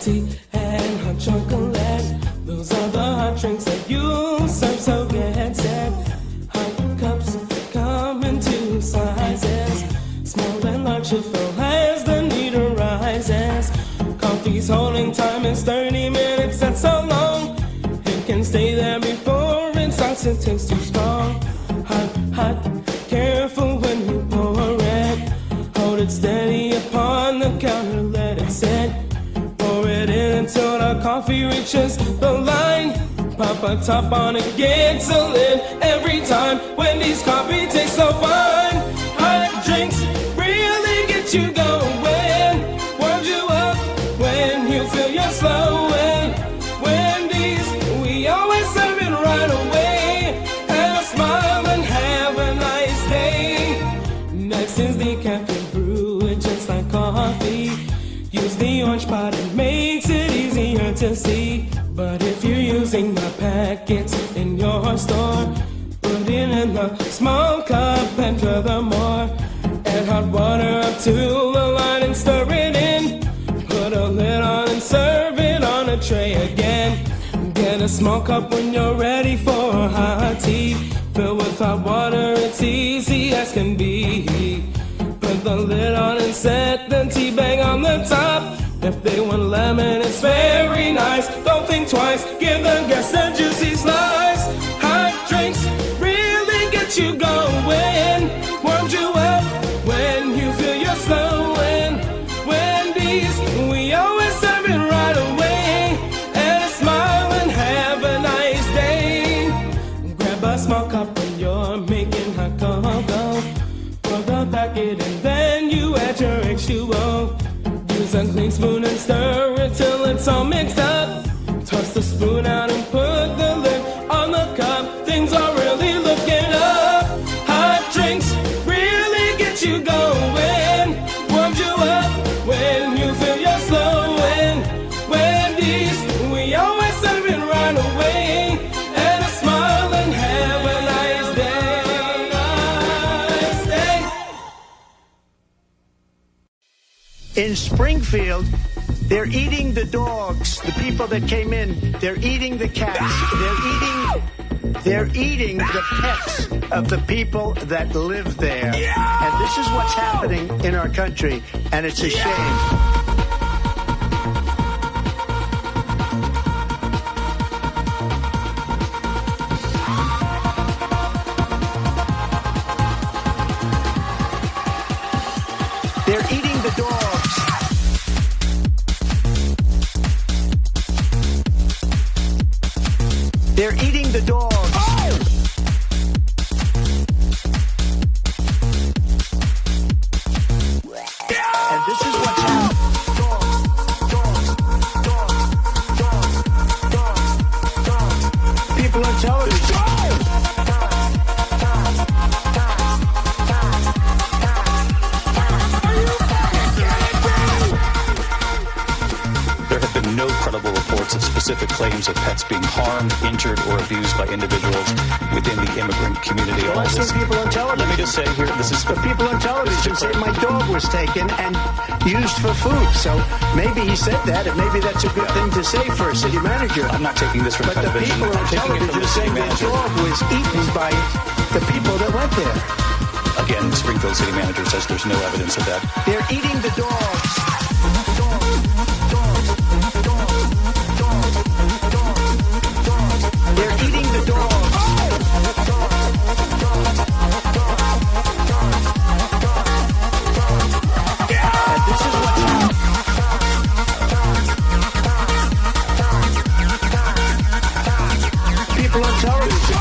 tea and hot chocolate. Those are the hot drinks that you serve, so get set. Hot cups come in two sizes, small and large to fill as the need arises. Coffee's holding time is 30 minutes, that's so long. It can stay there before it starts to taste too strong. Hot, hot, careful when you pour it. Hold it steady upon the counter, let it sit. Pour it in until the coffee reaches the line. Pop a top on it, gets a lid every time. Wendy's coffee tastes so fine. Hot drinks really get you going, warms you up when you feel you're slowing. Wendy's, we always serve it right away. Have a smile and have a nice day. Next is the caffeine brew, it's just like coffee. Use the orange pot, it makes it easier to see. But if you're using the packets in your store, put it in the small cup and furthermore, add hot water up to the line and stir it in. Put a lid on and serve it on a tray again. Get a small cup when you're ready for hot tea. Fill with hot water, it's easy as can be. Put the lid on and set the tea bag on the top. If they want lemon, it's very nice. Don't think twice, give the guests a juicy slice. Hot drinks really get you going, warms you up when you feel you're slowing. Wendy's, we always serve it right away. And a smile and have a nice day. Grab a small cup when you're making hot cocoa. Pour the packet and then you add your H2O. Use a clean spoon and stir it till it's all mixed up. Toss the spoon out and put the lid on the cup. Things are really looking up. Hot drinks really get you going, warms you up when you feel you're slowing. Wendy's, we always serve it right away. And a smile and have a nice day. In Springfield, they're eating the dogs, the people that came in. They're eating the cats. They're eating the pets of the people that live there. And this is what's happening in our country, and it's a shame. They're eating the dogs. They're eating the dogs. And this is what's happening. Dogs. People on television. There have been no credible reports of specific claims of pets being harmed, injured, or abused by individuals within the immigrant community. Well, I've seen people on television. Let me just say here, this is... But people on television say my dog was taken and used for food. So maybe he said that, and maybe that's a good thing to say for a city manager. I'm not taking this from But the television. people on television saying the dog was eaten by the people that went there. Again, the Springfield city manager says there's no evidence of that. They're eating the dogs. They're eating the dogs. And this is what's happening. People on television.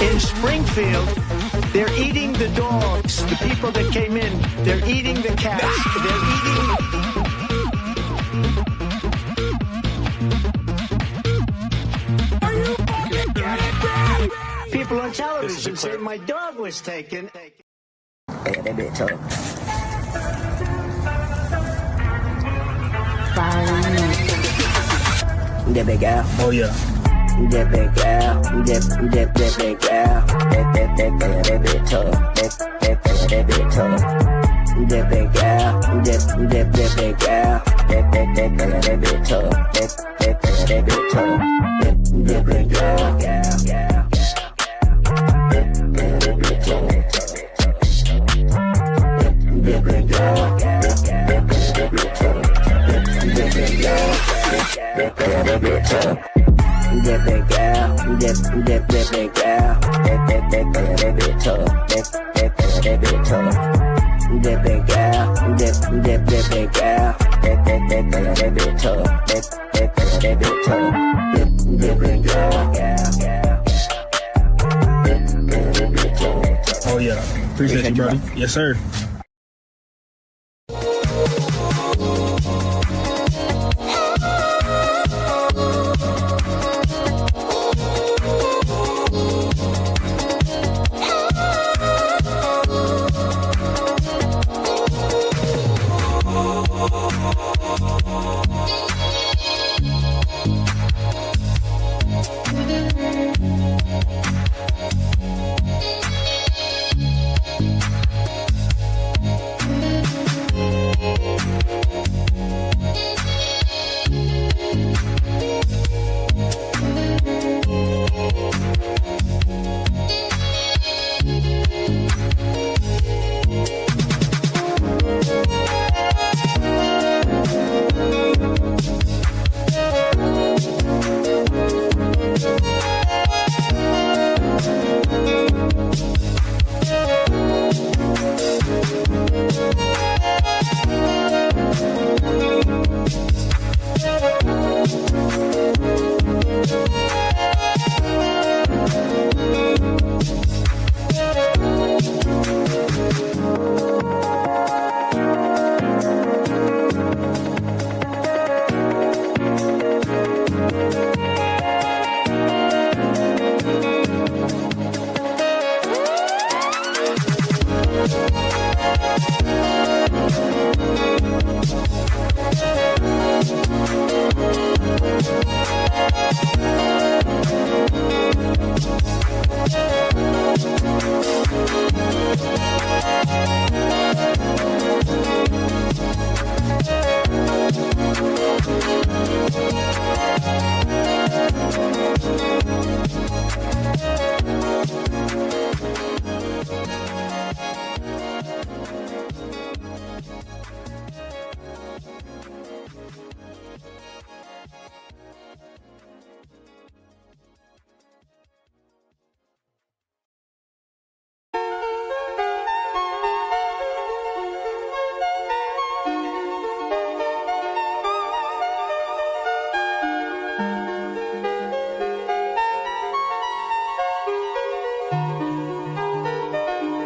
In Springfield, they're eating the dogs, the people that came in. They're eating the cats. They're eating... People on television say my dog was taken. Yeah, that bitch tough. That big guy. Oh, yeah. that big gal, that big gal, that big tough, that big tough. That big gal, that big gal, that big tough, that big tough. That big gal, that big tough. That big gal, that big tough. That big gal, that big tough. That big gal, that big gal, that big tough, that big tough. That big gal, that big gal, that big tough, that big tough. That big gal, that big tough. Oh yeah, appreciate you, brother. Yes, sir.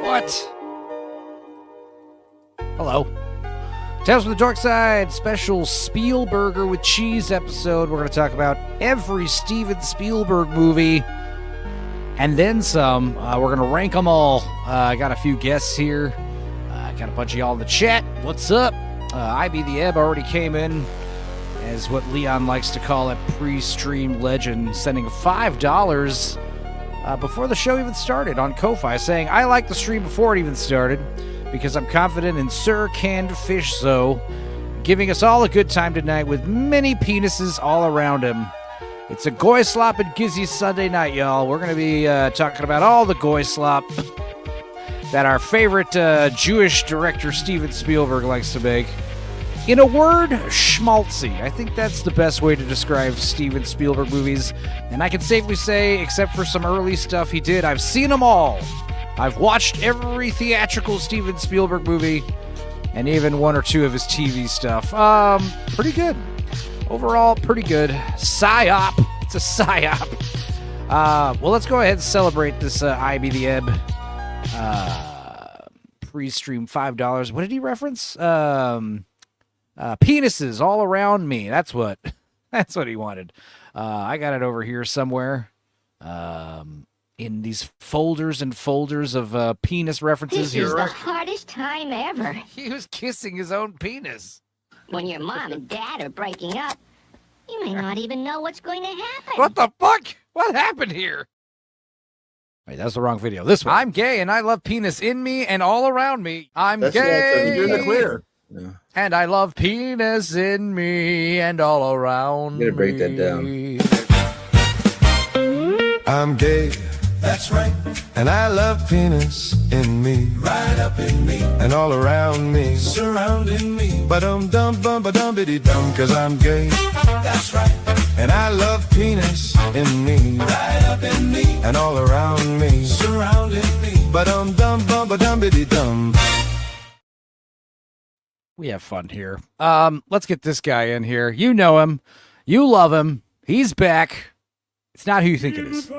What? Hello. Tales from the Dorkside special Spielberger with cheese episode. We're going to talk about every Steven Spielberg movie and then some. We're going to rank them all. I got a few guests here. Got a bunch of y'all in the chat. What's up? IB the Ebb already came in as what Leon likes to call a pre-stream legend, sending $5 before the show even started on Ko-Fi, saying, I like the stream before it even started because I'm confident in Sir Canned Fish Zo, giving us all a good time tonight with many penises all around him. It's a goy slop and gizzy Sunday night, y'all. We're going to be talking about all the goy slop that our favorite Jewish director Steven Spielberg likes to make. In a word, schmaltzy. I think that's the best way to describe Steven Spielberg movies. And I can safely say, except for some early stuff he did, I've seen them all. I've watched every theatrical Steven Spielberg movie, and even one or two of his TV stuff. Pretty good. Overall, pretty good. Psyop. It's a psyop. Well, let's go ahead and celebrate this IB the Ebb pre-stream $5. What did he reference? Penises all around me. That's what he wanted. I got it over here somewhere. In these folders and folders of penis references. This is the hardest time ever. He was kissing his own penis. When your mom and dad are breaking up, You may not even know what's going to happen. What the fuck? What happened here? Wait, that's the wrong video. This one. I'm gay and I love penis in me and all around me. I'm gay. You're in the clear. Yeah. And I love penis in me and all around You gotta break me. that down. I'm gay, that's right, and I love penis in me, right up in me, and all around me, surrounding me. Ba-dum dum bum ba-dum biddy dum, 'cause I'm gay, that's right, and I love penis in me, right up in me, and all around me, surrounding me. Ba-dum dum bum ba-dum biddy dum. We have fun here. Let's get this guy in here. You know him. You love him. He's back. It's not who you think it is.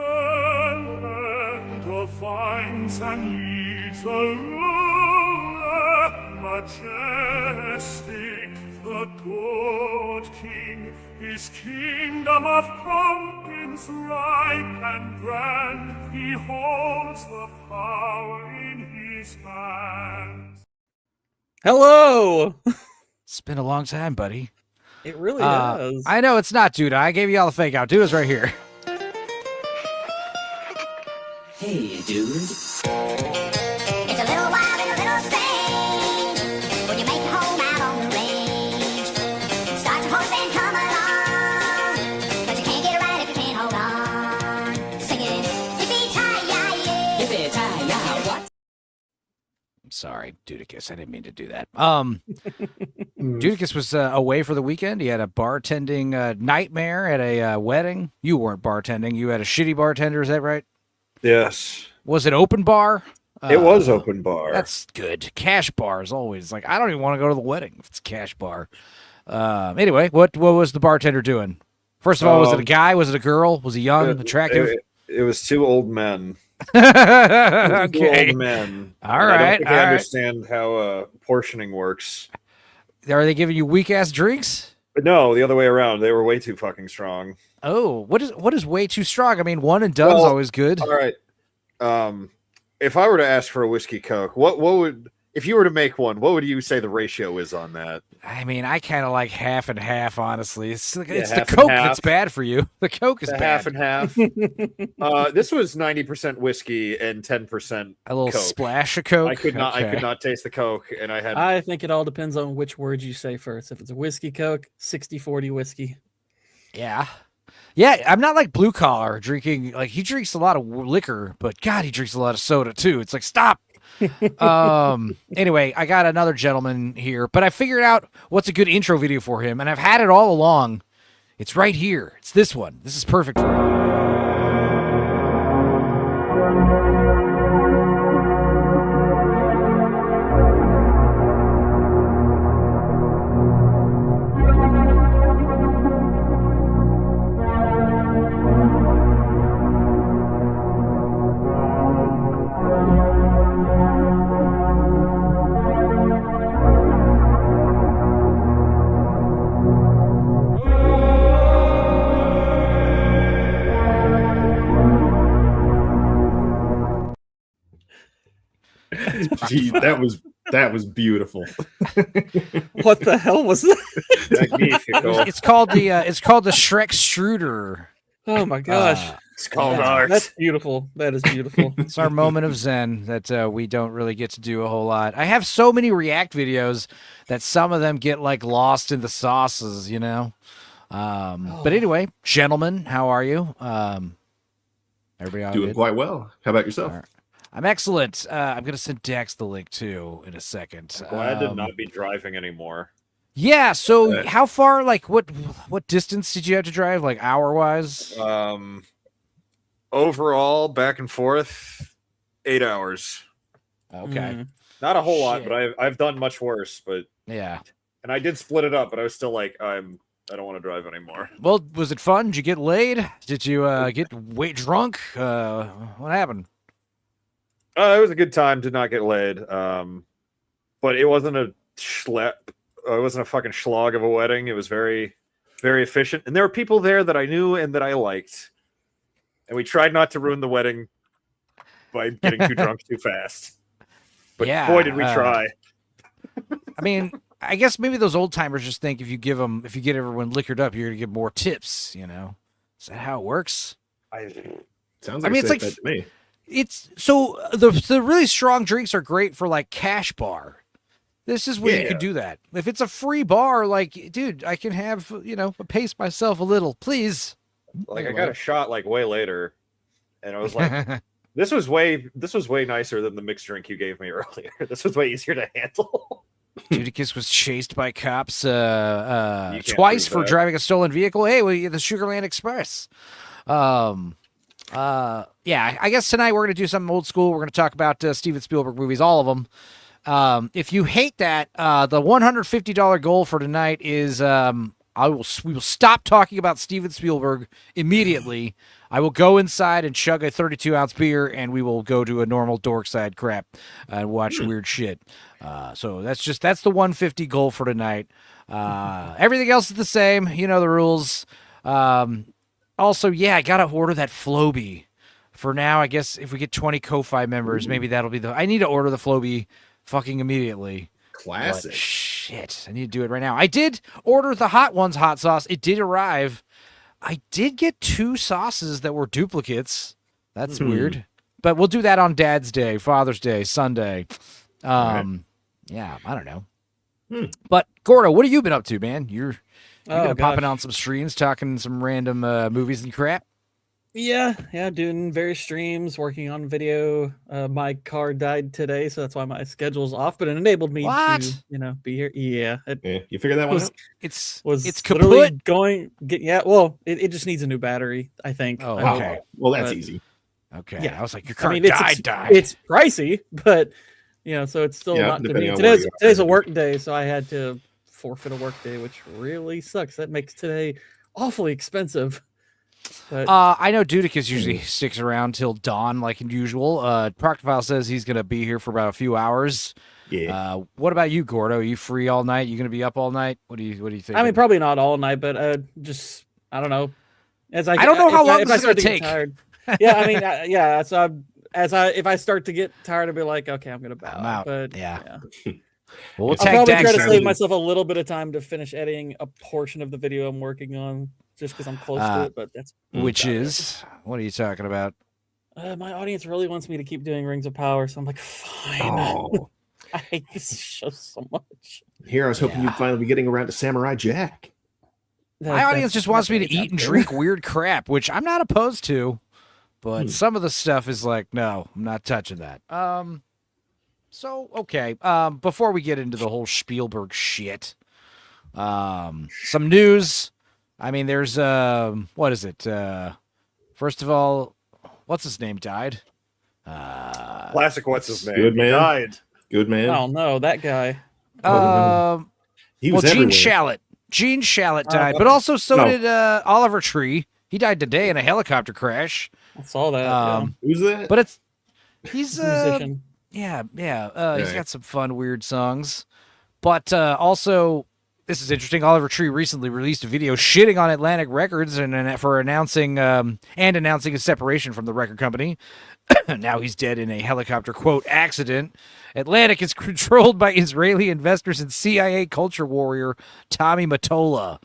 Majestic, the good king, his kingdom of pumpkins ripe and grand, he holds the power in his hands. Hello! It's been a long time, buddy. It really has. I know it's not Duda. I gave you all the fake out. Duda's right here. Hey, dude. It's a little wild and a little strange when you make your home out on the range. Start your horse and come along, but you can't get it right if you can't hold on. Singing, yippee-ki-yay, Yippee-ki-yay, what? I'm sorry, Dudicus. I didn't mean to do that. Dudicus was away for the weekend. He had a bartending nightmare at a wedding. You weren't bartending. You had a shitty bartender. Is that right? Yes. Was it open bar? It was open bar. That's good. Cash bar is always like, I don't even want to go to the wedding if it's cash bar. Anyway, what was the bartender doing? First of all, was it a guy? Was it a girl? Was he young, attractive? It was two old men. Okay. Two old men. All And right. I don't think I understand how portioning works. Are they giving you weak ass drinks? But no, the other way around. They were way too fucking strong. Oh, what is way too strong? I mean, one and done's always good. All right. If I were to ask for a whiskey Coke, what would, if you were to make one, what would you say the ratio is on that? I mean, I kind of like half and half, honestly. It's the half Coke and half. that's bad for you. The Coke is The bad. half and half. This was 90% whiskey and 10% A little Coke. splash of Coke. I could not Okay. taste the Coke, and I had. I think it all depends on which word you say first. If it's a whiskey Coke, 60-40 whiskey. Yeah. Yeah, I'm not like blue collar drinking. Like, he drinks a lot of liquor, but God, he drinks a lot of soda too. It's like, stop. Anyway, I got another gentleman here, but I figured out what's a good intro video for him, and I've had it all along. It's right here. It's this one. This is perfect for him. Gee, that was beautiful. What the hell was that? Magnifico. It's called the Shrek Struder. Oh my gosh. It's called art. That's beautiful. That is beautiful. It's our moment of zen that we don't really get to do a whole lot. I have so many React videos that some of them get like lost in the sauces, you know. But anyway, gentlemen, how are you? Everybody all Doing good? quite well. How about yourself? All right. I'm excellent. I'm gonna send Dax the link too in a second. Glad to not be driving anymore. Yeah. So how far? Like what distance did you have to drive? Like hour wise? Overall, back and forth, 8 hours. Okay. Not a whole lot, Shit. but I've done much worse. But Yeah. and I did split it up, but I was still like, I don't want to drive anymore. Well, was it fun? Did you get laid? Did you get way drunk? What happened? It was a good time to not get laid. But it wasn't a schlep. It wasn't a fucking schlog of a wedding. It was very, very efficient. And there were people there that I knew and that I liked. And we tried not to ruin the wedding by getting too drunk too fast. But Yeah, boy, did we try. I mean, I guess maybe those old timers just think if you get everyone liquored up, you're gonna get more tips. You know, is that how it works? Sounds like I mean, it's like to me. It's so the really strong drinks are great for like cash bar. This is where you can do that. If it's a free bar, like, dude, I can have, pace myself a little, please. Like, I got a shot like way later, and I was like, this was way nicer than the mixed drink you gave me earlier. This was way easier to handle. Judicus was chased by cops twice for driving a stolen vehicle. Hey, the Sugarland Express. I guess tonight we're going to do something old school. We're going to talk about Steven Spielberg movies, all of them. If you hate that, the $150 goal for tonight is we will stop talking about Steven Spielberg immediately. I will go inside and chug a 32-ounce beer, and we will go to a normal Dorkside crap and watch weird shit. So that's the 150 goal for tonight. Everything else is the same. You know the rules. Also, I got to order that Floby. For now, I guess if we get 20 Ko-Fi members, maybe that'll be I need to order the Floby fucking immediately. Classic. But shit, I need to do it right now. I did order the Hot Ones hot sauce. It did arrive. I did get 2 sauces that were duplicates. That's weird. But we'll do that on Dad's Day, Father's Day, Sunday. Yeah, I don't know. But Gordo, what have you been up to, man? You're been popping on some streams, talking some random movies and crap. Yeah, doing various streams, working on video. My car died today, so that's why my schedule's off. But it enabled me to, be here. Yeah, you figured that one out. It's literally it just needs a new battery, I think. Oh, okay. Well, that's easy. Okay. Yeah. I was like, your car died. It's pricey, but so it's still not convenient. Today's a work day, so I had to forfeit a work day, which really sucks. That makes today awfully expensive. But, I know Dudicus usually sticks around till dawn, like usual. Proctofile says he's going to be here for about a few hours. Yeah. What about you, Gordo? Are you free all night? You going to be up all night? What do you think? I mean, probably not all night, but just I don't know. I don't know how long this is going to take. Yeah, I mean, So if I start to get tired, I'll be like, okay, I'm going to bow out. But yeah. Well, I'll probably try to save myself a little bit of time to finish editing a portion of the video I'm working on, just because I'm close to it. But that's what are you talking about? My audience really wants me to keep doing Rings of Power, so I'm like, fine. Oh. I hate this show so much. Here, I was hoping you'd finally be getting around to Samurai Jack. My audience just wants me to eat and drink weird crap, which I'm not opposed to, but some of the stuff is like, no, I'm not touching that. So, okay, before we get into the whole Spielberg shit, some news. I mean, there's, what is it? First of all, what's his name died? Classic what's his name? Good man. Died. Good man. Oh, no, that guy. He was Gene everywhere. Shalit. Gene Shalit died, but also did Oliver Tree. He died today in a helicopter crash. I saw that. Who's that? But he's a musician. Yeah. He's got some fun, weird songs. But also, this is interesting. Oliver Tree recently released a video shitting on Atlantic Records for announcing his separation from the record company. Now he's dead in a helicopter, quote, accident. Atlantic is controlled by Israeli investors and CIA culture warrior Tommy Mottola.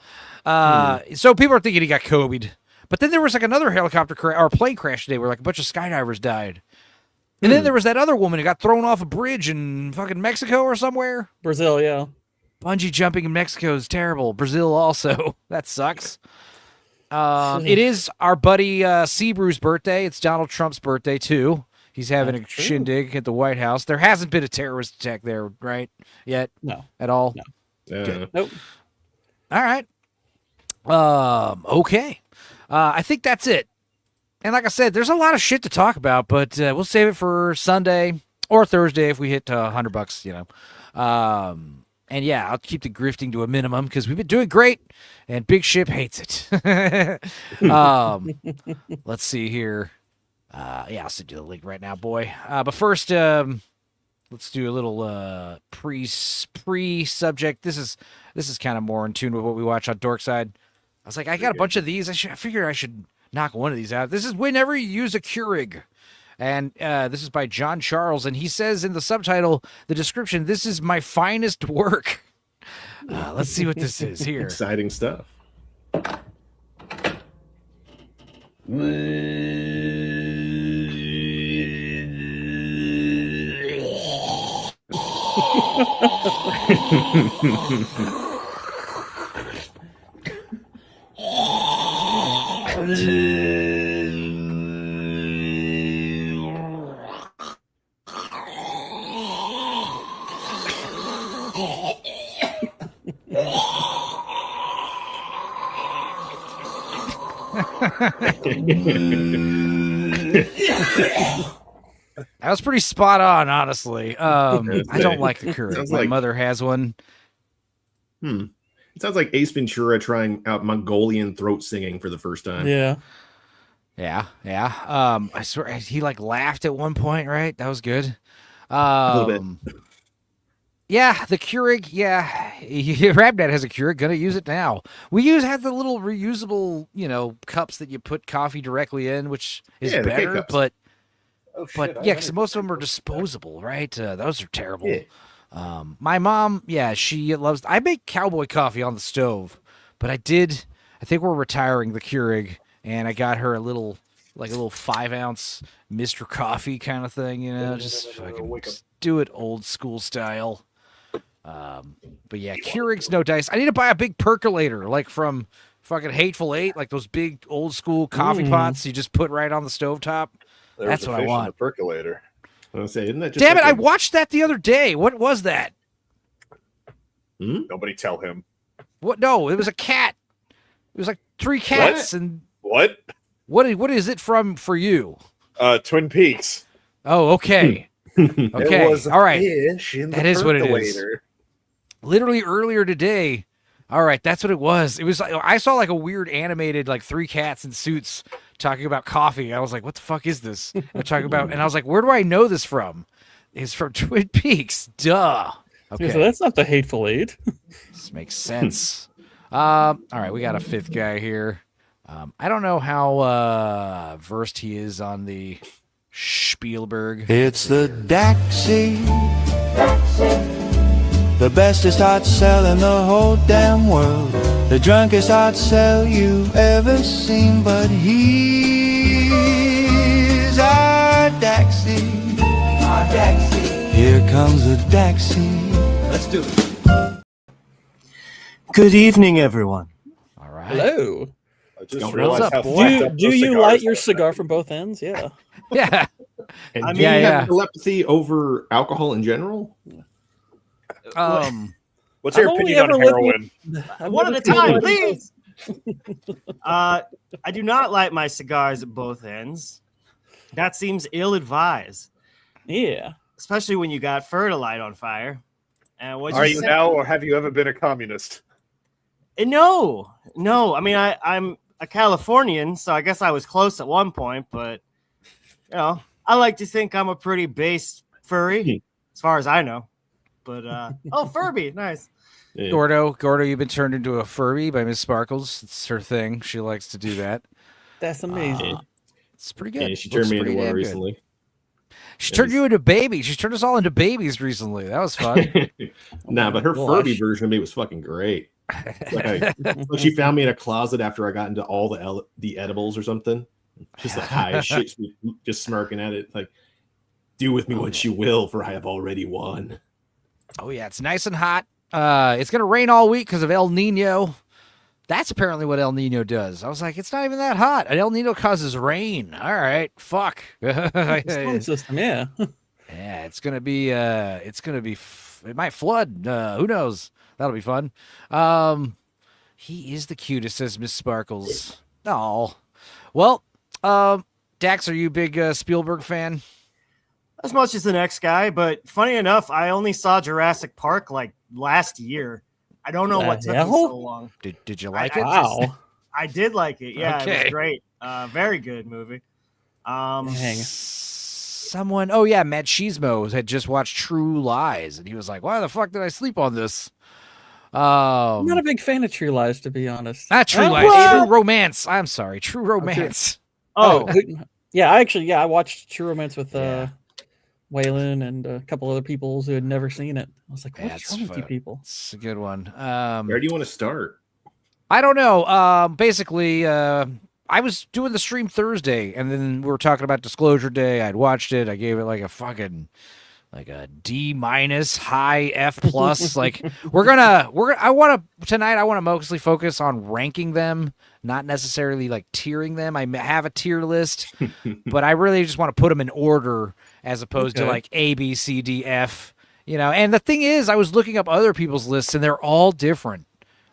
So people are thinking he got COVID'd. But then there was like another helicopter or plane crash today where like a bunch of skydivers died. And then there was that other woman who got thrown off a bridge in fucking Mexico or somewhere. Brazil, yeah. Bungee jumping in Mexico is terrible. Brazil also. That sucks. It is our buddy Seabrew's birthday. It's Donald Trump's birthday, too. He's having a shindig at the White House. There hasn't been a terrorist attack there, right? Yet? No. At all? No. Nope. All right. Okay. I think that's it. And like I said, there's a lot of shit to talk about, but we'll save it for Sunday or Thursday if we hit $100, And yeah, I'll keep the grifting to a minimum because we've been doing great, and Big Ship hates it. Let's see here. I'll send you the link right now, boy. But first, let's do a little pre-subject. This is kind of more in tune with what we watch on Dorkside. I was like, I got a bunch of these. I figured I should knock one of these out. This is Whenever You Use a Keurig. And this is by John Charles, and he says in the subtitle, the description, "This is my finest work." Let's see what this is here. Exciting stuff. That was pretty spot on, honestly. I don't like the Keurig. My mother has one. It sounds like Ace Ventura trying out Mongolian throat singing for the first time. Yeah. I swear he like laughed at one point, right? That was good. A little bit. Yeah, the Keurig. Yeah, Rabdad has a Keurig. Gonna use it now. We had the little reusable, cups that you put coffee directly in, which is better. But because most of them are disposable, right? Those are terrible. Yeah. My mom, she loves. I make cowboy coffee on the stove, but I think we're retiring the Keurig, and I got her a little 5-ounce Mr. Coffee kind of thing, just fucking do it old school style. But yeah, Keurig's no dice. I need to buy a big percolator, like from fucking Hateful Eight, like those big old school coffee pots you just put right on the stovetop. That's what I want. The percolator. I was say, isn't that just Damn it! I watched that the other day. What was that? Nobody tell him. What? No, it was a cat. It was like 3 cats and what? What is it from for you? Twin Peaks. Oh, okay. Okay. All right. That is what it is. Literally earlier today. All right, that's what it was. It was like I saw like a weird animated 3 cats in suits talking about coffee. I was like, "What the fuck is this?" And I was like, "Where do I know this from?" It's from Twin Peaks. Duh. Okay, so that's not the Hateful Eight. This makes sense. All right, we got a 5th guy here. I don't know how versed he is on the Spielberg. It's the Daxi. The bestest hot sell in the whole damn world. The drunkest hot sell you've ever seen. But he's our Daxi. Our Daxi. Here comes the Daxi. Let's do it. Good evening, everyone. All right. Hello. I just realized how fucked up Do those you cigars light your are. cigar from both ends? Yeah. Yeah. And do you have telepathy over alcohol in general? What's your opinion on heroin? One at a time, please. I do not light my cigars at both ends. That seems ill-advised. Yeah. Especially when you got fur to light on fire. And Are you now, or have you ever been a communist? No. I mean, I'm a Californian, so I guess I was close at one point, but I like to think I'm a pretty base furry, as far as I know. But Furby, nice. Yeah. Gordo, you've been turned into a Furby by Miss Sparkles. It's her thing. She likes to do that. That's amazing. It's pretty good. Yeah, she turned me into one recently. She turned you into a baby. She turned us all into babies recently. That was fun. But her Furby version of me was fucking great. Like she found me in a closet after I got into all the edibles or something. Just like high as shit, just smirking at it. Like, do with me what you will, for I have already won. Oh yeah, it's nice and hot. It's gonna rain all week because of El Nino. That's apparently what El Nino does. I was like, it's not even that hot. El Nino causes rain. All right, fuck. Storm system, yeah. Yeah, it's gonna be. It might flood. Who knows? That'll be fun. He is the cutest, says Miss Sparkles. Oh, well. Dax, are you a big Spielberg fan? As much as the next guy, but funny enough, I only saw Jurassic Park like last year. I don't know what took me so long. Did you like it? Wow. I did like it. Yeah, Okay. It was great. Very good movie. Someone, Matt Schismo had just watched True Lies, and he was like, "Why the fuck did I sleep on this?" I'm not a big fan of True Lies, to be honest. Not True Lies, True Romance. I'm sorry, True Romance. Oh, yeah. I watched True Romance with Waylon and a couple other people who had never seen it. I was like, what's wrong with you people? It's a good one. Where do you want to start? I don't know. Basically, I was doing the stream Thursday, and then we were talking about Disclosure Day. I'd watched it. I gave it like a fucking like a D- high F plus. Like I want to mostly focus on ranking them, not necessarily like tiering them. I have a tier list, but I really just want to put them in order as opposed to like A, B, C, D, F. You know, and the thing is, I was looking up other people's lists, and they're all different.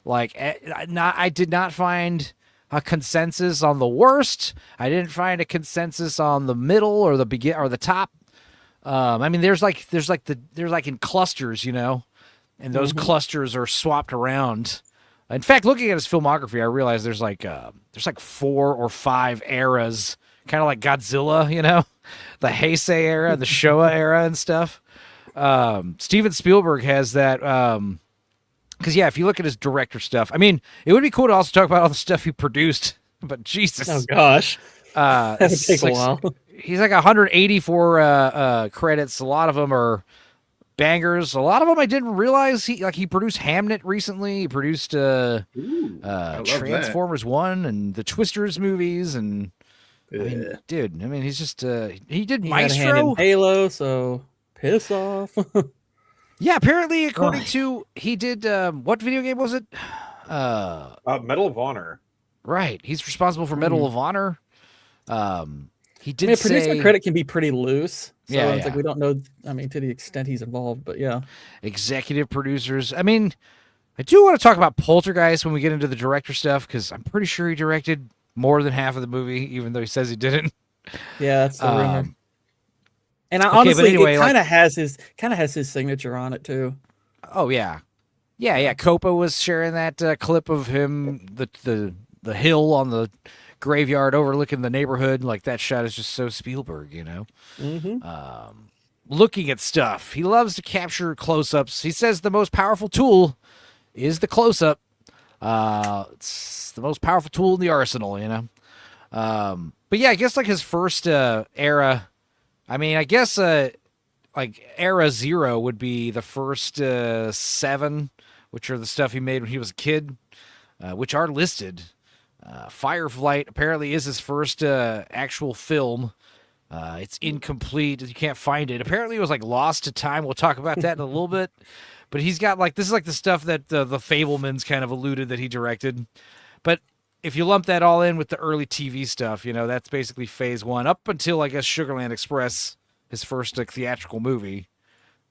Like, I did not find a consensus on the worst. I didn't find a consensus on the middle or the top. I mean, there's like in clusters, you know, and those clusters are swapped around. In fact, looking at his filmography, I realized there's like 4 or 5 eras, kind of like Godzilla, you know, the Heisei era, the Showa era, and stuff. Steven Spielberg has that. Because if you look at his director stuff, I mean, it would be cool to also talk about all the stuff he produced. But Jesus, oh gosh, that would take a while. He's like 184 credits. A lot of them are bangers. A lot of them I didn't realize he produced Hamnet recently. He produced Transformers 1 and the Twisters movies, and I mean, dude, I mean, he's just he did Maestro, had a hand in Halo, so piss off. Yeah, apparently, according to he did what video game was it? Medal of Honor. Right, he's responsible for Medal of Honor. He did. I mean, producer credit can be pretty loose. So yeah, it's like we don't know. I mean, to the extent he's involved, but yeah. Executive producers. I mean, I do want to talk about Poltergeist when we get into the director stuff because I'm pretty sure he directed more than half of the movie, even though he says he didn't. Yeah, that's the rumor. And honestly, anyway, it kind of has his signature on it too. Oh yeah. Copa was sharing that clip of him, the hill on the graveyard overlooking the neighborhood. Like that shot is just so Spielberg, you know. Looking at stuff, he loves to capture close-ups. He says the most powerful tool is the close-up. It's the most powerful tool in the arsenal, you know. But yeah, I guess like his first era. I mean, I guess like Era 0 would be the first 7, which are the stuff he made when he was a kid, which are listed. Fireflight apparently is his first actual film. It's incomplete. You can't find it. Apparently it was like lost to time. We'll talk about that in a little bit. But he's got like, this is like the stuff that the Fablemans kind of alluded that he directed. But if you lump that all in with the early TV stuff, you know, that's basically phase 1 up until, I guess, Sugarland Express, his first theatrical movie.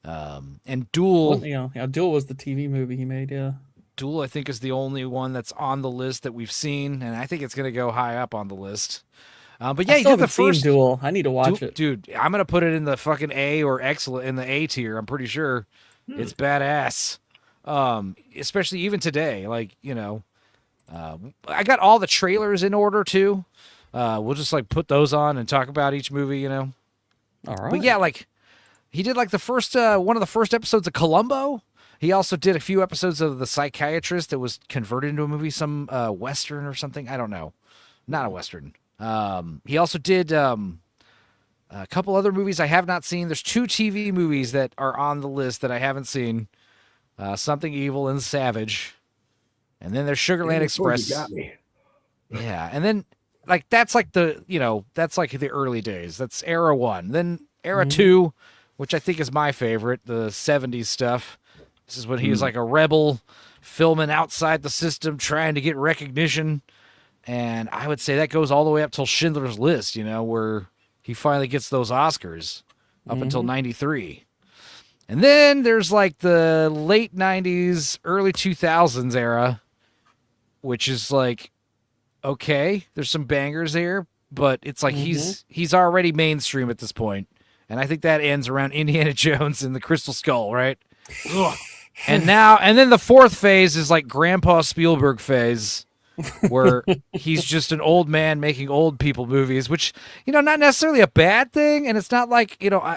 And Duel. Well, Duel was the TV movie he made, yeah. Duel, I think, is the only one that's on the list that we've seen, and I think it's going to go high up on the list. But yeah, I he did the first Duel. I need to watch it. Dude, I'm going to put it in the fucking A or excellent in the A tier. I'm pretty sure it's badass. Especially even today, like, you know, I got all the trailers in order too. We'll just like put those on and talk about each movie, you know. All right. But yeah, like he did like the first one of the first episodes of Columbo. He also did a few episodes of The Psychiatrist that was converted into a movie, some Western or something. I don't know. Not a Western. He also did a couple other movies I have not seen. There's 2 TV movies that are on the list that I haven't seen. Something Evil and Savage. And then there's Sugarland Express. You got me. Yeah, and then like that's like the, you know, that's like the early days. That's Era 1. Then Era 2, which I think is my favorite, the 70s stuff. This is when he was like a rebel filming outside the system, trying to get recognition. And I would say that goes all the way up till Schindler's List, you know, where he finally gets those Oscars up until 93. And then there's like the late 90s, early 2000s era, which is like, okay, there's some bangers there, but it's like he's already mainstream at this point. And I think that ends around Indiana Jones and the Crystal Skull, right? And then the fourth phase is like Grandpa Spielberg phase, where he's just an old man making old people movies, which, you know, not necessarily a bad thing. And it's not like, you know,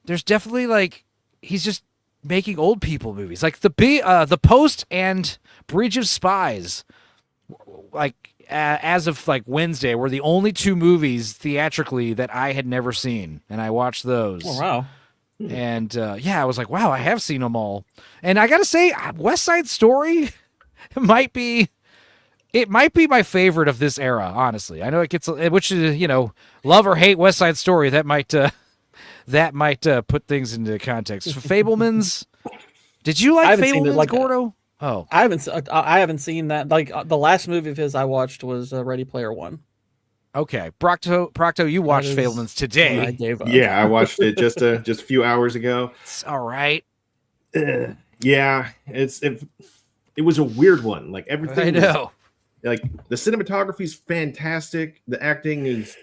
there's definitely like, he's just making old people movies, like the Post and Bridge of Spies. Like, as of like Wednesday, were the only 2 movies theatrically that I had never seen, and I watched those. Oh wow! And I was like, wow, I have seen them all. And I gotta say, West Side Story might be my favorite of this era. Honestly, I know it gets, which is love or hate West Side Story. That might put things into context. Fabelmans, did you like Fabelmans, Gordo? Oh, I haven't seen that. Like the last movie of his I watched was Ready Player One. Okay, Procto, you watched Fabelmans today. I gave up. Yeah, I watched it just a few hours ago. It's all right. Yeah, it was a weird one. Like everything. I know. Like the cinematography is fantastic. The acting is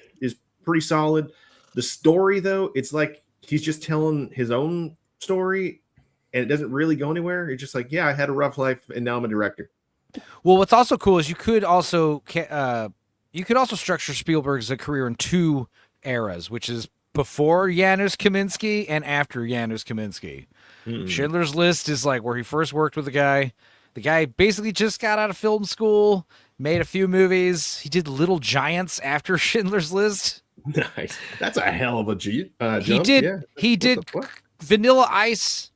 pretty solid. The story, though, it's like he's just telling his own story, and it doesn't really go anywhere. It's just like, yeah, I had a rough life, and now I'm a director. Well, what's also cool is you could also structure Spielberg's career in 2 eras, which is before Janusz Kaminski and after Janusz Kaminski. Schindler's List is like where he first worked with the guy. The guy basically just got out of film school, made a few movies. He did Little Giants after Schindler's List. Nice. That's a hell of a jump. He did. Yeah. He did Vanilla Ice,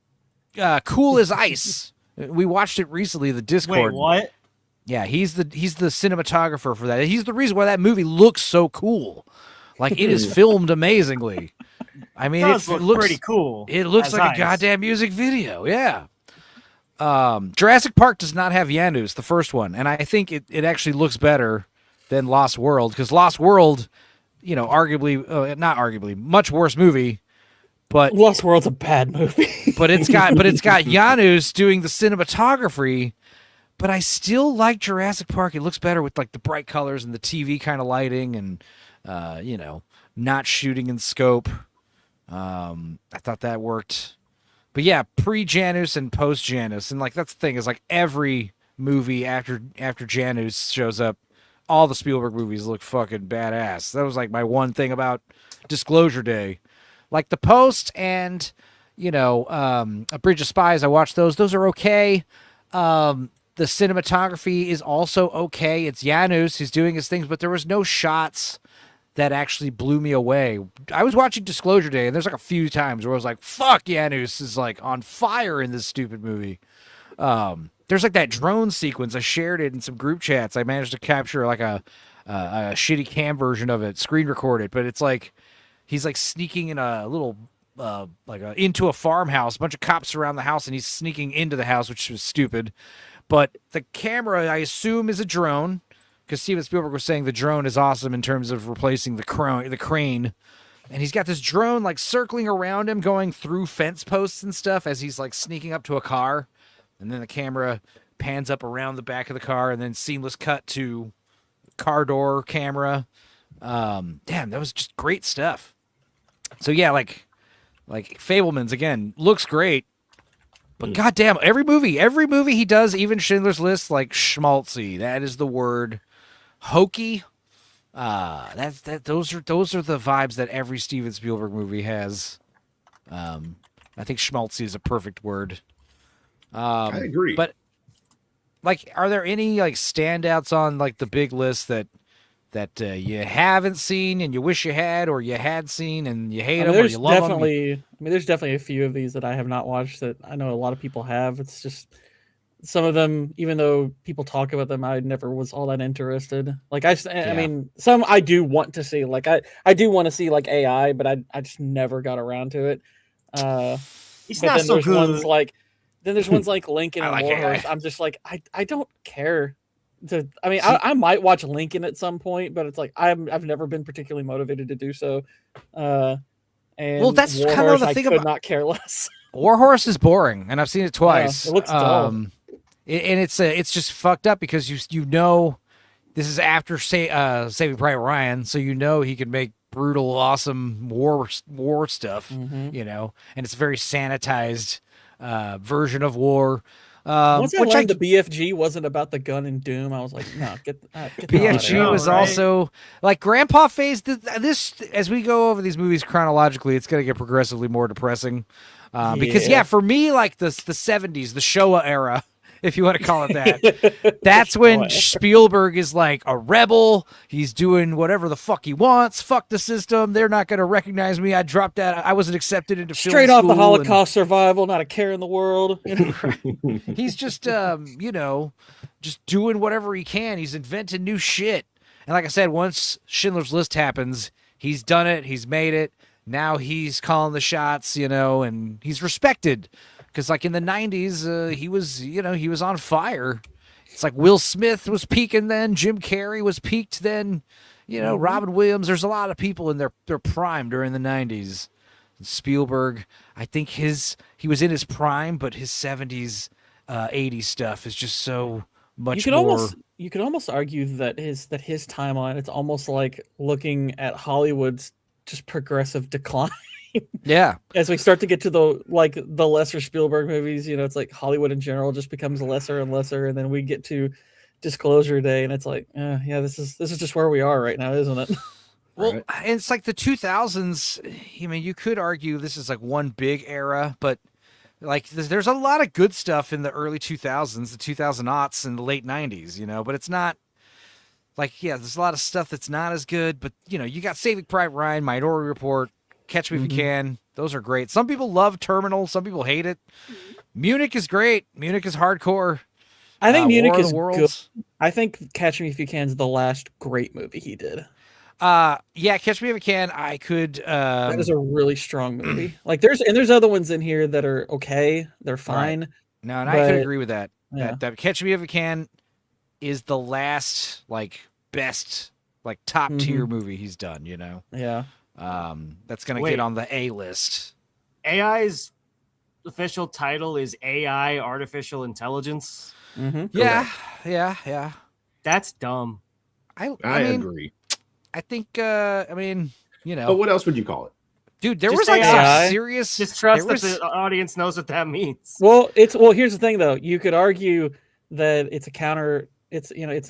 Cool as Ice. We watched it recently. The Discord. Wait, what? Yeah, he's the cinematographer for that. He's the reason why that movie looks so cool. Like it is filmed amazingly. I mean, it looks pretty cool. It looks like a goddamn music video. Yeah. Jurassic Park does not have Janusz, the first one, and I think it actually looks better than Lost World, because Lost World, arguably, not arguably, much worse movie. But Lost World's a bad movie. but it's got Janusz doing the cinematography. But I still like Jurassic Park. It looks better with like the bright colors and the TV kind of lighting, and not shooting in scope. I thought that worked. But yeah, pre-Janusz and post-Janusz, and like that's the thing, is like every movie after Janusz shows up, all the Spielberg movies look fucking badass. That was like my one thing about Disclosure Day. Like The Post and A Bridge of Spies, I watched those. Those are okay. The cinematography is also okay. It's Janusz, he's doing his things, but there was no shots that actually blew me away. I was watching Disclosure Day, and there's like a few times where I was like, fuck, Janusz is like on fire in this stupid movie. There's like that drone sequence. I shared it in some group chats. I managed to capture like a shitty cam version of it, screen record it, but it's like he's like sneaking in a little into a farmhouse, a bunch of cops around the house, and he's sneaking into the house, which was stupid. But the camera, I assume, is a drone, because Steven Spielberg was saying the drone is awesome in terms of replacing the crane. And he's got this drone like circling around him, going through fence posts and stuff as he's like sneaking up to a car. And then the camera pans up around the back of the car, and then seamless cut to car door camera. Damn, that was just great stuff. So yeah, like Fabelmans, again, looks great. But goddamn, every movie he does, even Schindler's List, like schmaltzy. That is the word. Hokey. Those are the vibes that every Steven Spielberg movie has. I think schmaltzy is a perfect word. I agree. But like, are there any like standouts on like the big list that you haven't seen and you wish you had, or you had seen and you hate them or you love them? There's definitely a few of these that I have not watched that I know a lot of people have. It's just some of them, even though people talk about them, I never was all that interested. Like I mean, some I do want to see. Like I do want to see like AI, but I just never got around to it. It's not so good. Then there's ones like Lincoln and Warhorse. I'm just like, I don't care. I might watch Lincoln at some point, but it's like I've never been particularly motivated to do so. And that's Warhorse, kind of the thing I could about not care less. Warhorse is boring, and I've seen it twice. It looks dull. And it's just fucked up because you know this is after Saving Private Ryan, so you know he can make brutal, awesome war stuff, and it's a very sanitized version of war. Once I learned the BFG wasn't about the gun and Doom, I was like, no, get BFG was also like Grandpa Phase. This, as we go over these movies chronologically, it's going to get progressively more depressing. Because for me, like the 70s, the Showa era if you want to call it that. That's when Spielberg is like a rebel. He's doing whatever the fuck he wants. Fuck the system. They're not going to recognize me. I dropped out. I wasn't accepted into film Straight off the school Holocaust survival, not a care in the world. He's just, just doing whatever he can. He's inventing new shit. And like I said, once Schindler's List happens, he's done it. He's made it. Now he's calling the shots, and he's respected. Because, like, in the 90s, he was on fire. It's like Will Smith was peaking then. Jim Carrey was peaked then. Robin Williams. There's a lot of people in their prime during the 90s. Spielberg, I think he was in his prime, but his 70s, 80s stuff is just so much more. You could almost argue that his timeline, it's almost like looking at Hollywood's just progressive decline. Yeah. As we start to get to the lesser Spielberg movies, it's like Hollywood in general just becomes lesser and lesser, and then we get to Disclosure Day, and it's like, this is just where we are right now, isn't it? Well, and it's like the 2000s. You could argue this is like one big era, but like there's a lot of good stuff in the early 2000s, the 2000s, and the late 90s. But it's not. There's a lot of stuff that's not as good, but you got Saving Private Ryan, Minority Report, Catch Me If You Can. Those are great. Some people love Terminal. Some people hate it. Munich is great. Munich is hardcore. I think Munich is good. I think Catch Me If You Can is the last great movie he did. Catch Me If You Can. I could. That is a really strong movie. There's other ones in here that are okay. They're fine. Right. No, and I could agree with that. Yeah. That Catch Me If You Can is the last best top tier movie he's done. Yeah. That's gonna get on the A list. AI's official title is AI, artificial intelligence. Mm-hmm. Yeah. That's dumb. I agree. I think. But what else would you call it, dude? There Just was some AI. serious. Just trust that the audience knows what that means. Well, here's the thing though. You could argue that it's a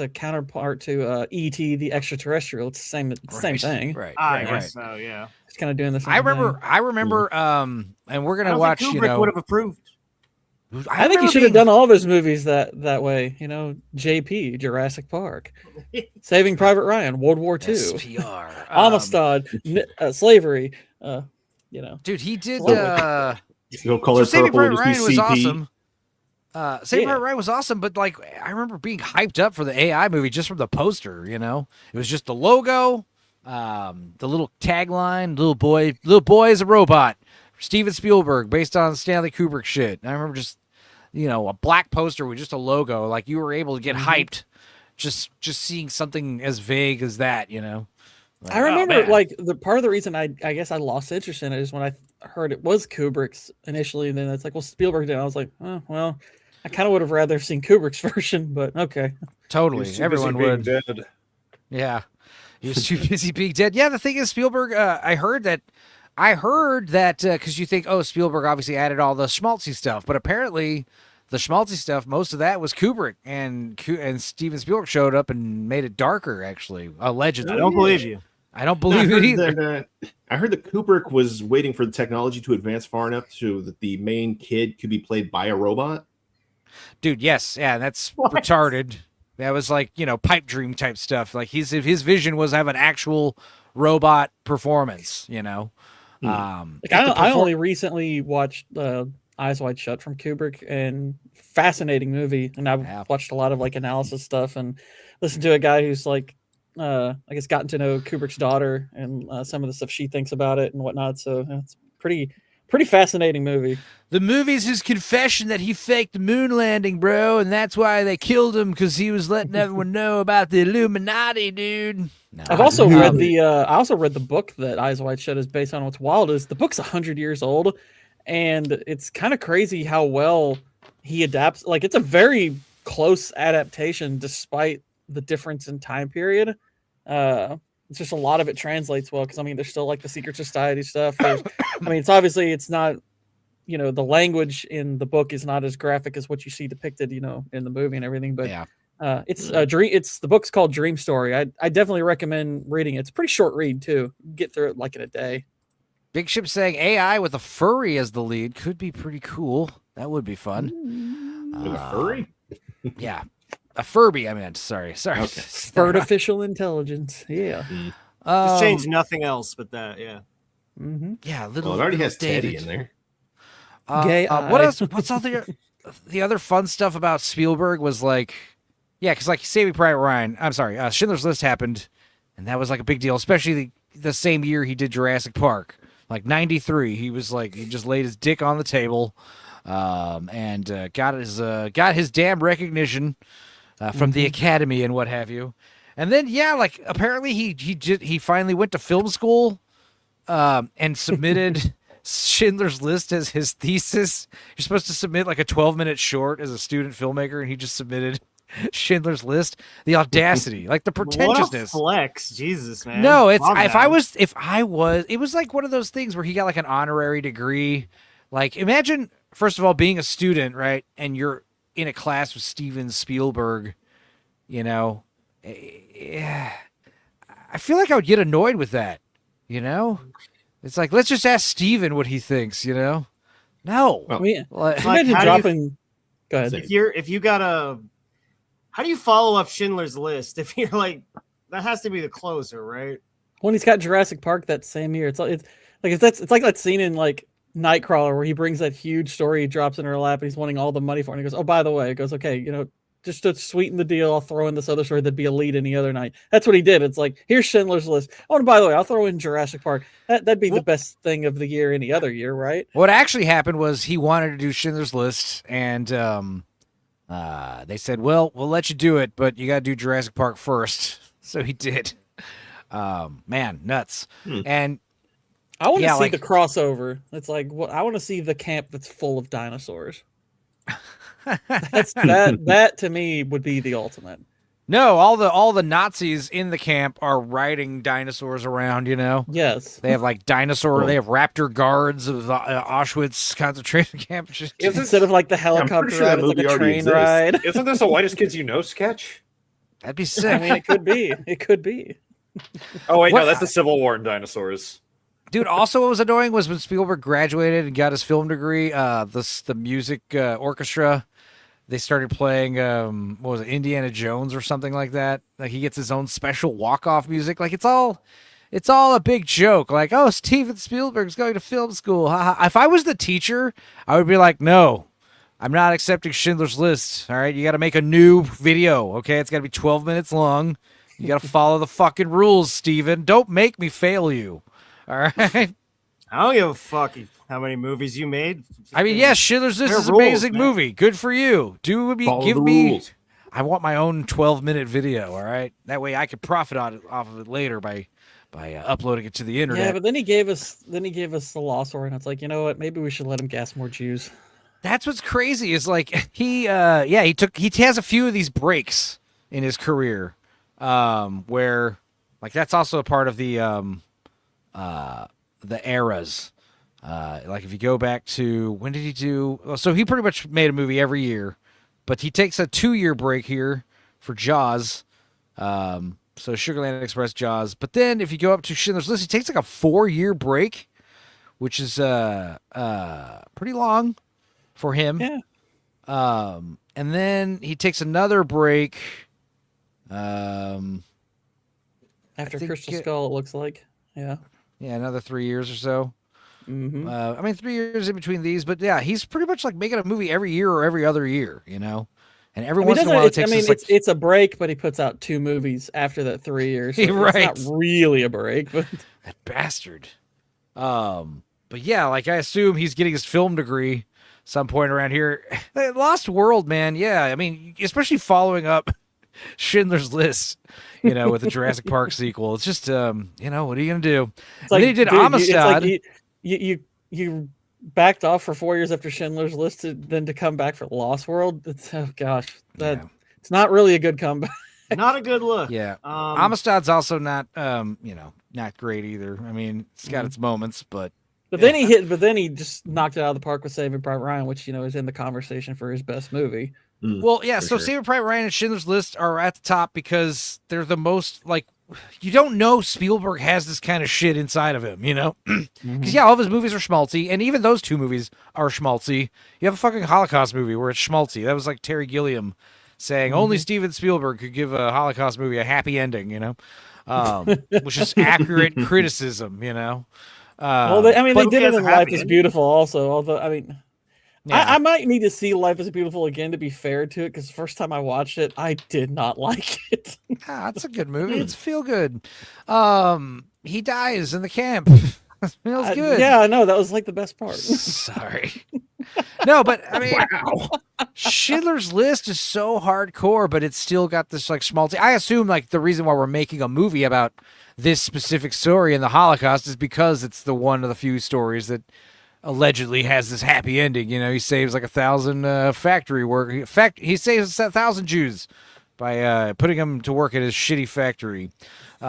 counterpart to E.T. the Extraterrestrial. It's the same thing. Right. I guess so. Yeah. It's kind of doing the same. I remember. And we're gonna watch. Kubrick would have approved. I think he should have done all of his movies that way. JP, Jurassic Park, Saving Private Ryan, World War II, SPR, Amistad, Slavery. Dude, he did. Saving Private Ryan was awesome. Saving Private Ryan was awesome, but I remember being hyped up for the AI movie just from the poster. It was just the logo, the little tagline, little boy is a robot. Steven Spielberg, based on Stanley Kubrick shit. And I remember just, a black poster with just a logo. You were able to get hyped just seeing something as vague as that. I remember the part of the reason I guess I lost interest in it is when I heard it was Kubrick's initially, and then it's like, well, Spielberg did. I was like, oh, well, I kind of would have rather seen Kubrick's version, but okay. Totally, everyone would. Dead. Yeah, he was too busy being dead. Yeah, the thing is, Spielberg. I heard that because you think, Spielberg obviously added all the schmaltzy stuff, but apparently the schmaltzy stuff, most of that was Kubrick, and Steven Spielberg showed up and made it darker. Actually, allegedly. I don't believe you. I don't believe it either. I heard that Kubrick was waiting for the technology to advance far enough so that the main kid could be played by a robot. Dude, yes, yeah, that's retarded. That was pipe dream type stuff. His vision was have an actual robot performance. I only recently watched Eyes Wide Shut from Kubrick, and fascinating movie. And I've watched a lot of analysis stuff and listened to a guy who's I guess gotten to know Kubrick's daughter and some of the stuff she thinks about it and whatnot. So it's pretty fascinating movie. The movie's his confession that he faked the moon landing, bro, and that's why they killed him, because he was letting everyone know about the Illuminati, dude. No, I've also read the book that Eyes Wide Shut is based on. What's wild is the book's 100 years old, and it's kind of crazy how well he adapts. It's a very close adaptation despite the difference in time period. It's just a lot of it translates well, because there's still the secret society stuff. It's not, the language in the book is not as graphic as what you see depicted, in the movie and everything. But it's a dream. The book's called Dream Story. I definitely recommend reading it. It's a pretty short read too. Get through it in a day. Big Ship saying AI with a furry as the lead could be pretty cool. That would be fun. With a furry? Yeah. A Furby, I meant. Sorry. Okay. Artificial intelligence. Yeah. Just change nothing else but that. Yeah. Mm-hmm. Yeah. Little. Well, it already little has Teddy David. in there. Gay what eye. else? What's all the other fun stuff about Spielberg was like, yeah, because like Saving Private Ryan. I'm sorry, Schindler's List happened, and that was like a big deal, especially the same year he did Jurassic Park, like '93. He was like, he just laid his dick on the table, and got his damn recognition from the Academy and what have you. And then yeah, like apparently he finally went to film school, and submitted Schindler's List as his thesis. You're supposed to submit like a 12-minute short as a student filmmaker, and he just submitted Schindler's List. The audacity, like the pretentiousness. What a flex, Jesus, man. No, it's Calm if down. I was, it was like one of those things where he got like an honorary degree. Like imagine, first of all, being a student, right, and you're in a class with Steven Spielberg. You know, I feel like I would get annoyed with that. You know, it's like let's just ask Steven what he thinks. You know, no. Well, yeah. Like, Imagine how do dropping. Go ahead. If you got a, how do you follow up Schindler's List if you're like, that has to be the closer, right? When he's got Jurassic Park that same year, it's like that scene in like Nightcrawler where he brings that huge story, he drops in her lap, and he's wanting all the money for it. And he goes, "Oh, by the way," it goes, "Okay, you know, just to sweeten the deal, I'll throw in this other story that'd be a lead any other night." That's what he did. It's like, here's Schindler's List. Oh, and by the way, I'll throw in Jurassic Park. That'd be the best thing of the year any other year, right? What actually happened was he wanted to do Schindler's List, and they said, "Well, we'll let you do it, but you got to do Jurassic Park first." So he did. Man, nuts. And I want to see like, the crossover. It's like, what I want to see the camp that's full of dinosaurs. That to me would be the ultimate. No, all the Nazis in the camp are riding dinosaurs around. You know. Yes. They have like dinosaur. They have raptor guards of the Auschwitz concentration camp. Instead of like the helicopter ride, it's like a train ride. Isn't this a Whitest Kids You Know sketch? That'd be sick. I mean, it could be. It could be. Oh wait, no, that's the Civil War and dinosaurs. Dude, also what was annoying was when Spielberg graduated and got his film degree, the music orchestra, they started playing, what was it, Indiana Jones or something like that. Like he gets his own special walk-off music. Like it's all a big joke. Like, oh, Steven Spielberg's going to film school. Ha ha. If I was the teacher, I would be like, no, I'm not accepting Schindler's List. All right, you got to make a new video. Okay, it's got to be 12 minutes long. You got to follow the fucking rules, Steven. Don't make me fail you. All right. I don't give a fuck how many movies you made. I mean, yes, Schindler's List is an amazing movie. Good for you. Give me. Rules. I want my own 12-minute video. All right, that way I could profit off of it later by uploading it to the internet. Yeah, but then he gave us the Lost Story, and it's like, you know what? Maybe we should let him gas more Jews. That's what's crazy is like he has a few of these breaks in his career, where like that's also a part of the eras. Like if you go back to when did he do? Well, so he pretty much made a movie every year, but he takes a 2-year break here for Jaws. So Sugarland Express, Jaws. But then if you go up to Schindler's List, he takes like a 4-year break, which is pretty long for him. Yeah. And then he takes another break. After Crystal Skull, it looks like. Yeah. Yeah, another 3 years or so. Mm-hmm. I mean, 3 years in between these, but yeah, he's pretty much like making a movie every year or every other year, you know. And every once in a while, it's a break, but he puts out 2 movies after that 3 years. So right. It's not really a break, but that bastard. But yeah, like I assume he's getting his film degree some point around here. Lost World, man. Yeah, I mean, especially following up Schindler's List, you know, with the Jurassic Park sequel. It's just, you know, what are you gonna do? It's like, then he did Amistad. Like you backed off for 4 years after Schindler's List, then to come back for Lost World. Oh gosh, it's not really a good comeback. Not a good look. Yeah, Amistad's also not, you know, not great either. I mean, it's got its moments, but. Then he just knocked it out of the park with Saving Private Ryan, which, you know, is in the conversation for his best movie. Well, yeah, so Saving Private Ryan and Schindler's List are at the top because they're the most, like, you don't know Spielberg has this kind of shit inside of him, you know? Because all of his movies are schmaltzy, and even those two movies are schmaltzy. You have a fucking Holocaust movie where it's schmaltzy. That was like Terry Gilliam saying only Steven Spielberg could give a Holocaust movie a happy ending, you know? Which is accurate criticism, you know? Well, they did it in Life is Beautiful also, although, I mean... Yeah. I might need to see Life is Beautiful again to be fair to it, because the first time I watched it, I did not like it. It's a good movie. It's feel good. He dies in the camp. Feels good. Yeah, I know. That was like the best part. Sorry. No, but I mean, Schindler's List is so hardcore, but it's still got this like schmaltzy. I assume like the reason why we're making a movie about this specific story in the Holocaust is because it's the one of the few stories that allegedly has this happy ending. You know, he saves like 1,000 factory work. He saves 1,000 Jews by putting them to work at his shitty factory. You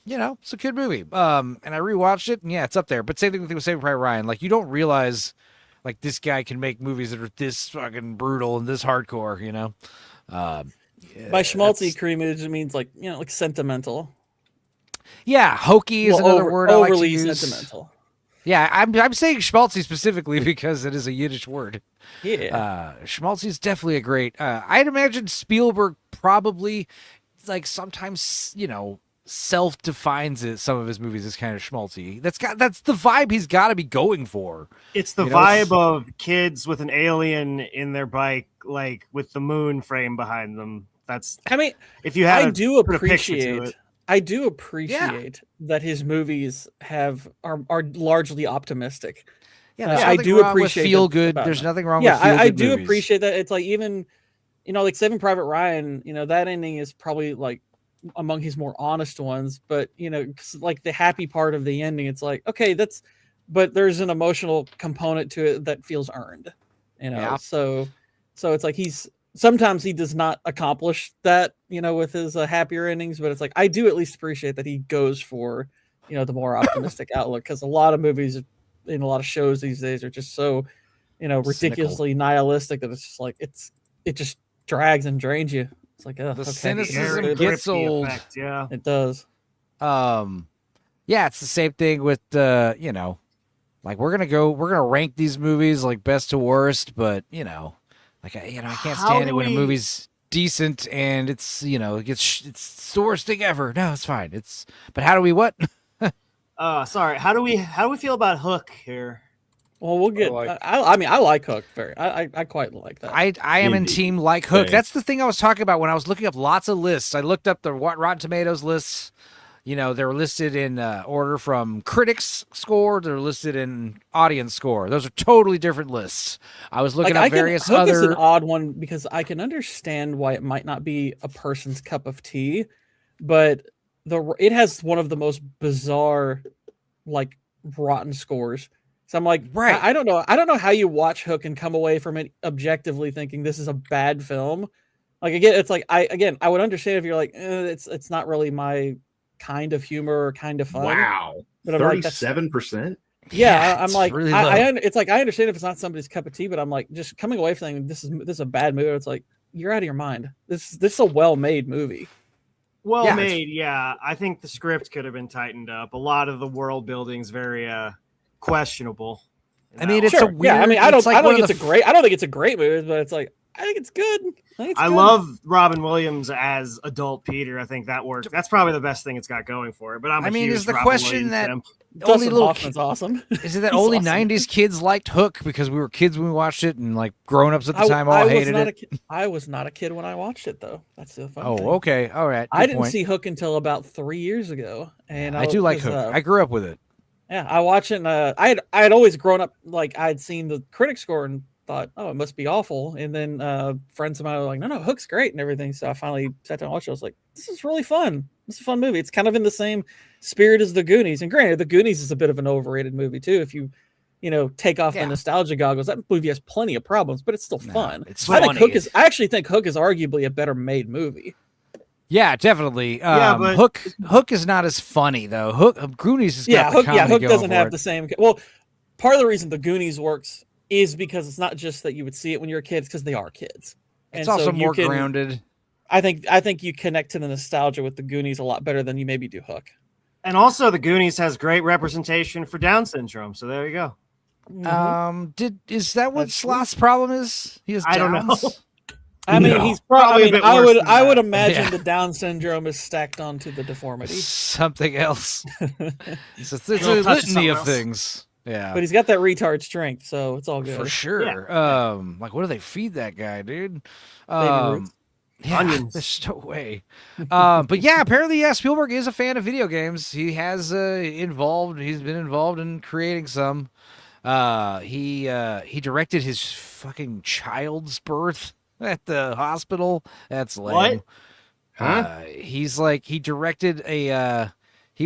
know, it's a good movie. And I rewatched it, and yeah, it's up there. But same thing with Saving Private Ryan. Like, you don't realize like this guy can make movies that are this fucking brutal and this hardcore. You know, by schmaltzy creamage, it means like, you know, like sentimental. Yeah, hokey is another word I like to use. Sentimental. Yeah, I'm saying schmaltzy specifically because it is a Yiddish word. Yeah. Schmaltzy is definitely a great... I'd imagine Spielberg probably, like, sometimes, you know, self-defines it, some of his movies as kind of schmaltzy. That's the vibe he's got to be going for. It's the vibe of kids with an alien in their bike, like, with the moon frame behind them. That's... I mean, if you have I do appreciate that his movies are largely optimistic. Yeah, I do appreciate feel good. There's nothing wrong with feel good. I do movies. appreciate that. It's like, even, you know, like Saving Private Ryan, you know, that ending is probably like among his more honest ones, but you know, like the happy part of the ending, it's like, okay, but there's an emotional component to it that feels earned, you know. Yeah. So it's like sometimes he does not accomplish that, you know, with his happier endings, but it's like, I do at least appreciate that he goes for, you know, the more optimistic outlook, because a lot of movies in a lot of shows these days are just so, you know, ridiculously nihilistic that it's just like, it just drags and drains you. It's like, the cynicism gets old. Effect, yeah, it does. Yeah, it's the same thing with you know, like we're gonna rank these movies like best to worst, but you know. Like, you know, I can't stand it when a movie's decent and it's, you know, it's the worst thing ever. No, it's fine. But how do we what? Sorry. How do we feel about Hook here? Well, we'll get. I mean, I like Hook I quite like that. I am in team like Hook. That's the thing I was talking about when I was looking up lots of lists. I looked up the Rotten Tomatoes lists. You know, they're listed in order from critics score. They're listed in audience score. Those are totally different lists. I was looking at various Hook other. Is an odd one because I can understand why it might not be a person's cup of tea, but it has one of the most bizarre, like, rotten scores. So I'm like, right. I don't know. I don't know how you watch Hook and come away from it objectively thinking this is a bad film. Like, again, it's like I would understand if you're like, it's not really my kind of humor or kind of fun. Wow, 37%. Yeah, I'm like, really it's like I understand if it's not somebody's cup of tea, but I'm like, just coming away from thinking this is a bad movie. It's like, you're out of your mind. This is a well-made movie. Well made, yeah. I think the script could have been tightened up. A lot of the world building's very questionable. I mean, it's a weird. Yeah, I mean, I don't think it's a great movie, but it's like, I think it's good. I love Robin Williams as adult Peter. I think that worked. That's probably the best thing it's got going for it. But is the question that only little kids awesome? Is it that only awesome. 90s kids liked Hook because we were kids when we watched it, and like grown-ups at the time all hated it? I was not a kid when I watched it, though. That's the fun thing. Okay, all right. I didn't see Hook until about 3 years ago, and I do like Hook. I grew up with it. Yeah, I watched it. And, I had always grown up like I'd seen the critic score and thought, oh, it must be awful. And then friends of mine were like, no, Hook's great and everything. So I finally sat down and watched it. I was like, this is really fun. It's a fun movie. It's kind of in the same spirit as The Goonies. And granted, The Goonies is a bit of an overrated movie too. If you take off the nostalgia goggles, that movie has plenty of problems, but it's still fun. It's I actually think Hook is arguably a better made movie. Yeah, definitely. But Hook is not as funny though. Goonies has got the comedy Hook doesn't going have for the same. Well, part of the reason The Goonies works is because it's not just that you would see it when you're a kid, it's because they are kids. It's also more grounded. I think you connect to the nostalgia with the Goonies a lot better than you maybe do Hook. And also, the Goonies has great representation for Down syndrome. So there you go. Is that what Sloth's problem is? He has I don't Downs? know. I mean, he's probably. I would imagine Yeah. the Down syndrome is stacked onto the deformity. Something else. It's a We'll touch litany of something else. thing. Yeah, But he's got that retard strength, so it's all good. for sure. Like, what do they feed that guy, dude? roots. Yeah, Onions. there's no way. But yeah, apparently, Spielberg is a fan of video games. He has He's been involved in creating some. He directed his fucking child's birth at the hospital. That's lame. What? He's like, he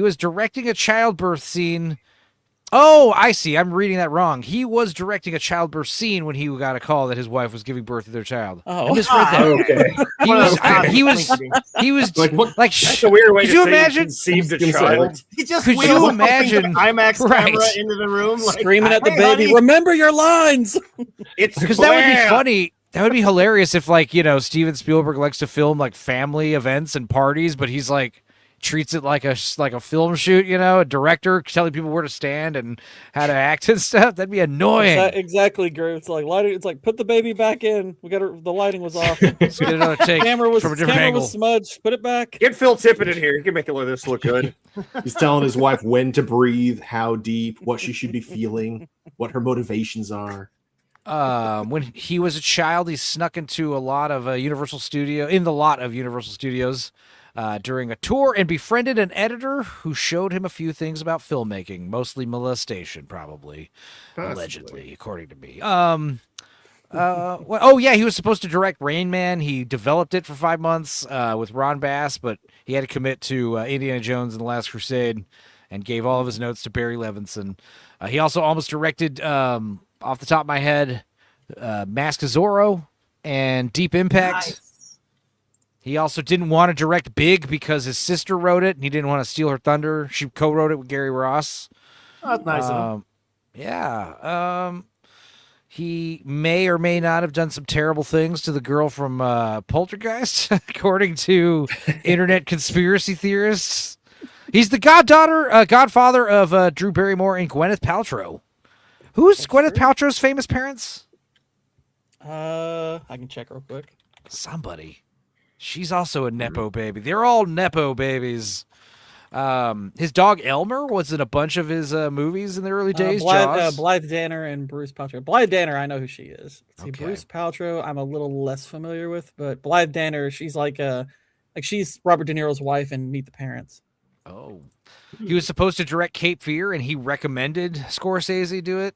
was directing a childbirth scene. Oh, I see. I'm reading that wrong. He was directing a childbirth scene when he got a call that his wife was giving birth to their child. Oh, I misread that. Okay. He was like That's a weird way could to you say imagine? conceived a child. He just Could wheels you the imagine? IMAX Right. camera into the room, like, Screaming at the "Hey, baby, honey." remember your lines. It's Because that would be funny. That would be hilarious if, like, Steven Spielberg likes to film like family events and parties, but he's like treats it like a film shoot. A director telling people where to stand and how to act and stuff. That'd be annoying. Exactly, Gru. It's like lighting. It's like put the baby back in. The lighting was off. Let's get another take Camera was from a different angle. smudged. Put it back. Get Phil Tippett in here. He can make this look good. He's telling his wife when to breathe, how deep, what she should be feeling, what her motivations are. When he was a child, he snuck into a lot of Universal Studios during a tour and befriended an editor who showed him a few things about filmmaking, mostly molestation, probably. Allegedly, according to me. He was supposed to direct Rain Man. He developed it for 5 months with Ron Bass, but he had to commit to Indiana Jones and the Last Crusade and gave all of his notes to Barry Levinson. He also almost directed, off the top of my head, Mask of Zorro and Deep Impact. Nice. He also didn't want to direct Big because his sister wrote it, and he didn't want to steal her thunder. She co-wrote it with Gary Ross. Oh, that's nice of him. Yeah. He may or may not have done some terrible things to the girl from Poltergeist, according to internet conspiracy theorists. He's the godfather of Drew Barrymore and Gwyneth Paltrow. Who's Gwyneth Paltrow's famous parents? I can check real quick. Somebody. She's also a Nepo baby. They're all Nepo babies. His dog Elmer was in a bunch of his movies in the early days. Blythe Danner and Bruce Paltrow. Blythe Danner, I know who she is. See, Bruce Paltrow, I'm a little less familiar with, but Blythe Danner, she's she's Robert De Niro's wife in Meet the Parents. Oh, he was supposed to direct Cape Fear, and he recommended Scorsese do it.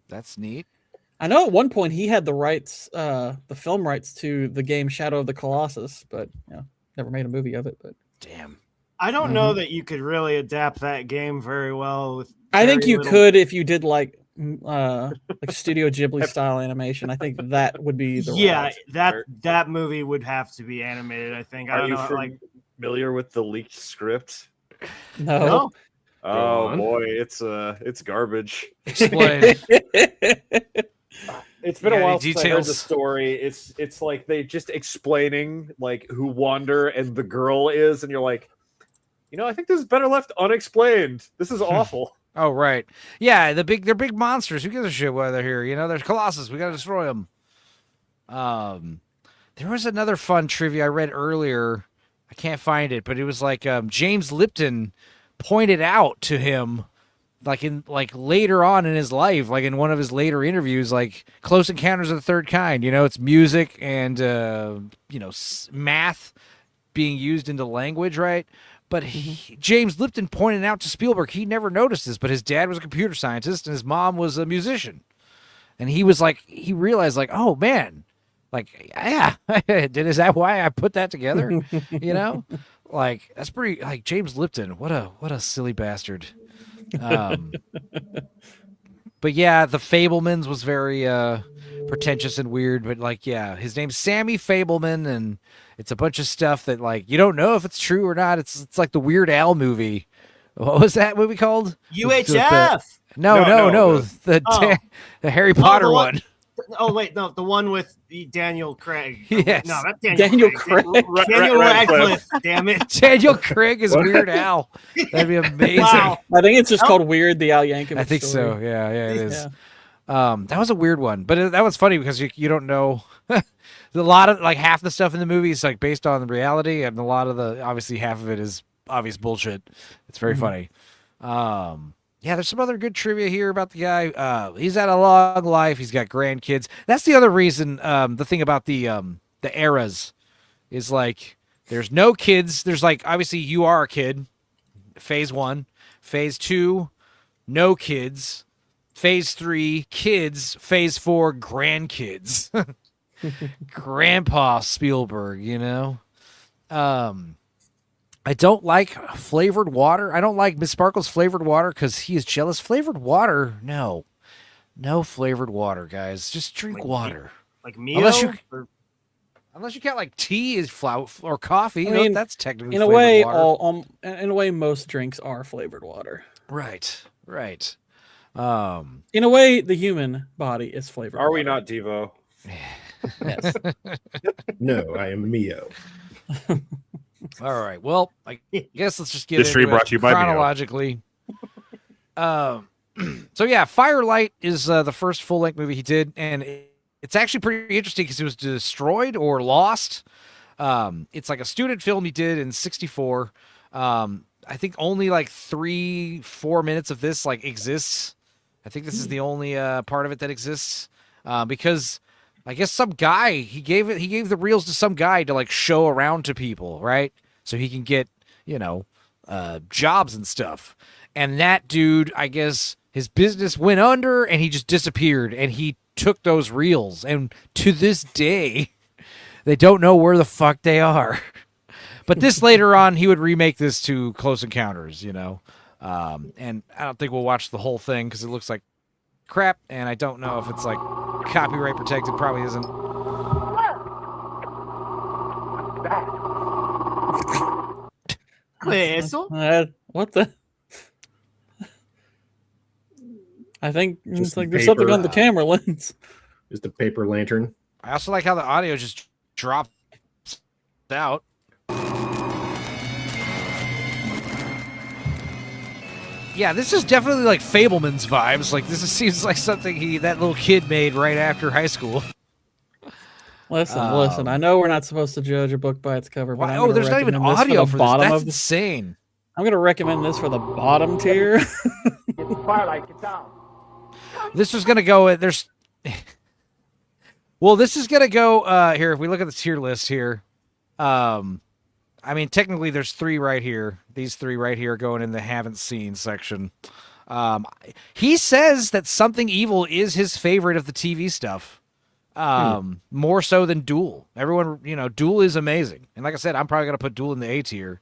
That's neat. I know at one point he had the rights, the film rights to the game Shadow of the Colossus, but never made a movie of it. But damn, I don't know that you could really adapt that game very well. I think you could if you did like Studio Ghibli style animation. I think that would be the that movie would have to be animated. I think. I don't know. Familiar with the leaked script? No. Oh boy, it's garbage. Explain. It's been a while since I heard the story. It's like they just explaining like who Wander and the girl is, and you're like, I think this is better left unexplained. This is awful. Oh right, yeah. They're big monsters. Who gives a shit why they're here? There's Colossus. We gotta destroy them. There was another fun trivia I read earlier. I can't find it, but it was like James Lipton pointed out to him, later on in his life, like in one of his later interviews, like Close Encounters of the Third Kind. It's music and math being used into language, right? But James Lipton pointed out to Spielberg he never noticed this, but his dad was a computer scientist and his mom was a musician, and he realized like, oh man. Like, yeah, is that why I put that together? Like that's pretty. Like James Lipton, what a silly bastard. But yeah, the Fablemans was very pretentious and weird. But his name's Sammy Fableman, and it's a bunch of stuff that you don't know if it's true or not. It's like the Weird Al movie. What was that movie called? UHF. No. The Harry Potter one. Oh wait, no, the one with Daniel Craig. Yes. No, not Daniel Craig. Daniel Radcliffe. Damn it. Daniel Craig is Weird Al. That'd be amazing. Wow. I think it's just called Weird, the Al Yankovic I think story. so. Yeah, it is. Yeah. That was a weird one, but that was funny because you don't know. A lot of like half the stuff in the movie is like based on reality, and a lot of the obviously half of it is obvious bullshit. It's very funny. Yeah, there's some other good trivia here about the guy. He's had a long life. He's got grandkids. That's the other reason. The thing about the eras is like there's no kids. There's like obviously you are a kid. Phase 1, Phase 2, no kids. Phase 3, kids. Phase 4, grandkids. Grandpa Spielberg, you know. I don't like flavored water. I don't like Miss Sparkle's flavored water because he is jealous. Flavored water, no flavored water, guys. Just drink water. Like Mio? Unless you count like tea is flour or coffee. I mean, that's technically in a flavored way. water. In a way, most drinks are flavored water. Right. In a way, the human body is flavored. Are water. we not Devo? Yes. No, I am Mio. All right. Well, I guess let's just get This into brought it to you by Mio. chronologically. So yeah, Firelight is the first full-length movie he did, and it's actually pretty interesting because it was destroyed or lost. It's like a student film he did in '64. I think only like 3-4 minutes of this like exists. I think this is the only part of it that exists because I guess some guy he gave the reels to some guy to like show around to people, right? So he can get jobs and stuff. And that dude, I guess his business went under and he just disappeared. And he took those reels, and to this day, they don't know where the fuck they are. But this later on, he would remake this to Close Encounters, and I don't think we'll watch the whole thing because it looks like crap, and I don't know if it's like copyright protected. Probably isn't. What the? I think Just it's like some there's something paper. on the camera lens. Just a paper lantern. I also like how the audio just drops out. Yeah, this is definitely like Fableman's vibes. Like this seems like something that little kid made right after high school. Listen. I know we're not supposed to judge a book by its cover, but there's not even audio for this. That's insane. I'm going to recommend this for the bottom tier. This is going to go. This is going to go here. If we look at the tier list here, I mean, technically there's 3 right here. These 3 right here going in the haven't seen section. He says that Something Evil is his favorite of the TV stuff. More so than Duel. Everyone, Duel is amazing. And like I said, I'm probably going to put Duel in the A tier.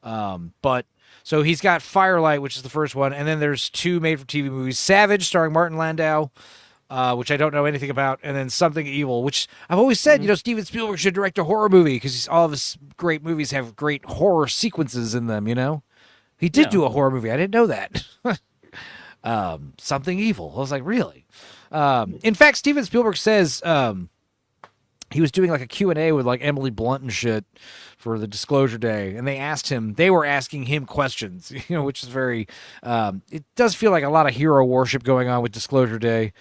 But so he's got Firelight, which is the first one. And then there's 2 made-for-TV movies. Savage, starring Martin Landau, which I don't know anything about. And then Something Evil, which I've always said, Steven Spielberg should direct a horror movie because all of his great movies have great horror sequences in them, He did do a horror movie. I didn't know that. Something Evil. I was like, really? In fact, Steven Spielberg says he was doing like a Q&A with like Emily Blunt and shit for the Disclosure Day, and they were asking him questions, which is very, it does feel like a lot of hero worship going on with Disclosure Day.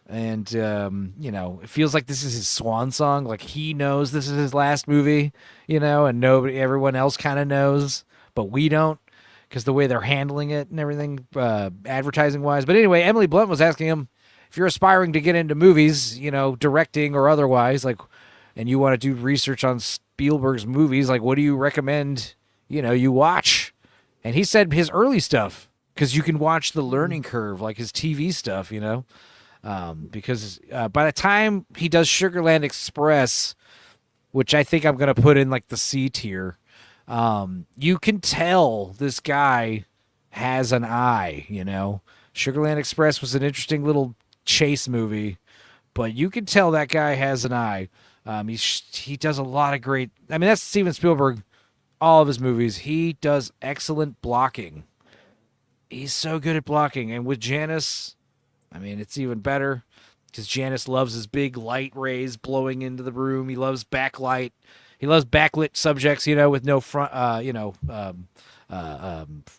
And, it feels like this is his swan song. Like he knows this is his last movie, and everyone else kind of knows, but we don't. Because the way they're handling it and everything, advertising wise. But anyway, Emily Blunt was asking him, if you're aspiring to get into movies, directing or otherwise, and you want to do research on Spielberg's movies, what do you recommend, you watch? And he said his early stuff, because you can watch the learning curve, like his TV stuff, because by the time he does Sugarland Express, which I think I'm going to put in the C tier, you can tell this guy has an eye, Sugarland Express was an interesting little chase movie, but you can tell that guy has an eye. He does a lot of great, that's Steven Spielberg, all of his movies. He does excellent blocking. He's so good at blocking. And with Janice, it's even better. because Janice loves his big light rays blowing into the room. He loves backlight. He loves backlit subjects, with no front,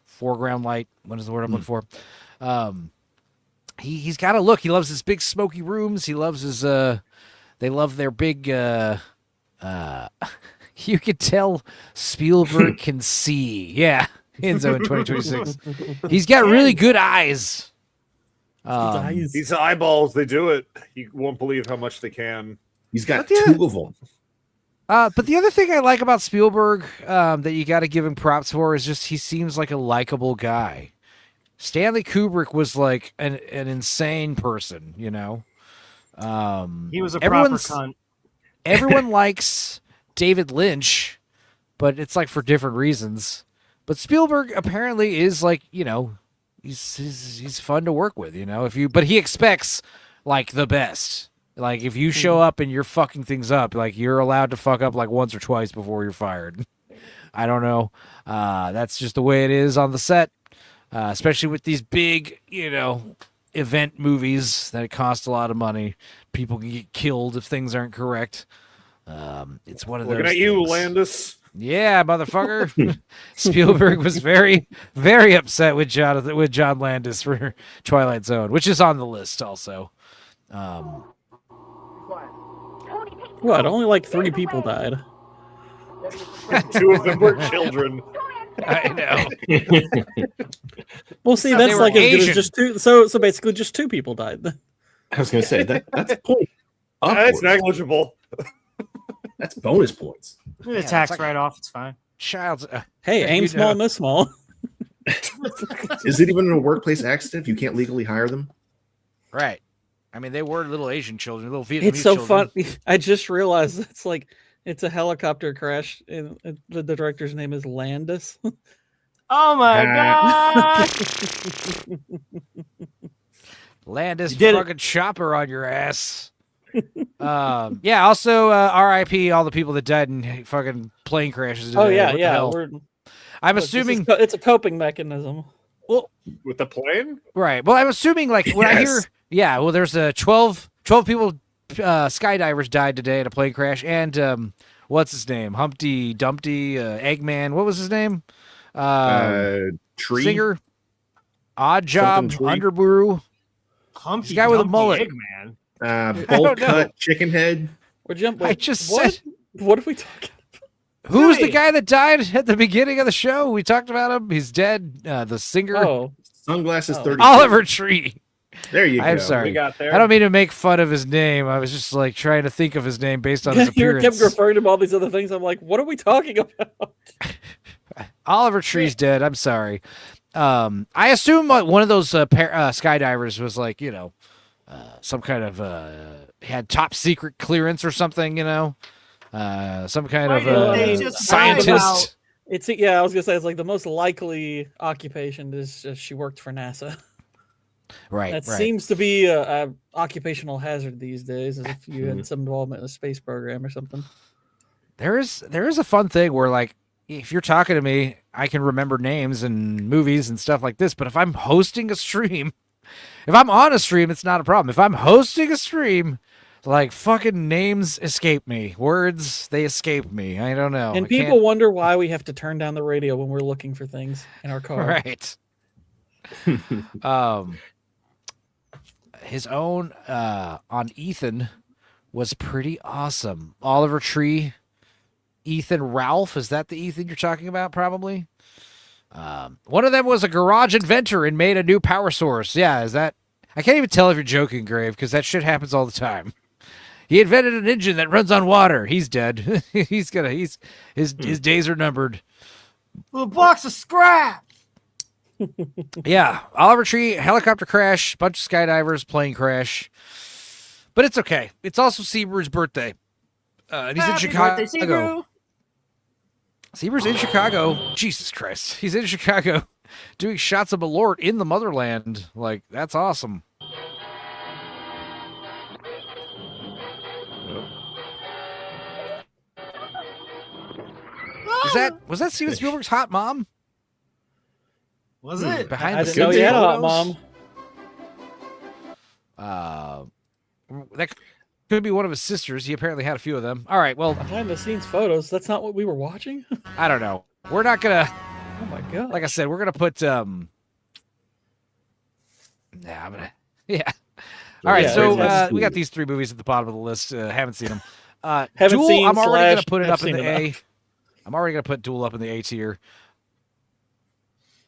foreground light. What is the word I'm looking for? He's got a look. He loves his big smoky rooms. He loves his. They love their big. You could tell Spielberg can see. Yeah, Enzo in 2026. He's got really good eyes. These eyeballs, they do it. You won't believe how much they can. He's got two of them. But the other thing I like about Spielberg that you got to give him props for is just he seems like a likable guy. Stanley Kubrick was like an insane person, He was a proper cunt. Everyone likes David Lynch, but it's like for different reasons. But Spielberg apparently is like, he's fun to work with, but he expects like the best. Like if you show up and you're fucking things up, like you're allowed to fuck up like once or twice before you're fired. I don't know. That's just the way it is on the set. Especially with these big, event movies that cost a lot of money. People can get killed if things aren't correct. It's one of those. Looking at you, Landis. Yeah, motherfucker. Spielberg was very, very upset with John Landis for Twilight Zone, which is on the list also. What? Only like 3 people died. 2 of them were children. I know. Well, see, that's like as good as just 2. So basically, just 2 people died. I was going to say that's a point. That's negligible. That's bonus points. The tax write-off. It's fine. Child's. Hey, aim small, miss small. Is it even a workplace accident if you can't legally hire them? Right. I mean, they were little Asian children, little Vietnamese It's so children. fun. I just realized it's a helicopter crash, and the director's name is Landis. Oh my god! Landis fucking chopper on your ass. Yeah. Also, R.I.P. all the people that died in fucking plane crashes today. Oh yeah, What the yeah. hell? I'm assuming it's a coping mechanism. Well, with the plane, right? Well, I'm assuming like when I hear, yeah. Well, there's 12 people, skydivers died today in a plane crash, and what's his name? Humpty Dumpty, Eggman. What was his name? Tree Singer. Odd Job, Underbrew. Humpty This guy with a mullet. Eggman. Bolt cut, chicken head. I just said. What are we talking about? Who's the guy that died at the beginning of the show? We talked about him. He's dead. The singer. Oh. Sunglasses 30. Oliver Tree. There you go. I'm sorry. We got there. I don't mean to make fun of his name. I was just like trying to think of his name based on his You appearance. kept referring to all these other things. I'm like, what are we talking about? Oliver Tree's dead. I'm sorry. I assume one of those skydivers was like, some kind of had top secret clearance or something, some kind of scientist. I was gonna say it's like the most likely occupation is she worked for NASA. Right. That seems to be a occupational hazard these days, as if you had some involvement in a space program or something. There is a fun thing where like if you're talking to me, I can remember names and movies and stuff like this. But if I'm hosting a stream, if I'm on a stream, it's not a problem. If I'm hosting a stream, like fucking names escape me, words they escape me. I don't know. And people wonder why we have to turn down the radio when we're looking for things in our car. Right. His own on Ethan was pretty awesome. Oliver Tree, Ethan Ralph. Is that the Ethan you're talking about? Probably. One of them was a garage inventor and made a new power source. Yeah, is that? I can't even tell if you're joking, Grave, because that shit happens all the time. He invented an engine that runs on water. He's dead. His days are numbered. Little box of scrap. Yeah, Oliver Tree, helicopter crash, bunch of skydivers, plane crash. But it's okay. It's also Seabird's birthday. And he's in Chicago. Seabird's in Chicago. Jesus Christ. He's in Chicago doing shots of Malort in the motherland. Like, that's awesome. Was that Steven Spielberg's hot mom? Was it? Behind I the didn't know you had a hot mom. that could be one of his sisters. He apparently had a few of them. All right, well, behind the scenes photos. That's not what we were watching. I don't know. We're not gonna. Oh my god! Like I said, we're gonna put. Yeah, I'm gonna. Yeah. All right, so we got these 3 movies at the bottom of the list. Haven't seen them. Haven't Duel, seen I'm already gonna / put it have up in seen the enough. A. I'm already gonna put Duel up in the A tier.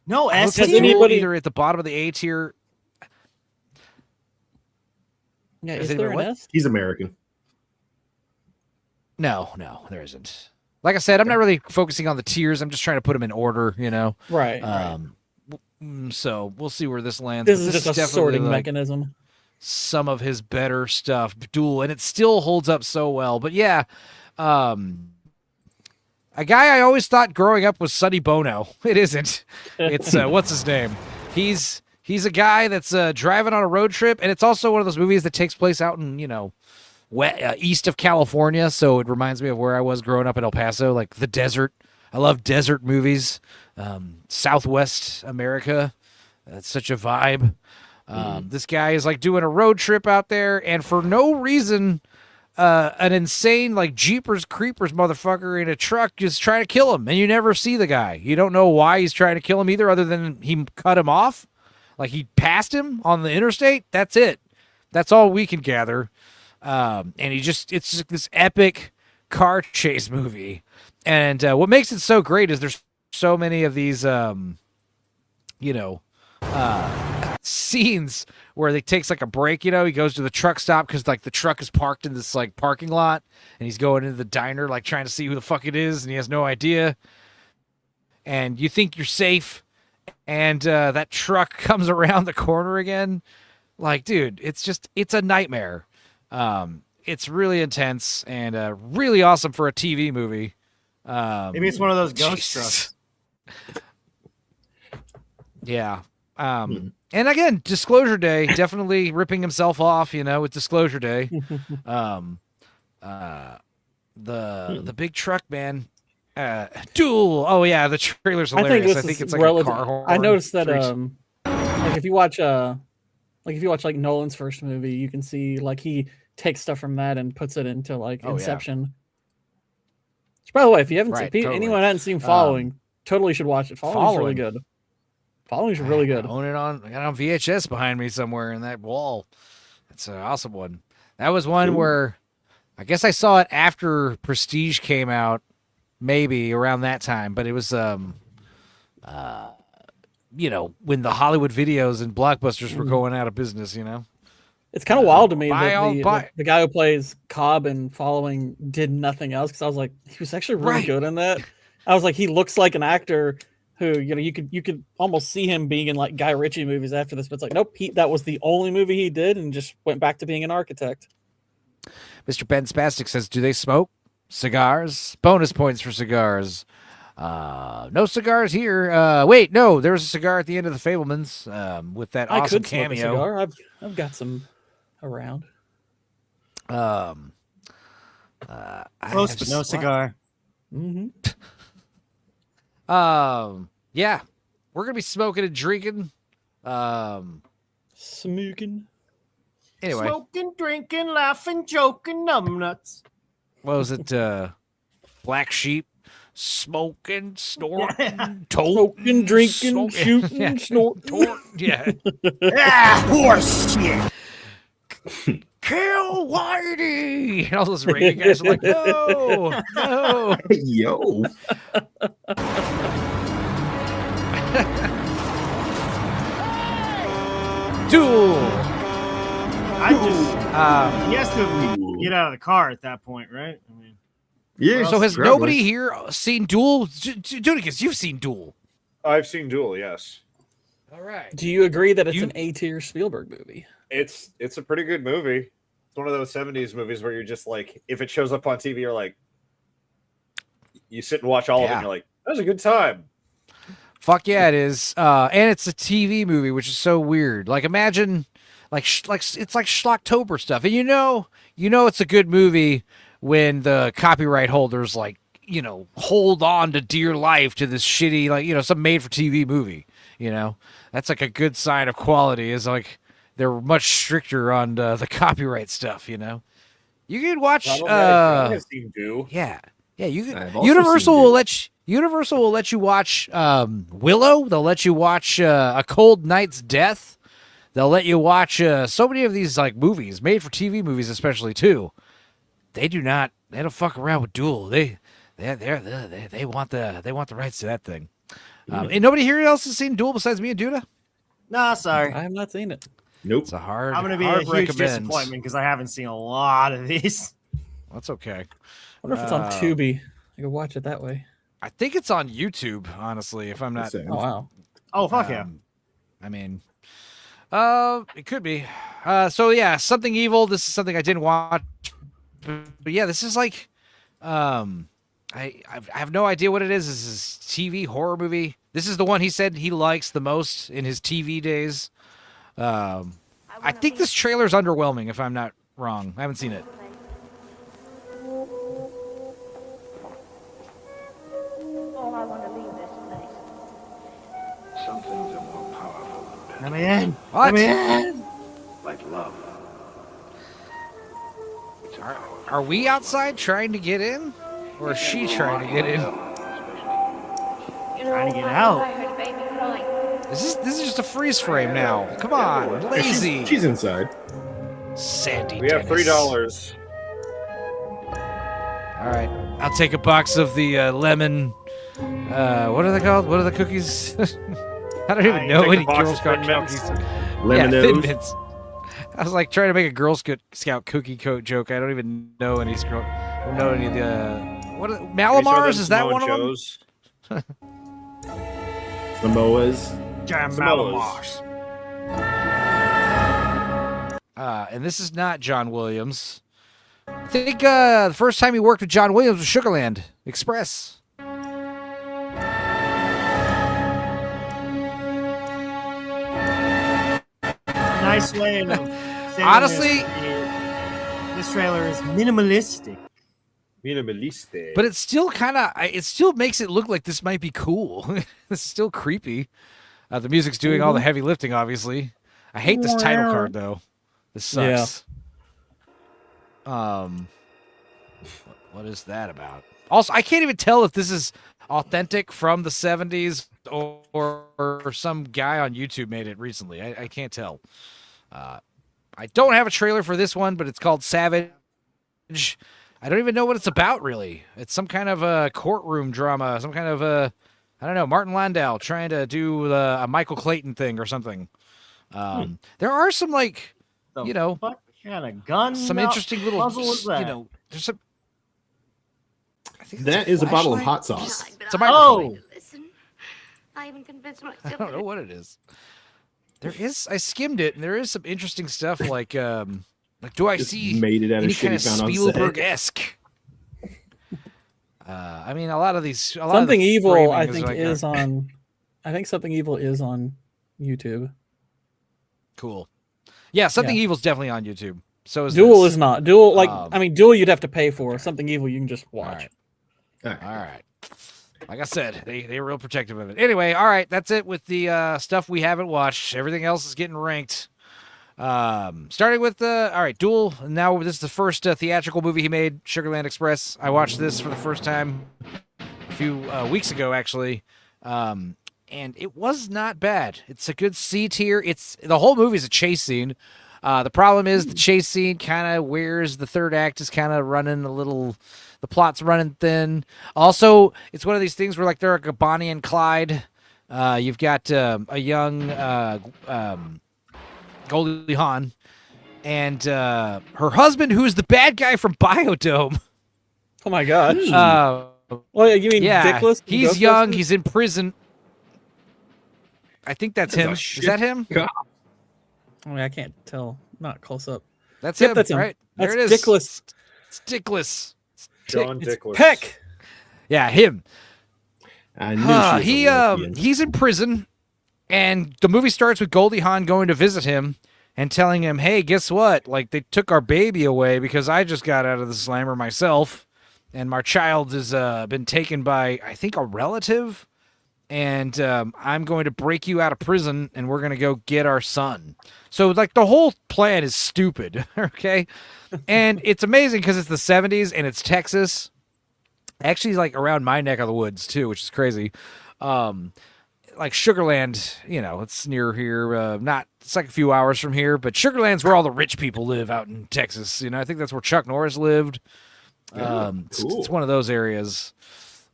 No, I S would put tier. Duel either at the bottom of the A tier. Yeah, Is is it there an what? S? He's American. No, there isn't. Like I said, I'm not really focusing on the tiers. I'm just trying to put them in order, you know. Right. So we'll see where this lands. This but is just a definitely, sorting like, mechanism. some of his better stuff, Duel, and it still holds up so well. But yeah, a guy I always thought growing up was Sonny Bono. It isn't. It's what's his name? He's a guy that's driving on a road trip, and it's also one of those movies that takes place out in east of California. So it reminds me of where I was growing up in El Paso, like the desert. I love desert movies. Southwest America. That's such a vibe. This guy is like doing a road trip out there, and for no reason, an insane like Jeepers Creepers motherfucker in a truck is trying to kill him, and you never see the guy. You don't know why he's trying to kill him either, other than he cut him off, like he passed him on the interstate. That's it. That's all we can gather. And it's just this epic car chase movie, and what makes it so great is there's so many of these scenes where he takes like a break. He goes to the truck stop because like the truck is parked in this like parking lot, and he's going into the diner like trying to see who the fuck it is, and he has no idea. And you think you're safe, and that truck comes around the corner again. Like, dude, it's a nightmare. It's really intense and really awesome for a TV movie. Maybe it's one of those ghost trucks. Yeah. And again, Disclosure Day, definitely ripping himself off, with Disclosure Day. The big truck, man. Duel. Oh yeah, the trailer's hilarious. I think it's like a car horn. I noticed that like if you watch like Nolan's first movie, you can see like he takes stuff from that and puts it into like Inception. Yeah. Which, by the way, if you haven't Right, seen anyone hadn't seen Following, totally should watch it. Following's really good. Following's really good. I got it on VHS behind me somewhere in that wall. That's an awesome one. That was one where I guess I saw it after Prestige came out, maybe around that time, but it was when the Hollywood Videos and Blockbusters were going out of business, It's kind of wild to me that the guy who plays Cobb in Following did nothing else, because I was like, he was actually really good in that. I was like, he looks like an actor who, you could almost see him being in like Guy Ritchie movies after this, but it's like, nope, that was the only movie he did and just went back to being an architect. Mr. Ben Spastic says, do they smoke cigars? Bonus points for cigars. No cigars here. Wait, no, there was a cigar at the end of The Fablemans with that awesome I could cameo. smoke a cigar. I've got some around. Close, but no cigar. Mm-hmm. Yeah, we're gonna be smoking and drinking. Smoking. Anyway, Smoking, drinking, laughing, joking, numbnuts. what was it? Black Sheep. Smoking, snorting, toting, drinking, shooting, snorting. Yeah. Horse shit. Kill Whitey! And all those radio guys are like, no, no. Yo. Duel. I just he has to get out of the car at that point, right? I mean, Yeah. So has nobody here seen Duel? Dudicus, you've seen Duel. I've seen Duel, yes. All right. Do you agree that it's an A-tier Spielberg movie? It's a pretty good movie. It's one of those 70s movies where you're just like, if it shows up on TV, you're like, you sit and watch all of it and you're like, that was a good time. Fuck yeah, it is. And it's a TV movie, which is so weird. Like, imagine, it's like Schlocktober stuff. And you know it's a good movie when the copyright holders, hold on to dear life to this shitty, some made-for-TV movie, That's like a good sign of quality, is like, they're much stricter on the copyright stuff. You know, you can watch. I've seen Do. Yeah, you can. I've also Universal seen will Do. Universal will let you watch Willow. They'll let you watch A Cold Night's Death. They'll let you watch so many of these like movies, made for TV movies, especially too. They don't fuck around with Duel. They want the rights to that thing. And nobody here else has seen Duel besides me and Duda? Nah, sorry. I have not seen it. Nope. It's a hard. I'm gonna be hard a huge recommend. disappointment because I haven't seen a lot of these. That's okay. I wonder if it's on Tubi. I could watch it that way. I think it's on YouTube, honestly, if I'm not. Oh wow. Oh fuck yeah. I mean, it could be. So yeah, Something Evil. This is something I didn't watch, but yeah, this is like, I have no idea what it is. This is TV horror movie. This is the one he said he likes the most in his TV days. I think this trailer's underwhelming, if I'm not wrong. I haven't seen it. Oh, I want to leave this place. Some things are more powerful than Let me in. What? Let me in. like love. Are we outside trying to get in? Or is she trying to get in? Trying to get out. I heard a baby crying. This is just a freeze frame now. Come on, lazy. She's inside. Sandy We have Dennis. $3. All right, I'll take a box of the lemon. What are they called? What are the cookies? I don't even know take a any box Girl of Scout Thin Mints. cookies. Lemon yeah, Thin O's. Mints. I was like trying to make a Girl Scout cookie coat joke. I don't even know any know any of the what are, Malamars? Is that one of them? Samoa's. Jam Samoas. And this is not John Williams. I think the first time he worked with John Williams was Sugarland Express. Nice way of saying Honestly, this trailer is minimalistic. Minimaliste. but it's still it still makes it look like this might be cool. It's still creepy. The music's doing all the heavy lifting, obviously. I hate this title card though. This sucks. What is that about? Also, I can't even tell if this is authentic from the 70s or some guy on YouTube made it recently. I can't tell. I don't have a trailer for this one, but it's called Savage. I don't even know what it's about, really. It's some kind of a courtroom drama, some kind of a, I don't know, Martin Landau trying to do a Michael Clayton thing or something. There are some, like, The you know, fuck kind of gun some interesting little, puzzle is that? you know, there's some. I think That is a bottle of hot sauce. It's a microphone. Oh, listen. I even convinced I myself. don't know what it is. There is. I skimmed it, and there is some interesting stuff. Like do I Just see made it out of any shit kind he of found on set. Spielberg-esque? I mean, a lot of these. Something Evil, I think, like is on. I think Something Evil is on YouTube. Cool. Yeah, Something Evil's definitely on YouTube. So is Duel this. is not. Duel, like, I mean, Duel you'd have to pay for. Something Evil you can just watch. All right. Like I said, they're real protective of it. Anyway, all right, that's it with the stuff we haven't watched. Everything else is getting ranked. Starting with all right, Duel. Now this is the first theatrical movie he made, Sugarland Express. I watched this for the first time a few weeks ago, actually, and it was not bad. It's a good C tier. It's the whole movie is a chase scene. The problem is the chase scene kind of wears the third act is kind of running a little. The plot's running thin. Also, it's one of these things where like they're like a Bonnie and Clyde. You've got a young Goldie Hawn and her husband, who's the bad guy from Biodome. Oh my god. Well, you mean Dickless? from He's young. Ghostbusters? He's in prison. I think that's him. Is that him? I mean, I can't tell. Not close up. That's Yep, him. that's him. Right That's there it is. Dickless. It's Dickless. John It's Dickless. Peck. Yeah, him. I knew she was a lesbian. He's in prison, and the movie starts with Goldie Hawn going to visit him and telling him, "Hey, guess what? Like they took our baby away because I just got out of the slammer myself, and my child has been taken by I think a relative, and I'm going to break you out of prison, and we're going to go get our son. So, like, the whole plan is stupid, okay? And it's amazing because it's the 70s, and it's Texas. Actually, like, around my neck of the woods, too, which is crazy. Like, Sugarland, you know, it's near here. It's like a few hours from here, but Sugarland's where all the rich people live out in Texas. You know, I think that's where Chuck Norris lived. Cool. It's one of those areas.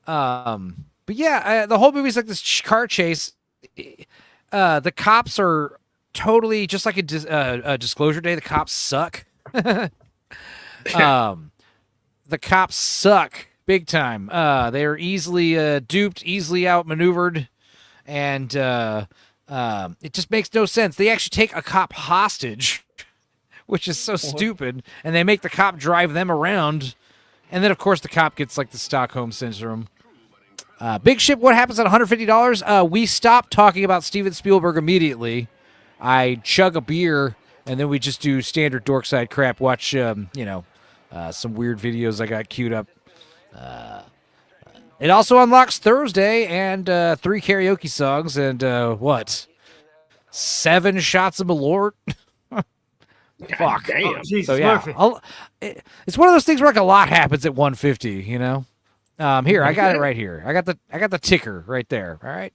But yeah, the whole movie's like this car chase. The cops are totally just like a Disclosure Day. The cops suck. The cops suck big time. They're easily duped, easily outmaneuvered, and it just makes no sense. They actually take a cop hostage, which is so stupid, and they make the cop drive them around. And then, of course, the cop gets like the Stockholm Syndrome. Big Ship, what happens at $150? We stop talking about Steven Spielberg immediately. I chug a beer, and then we just do standard Dorkside crap. Watch, some weird videos I got queued up. It also unlocks Thursday and 3 karaoke songs and 7 shots of Malort. Fuck. Damn. Oh, Jesus So yeah, it's one of those things where like a lot happens at 150. You know. Here, I got it right here. I got the ticker right there. All right.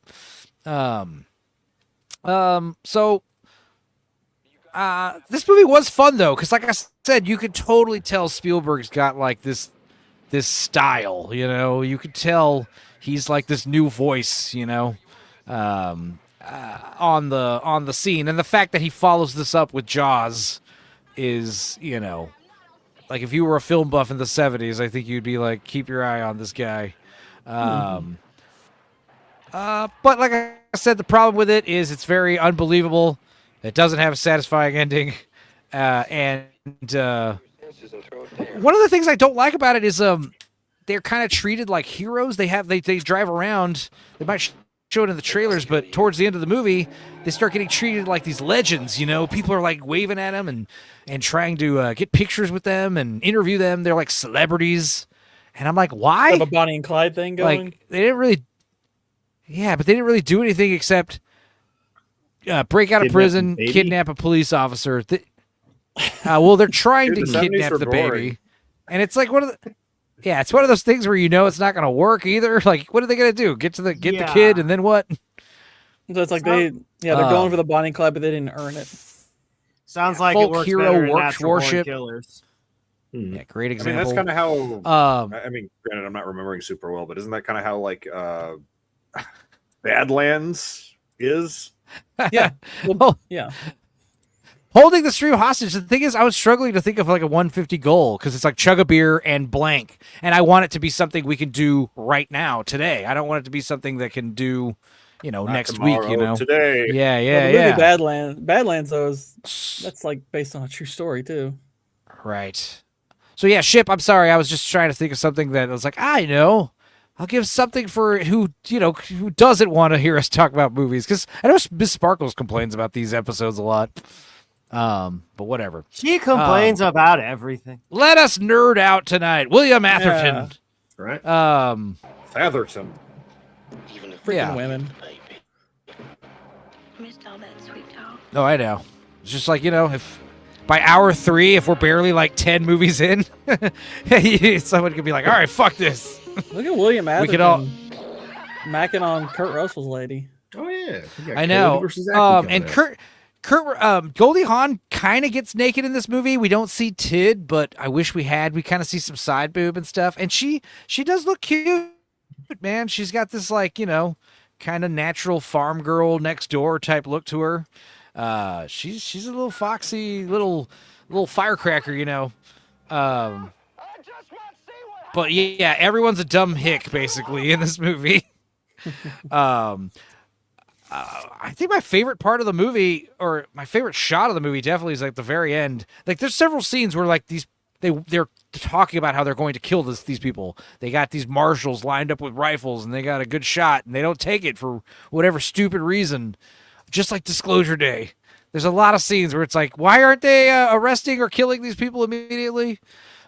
So this movie was fun though, because like I said, you could totally tell Spielberg's got like this style. You know, you could tell he's like this new voice. You know, on the scene, and the fact that he follows this up with Jaws is, you know. Like, if you were a film buff in the 70s, I think you'd be like, keep your eye on this guy. But like I said, the problem with it is it's very unbelievable. It doesn't have a satisfying ending. And one of the things I don't like about it is they're kind of treated like heroes. They drive around. They might show it in the trailers, but towards the end of the movie, they start getting treated like these legends. You know, people are like waving at them and trying to get pictures with them and interview them. They're like celebrities, and I'm like, why? Have a Bonnie and Clyde thing going. Like, they didn't really do anything except break out of prison, kidnap a police officer. Well, they're trying to kidnap the baby, and it's like it's one of those things where you know it's not going to work either. Like, what are they going to do? Get the kid, and then what? So it's like they're going for the Bonnie and Clyde, but they didn't earn it. Sounds like folk it works hero better in Natural Born worship. Killers. Yeah, great example. I mean, that's kind of how. I mean, granted, I'm not remembering super well, but isn't that kind of how like Badlands is? Yeah. Well, yeah. Holding the stream hostage. The thing is, I was struggling to think of like a 150 goal because it's like chug a beer and blank, and I want it to be something we can do right now, today. I don't want it to be something that can do, you know, Not next tomorrow, week. You know, today. Yeah, Well, the yeah. movie Badlands though that's like based on a true story too. Right. So yeah, Ship. I'm sorry. I was just trying to think of something that was like, I know. I'll give something for who doesn't want to hear us talk about movies, because I know Miss Sparkles complains about these episodes a lot. But whatever. She complains about everything. Let us nerd out tonight. William Atherton. Right. Atherton. Even the Yeah. Women. missed all that sweet talk. Oh, I know. It's just like, if by hour 3, if we're barely like 10 movies in, someone could be like, all right, fuck this. Look at William Atherton. We could all macking on Kurt Russell's lady. Oh yeah. I know. And Kurt Goldie Hawn kind of gets naked in this movie. We don't see Tid, but I wish we had. We kind of see some side boob and stuff. And she does look cute, man. She's got this like, kind of natural farm girl next door type look to her. She's a little foxy, little firecracker, But yeah, everyone's a dumb hick basically in this movie. I think my favorite part of the movie, or my favorite shot of the movie, definitely is like the very end. Like, there's several scenes where like they're talking about how they're going to kill these people. They got these marshals lined up with rifles, and they got a good shot, and they don't take it for whatever stupid reason. Just like Disclosure Day, there's a lot of scenes where it's like, why aren't they arresting or killing these people immediately?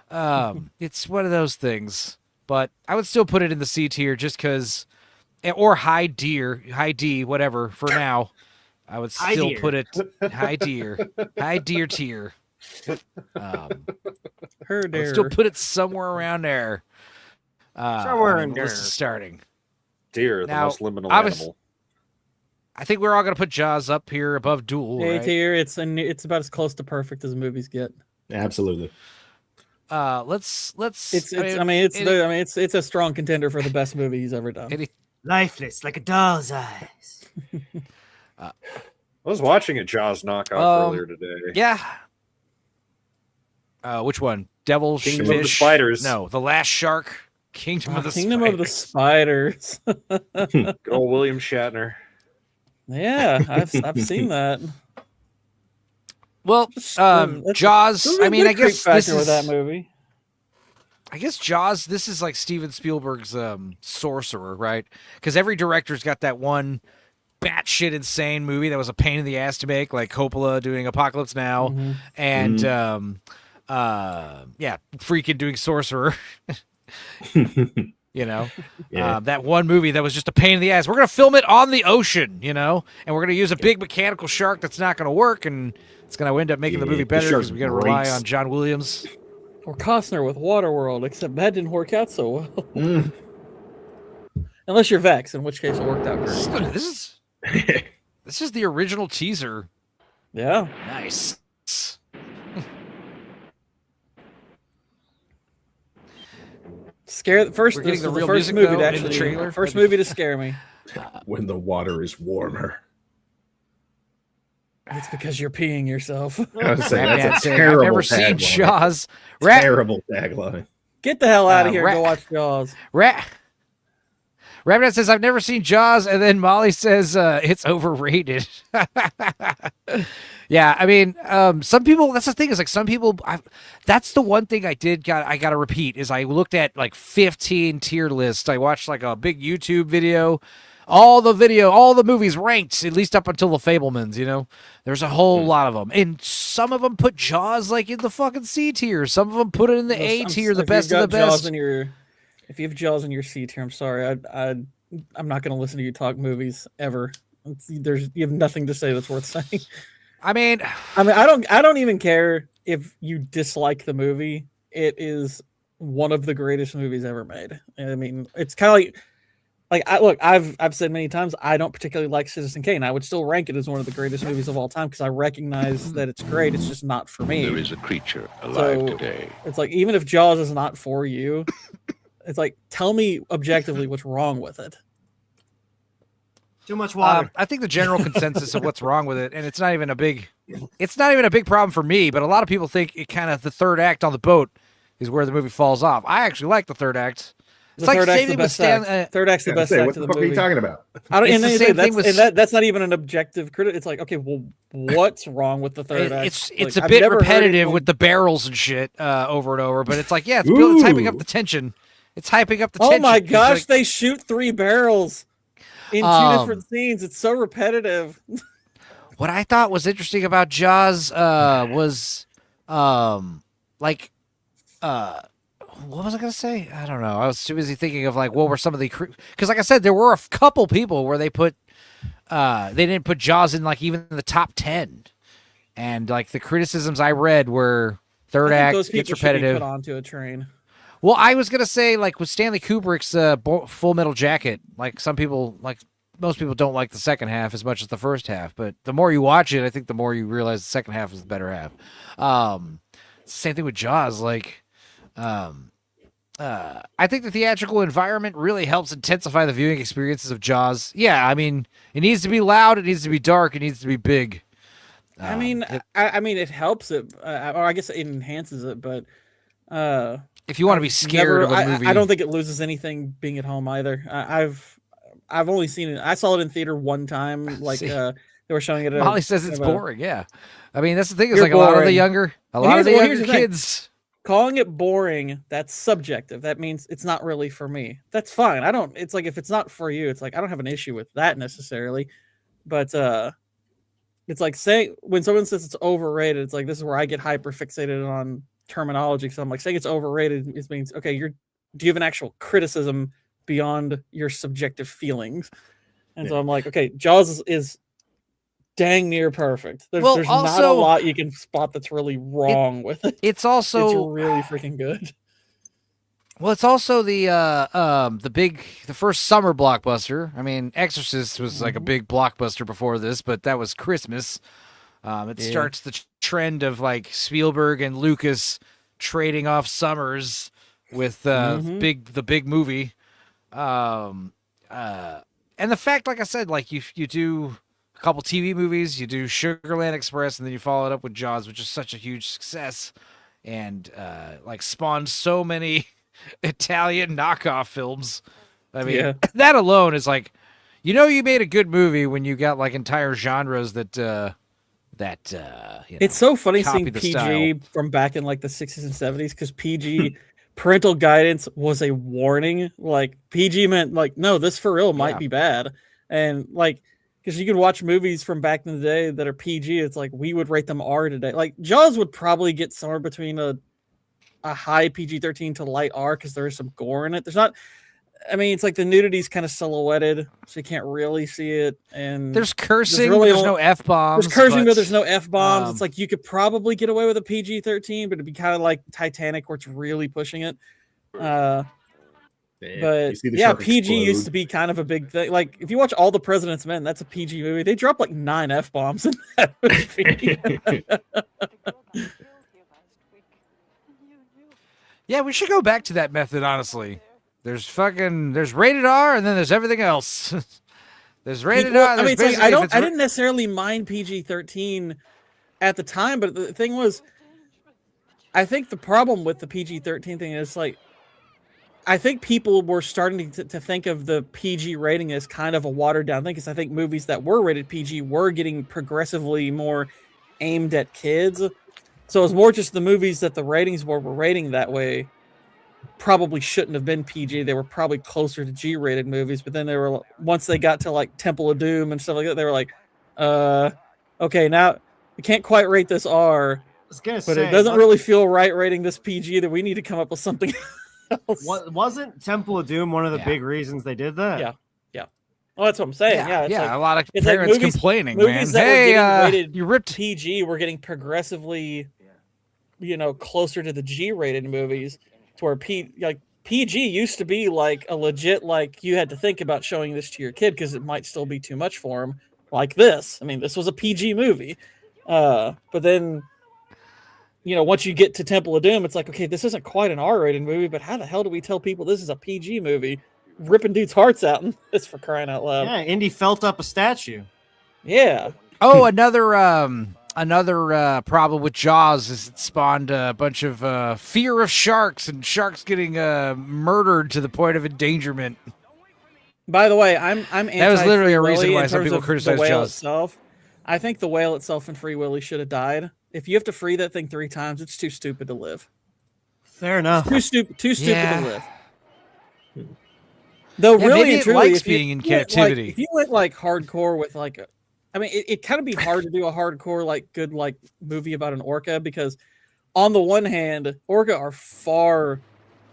It's one of those things, but I would still put it in the C tier just because or high D, whatever. For now, I would High still deer. put it high deer tier. Her I would dear. still put it somewhere around there. Somewhere in the list there. is starting. Deer, the Now, most liminal obvious- animal. I think we're all gonna put Jaws up here above Duel, A right? tier. It's about as close to perfect as movies get. Absolutely. Let's. It's a strong contender for the best movie he's ever done. Lifeless like a doll's eyes. I was watching a Jaws knockoff earlier today. Yeah. Which one? Devil's Kingdom Fish? of the Spiders. No, The Last Shark. Kingdom of the Kingdom Spiders. of the Spiders. Good old William Shatner. Yeah, I've seen that. Well, Jaws. There's I mean, a I good creep guess factor this with is that movie. I guess Jaws. This is like Steven Spielberg's Sorcerer, right? Because every director's got that one batshit insane movie that was a pain in the ass to make, like Coppola doing Apocalypse Now, and Freakin' doing Sorcerer. That one movie that was just a pain in the ass. We're gonna film it on the ocean, and we're gonna use a big mechanical shark that's not gonna work, and it's gonna end up making the movie better because we gotta rely on John Williams. Or Costner with Waterworld, except that didn't work out so well. Unless you're Vex, in which case it worked out great. This is the original teaser. Yeah. Nice. Scare first. We're This getting is the real first music, movie though, to in the actually trailer. first movie to scare me. When the water is warmer. It's because you're peeing yourself. I was saying, that's a I've terrible never seen tagline. Jaws. Terrible tagline. Get the hell out of here and go watch Jaws. Rabbit says, I've never seen Jaws, and then Molly says it's overrated. Yeah, I mean, some people, that's the thing, is like some people, that's the one thing I got to repeat, is I looked at like 15 tier lists. I watched like a big YouTube video, all the movies ranked, at least up until The Fabelmans, There's a whole lot of them. And some of them put Jaws like in the fucking C tier. Some of them put it in the A tier, the best of the best. If you have Jaws in your C tier, I'm sorry. I'm not going to listen to you talk movies ever. You have nothing to say that's worth saying. I mean, I don't even care if you dislike the movie. It is one of the greatest movies ever made. I mean, it's kind of I've said many times, I don't particularly like Citizen Kane. I would still rank it as one of the greatest movies of all time because I recognize that it's great. It's just not for me. There is a creature alive today. It's like, even if Jaws is not for you, it's like, tell me objectively what's wrong with it. Too much water. I think the general consensus of what's wrong with it, and it's not even a big problem for me, but a lot of people think it kind of, the third act on the boat is where the movie falls off. I actually like the third act. It's like same thing with third act's the best act what of the the fuck movie. are you talking about? That's not even an objective critic. It's like, okay, well, what's wrong with the third act? It's a bit repetitive with the barrels and shit over and over, but it's like, yeah, it's hyping up the tension. It's hyping up the tension. Oh my gosh, they shoot 3 barrels in 2 different scenes. It's so repetitive. What I thought was interesting about Jaws was what was I going to say? I don't know. I was too busy thinking of like, what were some of the, because like I said, there were a couple people where they didn't put Jaws in like even the top 10. And like the criticisms I read were third act gets repetitive. Put onto a train. Well, I was going to say, like with Stanley Kubrick's Full Metal Jacket, like most people don't like the second half as much as the first half, but the more you watch it, I think the more you realize the second half is the better half. It's the same thing with Jaws. Like, I think the theatrical environment really helps intensify the viewing experiences of Jaws. Yeah, I mean, it needs to be loud, it needs to be dark, it needs to be big. I mean, it helps it, or I guess it enhances it, but if you want to be scared of a movie, I don't think it loses anything being at home either. I've only seen it. I saw it in theater one time. Like they were showing it. Molly says it's boring. Yeah, I mean that's the thing. Is like boring. a lot of the younger kids calling it boring. That's subjective. That means it's not really for me. That's fine. It's like if it's not for you, it's like I don't have an issue with that necessarily. But it's like saying when someone says it's overrated, it's like this is where I get hyper fixated on terminology. So I'm like saying it's overrated. It means okay, do you have an actual criticism beyond your subjective feelings. And so I'm like, okay, Jaws is dang near perfect. There's Well, not a also- lot you can spot that's really wrong with it. It's also It's really freaking good. Well, it's also the first summer blockbuster. I mean, Exorcist was like a big blockbuster before this, but that was Christmas. It starts the trend of like Spielberg and Lucas trading off summers with the big movie. And the fact, like I said, like you do a couple TV movies, you do Sugarland Express, and then you follow it up with Jaws, which is such a huge success, and like spawned so many Italian knockoff films. I mean, that alone is like, you made a good movie when you got like entire genres that It's so funny copy seeing the PG style. from back in like the 60s and 70s, because PG parental guidance was a warning. Like PG meant like, no, this for real might be bad. And like, because you can watch movies from back in the day that are PG, it's like we would rate them R today. Like Jaws would probably get somewhere between a high PG-13 to light R, because there is some gore in it. There's not, I mean, it's like the nudity's kind of silhouetted, so you can't really see it. And There's cursing, but there's no F-bombs. There's cursing, but there's no F-bombs. It's like you could probably get away with a PG-13, but it'd be kind of like Titanic, where it's really pushing it. But yeah, PG used to be kind of a big thing. Like if you watch All the President's Men, that's a PG movie. They drop like 9 F-bombs in that movie. Yeah, we should go back to that method, honestly. There's rated R, and then there's everything else. There's rated R. I mean, there's I basically- didn't necessarily mind PG-13 at the time, but the thing was, I think the problem with the PG-13 thing is like, I think people were starting to think of the PG rating as kind of a watered down thing, because I think movies that were rated PG were getting progressively more aimed at kids. So it was more just the movies that the ratings were rating that way probably shouldn't have been PG. They were probably closer to G-rated movies, but then they were, once they got to like Temple of Doom and stuff like that, they were like, okay, now we can't quite rate this R, but it doesn't really feel right rating this PG either. We need to come up with something else. Wasn't Temple of Doom one of the big reasons they did that? Yeah. Well, that's what I'm saying. Yeah, It's yeah, like, a lot of it's like parents complaining, man. Movies that Hey, were getting rated you ripped PG were getting progressively, closer to the G-rated movies, to where PG used to be like a legit, like you had to think about showing this to your kid because it might still be too much for him. Like this, I mean, this was a PG movie, but then, once you get to Temple of Doom, it's like, okay, this isn't quite an R-rated movie, but how the hell do we tell people this is a PG movie? Ripping dudes' hearts out, and it's for crying out loud. Yeah, Indy felt up a statue. Yeah. Oh, another problem with Jaws is it spawned a bunch of fear of sharks, and sharks getting murdered to the point of endangerment. By the way, I'm that was literally a anti-Free reason Willy why in some terms people of criticize the whale Jaws. itself. I think the whale itself and Free Willy should have died. If you have to free that thing 3 times, it's too stupid to live. Fair enough. Too stupid to live. Yeah, Though really maybe and it truly, likes if you being in went, like, captivity. if you went like hardcore with like, it kind of be hard to do a hardcore like good like movie about an orca, because on the one hand, orca are far,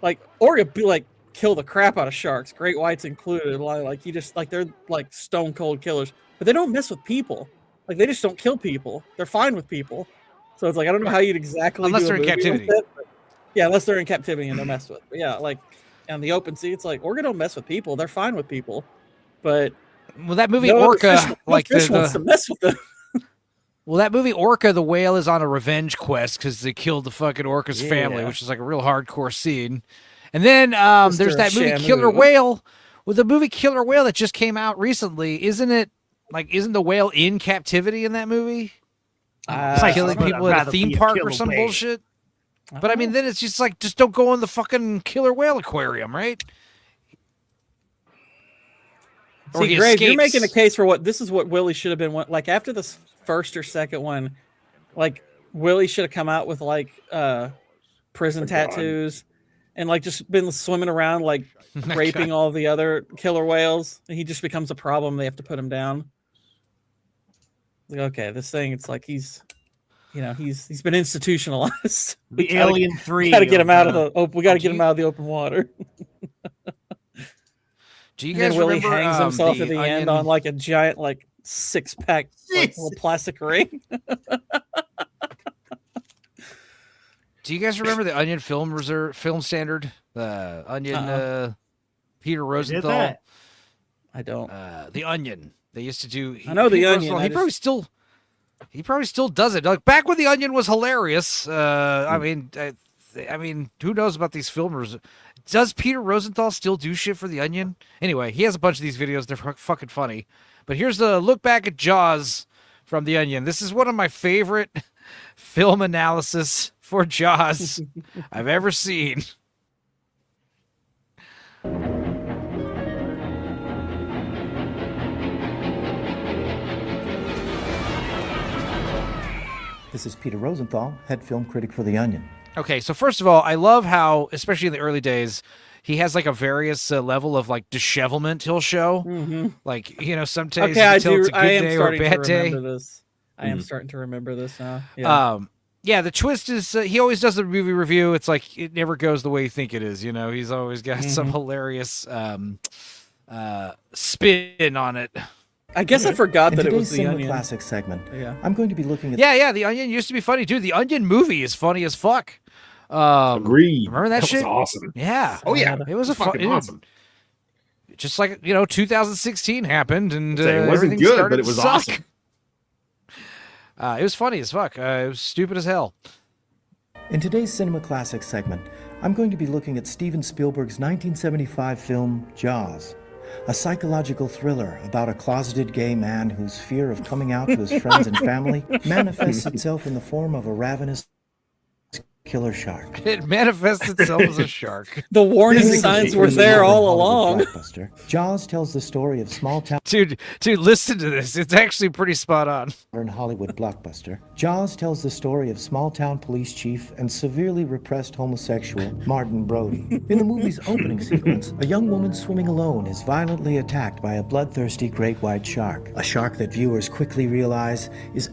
like orca be like kill the crap out of sharks, great whites included. Like you just like they're like stone cold killers, but they don't mess with people. Like they just don't kill people. They're fine with people. So it's like I don't know how you'd exactly Unless do a they're in movie with captivity. it, but yeah, unless they're in captivity and they're messed with. But yeah, like on the open sea, it's like orca don't mess with people. They're fine with people, but Well, that movie no other Orca, fish, no like fish wants to mess with them. Well, that movie Orca, the whale is on a revenge quest because they killed the fucking orca's family, Yeah. which is like a real hardcore scene. And then there's Mr. that movie Shamu. Killer Whale. Well, the movie Killer Whale that just came out recently, isn't the whale in captivity in that movie? Killing people at a theme park or some bullshit? But I mean, then it's just like, just don't go in the fucking killer whale aquarium, right? Or See, he Grave, you're escapes. making a case for what Willie should have been. Like after this first or second one, like Willie should have come out with like prison tattoos and like just been swimming around like raping all the other killer whales. And he just becomes a problem. They have to put him down. Like, okay, this thing, it's like he's been institutionalized. The Alien 3 Got to get him out of of the open. We got to get him out of the open water. Do you And guys then Willie remember hangs himself the at the Onion? end on like a giant, like 6-pack like, little plastic ring. Do you guys remember the Onion film standard? The Onion, Peter Rosenthal. I don't. The Onion. They used to do. I know the Peter Onion. Rosenthal, he probably still does it. Like back when the Onion was hilarious. I mean, who knows about these filmers? Does Peter Rosenthal still do shit for the Onion? Anyway, he has a bunch of these videos. They're fucking funny. But here's the look back at Jaws from the Onion. This is one of my favorite film analysis for Jaws I've ever seen. This is Peter Rosenthal, head film critic for The Onion. Okay, so first of all, I love how, especially in the early days, he has like a various level of like dishevelment he'll show. Mm-hmm. Like, you know, sometimes Okay, I it's a good am day or a starting bad to day. remember this. I am starting to remember this now. Yeah. Yeah, the twist is he always does the movie review. It's like it never goes the way you think it is. You know, he's always got some hilarious spin on it. I guess I forgot In that it was today's the Cinema Onion. Classic segment, Yeah. I'm going to be looking at... Yeah, the Onion used to be funny, dude. The Onion movie is funny as fuck. Agreed. Remember that shit? Was awesome. Yeah. Oh yeah, it was a fucking awesome. Just like 2016 happened, and It wasn't everything good, started but it to was suck. awesome. It was funny as fuck. It was stupid as hell. In today's Cinema Classic segment, I'm going to be looking at Steven Spielberg's 1975 film, Jaws. A psychological thriller about a closeted gay man whose fear of coming out to his friends and family manifests itself in the form of a ravenous killer shark. It manifests itself as a shark. The warning signs were there all along. Blockbuster. Jaws tells the story of small town... Dude, listen to this. It's actually pretty spot on. Hollywood blockbuster. Jaws tells the story of small-town police chief and severely repressed homosexual Martin Brody. In the movie's opening sequence, a young woman swimming alone is violently attacked by a bloodthirsty great white shark. A shark that viewers quickly realize is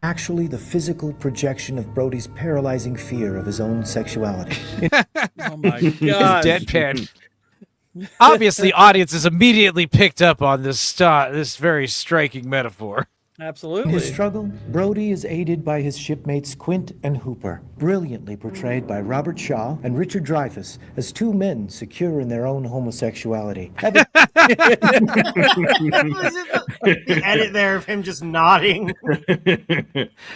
actually the physical projection of Brody's paralyzing fear of his own sexuality. Oh my god. Deadpan. Obviously, audiences immediately picked up on this very striking metaphor. Absolutely. In his struggle, Brody is aided by his shipmates Quint and Hooper, brilliantly portrayed by Robert Shaw and Richard Dreyfuss as two men secure in their own homosexuality. The edit there of him just nodding.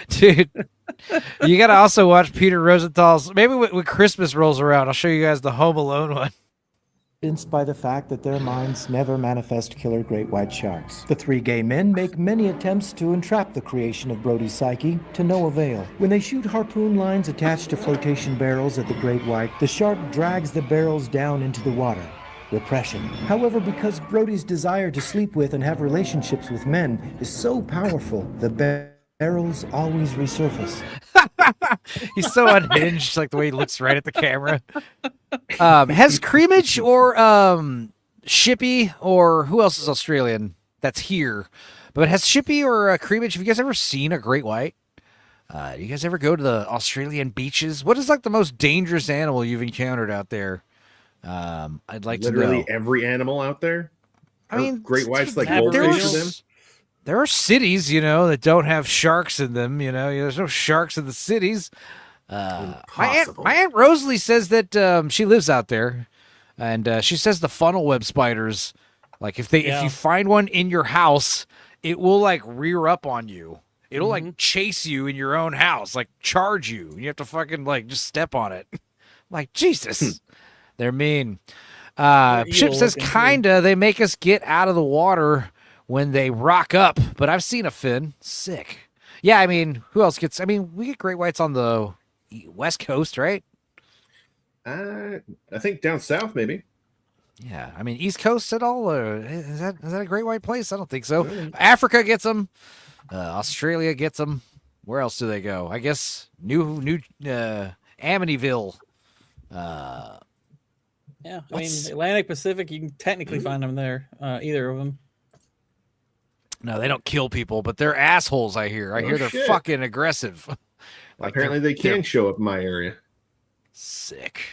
Dude, you got to also watch Peter Rosenthal's. Maybe when Christmas rolls around, I'll show you guys the Home Alone one. Evidenced by the fact that their minds never manifest killer great white sharks. The three gay men make many attempts to entrap the creation of Brody's psyche, to no avail. When they shoot harpoon lines attached to flotation barrels at the great white, the shark drags the barrels down into the water. Repression. However, because Brody's desire to sleep with and have relationships with men is so powerful, the barrels always resurface. He's so unhinged, like the way he looks right at the camera. Has Creamage or Shippy, or who else is Australian that's here? But has Shippy or Creamage, have you guys ever seen a great white? Do you guys ever go to the Australian beaches? What is like the most dangerous animal you've encountered out there? I'd like to know. Literally every animal out there. I mean, great whites like there's- goldfish to them. There are cities, that don't have sharks in them. There's no sharks in the cities. My aunt Rosalie says that she lives out there, and she says the funnel web spiders, like if you find one in your house, it will like rear up on you. It'll like chase you in your own house, like charge you. You have to fucking like just step on it. Like Jesus, they're mean. Chip says kinda. They make us get out of the water when they rock up, but I've seen a fin. Sick. Yeah, I mean, who else gets... I mean, we get great whites on the West Coast, right? I think down south, maybe. Yeah, I mean, East Coast at all? Or is that a great white place? I don't think so. Africa gets them. Australia gets them. Where else do they go? I guess New Amityville. Yeah, I mean, Atlantic Pacific, you can technically find them there, either of them. No, they don't kill people, but they're assholes, I hear. I hear they're fucking aggressive. Apparently they can show up in my area. Sick.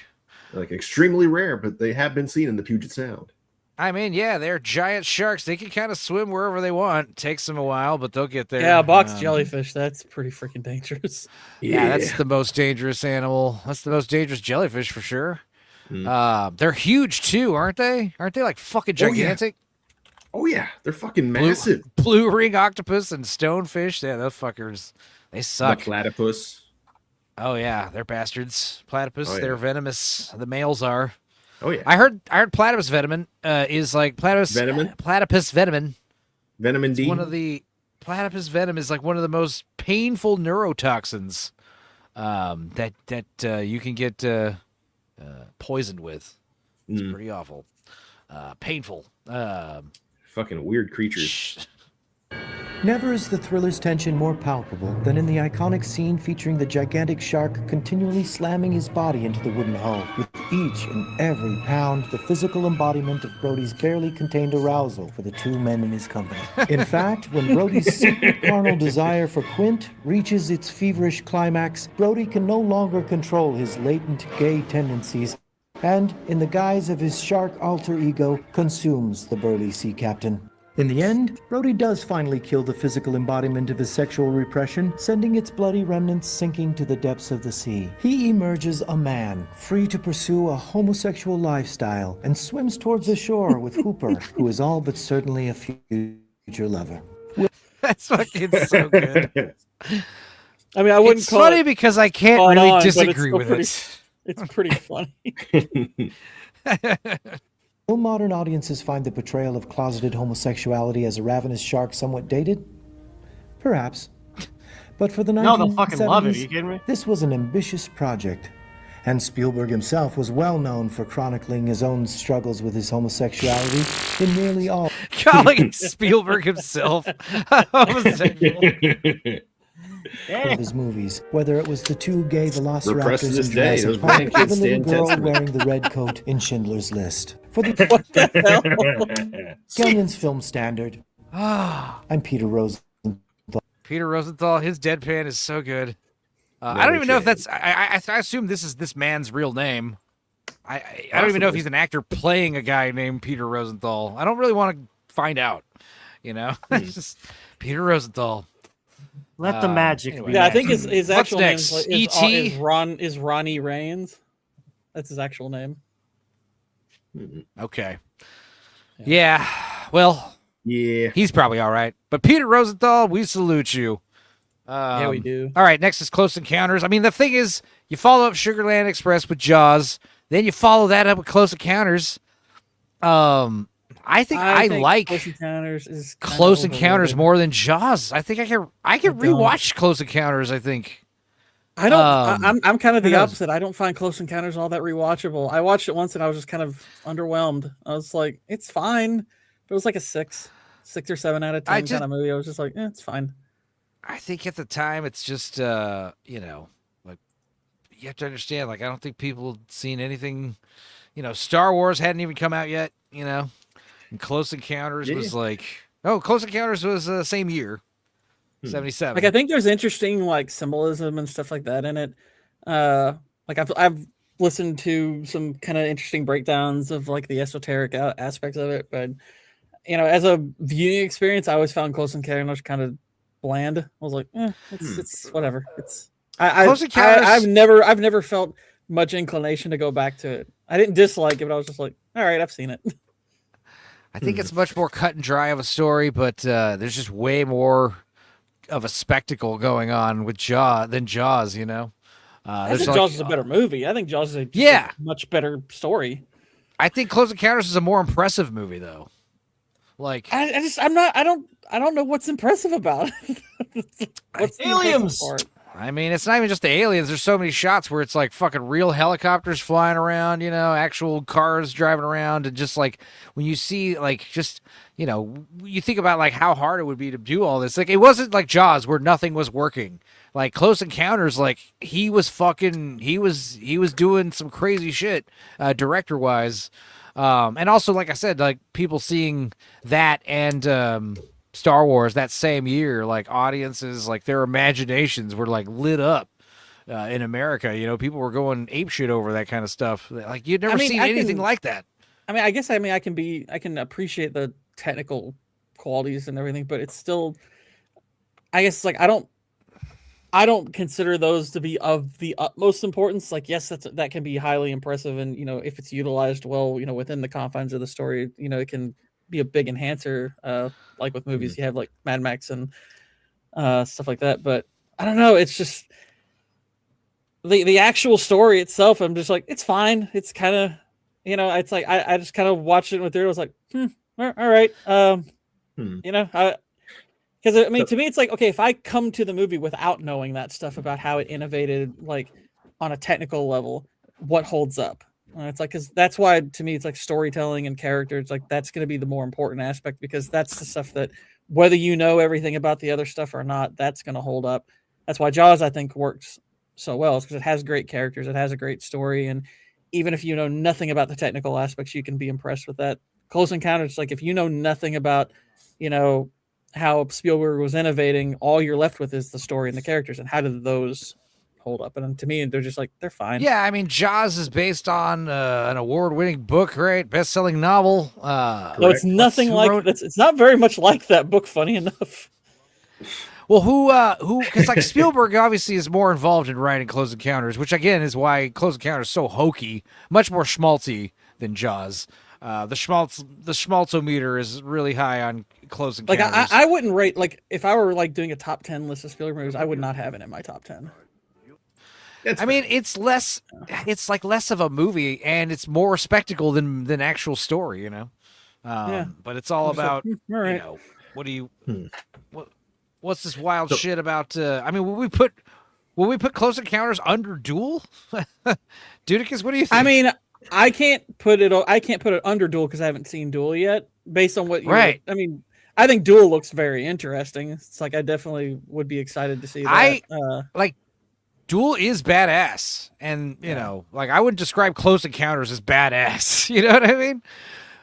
Like extremely rare, but they have been seen in the Puget Sound. I mean, yeah, they're giant sharks. They can kind of swim wherever they want. Takes them a while, but they'll get there. Yeah, box jellyfish. That's pretty freaking dangerous. Yeah, that's the most dangerous animal. That's the most dangerous jellyfish for sure. They're huge too, aren't they? Aren't they like fucking gigantic? Oh yeah, they're fucking massive. Blue ring octopus and stonefish. Yeah, those fuckers. They suck. The platypus. Oh yeah, they're bastards. Platypus. Oh, yeah. They're venomous. The males are. Oh yeah. I heard platypus venom is like platypus venom. Vitamin D. One of the platypus venom is like one of the most painful neurotoxins that you can get poisoned with. It's pretty awful. Painful. Fucking weird creatures. Never is the thriller's tension more palpable than in the iconic scene featuring the gigantic shark continually slamming his body into the wooden hull. With each and every pound, the physical embodiment of Brody's barely contained arousal for the two men in his company. In fact, when Brody's secret carnal desire for Quint reaches its feverish climax, Brody can no longer control his latent gay tendencies and, in the guise of his shark alter ego, consumes the burly sea captain. In the end, Brody does finally kill the physical embodiment of his sexual repression, sending its bloody remnants sinking to the depths of the sea. He emerges a man, free to pursue a homosexual lifestyle, and swims towards the shore with Hooper, who is all but certainly a future lover. That's fucking so good. I mean, I wouldn't it's call funny it because I can't really disagree with it. It's pretty funny. Will modern audiences find the portrayal of closeted homosexuality as a ravenous shark somewhat dated? Perhaps. But for the 1970s, they'll fucking love it. Are you kidding me? This was an ambitious project. And Spielberg himself was well known for chronicling his own struggles with his homosexuality in nearly all... Calling Spielberg himself homosexual. Of his movies, whether it was the two gay velociraptors Repressed to in this day, Jurassic those Park, or grandkids the little stand girl testament. wearing the red coat in Schindler's List. For the What the hell? Canyon's film standard, I'm Peter Rosenthal. Peter Rosenthal, his deadpan is so good. I don't even know if that's. I assume this is this man's real name. I don't even know if he's an actor playing a guy named Peter Rosenthal. I don't really want to find out. You know, it's just Peter Rosenthal. Let the magic anyway. be. Yeah, I think his actual name next? is Ronnie Rains. That's his actual name. Okay. Yeah. Well. Yeah. He's probably all right. But Peter Rosenthal, we salute you. Yeah, we do. All right. Next is Close Encounters. I mean, the thing is, you follow up Sugarland Express with Jaws, then you follow that up with Close Encounters. I think like Close Encounters more than Jaws. I think I can rewatch Close Encounters. I think I don't. I'm kind of the opposite. I don't find Close Encounters all that rewatchable. I watched it once and I was just kind of underwhelmed. I was like, it's fine, but it was like a 6 or 7 out of 10 kind of movie. I was just like, it's fine. I think at the time it's just like you have to understand. Like I don't think people had seen anything. Star Wars hadn't even come out yet. And Close Encounters was like, Close Encounters was the same year, 77. Like I think there's interesting like symbolism and stuff like that in it. Like I've listened to some kind of interesting breakdowns of like the esoteric aspects of it, but as a viewing experience, I always found Close Encounters kind of bland. I was like, it's whatever. It's I've never felt much inclination to go back to it. I didn't dislike it, but I was just like, all right, I've seen it. I think it's much more cut and dry of a story, but there's just way more of a spectacle going on with than Jaws, I think Jaws is a better movie. I think Jaws is a much better story. I think Close Encounters is a more impressive movie, though. Like I don't know what's impressive about it. What's aliens? I mean, it's not even just the aliens. There's so many shots where it's like fucking real helicopters flying around, actual cars driving around. And just like when you see like just, you think about like how hard it would be to do all this. Like it wasn't like Jaws where nothing was working. Like Close Encounters, like he was doing some crazy shit director wise. And also, like I said, like people seeing that and Star Wars that same year, like audiences, like their imaginations were like lit up in America. People were going apeshit over that kind of stuff. Like you'd never seen anything like that. I guess I can appreciate the technical qualities and everything, but it's still, I guess, like I don't consider those to be of the utmost importance. Like, yes, that can be highly impressive, and if it's utilized well, within the confines of the story, it can be a big enhancer. Like with movies, you have like Mad Max and stuff like that. But I don't know. It's just the actual story itself. I'm just like, it's fine. It's kind of, it's like I just kind of watched it with her. I was like, all right. Because to me, it's like, okay, if I come to the movie without knowing that stuff about how it innovated, like on a technical level, what holds up? It's like, because that's why to me, it's like storytelling and characters, like that's going to be the more important aspect, because that's the stuff that, whether you know everything about the other stuff or not, that's going to hold up. That's why Jaws, I think, works so well, is because it has great characters, it has a great story, and even if you know nothing about the technical aspects, you can be impressed with that. Close Encounters, like if you know nothing about, how Spielberg was innovating, all you're left with is the story and the characters, and how did those hold up? And to me, they're just like, they're fine. Yeah, I mean, Jaws is based on an award-winning book, right? Best-selling novel. No, it's nothing like that. It's not very much like that book, funny enough. Well, who? Because like Spielberg obviously is more involved in writing Close Encounters, which again is why Close Encounters is so hokey, much more schmaltzy than Jaws. The schmaltzometer is really high on Close Encounters. Like I wouldn't rate, like if I were like doing a top 10 list of Spielberg movies, I would not have it in my top 10. I mean, it's like less of a movie, and it's more spectacle than actual story, Yeah. But it's all about, all right. what do you, what's this wild shit about? I mean, will we put Close Encounters under Duel? Dudicus, what do you think? I mean, I can't put it under Duel because I haven't seen Duel yet. Based on what you, right? I mean, I think Duel looks very interesting. It's like I definitely would be excited to see that. Like Duel is badass, and like I wouldn't describe Close Encounters as badass. You know what I mean?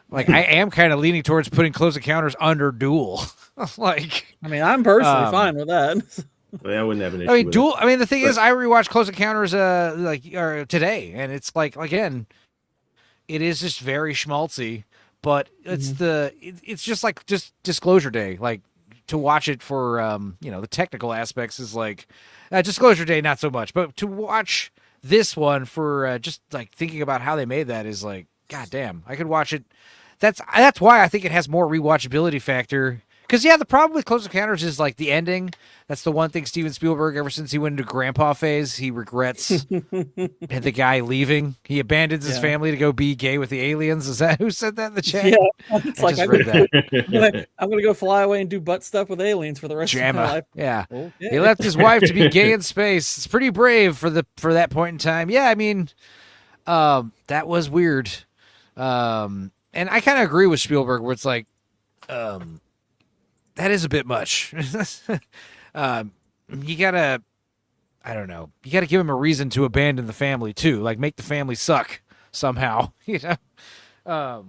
Like I am kind of leaning towards putting Close Encounters under Duel. Like, I mean, I'm personally fine with that. I wouldn't have an issue. I mean, with Duel. it. I mean, the thing is, I rewatched Close Encounters today, and it's like, again, it is just very schmaltzy, but it's it's just like just Disclosure Day. Like to watch it for the technical aspects is like Disclosure Day, not so much, but to watch this one for just like thinking about how they made that is like, god damn, I could watch it. That's why I think it has more rewatchability factor. Because, the problem with Close Encounters is, like, the ending. That's the one thing Steven Spielberg, ever since he went into grandpa phase, he regrets the guy leaving. He abandons his family to go be gay with the aliens. Is that who said that in the chat? Yeah. It's like, I'm going to go fly away and do butt stuff with aliens for the rest of my life. Yeah. Okay. He left his wife to be gay in space. It's pretty brave for that point in time. Yeah, I mean, that was weird. And I kind of agree with Spielberg where it's like, that is a bit much. You gotta, I don't know. You gotta give him a reason to abandon the family too. Like make the family suck somehow. Yeah, I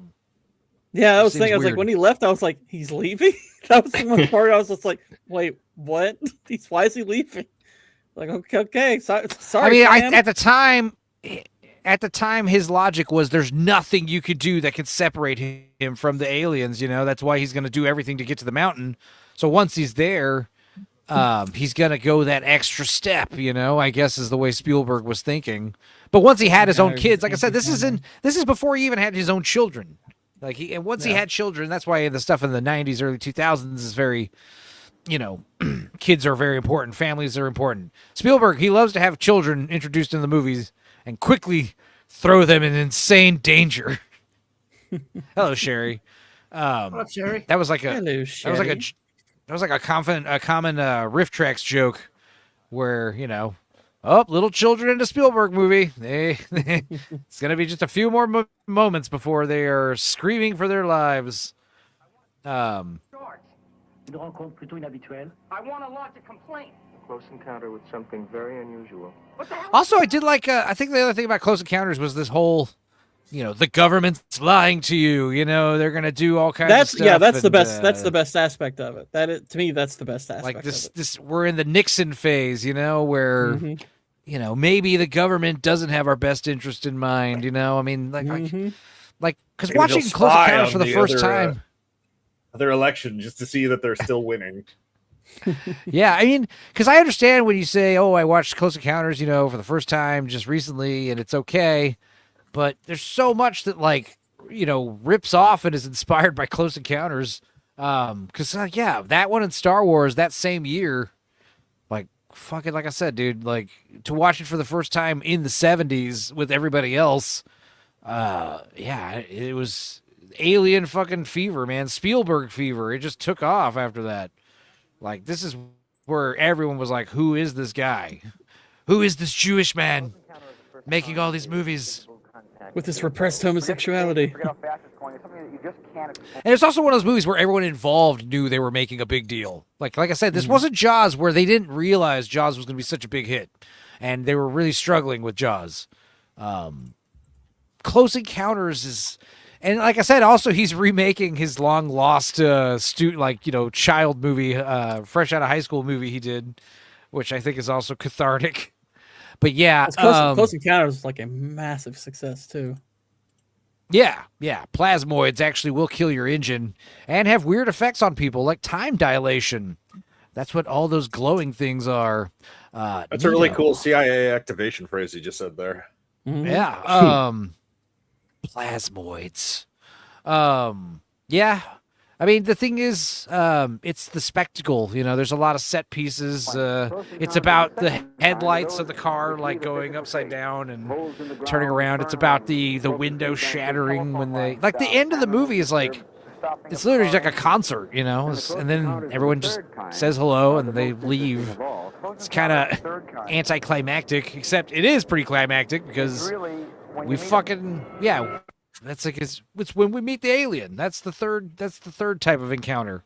was thinking. I was like, when he left, I was like, he's leaving. That was the one part. I was just like, wait, what? Why is he leaving? Like, okay, sorry. I mean, at the time, his logic was there's nothing you could do that could separate him from the aliens. That's why he's going to do everything to get to the mountain. So once he's there, he's going to go that extra step, I guess is the way Spielberg was thinking. But once he had his own kids, like I said, this is before he even had his own children. Like he had children, that's why the stuff in the 90s, early 2000s is very, kids are very important. Families are important. Spielberg, he loves to have children introduced in the movies and quickly throw them in insane danger. Hello, Sherry. What's up, Sherry? That was like a Hello, Sherry. That was like a common Riff Tracks joke, where little children in a Spielberg movie. It's gonna be just a few more moments before they are screaming for their lives. George, une rencontre plutôt inhabituelle. I want to launch a complaint. A close encounter with something very unusual. What the hell? Also, I did like. I think the other thing about Close Encounters was this whole, the government's lying to you. They're gonna do all kinds of stuff. Yeah, that's the best. That's the best aspect of it. To me, that's the best aspect. Like of it. this, we're in the Nixon phase, where maybe the government doesn't have our best interest in mind. I mean, like because watching Close Encounters for the first time, their election, just to see that they're still winning. Yeah, I mean, because I understand when you say, "Oh, I watched Close Encounters," for the first time just recently, and it's okay. But there's so much that rips off and is inspired by Close Encounters. Because that one in Star Wars that same year, fucking, like I said, dude, to watch it for the first time in the 70s with everybody else. It was alien fucking fever, man. Spielberg fever. It just took off after that. This is where everyone was like, who is this guy? Who is this Jewish man making all these movies? With this repressed homosexuality. And it's also one of those movies where everyone involved knew they were making a big deal. Like I said, this wasn't Jaws, where they didn't realize Jaws was going to be such a big hit. And they were really struggling with Jaws. Close Encounters is... And like I said, also he's remaking his long lost child movie, fresh out of high school movie he did, which I think is also cathartic. But yeah, Close Encounters is a massive success too. Yeah. Plasmoids actually will kill your engine and have weird effects on people, like time dilation. That's what all those glowing things are. That's a really cool CIA activation phrase you just said there. Mm-hmm. Yeah. Plasmoids. Yeah. I mean, the thing is, it's the spectacle. There's a lot of set pieces. It's about the headlights of the car, going upside down and turning around. It's about the window shattering when they... the end of the movie is it's literally just a concert, and then everyone just says hello and they leave. It's kind of anticlimactic, except it is pretty climactic because we fucking... Yeah. That's it's when we meet the alien. That's the third type of encounter.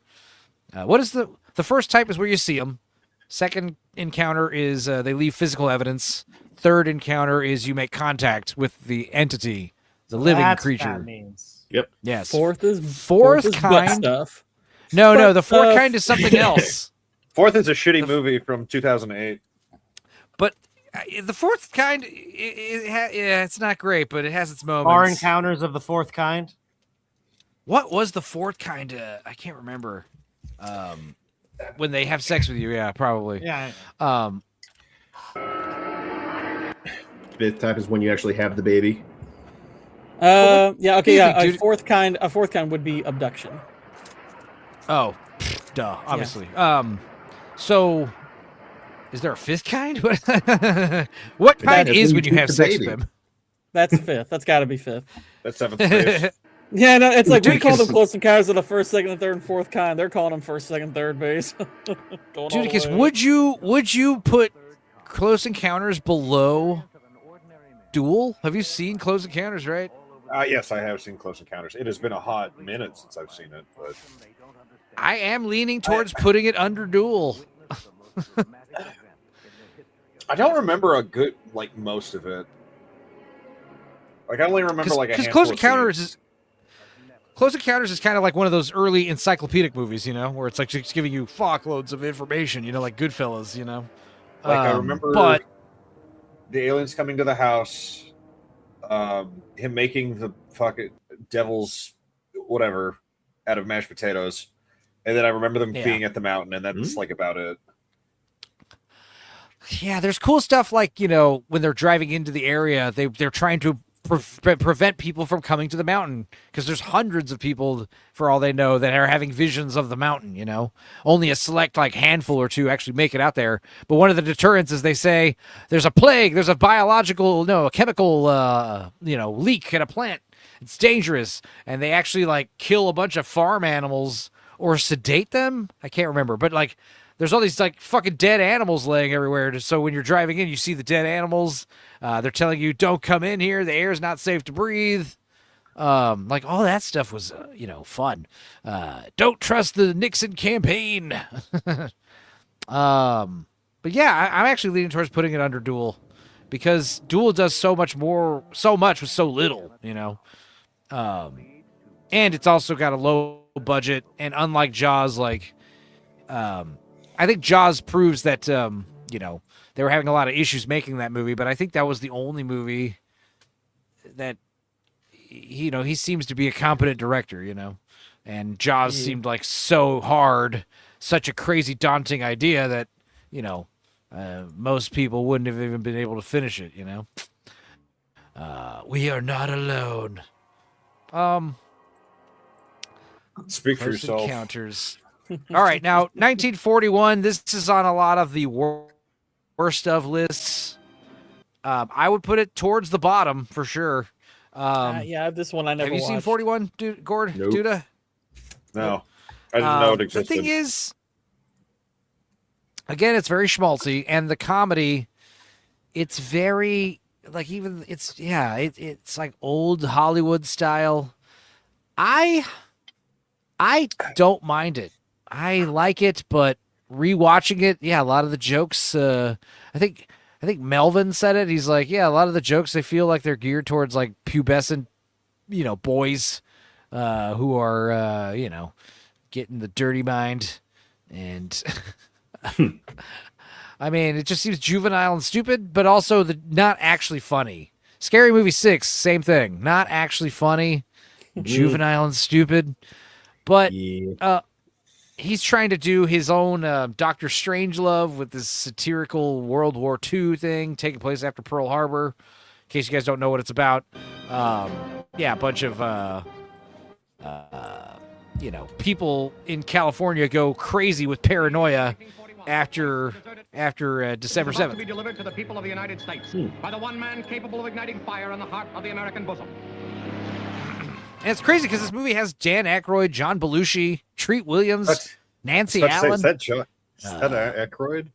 What is the first type is where you see them. Second encounter is they leave physical evidence. Third encounter is you make contact with the entity, the living creature. What that means. Yep. Yes. Fourth is kind butt stuff. No, the fourth kind is something else. Fourth is a shitty movie from 2008. But the fourth kind, it's not great, but it has its moments. Bar Encounters of the Fourth Kind. What was the fourth kind? I can't remember. When they have sex with you, yeah, probably. Yeah. Fifth type is when you actually have the baby. Yeah. Okay. Yeah. A fourth kind would be abduction. Oh, duh. Obviously. Yeah. So. Is there a fifth kind? What kind is when you have sex with them? That's fifth. That's got to be fifth. That's seventh base. Yeah, no, it's we call them Close Encounters of the first, second, and third, and fourth kind. They're calling them first, second, third base. Judicus, would you put Close Encounters below Duel? Have you seen Close Encounters, right? Yes, I have seen Close Encounters. It has been a hot minute since I've seen it, but I am leaning towards putting it under Duel. I don't remember most of it. I only remember a handful Close Encounters Close Encounters is kind of like one of those early encyclopedic movies, where it's just giving you fuckloads of information, like Goodfellas, I remember the aliens coming to the house, him making the fucking devil's whatever out of mashed potatoes, and then I remember them being at the mountain, and that's about it. Yeah, there's cool stuff when they're driving into the area, they're trying to prevent people from coming to the mountain because there's hundreds of people, for all they know, that are having visions of the mountain. Only a select handful or two actually make it out there. But one of the deterrents is they say there's a plague, there's a chemical leak at a plant. It's dangerous, and they actually kill a bunch of farm animals or sedate them. I can't remember, but there's all these fucking dead animals laying everywhere. So when you're driving in, you see the dead animals. They're telling you, don't come in here. The air is not safe to breathe. All that stuff was, fun. Don't trust the Nixon campaign. But yeah, I'm actually leaning towards putting it under Duel because Duel does so much with so little, and it's also got a low budget. And unlike Jaws, I think Jaws proves that, they were having a lot of issues making that movie, but I think that was the only movie that, he seems to be a competent director, and Jaws seemed like so hard, such a crazy, daunting idea that, most people wouldn't have even been able to finish it, We are not alone. Speak for yourself. Encounters. All right, now 1941. This is on a lot of the worst of lists. I would put it towards the bottom for sure. Yeah, this one I never. Have you seen 41, Gord? Nope. Duda? No, I didn't know it existed. The thing is, again, it's very schmaltzy, and the comedy, it's very it's like old Hollywood style. I don't mind it. I like it, but rewatching it, a lot of the jokes. I think Melvin said it. He's like, a lot of the jokes they feel like they're geared towards like pubescent, boys, who are getting the dirty mind, and I mean, it just seems juvenile and stupid, but also not actually funny. Scary Movie 6, same thing. Not actually funny, juvenile and stupid. But he's trying to do his own Dr. Strangelove with this satirical World War II thing taking place after Pearl Harbor. In case you guys don't know what it's about. A bunch of people in California go crazy with paranoia after December 7th. To be delivered to the people of the United States by the one man capable of igniting fire in the heart of the American bosom. And it's crazy because this movie has Dan Aykroyd, John Belushi, Treat Williams, Nancy Allen. Is that Aykroyd?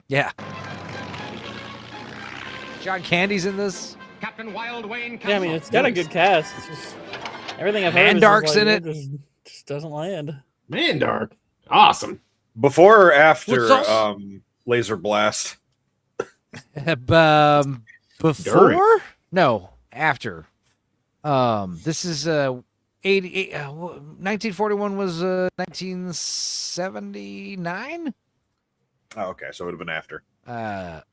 Yeah. John Candy's in this. Captain Wild Wayne. Yeah, I mean, it's got a good cast. It's just, everything I've heard Mandark's in it. Just doesn't land. Mandark. Awesome. Before or after Laser Blast? Before? During. No, after. This is 1941 was 1979. Oh, okay, so it would have been after. I'm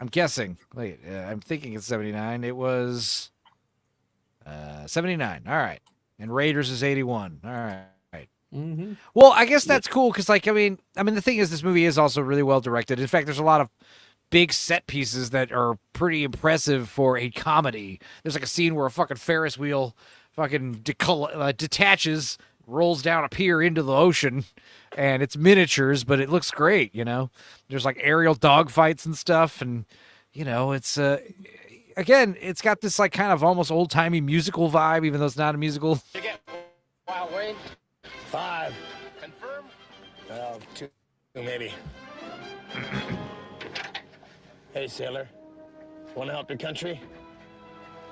guessing. Wait, I'm thinking it's 79. It was 79. All right, and Raiders is 81. All right. Mm-hmm. Well, I guess that's cool because, I mean, the thing is, this movie is also really well directed. In fact, there's a lot of big set pieces that are pretty impressive for a comedy. There's like a scene where a fucking Ferris wheel fucking detaches, rolls down a pier into the ocean, and it's miniatures, but it looks great. There's like aerial dogfights and stuff, and it's again, it's got this like kind of almost old timey musical vibe, even though it's not a musical. You get Wild Wayne. 5. Confirm? 2 maybe. Hey, sailor. Want to help your country?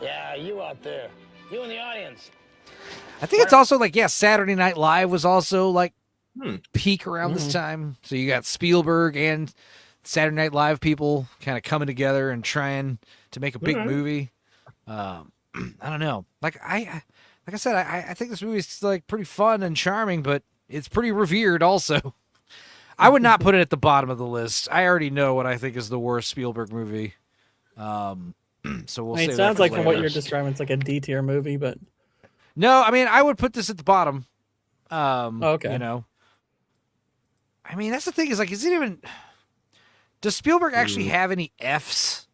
Yeah, you out there. You in the audience. I think it's also like, Saturday Night Live was also like peak around this time. So you got Spielberg and Saturday Night Live people kind of coming together and trying to make a big movie. I don't know. Like I said, I think this movie is like pretty fun and charming, but it's pretty revered also. I would not put it at the bottom of the list. I already know what I think is the worst Spielberg movie. So we'll see. It sounds like from what you're describing, it's like a D tier movie, but no, I mean, I would put this at the bottom. Okay. I mean, that's the thing is like, is it even, does Spielberg actually have any Fs?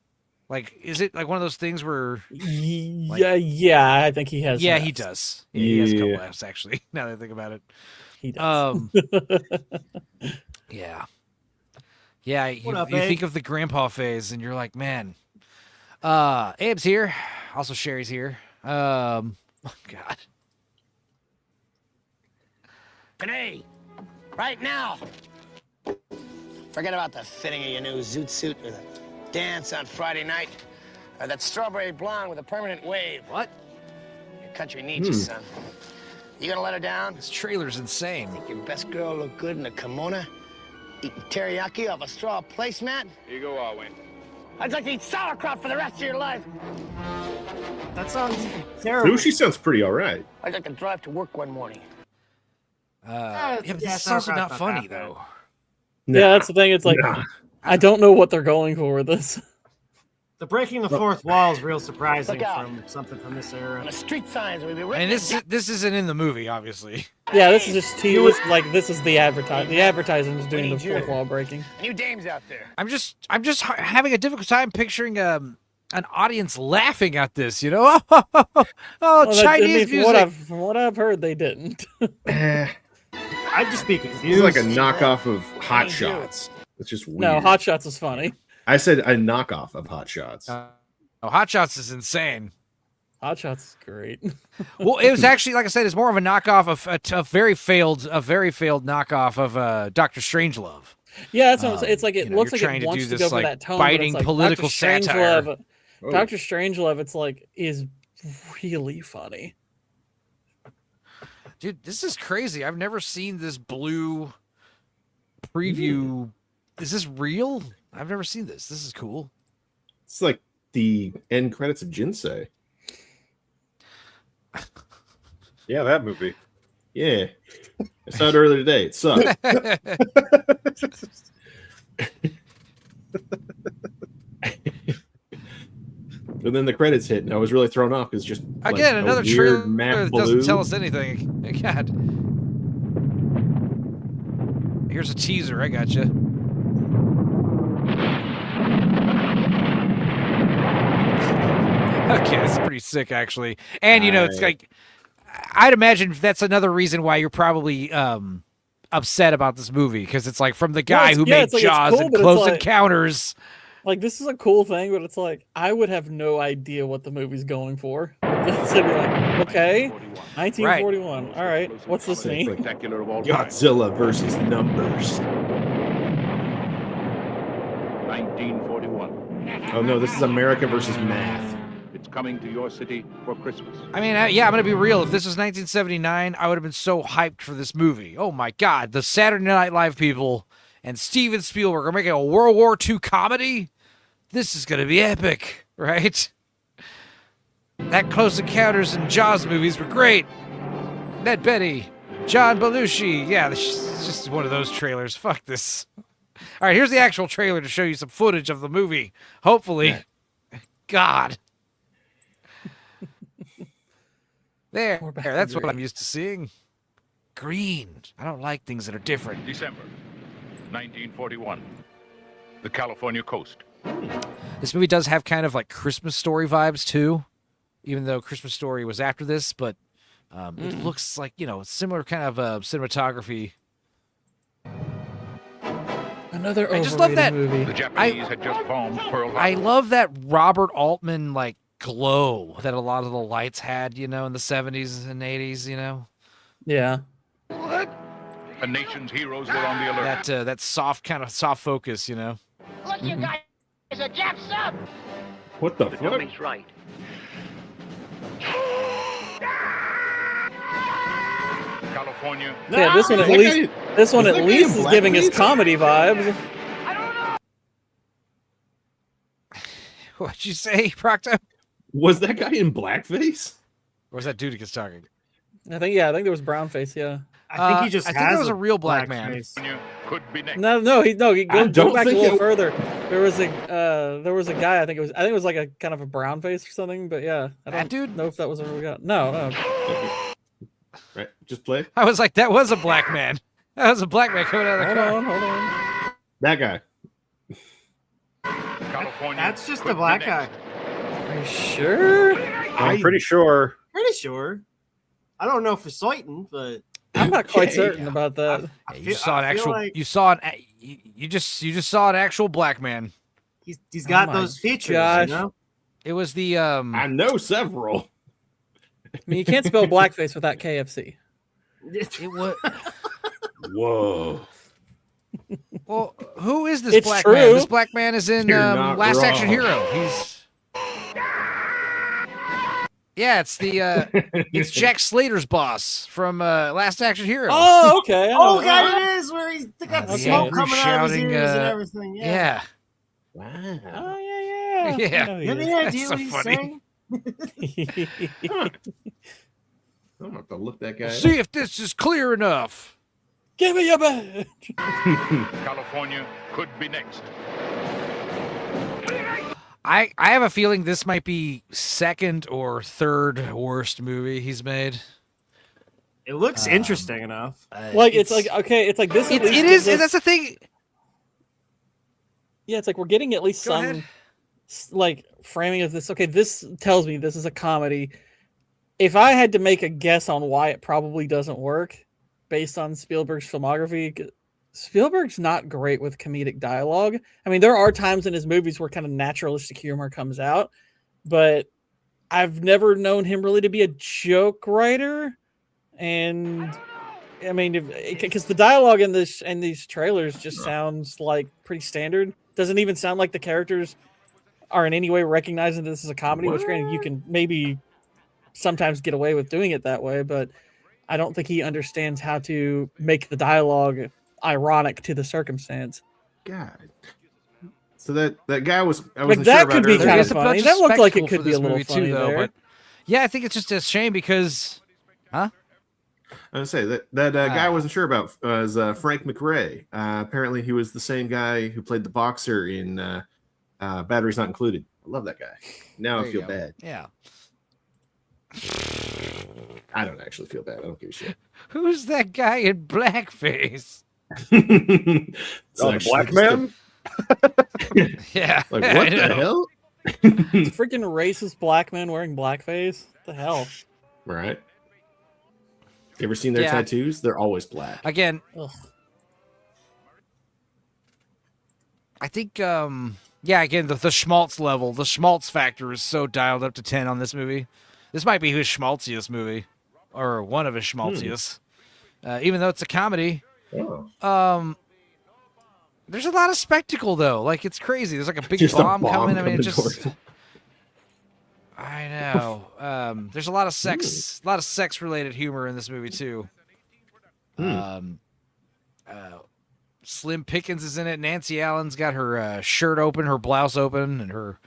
Like, is it like one of those things where? Yeah, I think he has. Yeah, he does. Yeah, he has a couple Fs actually. Now that I think about it, he does. Yeah. You think of the grandpa phase, and you're like, man. Abe's here. Also, Sherry's here. Oh God. Today, right now. Forget about the fitting of your new zoot suit or the dance on Friday night, or that strawberry blonde with a permanent wave. What? Your country needs you, son. You gonna let her down? This trailer's insane. Think your best girl look good in a kimono, eating teriyaki off a straw placemat? Here you go, Wayne. I'd like to eat sauerkraut for the rest of your life. That sounds terrible. She sounds pretty all right. I'd like to drive to work one morning. But this is also not funny though. Yeah, that's the thing. It's like I don't know what they're going for with this. The breaking the fourth wall is real surprising Look out. from something from this era. And the street signs will be I written. mean, this isn't in the movie, obviously. Yeah, this is just this is the advertising. The advertising is doing the fourth wall breaking. New dames out there. I'm just having a difficult time picturing an audience laughing at this. You know, Chinese music. From what I've heard, they didn't. I'd just be confused. It's like a knockoff of Hot Shots. It's just weird. No, Hot Shots is funny. I said a knockoff of Hot Shots. Hot Shots is insane. Hot Shots is great. Well, it was actually, like I said, it's more of a knockoff of a very failed knockoff of Dr. Strangelove. Yeah, that's what I'm saying. It's like it looks like trying it wants to do to this go for like that tone, biting but it's like political Dr. satire. Strangelove, Dr. Strangelove, it's like is really funny. Dude, this is crazy. I've never seen this blue preview. Is this real? I've never seen this. This is cool. It's like the end credits of Jinsei. Yeah, that movie. Yeah. I saw it earlier today. It sucked. And then the credits hit, and I was really thrown off because just Again, like, another a weird trailer map that blue. doesn't tell us anything. God. Here's a teaser. I gotcha. Okay, that's pretty sick, actually. And, you know, it's like, I'd imagine that's another reason why you're probably upset about this movie, because it's like from the guy who made Jaws and Close Encounters. Like, this is a cool thing, but it's like, I would have no idea what the movie's going for. So be like, okay, 1941. All right, what's this mean? Godzilla versus numbers. 1941. Oh, no, this is America versus math. It's coming to your city for Christmas. I mean, yeah, I'm going to be real. If this was 1979, I would have been so hyped for this movie. Oh, my God. The Saturday Night Live people and Steven Spielberg are making a World War II comedy? This is going to be epic, right? That Close Encounters and Jaws movies were great. Ned Beatty, John Belushi. Yeah, it's just one of those trailers. Fuck this. All right, here's the actual trailer to show you some footage of the movie. Hopefully. God. There, that's what I'm used to seeing. Green. I don't like things that are different. December 1941. The California coast. This movie does have kind of like Christmas Story vibes too, even though Christmas Story was after this, but it looks like, you know, similar kind of cinematography. Another I just love that movie. The Japanese had just bombed Pearl Harbor. I love that Robert Altman like glow that a lot of the lights had, you know, in the 70s and 80s, you know. Yeah. What? A nation's heroes were on the alert. That soft kind of soft focus, you know. Look, you guys, a Jap's up. What the fuck? Dummies right. California. Yeah, this one at least is giving us comedy vibes. What'd you say, Procto? Was that guy in blackface? Or was that Dudicus talking? I think there was brown face. Yeah, I think he just I has think there was a real black man. face. Could be next. No, go back a little think further. There was a guy. I think it was like a kind of a brown face or something. But yeah, I don't know if that was a real guy. No. Right, just play. I was like, that was a black man. That was a black man coming out of the car. Hold on. That guy. California. That's just the black guy. Are you sure? I'm pretty sure. Pretty sure. I don't know for certain, but I'm not quite certain about that. You just saw an actual. You just saw an actual black man. He's got those features. gosh. You know? It was the I know several. I mean, you can't spell blackface without KFC. It was. Whoa. Well, who is this It's black true. man? This black man is in You're not Last Action wrong. Hero. Yeah, it's it's Jack Slater's boss from Last Action Hero. Oh, okay. Oh, God, it is where he's got the Okay. smoke coming out of his Shouting, ears and everything. Yeah. Wow. Oh yeah. Yeah. I know You have he any is. idea so what he's funny. saying? I'm gonna have to look that guy up. See if this is clear enough. Give me your badge. I have a feeling this might be second or third worst movie he's made. It looks interesting enough. Like it's like okay, it's like this. It is. That's the thing. Yeah, it's like we're getting at least some like framing of this. Okay, this tells me this is a comedy. If I had to make a guess on why it probably doesn't work, based on Spielberg's filmography, Spielberg's not great with comedic dialogue. I mean, there are times in his movies where kind of naturalistic humor comes out, but I've never known him really to be a joke writer. And I mean, because the dialogue in these trailers just sounds like pretty standard. Doesn't even sound like the characters are in any way recognizing this is a comedy. Which, granted, you can maybe sometimes get away with doing it that way, but I don't think he understands how to make the dialogue ironic to the circumstance. God. So that guy was that could be kind of funny. That looked like it could be a little funny too, though. But yeah, I think it's just a shame because, I was gonna say that guy I wasn't sure about was Frank McRae. Apparently, he was the same guy who played the boxer in Batteries Not Included. I love that guy. Now I feel bad. Yeah. I don't actually feel bad. I don't give a shit. Who's that guy in blackface? The black man? Yeah. Like, what the hell? Freaking racist black men wearing blackface? What the hell? Right. You ever seen their tattoos? They're always black. Again, ugh. I think, again, the schmaltz level, the schmaltz factor is so dialed up to 10 on this movie. This might be his schmaltziest movie, or one of his schmaltziest. Even though it's a comedy. Oh. There's a lot of spectacle, though. Like, it's crazy. There's like a big bomb coming. I mean, it just... I know. There's a lot of sex-related humor in this movie, too. Slim Pickens is in it. Nancy Allen's got her shirt open, her blouse open, and her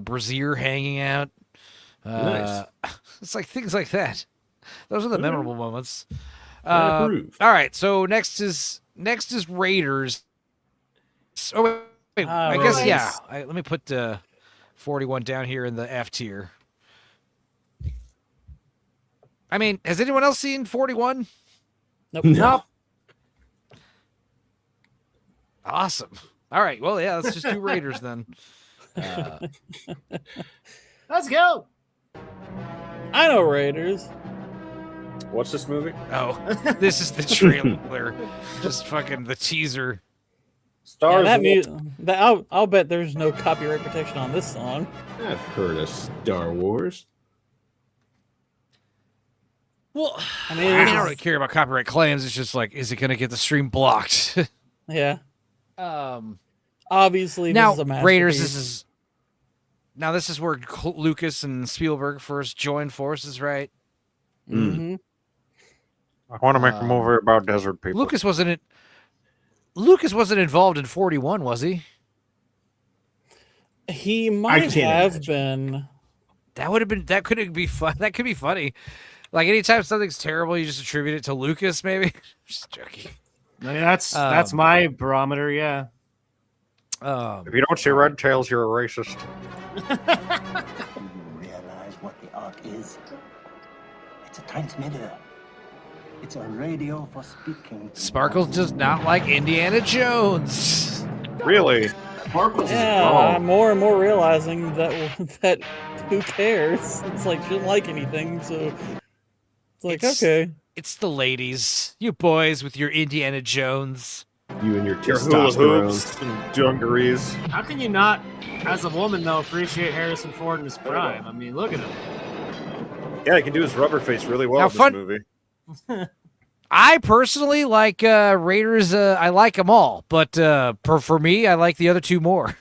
brassiere hanging out. Nice. It's like things like that. Those are the memorable moments. All right, so next is Raiders. Oh wait, I guess let me put 41 down here in the F tier. I mean, has anyone else seen 41? Nope. Nope. Awesome. All right. Well, yeah, let's just do Raiders then. Let's go. I know Raiders. What's this movie? Oh, this is the trailer. Just fucking the teaser. Stars. I'll bet there's no copyright protection on this song. I've heard of Star Wars. Well, I mean, I don't really care about copyright claims. It's just like, is it going to get the stream blocked? Yeah. Obviously, now this is a Raiders. This is where Lucas and Spielberg first joined forces, right? Mm-hmm. I want to make a movie about desert people. Lucas wasn't involved in 41, was he? He might have been. That could be fun. That could be funny. Like anytime something's terrible, you just attribute it to Lucas, maybe. Just joking. I mean, that's my barometer, yeah. If you don't see red tails, you're a racist. You realize what the Ark is? It's a transmitter. It's a radio for speaking. Sparkles does not like Indiana Jones. Really? Sparkles I'm more and more realizing that who cares? It's like she doesn't like anything, so it's like okay. It's the ladies, you boys with your Indiana Jones. You and your hula testosterone. hoops and dungarees. How can you not, as a woman, though, appreciate Harrison Ford in his prime? I mean, look at him. Yeah, he can do his rubber face really well in this movie. I personally like Raiders. I like them all, but for me, I like the other two more.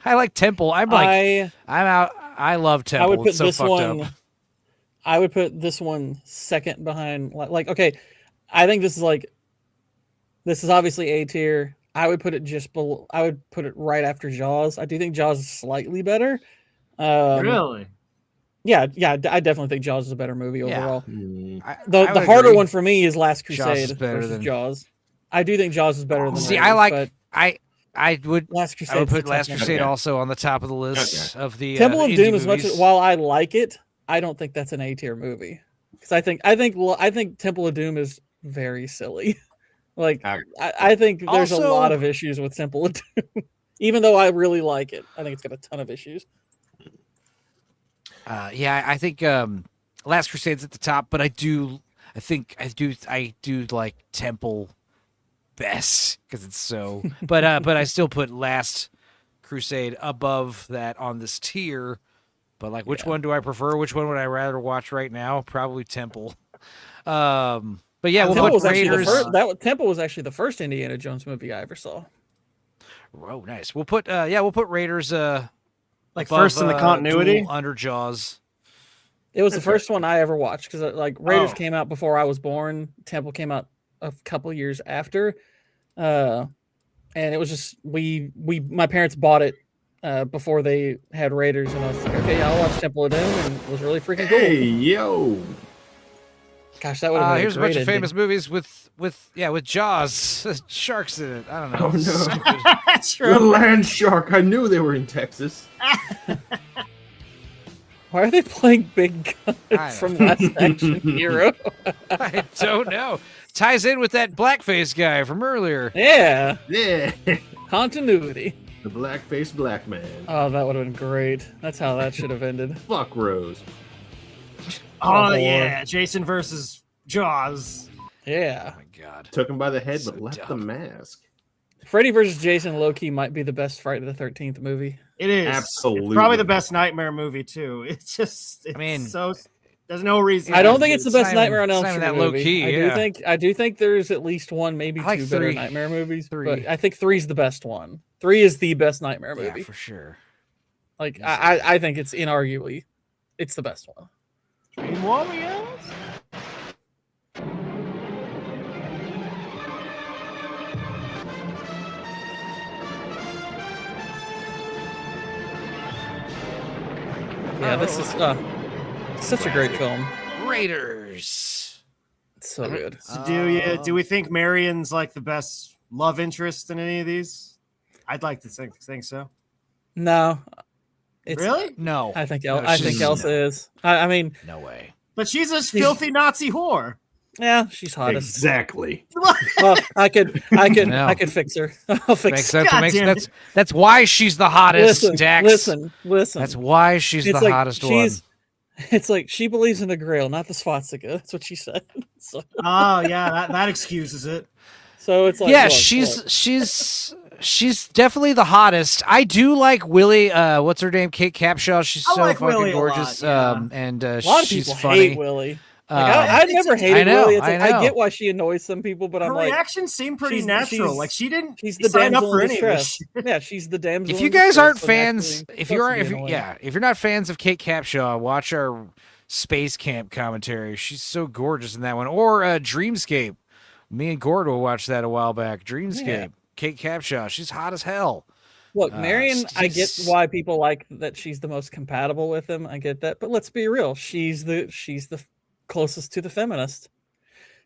I like Temple. I'm out. I love Temple. I would put it's so this fucked one. up. I would put this one second behind. Like, okay, I think this is obviously A tier. I would put it just below. I would put it right after Jaws. I do think Jaws is slightly better. Really? Yeah. I definitely think Jaws is a better movie overall. I The would harder agree. one for me is Last Jaws Crusade is better versus than Jaws. I do think Jaws is better than. See, Raiders, I like but I would Crusade put Last Crusade also on the top of the list of the Temple of indie Doom. As much movies. as while I like it, I don't think that's an A tier movie because I think Temple of Doom is very silly. Like I think there's a lot of issues with Temple of Doom, even though I really like it. I think it's got a ton of issues. Yeah, I think Last Crusade's at the top, but I do like Temple best because it's so. But I still put Last Crusade above that on this tier. But like, which one do I prefer? Which one would I rather watch right now? Probably Temple. But yeah, we'll put Raiders. Temple was actually the first Indiana Jones movie I ever saw. Oh, nice. We'll put Raiders. Like above, first in the continuity Duel under Jaws. It was the first one I ever watched because like Raiders came out before I was born. Temple came out a couple years after, and it was just my parents bought it before they had Raiders, and I was like, okay, I'll watch Temple of Doom, and it was really freaking cool. Hey yo, gosh, that would have been here's a bunch of ending. famous movies with Jaws, sharks in it. I don't know. Oh no, that's true. The land shark. I knew they were in Texas. Why are they playing Big Guns from Last Action Hero? I don't know. Ties in with that blackface guy from earlier. Yeah. Yeah. Continuity. The blackface black man. Oh, that would have been great. That's how that should have ended. Fuck Rose. Oh yeah, Jason versus Jaws. Yeah. Oh my God. Took him by the head, but left the mask. Freddy vs. Jason low-key might be the best Friday the 13th movie. It is. Absolutely. It's probably the best Nightmare movie too. It's just so there's no reason. I don't think it's the best Nightmare on Elm not Street even that movie. low-key, I do think there's at least one, maybe I like two better 3. Nightmare movies. 3. But I think 3's the best one. 3 is the best Nightmare movie. Yeah, for sure. Like I think it's inarguably it's the best one. Dream Warriors. Yeah, this is such a great film. Raiders. It's so good. So do we think Marion's like the best love interest in any of these? I'd like to think so. No. Really? No. I think Elsa is. I mean, no way. But she's a filthy Nazi whore. Yeah, she's hottest. Exactly. Well, I could fix her. I'll fix her. That's why she's the hottest. Dax. Listen. That's why she's the hottest one. It's like she believes in the Grail, not the swastika. That's what she said. So. Oh yeah, that excuses it. So it's like yeah, she's definitely the hottest. I do like Willie. What's her name? Kate Capshaw. She's so like fucking Willie gorgeous. A lot, and a lot of she's people funny. hate Willie. Like, I never hated Willie. It's like, I get why she annoys some people, but her I'm like, reactions seem pretty natural. Like she didn't. She's the sign up damsel for in any of distress. this. Yeah, she's the damsel. If you in guys distress, aren't so fans, naturally, if you're not fans of Kate Capshaw, watch our Space Camp commentary. She's so gorgeous in that one. Or Dreamscape. Me and Gord will watch that a while back. Dreamscape. Yeah. Kate Capshaw. She's hot as hell. Look, Marion, I get why people like that she's the most compatible with him. I get that, but let's be real. She's the closest to the feminist.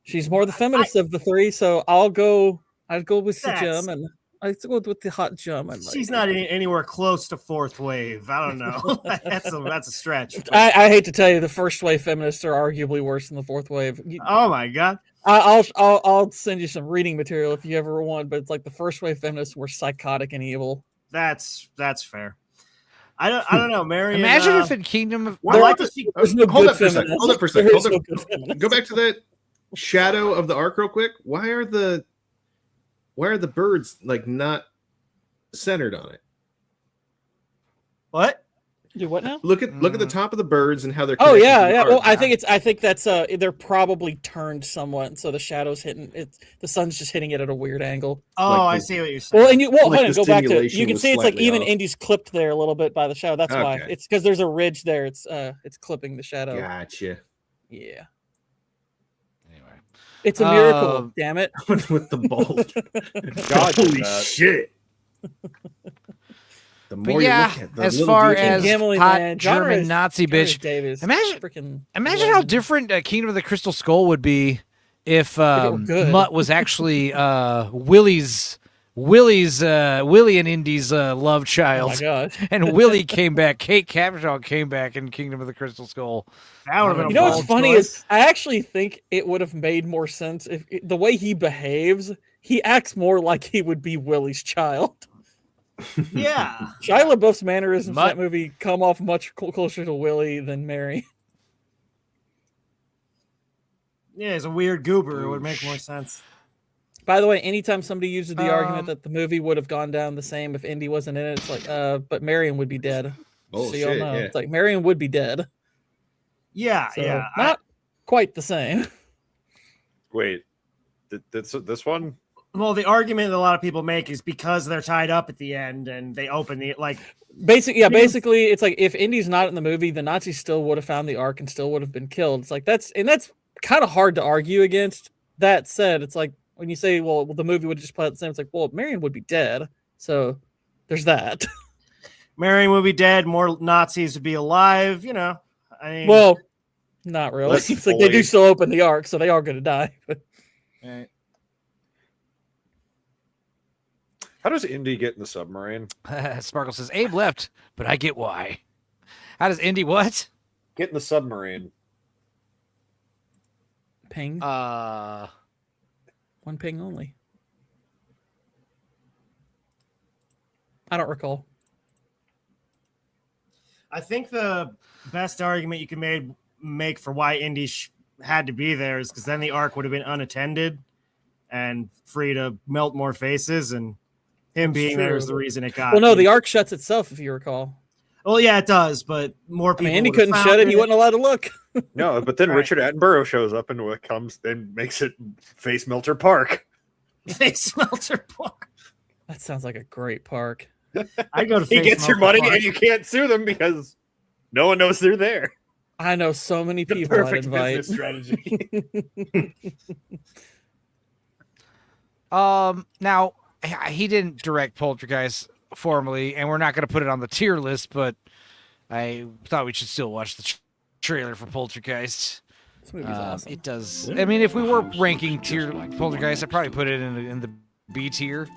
She's more the feminist of the three, so I'd go with the Jum, and I'd go with the hot Jum. And she's not anywhere close to fourth wave. I don't know. that's a stretch. I hate to tell you, the first wave feminists are arguably worse than the fourth wave. Oh my god. I'll send you some reading material if you ever want, but it's like the first wave feminists were psychotic and evil. That's fair. I don't know, Marion. Imagine if in Kingdom of hold up for a second. Go back to that shadow of the arc real quick. Why are the birds like not centered on it? What? Do what now? Look at the top of the birds and how they're. Oh yeah. Well, I think that's they're probably turned somewhat, so the shadow's hitting it. The sun's just hitting it at a weird angle. Oh, I see what you're saying. Well, and hold on, go back to it. You can see it's like even Indy's clipped there a little bit by the shadow. That's why. It's because there's a ridge there. It's clipping the shadow. Gotcha. Yeah. Anyway, it's a miracle. Damn it! With the bulge. God, holy shit. The more you look at as far as hot German Nazi bitch, Davis, imagine how different Kingdom of the Crystal Skull would be if Mutt was actually Willie's Willie and Indy's love child. Oh my god! And Willie came back. Kate Capshaw came back in Kingdom of the Crystal Skull. That would have been. You know what's funny is I actually think it would have made more sense if the way he behaves. He acts more like he would be Willie's child. Yeah. Shia LaBeouf's mannerisms in that movie come off much closer to Willie than Mary. Yeah, he's a weird goober. It would make more sense. By the way, anytime somebody uses the argument that the movie would have gone down the same if Indy wasn't in it, it's like, but Marion would be dead. Oh, so y'all shit, know. yeah. It's like Marion would be dead. Yeah, So, yeah. Not quite the same. Wait, this one? Well, the argument that a lot of people make is because they're tied up at the end and they open the Basically, it's like if Indy's not in the movie, the Nazis still would have found the Ark and still would have been killed. It's like that's kind of hard to argue against. That said, it's like when you say, well, the movie would just play out the same, it's like, well, Marion would be dead. So there's that. Marion would be dead, more Nazis would be alive, you know. I mean, Well, not really. It's like they do still open the Ark, so they are going to die. Right. How does Indy get in the submarine? Sparkle says, Abe left, but I get why. How does Indy what? Get in the submarine. Ping. One ping only. I don't recall. I think the best argument you can make for why Indy had to be there is because then the Ark would have been unattended and free to melt more faces, and him being there is the reason it got. Well, no, the Ark shuts itself, if you recall. Well, yeah, it does, but more people. Andy couldn't shut it. He wasn't allowed to look. No, but then Right. Richard Attenborough shows up and comes and makes it Face Melter Park. Face Melter Park. That sounds like a great park. I go to He Face gets your Melter money Park. and you can't sue them because no one knows they're there. I know so many The people I'd perfect invite. business strategy. Now he didn't direct Poltergeist formally, and we're not going to put it on the tier list, but I thought we should still watch the trailer for Poltergeist. This movie's awesome. It does. I mean, if we were ranking tier Poltergeist, I'd probably put it in the B tier.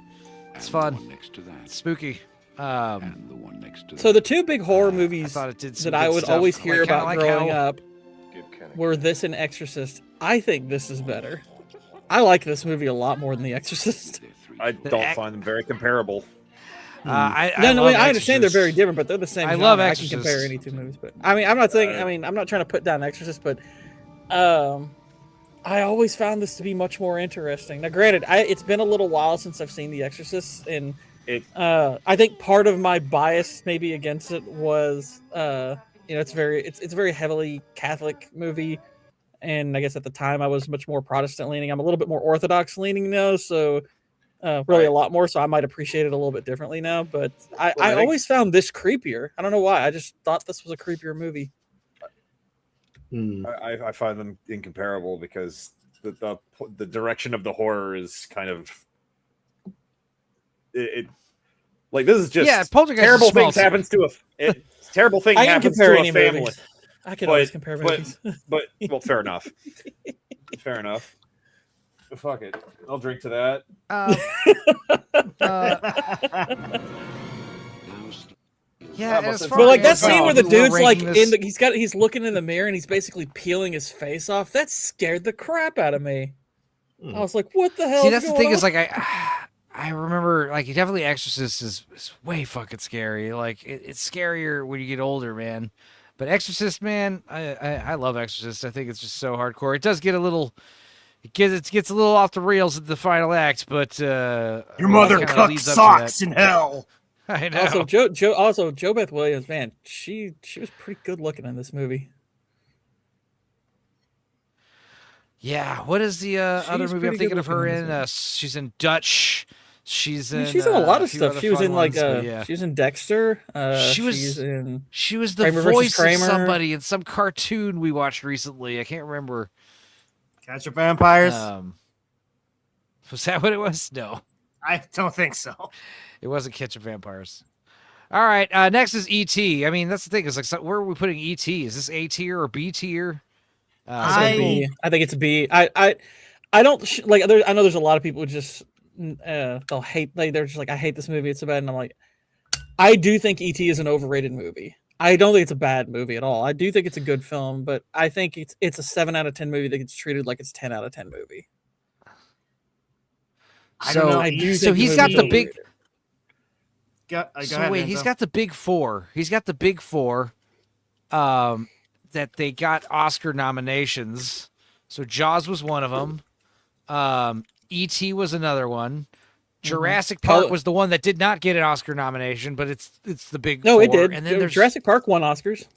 It's fun. It's spooky. So the two big horror movies that I would always hear about growing up were this and Exorcist. I think this is better. I like this movie a lot more than The Exorcist. I don't find them very comparable. I understand they're very different, but they're the same. I genre. love I Exorcist. can compare any two movies, but I mean, I'm not saying. I mean, I'm not trying to put down Exorcist, but I always found this to be much more interesting. Now, granted, it's been a little while since I've seen The Exorcist, and I think part of my bias maybe against it was, it's a very heavily Catholic movie, and I guess at the time I was much more Protestant leaning. I'm a little bit more Orthodox leaning now, so really a lot more. So I might appreciate it a little bit differently now. But I always found this creepier. I don't know why. I just thought this was a creepier movie. I find them incomparable because the direction of the horror is kind of it like this is just Poltergeist terrible is small things happens to terrible thing I can happens compare to any a family. movies. I can always compare movies. But well, fair enough. Fair enough. Fuck it. I'll drink to that. Yeah, as far But like that as, scene where the we're dude's like ranking this- he's looking in the mirror and he's basically peeling his face off. That scared the crap out of me. I was like, "What the hell?" See, that's the thing is like I remember like definitely Exorcist is way fucking scary. Like it's scarier when you get older, man. But Exorcist, man, I love Exorcist. I think it's just so hardcore. It does get a little. It gets a little off the rails at the final act, but your mother cooked socks in hell. I know. Also, Jo Beth Williams, man, she was pretty good looking in this movie. Yeah, what is the other She's movie I'm pretty thinking good of her looking in in? She's in Dutch. She's in. She's in a lot of few stuff. other She was fun in like ones, but yeah. she was in Dexter. She was the Kramer versus voice of Kramer. somebody in some cartoon we watched recently. I can't remember. Catch your vampires. Was that what it was? No, I don't think so. it wasn't Catch of Vampires. All right, next is E.T. I mean, that's the thing. Is like, so where are we putting E.T.? Is this A tier or B tier? I think it's a B. I don't like. I know there's a lot of people who just they'll hate. Like they're just like, I hate this movie. It's so bad, and I'm like, I do think E.T. is an overrated movie. I don't think it's a bad movie at all. I do think it's a good film, but I think it's a 7 out of 10 movie that gets treated like it's 10 out of 10 movie. So he's got the big. He's got the big four. He's got the big four. That they got Oscar nominations. So Jaws was one of them. E.T. was another one. Jurassic Park was the one that did not get an Oscar nomination, but it's the big four. It did. And then there's Jurassic Park won Oscars.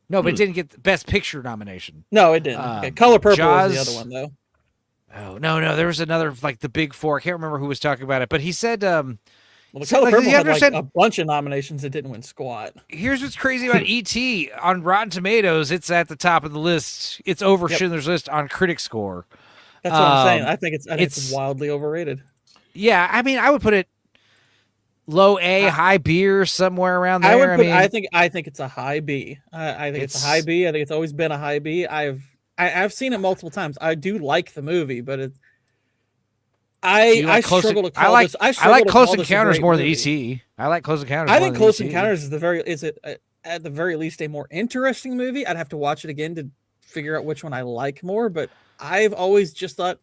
No, but it didn't get the Best Picture nomination. No, it didn't. Okay. Color Purple was the other one, though. Oh, no. There was another, like the big four. I can't remember who was talking about it, but he said... Well, the Color Purple had like a bunch of nominations that didn't win squat. Here's what's crazy about E.T. On Rotten Tomatoes, it's at the top of the list. It's over Schindler's List on critic score. That's what I'm saying. I think it's wildly overrated. Yeah, I mean, I would put it low A, high B, or somewhere around there. I think it's a high B. I think it's a high B. I think it's always been a high B. I've seen it multiple times. I do like the movie, but I struggle to call this. I like Close Encounters more than E.T. I like Close Encounters. I think Close Encounters is at the very least a more interesting movie. I'd have to watch it again to figure out which one I like more, but I've always just thought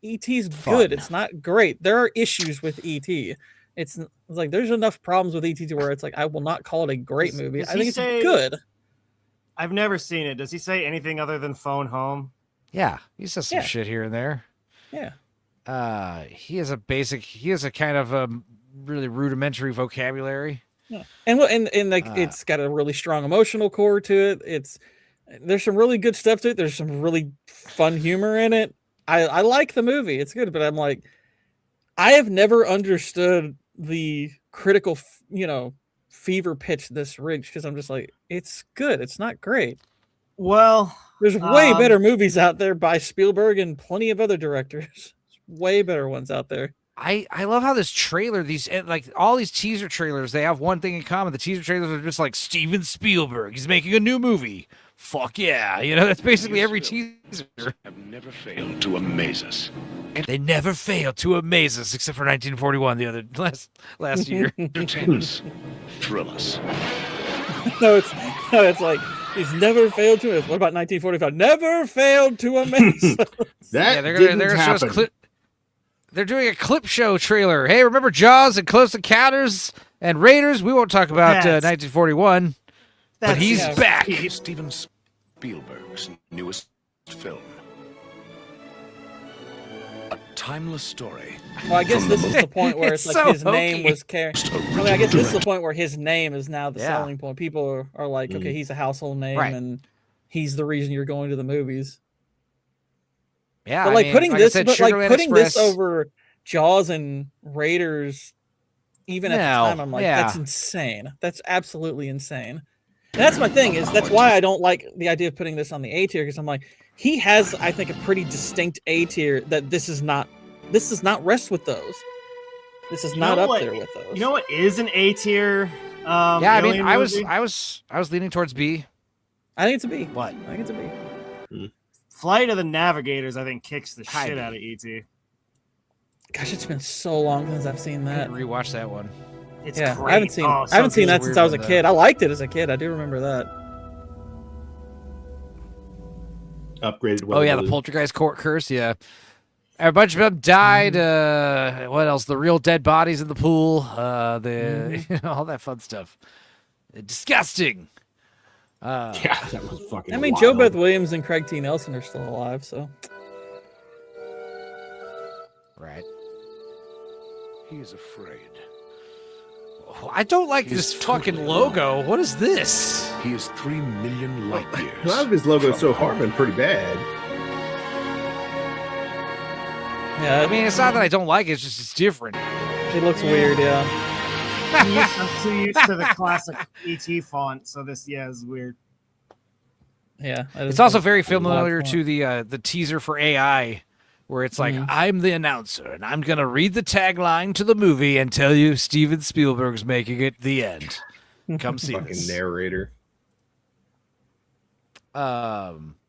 E.T.'s good. It's not great. There are issues with E.T. It's like there's enough problems with E.T. to where it's like I will not call it a great movie. I think it's good. I've never seen it. Does he say anything other than phone home? Yeah, he says some shit here and there. Yeah. He has a kind of a really rudimentary vocabulary. Yeah. And it's got a really strong emotional core to it. There's some really good stuff to it. There's some really fun humor in it. I like the movie. It's good, but I'm like, I have never understood the critical, fever pitch this reached because I'm just like, it's good. It's not great. Well, there's way better movies out there by Spielberg and plenty of other directors. Way better ones out there. I love how this trailer, all these teaser trailers, they have one thing in common. The teaser trailers are just like Steven Spielberg. He's making a new movie. Fuck yeah. That's basically every teaser. Have never failed to amaze us. They never fail to amaze us, except for 1941, the other last year. Entertain us. Thrill us. No, it's like, he's never failed to amaze. What about 1945? Never failed to amaze us. They're gonna show us they're doing a clip show trailer. Hey, remember Jaws and Close Encounters and Raiders? We won't talk about 1941, but he's back. Steven Spielberg's newest film. A timeless story. Well, I guess this is the point where it's like so his name was carried. I guess this is the point where his name is now the selling point. People are like, okay, he's a household name, and he's the reason you're going to the movies. Yeah, but putting this over Jaws and Raiders, even at the time, I'm like, that's insane. That's absolutely insane. And that's my thing that's why I don't like the idea of putting this on the A tier because I'm like, he has, I think, a pretty distinct A tier that this does not rest with those. This is not up there with those. You know what is an A tier? I mean, I was leaning towards B. I think it's a B. What? I think it's a B. Flight of the Navigators, I think, kicks the shit out of E.T. Gosh, it's been so long since I've seen that. Rewatch that one. It's great. I haven't seen that since I was a kid. I liked it as a kid. I do remember that. Upgraded. Oh yeah, the Poltergeist Court Curse. Yeah, a bunch of them died. What else? The real dead bodies in the pool. All that fun stuff. Disgusting. That was fucking. I mean, wild. Joe Beth Williams and Craig T. Nelson are still alive, so. Right. He is afraid. I don't like this fucking logo. What is this? He is 3 million light years. A lot of his logos so far have been pretty bad. Yeah, I mean, it's not that I don't like it. It's just it's different. It looks weird, yeah. I'm too used to the classic ET font, so this is weird. Yeah, it's also very familiar to the teaser for AI, where it's like, I'm the announcer, and I'm gonna read the tagline to the movie and tell you Steven Spielberg's making it. The end. Come see fucking this. Narrator.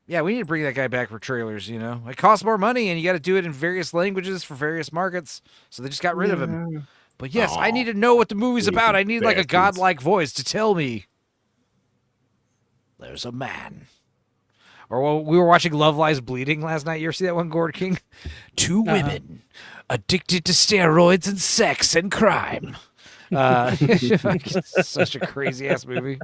Yeah, we need to bring that guy back for trailers, you know? It costs more money, and you got to do it in various languages for various markets, so they just got rid of him. But yes, I need to know what the movie's about. I need, like, a godlike voice to tell me there's a man. Or we were watching Love Lies Bleeding last night. You ever see that one, Gord King? Two women addicted to steroids and sex and crime. Such a crazy-ass movie.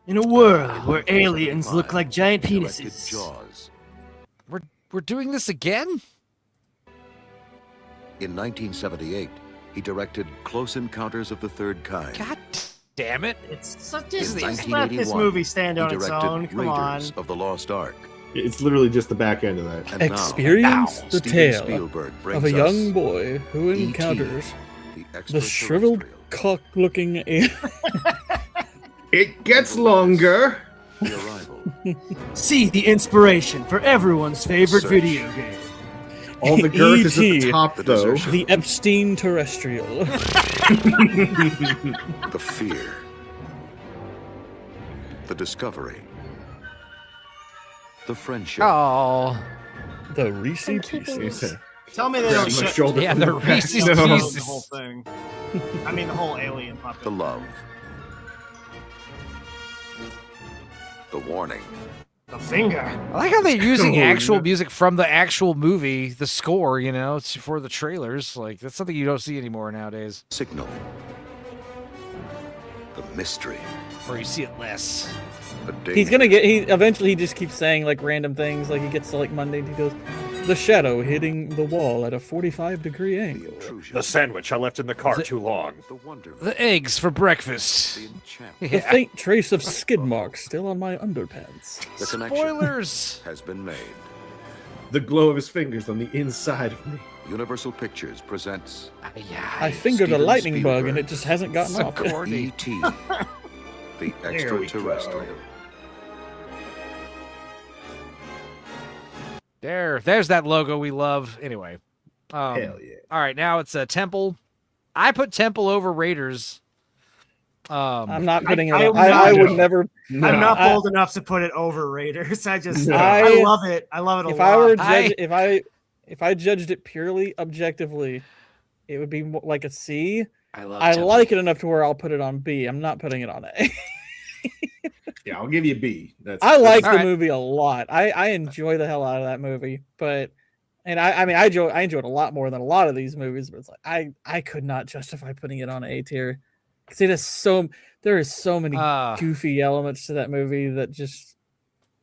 In a world where aliens look like giant penises. We're doing this again? In 1978, he directed Close Encounters of the Third Kind. God damn it. It's such In just let this 1981, movie stand on he its directed own. Come on. Raiders of the Lost Ark. It's literally just the back end of that. And Experience now, the Steven tale Spielberg brings of a young us boy who encounters the the shriveled cock-looking alien. It gets longer. The Arrival. See the inspiration for everyone's favorite Search. video game. All the girth is at the top, though. The Epstein terrestrial. The fear. The discovery. The friendship. Oh. The Reese Pieces. Tell me they don't shut Yeah, the Reese's the Pieces. whole thing. I mean, the whole alien puppet. The love. The warning. The finger. I like how they're using actual music from the actual movie, the score, you know, it's for the trailers. Like, that's something you don't see anymore nowadays. Signal. The mystery. Or you see it less. He's gonna get. He eventually he just keeps saying like random things. Like he gets to like Monday, and he goes, "The shadow hitting the wall at a 45-degree angle." The sandwich I left in the car too long. The eggs for breakfast. The faint trace of skid marks still on my underpants. The connection Spoilers has been made. The glow of his fingers on the inside of me. Universal Pictures presents. I fingered a Steven lightning bug, Spielberg. and it just hasn't gotten off. E.T. The extraterrestrial. There's that logo we love. Anyway. Hell yeah. All right, now it's a Temple. I put Temple over Raiders. I'm not putting it. I would never. No. I'm not bold enough to put it over Raiders. I just, No. I love it. I love it a if lot. I were if I judged it purely objectively, it would be like a C. I like it enough to where I'll put it on B. I'm not putting it on A. Yeah, I'll give you a B. I like the movie a lot. I enjoy the hell out of that movie, but I mean I enjoy it a lot more than a lot of these movies. But it's like I could not justify putting it on A tier because there is so many goofy elements to that movie that just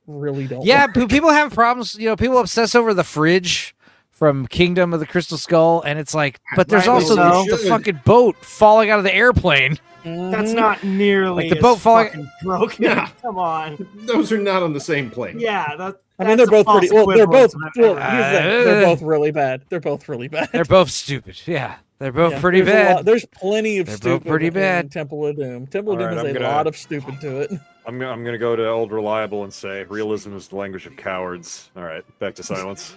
really don't. Yeah, work. people have problems. You know, people obsess over the fridge from Kingdom of the Crystal Skull, and it's like, but there's also the fucking boat falling out of the airplane. That's not nearly like the boat falling fucking broken. Yeah. Come on. Those are not on the same plane. Yeah, I mean, they're both pretty. Well, they're both. They're both really bad. They're both really bad. They're both stupid. Yeah, they're both pretty bad. There's plenty of They're stupid. both pretty in bad. Temple of Doom. Temple of Doom All right, has a lot of stupid to it. I'm gonna go to Old Reliable and say realism is the language of cowards. All right, back to silence.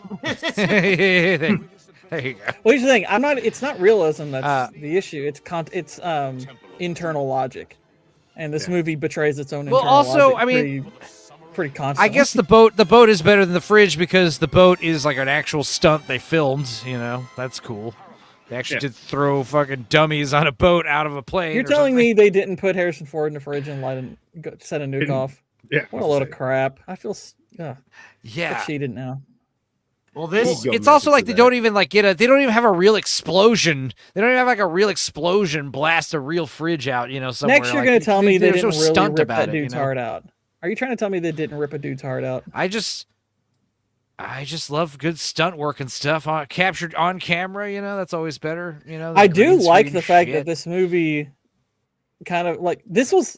There you go. Well, here's the thing. It's not realism that's the issue. It's internal logic, and this movie betrays its own. Well, internal also, logic I mean, pretty constantly. I guess the boat is better than the fridge because the boat is like an actual stunt they filmed. You know, that's cool. They actually did throw fucking dummies on a boat out of a plane. You're telling me they didn't put Harrison Ford in the fridge and set a nuke off? Yeah. What a load of crap. I feel Yeah. cheated now. Well, it's also like they don't even like they don't even have a real explosion. They don't even have like a real explosion blast a real fridge out, you know, somewhere. Next, you're going to tell me they didn't no really stunt rip about that it, dude's you know? heart out. Are you trying to tell me they didn't rip a dude's heart out? I just love good stunt work and stuff captured on camera. You know, that's always better. You know, I do like the fact that this movie kind of like this was.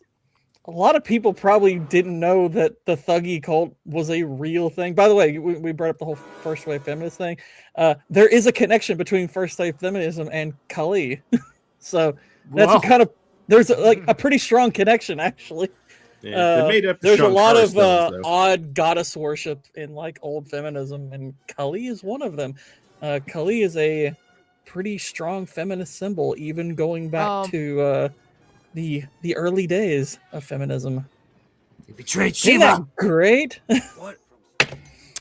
A lot of people probably didn't know that the thuggy cult was a real thing. By the way, we brought up the whole first wave feminist thing. There is a connection between first wave feminism and Kali. So that's there's a pretty strong connection actually. Yeah, they made up there's a Sean lot Carr's of films, though. odd goddess worship in like old feminism, and Kali is one of them. Kali is a pretty strong feminist symbol, even going back to the early days of feminism. He betrayed Isn't that Shiva. great?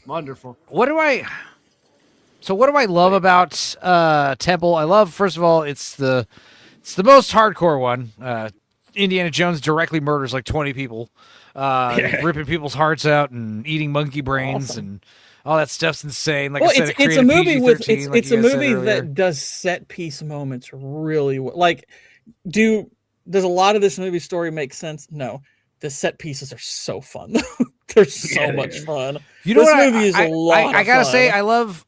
Wonderful. What do I love about Temple? I love, first of all, it's the most hardcore one. Indiana Jones directly murders like 20 people, ripping people's hearts out and eating monkey brains and all that stuff's insane. Like I said, it's a movie with it's a movie that does set piece moments really well. Like, does a lot of this movie story make sense? No, the set pieces are so fun. They're so much fun. You know this what? movie is a lot. I gotta fun. say, I love.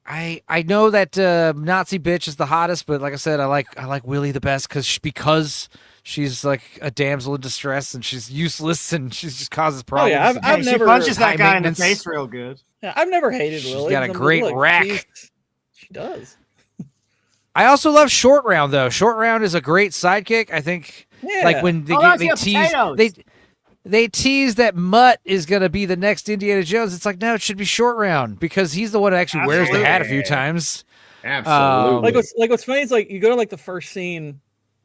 I know that Nazi bitch is the hottest, but like I said, I like Willie the best because she's like a damsel in distress and she's useless and she just causes problems. Oh yeah, I've never she punches that guy in the face real good. Yeah, I've never hated Willie. She's got a great rack. She does. I also love Short Round though. Short Round is a great sidekick. I think like when they tease that Mutt is going to be the next Indiana Jones. It's like, no, it should be Short Round because he's the one that actually wears the hat a few times. Absolutely. What's funny is like you go to like the first scene.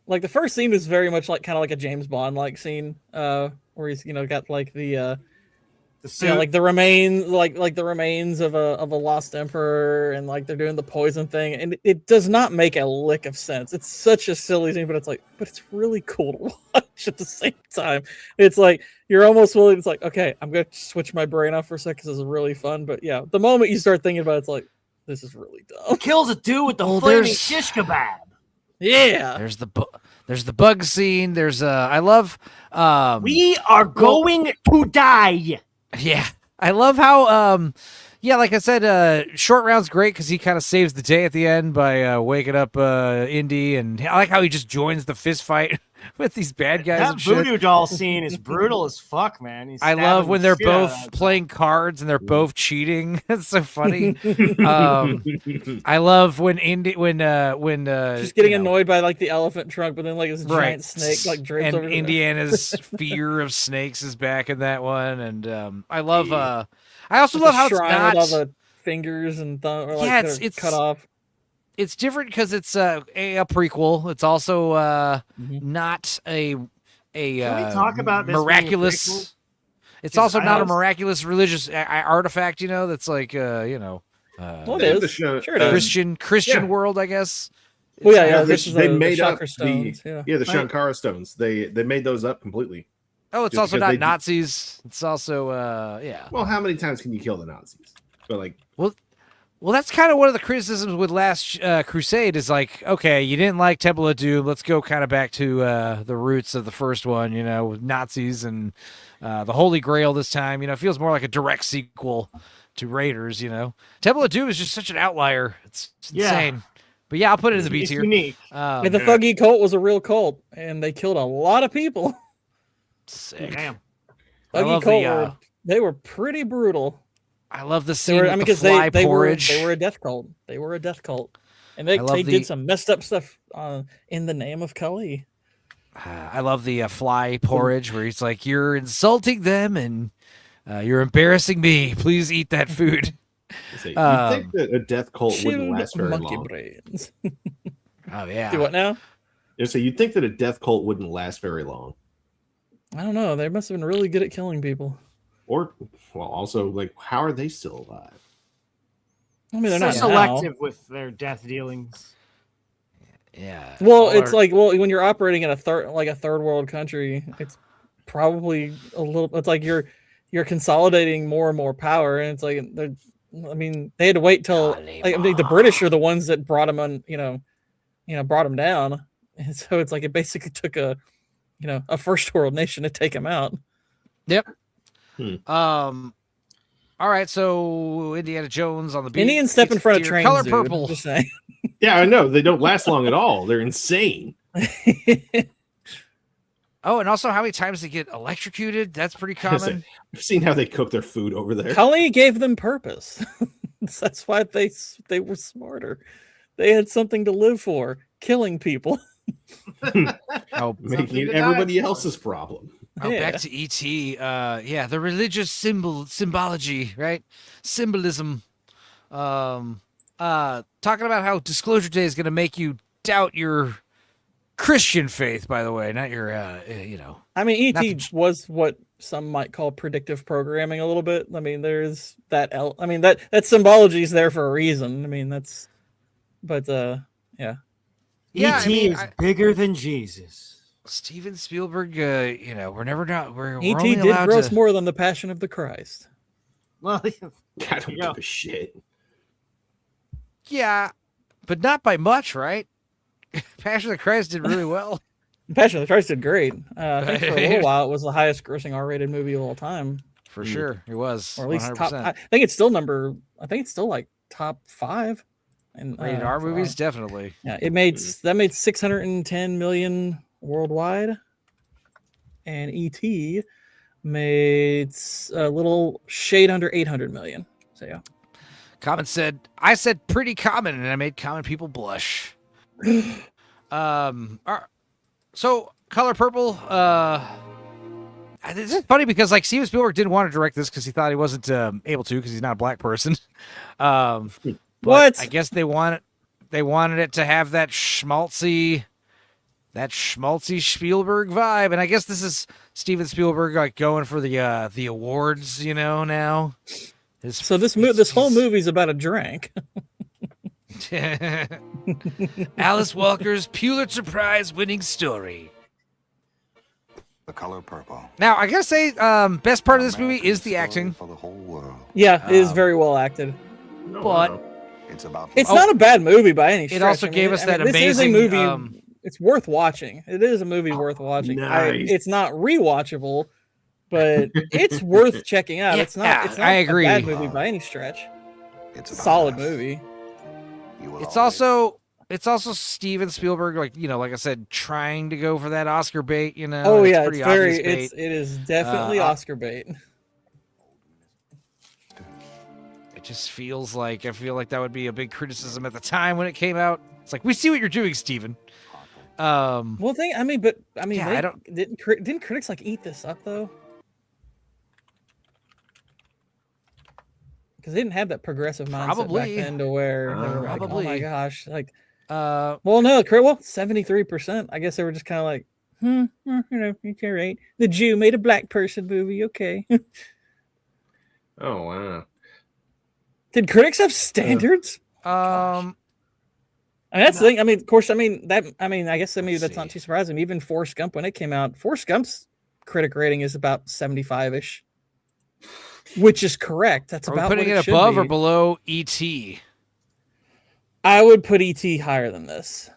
Like the first scene is very much like kind of like a James Bond like scene, where he's got like the like the remains the remains of a lost emperor, and like they're doing the poison thing, and it does not make a lick of sense. It's such a silly scene, but it's really cool to watch at the same time. It's like you're almost willing. It's like, okay, I'm gonna switch my brain off for a second because this is really fun. But yeah, the moment you start thinking about it, it's like, this is really dumb. Kills a dude with the flaming shish kebab. Yeah. There's the bug scene. There's I love we are going to die. Yeah. I love how like I said, Short Round's great because he kind of saves the day at the end by waking up Indy, and I like how he just joins the fist fight with these bad guys. That and shit. voodoo doll scene is brutal as fuck, man. I love when they're both playing cards and they're both cheating. It's so funny. I love when she's getting annoyed by like the elephant trunk, but then like this giant snake like drapes and over Indiana's fear of snakes is back in that one, and I love. I also love how it's not with all the fingers and it's cut off. It's different because it's a prequel. It's also not a Can we talk about this miraculous. It's also not a miraculous religious artifact. That's like well, it is. Sure Christian world, I guess. Well, yeah. They made up stones. the Shankara stones. They made those up completely. Oh, it's also not Nazis. It's also Well, how many times can you kill the Nazis? But like, well, that's kind of one of the criticisms with Last Crusade is like, okay, you didn't like Temple of Doom. Let's go kind of back to the roots of the first one, with Nazis and the Holy Grail this time. It feels more like a direct sequel to Raiders, Temple of Doom is just such an outlier. It's insane. But yeah, I'll put it in the B tier. Unique. And the Thuggy cult was a real cult, and they killed a lot of people. Sick. Damn. Thuggy cult they were pretty brutal. I love the scene with the fly porridge. They were a death cult. They were a death cult. And they did some messed up stuff in the name of Kali. I love the fly porridge where he's like, you're insulting them and you're embarrassing me. Please eat that food. You think that a death cult wouldn't last very long? Brains. Oh, yeah. Do what now? You'd think that a death cult wouldn't last very long. I don't know. They must have been really good at killing people. Or, well, also, like, how are they still alive? I mean, they're so not selective with their death dealings. Yeah. Well, it's like, when you're operating in a third world country, it's probably a little. It's like you're consolidating more and more power, and it's like they had to wait till the British are the ones that brought them on, brought them down, and so it's like it basically took a first world nation to take them out. Yep. All right, so Indiana Jones on the beach. Indians step in front of trains. Color dude. purple. Just saying. Yeah, I know. They don't last long at all. They're insane. Oh, and also how many times they get electrocuted? That's pretty common. I've seen how they cook their food over there. Kali gave them purpose. That's why they were smarter. They had something to live for, killing people. Making it everybody else's problem. Back to E.T. The religious symbology, right? Symbolism. Talking about how Disclosure Day is going to make you doubt your Christian faith, by the way, not your, I mean, not E.T. was what some might call predictive programming a little bit. I mean, there's that. I mean, that symbology is there for a reason. I mean, yeah. E.T. is bigger than Jesus. Steven Spielberg, we're never not. We're E.T. only did allowed gross to... more than the Passion of the Christ. Well, I don't give a shit. Yeah, but not by much, right? Passion of the Christ did really well. Passion of the Christ did great. I think for a little while it was the highest grossing R-rated movie of all time. For sure, it was. Or at least 100%. top. I think it's still like top 5. And rated R movies, definitely. Yeah, that made $610 million worldwide, and E.T. made a little shade under $800 million. So yeah. Common said, "I said pretty common, and I made common people blush." So Color Purple. This is funny because like Steven Spielberg didn't want to direct this because he thought he wasn't able to because he's not a black person. What? I guess they wanted it to have that schmaltzy Spielberg vibe, and I guess this is Steven Spielberg like going for the awards, now. This whole movie's about a drink. Alice Walker's Pulitzer Prize winning story. The Color Purple. Now, I gotta say, best part of this movie is the acting. For the whole world. Yeah, it is very well acted. But it's about. It's not a bad movie by any stretch. It also gave us that amazing This is a movie. It's worth watching. It is a movie worth watching. Nice. It's not rewatchable, but it's worth checking out. Yeah, It's not I agree. a bad movie by any stretch. It's a solid movie. It's also Steven Spielberg, like I said, trying to go for that Oscar bait. Oh it's yeah, pretty it's very. obvious bait. It is definitely Oscar bait. It just feels like that would be a big criticism at the time when it came out. It's like, we see what you're doing, Steven. Didn't critics like eat this up though? Because they didn't have that progressive mindset back then to where they were like, oh my gosh, like, well, no, 73%. I guess they were just kind of like, it's all right. The Jew made a black person movie, okay. Oh wow. Did critics have standards? I mean, that's the thing. I mean, of course, I guess that's not too surprising. Even Forrest Gump, when it came out, Forrest Gump's critic rating is about 75-ish, which is correct. That's about putting what it above or below E.T. I would put E.T. higher than this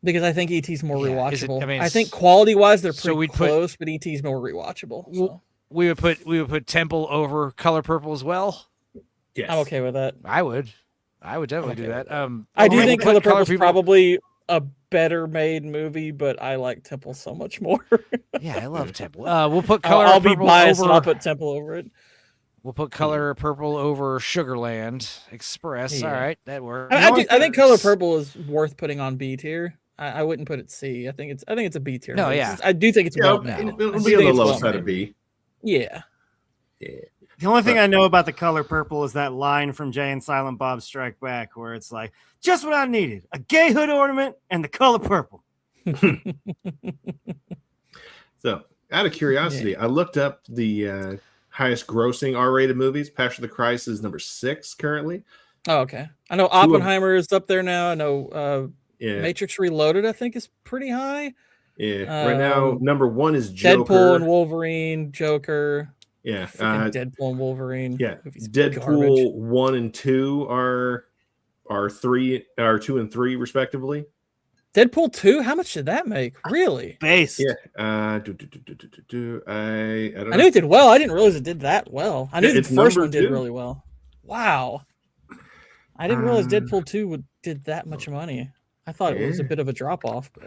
because I think E.T.'s more rewatchable. I think quality-wise, they're pretty close, but E.T.'s more rewatchable. So. We would put Temple over Color Purple as well. Yes. I'm okay with that. I would definitely do that. I do think Color Purple is probably a better made movie, but I like Temple so much more. Yeah, I love Temple. We'll put Color I'll Purple be biased over. and I'll put Temple over it. We'll put Color Purple over Sugarland Express. Yeah. All right, that works. I think Color Purple is worth putting on B tier. I wouldn't put it C. I think it's a B tier. No, yeah. I do think it's It'll well be made. on the low side of B. Yeah. The only thing I know about the Color Purple is that line from Jay and Silent Bob Strike Back, where it's like, just what I needed, a gay hood ornament and the color purple. So, out of curiosity, I looked up the highest grossing R-rated movies. Passion of the Christ is number 6 currently. Oh, okay. I know Oppenheimer is up there now. I know Matrix Reloaded, I think, is pretty high. Yeah. Right now, number 1 is Joker. Deadpool and Wolverine, Joker. Yeah, Deadpool and Wolverine. Yeah, Deadpool 1 and 2 are 2 and 3 respectively. Deadpool 2, how much did that make? Really? Base. Yeah. I don't know. I knew it did well. I didn't realize it did that well. I knew the first one did really well. Wow. I didn't realize Deadpool 2 did that much money. I thought it was a bit of a drop off, but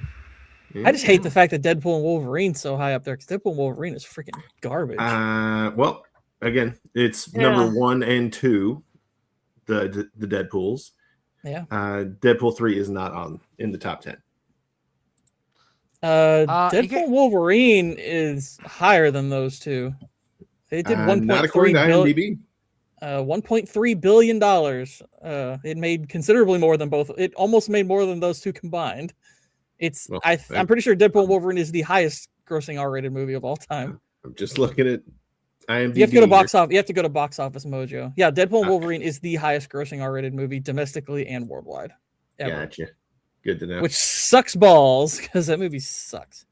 I just hate the fact that Deadpool and Wolverine's so high up there because Deadpool and Wolverine is freaking garbage. Well, again, it's number 1 and 2, the Deadpools. Yeah. Deadpool 3 is not in the top 10. Deadpool and Wolverine is higher than those two. They did $1.3 billion. It made considerably more than both. It almost made more than those two combined. It's Well, I'm pretty sure Deadpool and Wolverine is the highest grossing R-rated movie of all time. I'm just looking at IMDb. You have to go to box office. You have to go to Box Office Mojo. Yeah, Deadpool and Wolverine is the highest grossing R-rated movie domestically and worldwide. Ever. Gotcha. Good to know. Which sucks balls because that movie sucks.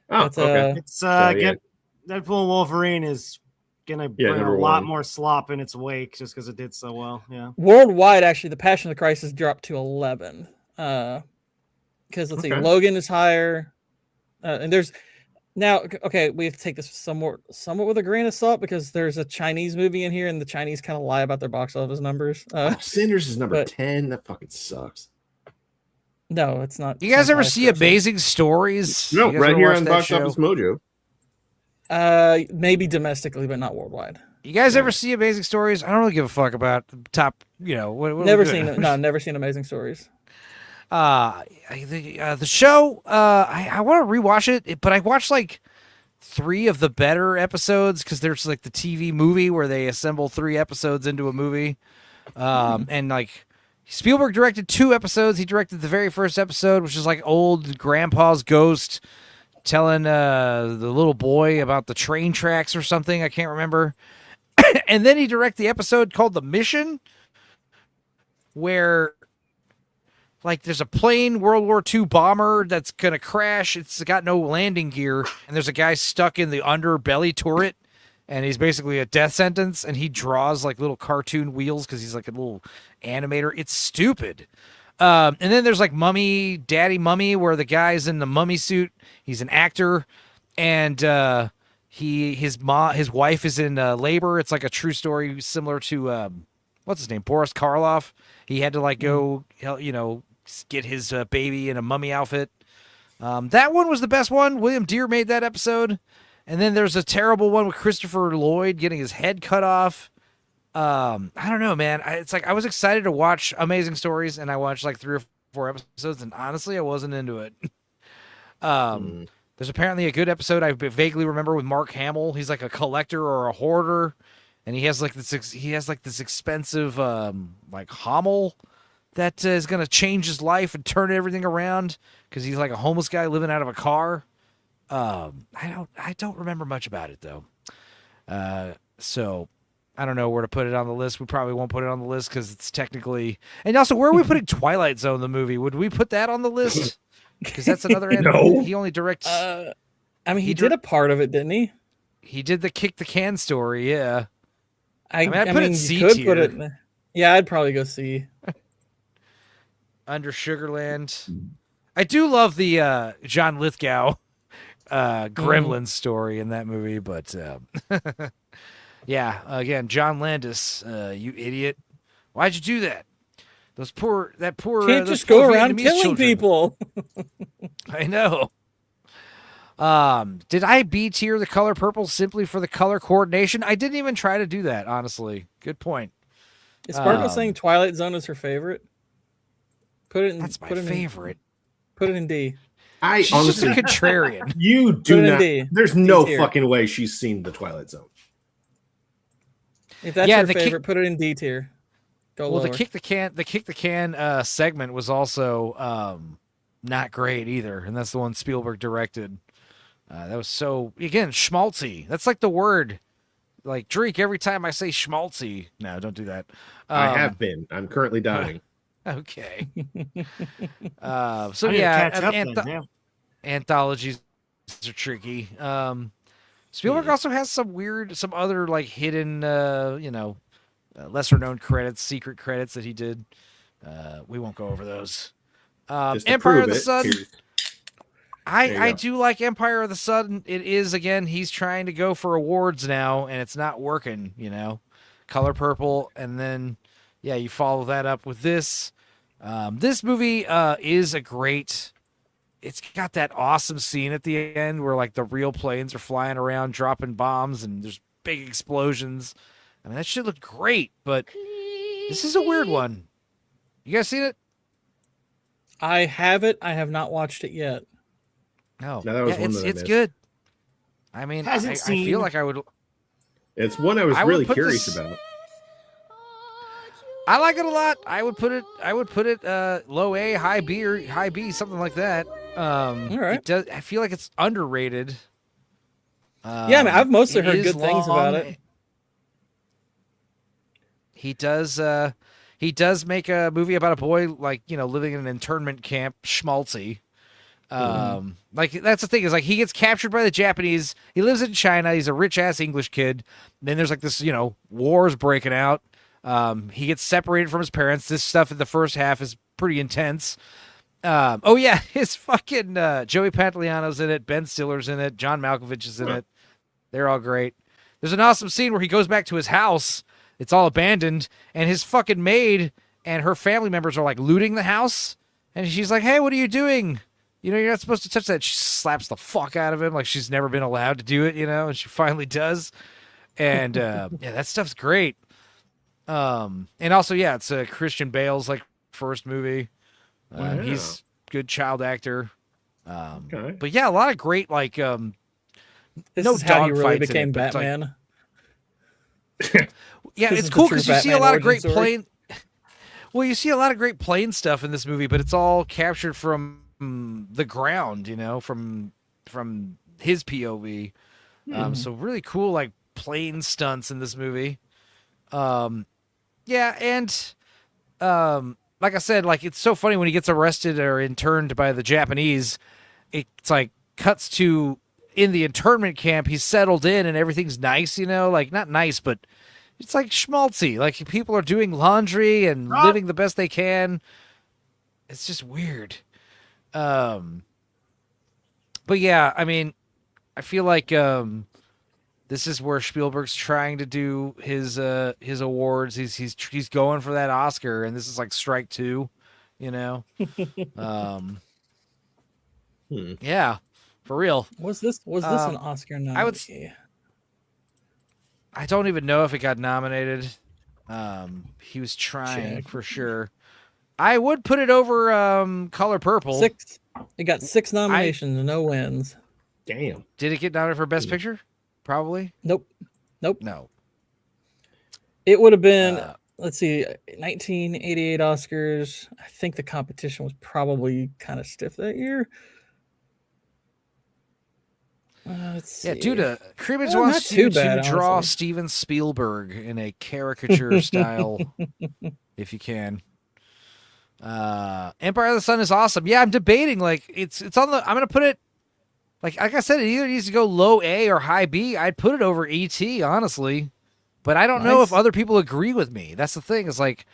Oh, But, okay. It's Deadpool and Wolverine is gonna bring a number lot one. more slop in its wake just because it did so well. Yeah. Worldwide, actually, The Passion of the Christ has dropped to 11. Because let's see, Okay. Logan is higher, and there's now okay. We have to take this somewhat with a grain of salt because there's a Chinese movie in here, and the Chinese kind of lie about their box office numbers. Sinners is number but- 10. That fucking sucks. No, it's not. You guys ever highest see grossing. Amazing Stories? No, You guys right ever here watch on that Box show? Office Mojo. Maybe domestically, but not worldwide. You guys ever see Amazing Stories? I don't really give a fuck about the top. What Never seen it. No, never seen Amazing Stories. The show. I want to rewatch it, but I watched like 3 of the better episodes because there's like the TV movie where they assemble 3 episodes into a movie, and like Spielberg directed 2 episodes. He directed the very first episode, which is like old grandpa's ghost telling the little boy about the train tracks or something. I can't remember. And then he directed the episode called The Mission, where like there's a plane, World War II bomber that's going to crash. It's got no landing gear. And there's a guy stuck in the underbelly turret. And he's basically a death sentence. And he draws like little cartoon wheels because he's like a little animator. It's stupid. And then there's like Mummy, Daddy Mummy, where the guy's in the mummy suit. He's an actor. And his wife is in labor. It's like a true story similar to, what's his name? Boris Karloff. He had to like go, get his baby in a mummy outfit. That one was the best one. William Deere made that episode. And then there's a terrible one with Christopher Lloyd getting his head cut off. I don't know, man. It's like I was excited to watch Amazing Stories, and I watched like 3 or 4 episodes, and honestly, I wasn't into it. There's apparently a good episode I vaguely remember with Mark Hamill. He's like a collector or a hoarder, and he has like this expensive like Hummel that is going to change his life and turn everything around because he's like a homeless guy living out of a car. I don't remember much about it though. So I don't know where to put it on the list. We probably won't put it on the list because it's technically. And also, where are we putting Twilight Zone, the movie? Would we put that on the list? Because that's another end. No. He only directs. I mean, he did a part of it, didn't he? He did the kick the can story. Yeah. I I put it mean, C you could tier. put it. Yeah, I'd probably go C. Under Sugarland. I do love the John Lithgow Gremlin story in that movie, but yeah, again, John Landis, you idiot. Why'd you do that? That poor Can't those just go poor around Vietnamese killing children. people. I know. Did I B tier The Color Purple simply for the color coordination? I didn't even try to do that, honestly. Good point. Is Sparkle saying Twilight Zone is her favorite? Put it in. That's my put it in- favorite. Put it in D. I She's honestly just a contrarian. You Put do it in not. D. There's D no tier. fucking way she's seen the Twilight Zone. If that's Yeah, your the favorite, put it in D tier. Go Well, lower. the kick the can segment was also not great either, and that's the one Spielberg directed. That was so again schmaltzy. That's like the word, like drink every time I say schmaltzy. No, don't do that. I have been. I'm currently dying. Okay. So I need to yeah, catch up then, yeah. anthologies are tricky. Spielberg also has some other like hidden, lesser known credits, secret credits that he did. We won't go over those. Just to Empire prove of the it, Sun. There you I go. do like Empire of the Sun. It is, again, he's trying to go for awards now, and it's not working, Color Purple, and then, yeah, you follow that up with this. This movie is a great... It's got that awesome scene at the end where, like, the real planes are flying around, dropping bombs, and there's big explosions. I mean, that shit looked great, but this is a weird one. You guys seen it? I have it. I have not watched it yet. No, No, that was one it's that I missed. good. I mean, I feel like I would. It's one I was I would really put curious this- about. I like it a lot. I would put it low A, high B, or high B, something like that. All right. I feel like it's underrated. Yeah, I mean, I've mostly heard good things about it. He does make a movie about a boy living in an internment camp, schmaltzy. Like that's the thing is like he gets captured by the Japanese. He lives in China. He's a rich ass English kid. Then there's like this, wars breaking out. He gets separated from his parents. This stuff in the first half is pretty intense. Oh yeah, his fucking Joey Pantoliano's in it. Ben Stiller's in it. John Malkovich is in it. They're all great. There's an awesome scene where he goes back to his house. It's all abandoned, and his fucking maid and her family members are like looting the house. And she's like, "Hey, what are you doing? You're not supposed to touch that." She slaps the fuck out of him like she's never been allowed to do it, and she finally does. And yeah, that stuff's great. And also, yeah, it's Christian Bale's like first movie. He's good child actor. But yeah, a lot of great like This no is how dog you really fights in became it, but it's like- Batman. yeah, This it's is the cool true because you see a Batman lot of origin great story. plane. Well, you see a lot of great plane stuff in this movie, but it's all captured from the ground, from his POV. So really cool, like plane stunts in this movie. Yeah, and like I said, like it's so funny when he gets arrested or interned by the Japanese. It's like cuts to in the internment camp. He's settled in and everything's nice, like not nice, but it's like schmaltzy. Like people are doing laundry and living the best they can. It's just weird. But yeah, I mean, I feel like this is where Spielberg's trying to do his awards. He's going for that Oscar, and this is like strike two, Yeah, for real. Was this an Oscar nominee? I don't even know if it got nominated. He was trying Check. for sure. I would put it over Color Purple. 6. It got 6 nominations and no wins. Damn. Did it get nominated for Best Picture? Probably. Nope. No. It would have been, let's see, 1988 Oscars. I think the competition was probably kind of stiff that year. Let's see. Yeah, due to Cribbage Not wants too you bad, to draw honestly. Steven Spielberg in a caricature style, if you can. Empire of the Sun is awesome. Yeah, I'm debating. Like it's on the. I'm gonna put it. Like I said, it either needs to go low A or high B. I'd put it over E.T. honestly, but I don't know if other people agree with me. That's the thing. Is like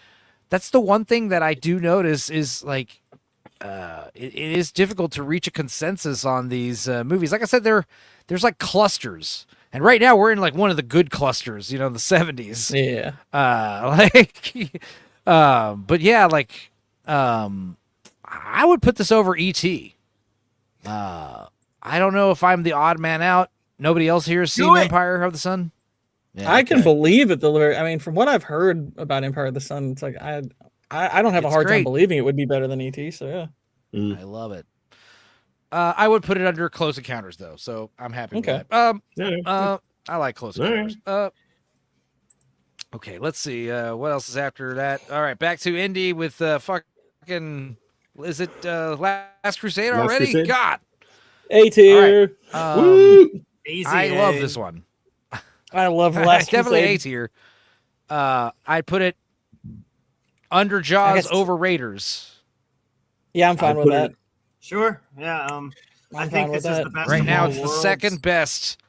that's the one thing that I do notice is like. It is difficult to reach a consensus on these movies. Like I said, there's like clusters, and right now we're in like one of the good clusters, the 70s. Yeah. But yeah, like, I would put this over E.T. I don't know if I'm the odd man out. Nobody else here has seen Empire of the Sun. Yeah, I can believe it. I mean, from what I've heard about Empire of the Sun, it's like I don't have a hard time believing it would be better than E.T. So yeah. I love it. I would put it under Close Encounters though, so I'm happy with that. I like Close Encounters. Okay, let's see. What else is after that? All right, back to Indy with fucking. Is it Last Crusade Last already? Crusade? God. A tier. Woo! Easy I A. love this one. I love Last Definitely Crusade. A tier. I'd put it under Jaws, over Raiders. Yeah, I'm fine with that. Sure. Yeah. I fine think with this is that. the best. Right of now, all it's the worlds. second best.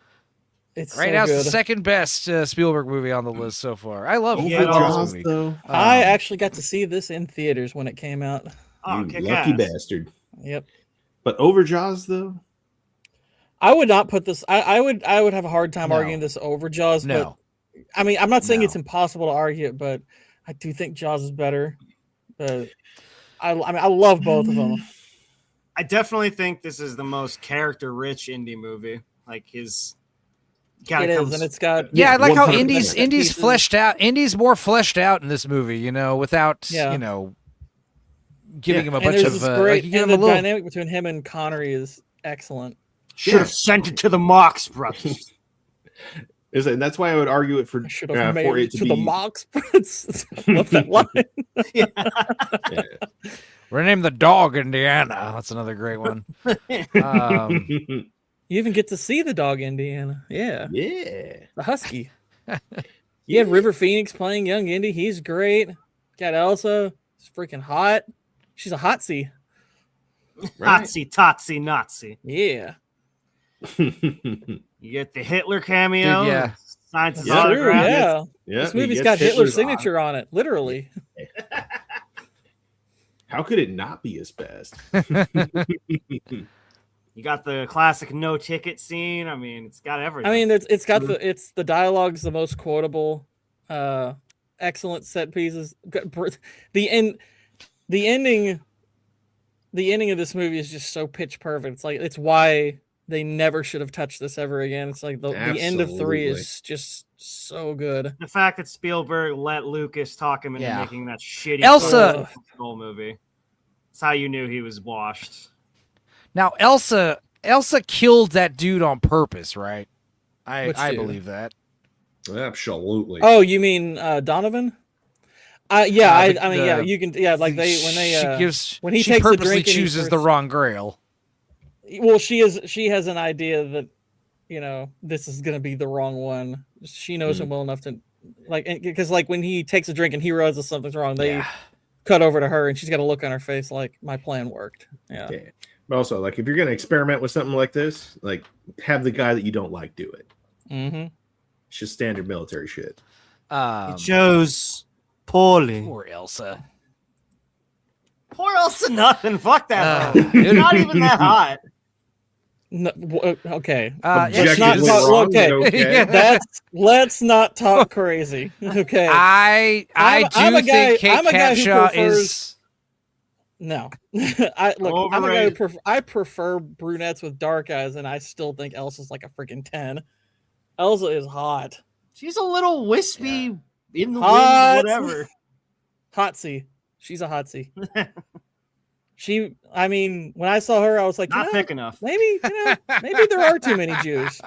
It's Right so now, it's good. the second best Spielberg movie on the list so far. I love Yeah, this movie. though. I actually got to see this in theaters when it came out. Oh, You kick lucky ass. bastard. Yep. But over Jaws though. I would not put this. I would have a hard time No. arguing this over Jaws. No. But I mean, I'm not saying No. it's impossible to argue it, but I do think Jaws is better. But I mean, I love both of them. I definitely think this is the most character-rich indie movie. Like his. It is, and it's got Yeah, I like how 100%. Indy's pieces. fleshed out. Indy's more fleshed out in this movie, without Yeah. giving him a And bunch there's of this great, like, you give and him the a little. dynamic between him and Connery is excellent. Should have sent it to the Marx Brothers. And that's why I would argue it for Should have made for it it to to be the Mox Prince. Love that line. Yeah. We're named the dog Indiana. That's another great one. You even get to see the dog Indiana. Yeah. Yeah. The husky. You have River Phoenix playing young Indy. He's great. Got Elsa. She's freaking hot. She's a hotsy. Right. Hotsy, totsy, Nazi. Yeah. You get the Hitler cameo. Dude, yeah. Signs his Yeah, autograph. yeah. Yeah, This he movie's gets got Hitler's Hitler's signature on it, literally. How could it not be his best? You got the classic no ticket scene. I mean, it's got everything. I mean, it's got the dialogue's the most quotable, excellent set pieces. The ending of this movie is just so pitch perfect. It's like it's why they never should have touched this ever again. It's like the end of 3 is just so good. The fact that Spielberg let Lucas talk him into making that shitty Elsa Soul movie. That's how you knew he was washed. Now Elsa killed that dude on purpose, right? I dude? believe that. Absolutely. Oh, you mean Donovan? Yeah, I mean, yeah, you can, yeah, like when he takes the drink, chooses the wrong grail. Well, she has an idea that, you know, this is gonna be the wrong one. She knows him well enough to, like, because like when he takes a drink and he realizes something's wrong, they cut over to her and she's got a look on her face like my plan worked. Yeah. But also, like, if you're gonna experiment with something like this, like, have the guy that you don't like do it. Mm-hmm. It's just standard military shit. It chose poorly. Poor Elsa. Poor Elsa, nothing. Fuck that. Not even that hot. No, okay. Let's not talk, okay. Let's not talk crazy. Okay. I do think Kate Capshaw is. No, I'm a guy who I prefer brunettes with dark eyes, and I still think Elsa's like a freaking 10. Elsa is hot. She's a little wispy in the hot. wind, whatever. Hotsy. She's a hotsy. I mean, when I saw her, I was like, not thick enough. Maybe there are too many Jews.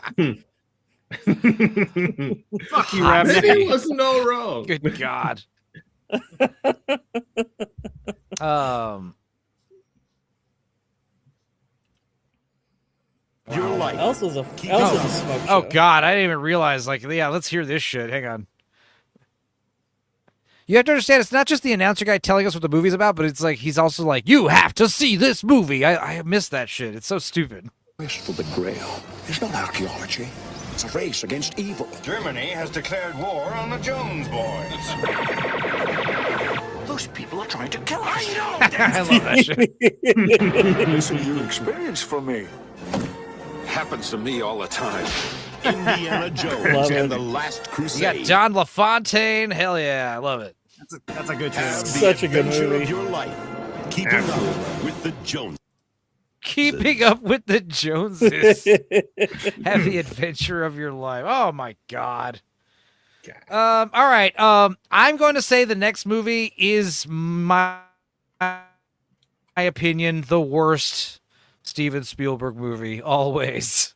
Fuck you, Rab. Maybe it wasn't all wrong. Good God. Your life. Elsa's a smoke show. Oh God, I didn't even realize. Like, yeah, let's hear this shit. Hang on. You have to understand, it's not just the announcer guy telling us what the movie's about, but it's like he's also like, you have to see this movie. I missed that shit. It's so stupid. Race for the Grail is not archaeology. It's a race against evil. Germany has declared war on the Jones boys. Those people are trying to kill us. I know. I love that shit. Listen to your experience from me. Happens to me all the time. Indiana Jones and the Last Crusade. You got John LaFontaine. Hell yeah, I love it. That's a good show. Such a good movie. Of your life. Keeping up with the Jones. Keeping up with the Joneses. Have the adventure of your life. Oh my God. All right. I'm going to say the next movie is my opinion the worst Steven Spielberg movie always.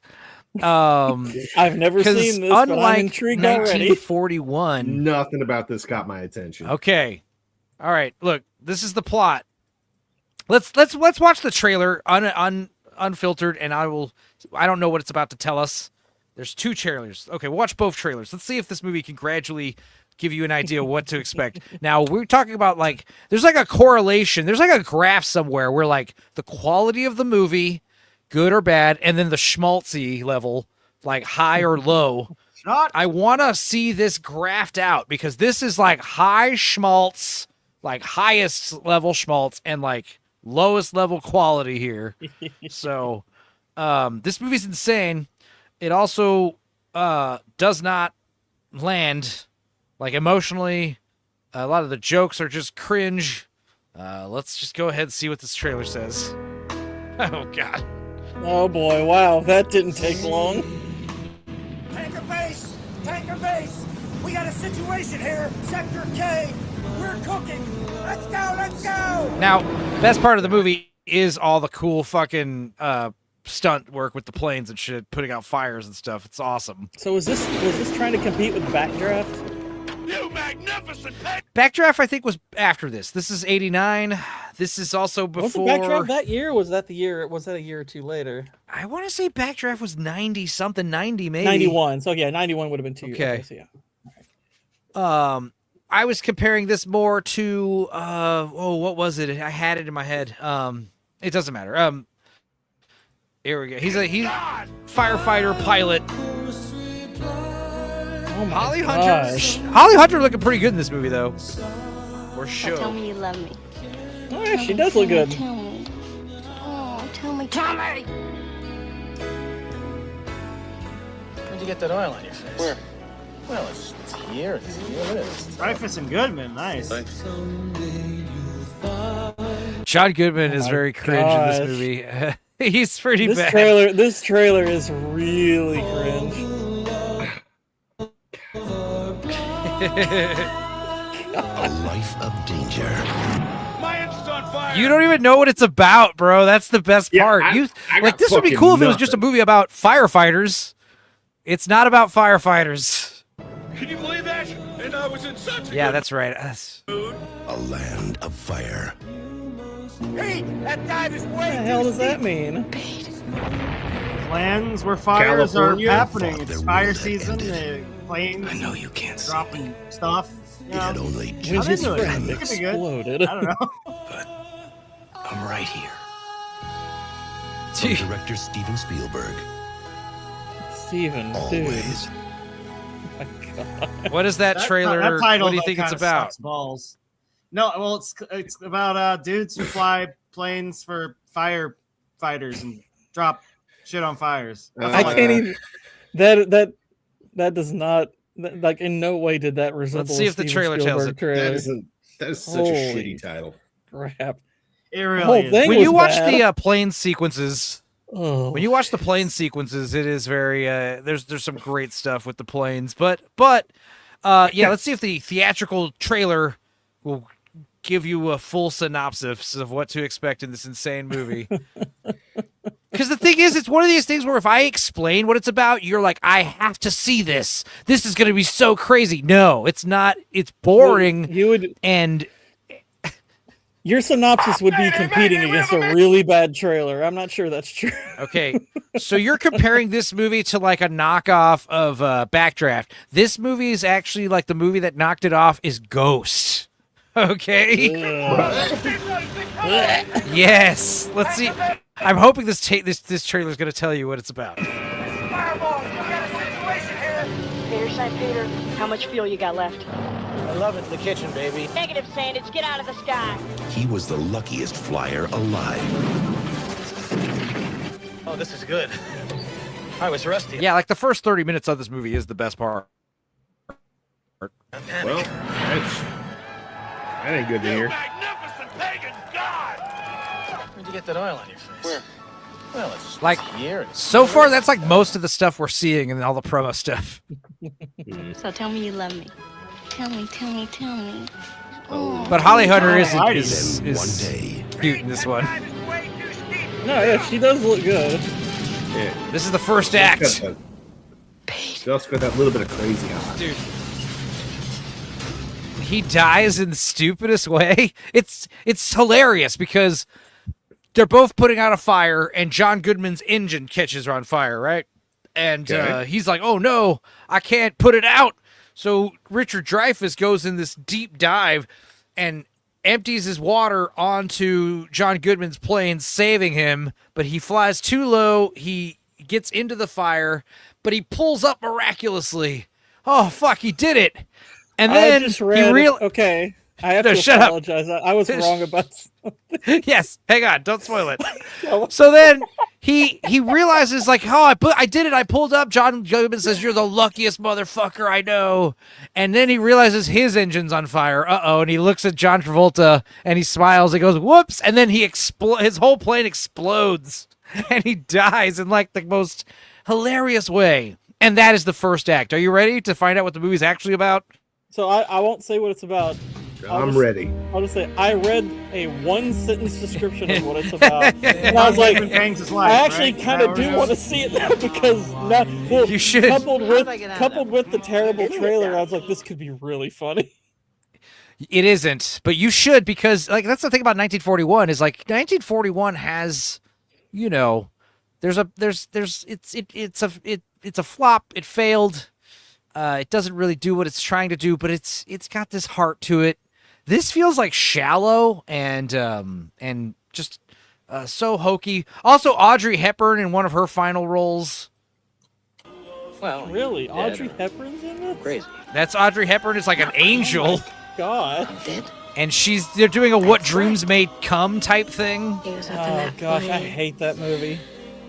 I've never seen this, but I'm intrigued already. 1941. Nothing about this got my attention. Okay. All right. Look, this is the plot. Let's watch the trailer unfiltered, and I don't know what it's about to tell us. There's 2 trailers. Okay, watch both trailers. Let's see if this movie can gradually give you an idea of what to expect. Now, we're talking about, like, there's like a correlation. There's like a graph somewhere where, like, the quality of the movie, good or bad, and then the schmaltzy level, like high or low. I want to see this graphed out because this is like high schmaltz, like highest level schmaltz, and like lowest level quality here. So this movie's insane. It also does not land like emotionally. A lot of the jokes are just cringe. Let's just go ahead and see what this trailer says. Oh God. Oh boy, wow, that didn't take long. Tanker base! Tanker base! We got a situation here! Sector K! We're cooking! Let's go, let's go! Now, best part of the movie is all the cool fucking stunt work with the planes and shit, putting out fires and stuff. It's awesome. So was this trying to compete with Backdraft? You magnificent! Backdraft, I think, was after this. This is 89. This is also before. Was it Backdraft that year? Or was that the year? Was that a year or two later? I want to say Backdraft was 90 something, 90 maybe. 91. So yeah, 91 would have been 2 years. Okay. So yeah. I was comparing this more to what was it? I had it in my head. It doesn't matter. Here we go. He's firefighter pilot. Oh my Holly gosh. Hunter. Holly Hunter looking pretty good in this movie though. For sure. Tell me you love me. Oh yeah, she does look good. Tell me. Oh, tell me. Tell me. Where'd you get that oil on your face? Where? Well, it's here. It's here. Look at this. Dreyfuss and Goodman, nice. John Goodman is very cringe in gosh. this movie. He's pretty This bad. This trailer is really cringe. A life of danger. My engine's on fire. You don't even know what it's about, bro. That's the best part. I got This would be fucking cool if it was just a nothing. movie about firefighters. It's not about firefighters. Can you believe that? And I was in such a Yeah, good that's right. A land of fire. Pete, that dive is way What the hell does that mean? Plans where fires California? are happening. Thought It's their fire world had season. ended. The planes I know you can't see dropping stuff. You It had know, only When just his into it. friend It could be good. exploded. I don't know. I'm right here. From director Steven Spielberg. Steven, Always. dude. Oh my God. What is that trailer? That title, What do you though, think it's kinda about? sucks balls. No, well, it's about dudes who fly planes for firefighters and drop shit on fires. That's I all can't got. even. That does not like in no way did that resemble. see a if the Steven trailer tells Spielberg it. trailer. That is such a Holy shitty title. Crap! It The really whole is. thing When was you watch bad. the plane sequences, Oh. when you watch the plane sequences, it is very there's some great stuff with the planes, but yeah, let's see if the theatrical trailer will give you a full synopsis of what to expect in this insane movie. Because the thing is, it's one of these things where if I explain what it's about, you're like, I have to see this. This is going to be so crazy. No, it's not. It's boring. You would and your synopsis would be competing against a really bad trailer. I'm not sure that's true. Okay, so you're comparing this movie to like a knockoff of Backdraft. This movie is actually like the movie that knocked it off is Ghost. Okay. Yes. Let's see. I'm hoping this trailer is going to tell you what it's about. Peter, St. Peter, how much fuel you got left? I love it in the kitchen, baby. Negative, Sandage. Get out of the sky. He was the luckiest flyer alive. Oh, this is good. I was rusty. Yeah, like the first 30 minutes of this movie is the best part. Well, that ain't good to hear. Magnificent pagan god! Where'd you get that oil on your face? Where? Well, it's Like, here. so far, that's like most of the stuff we're seeing and all the promo stuff. So tell me you love me. Tell me, tell me, tell me. Oh. But Holly Hunter is Then one day, cute in this one. No, yeah, she does look good. Yeah. This is the first act. She also got that little bit of crazy on it. Dude. He dies in the stupidest way. It's hilarious because they're both putting out a fire and John Goodman's engine catches on fire, right? And he's like, oh no, I can't put it out. So Richard Dreyfuss goes in this deep dive and empties his water onto John Goodman's plane, saving him. But he flies too low. He gets into the fire, but he pulls up miraculously. Oh, fuck, he did it. And then I just read, okay, I have to shut up. apologize. I was wrong about something. Yes, hang on, don't spoil it. So then he realizes like, oh, I did it. I pulled up. John Goodman says, "You're the luckiest motherfucker I know." And then he realizes his engine's on fire. And he looks at John Travolta and he smiles. He goes, "Whoops!" And then his whole plane explodes and he dies in like the most hilarious way. And that is the first act. Are you ready to find out what the movie's actually about? So I won't say what it's about. I'm ready. I'll just say I read a one-sentence description of what it's about, and I was like, I actually kind of do want to see it now because you should. Coupled with the terrible trailer, I was like, this could be really funny. It isn't, but you should, because like that's the thing about 1941 is like 1941 has, you know, it's a flop. It failed. It doesn't really do what it's trying to do, but it's got this heart to it. This feels like shallow and just so hokey. Also, Audrey Hepburn in one of her final roles. Well, really, Audrey Hepburn's in it? Crazy. That's Audrey Hepburn. Is like an angel. God. And they're doing a What Dreams May Come type thing. He was up in Oh that gosh, I plane hate that movie.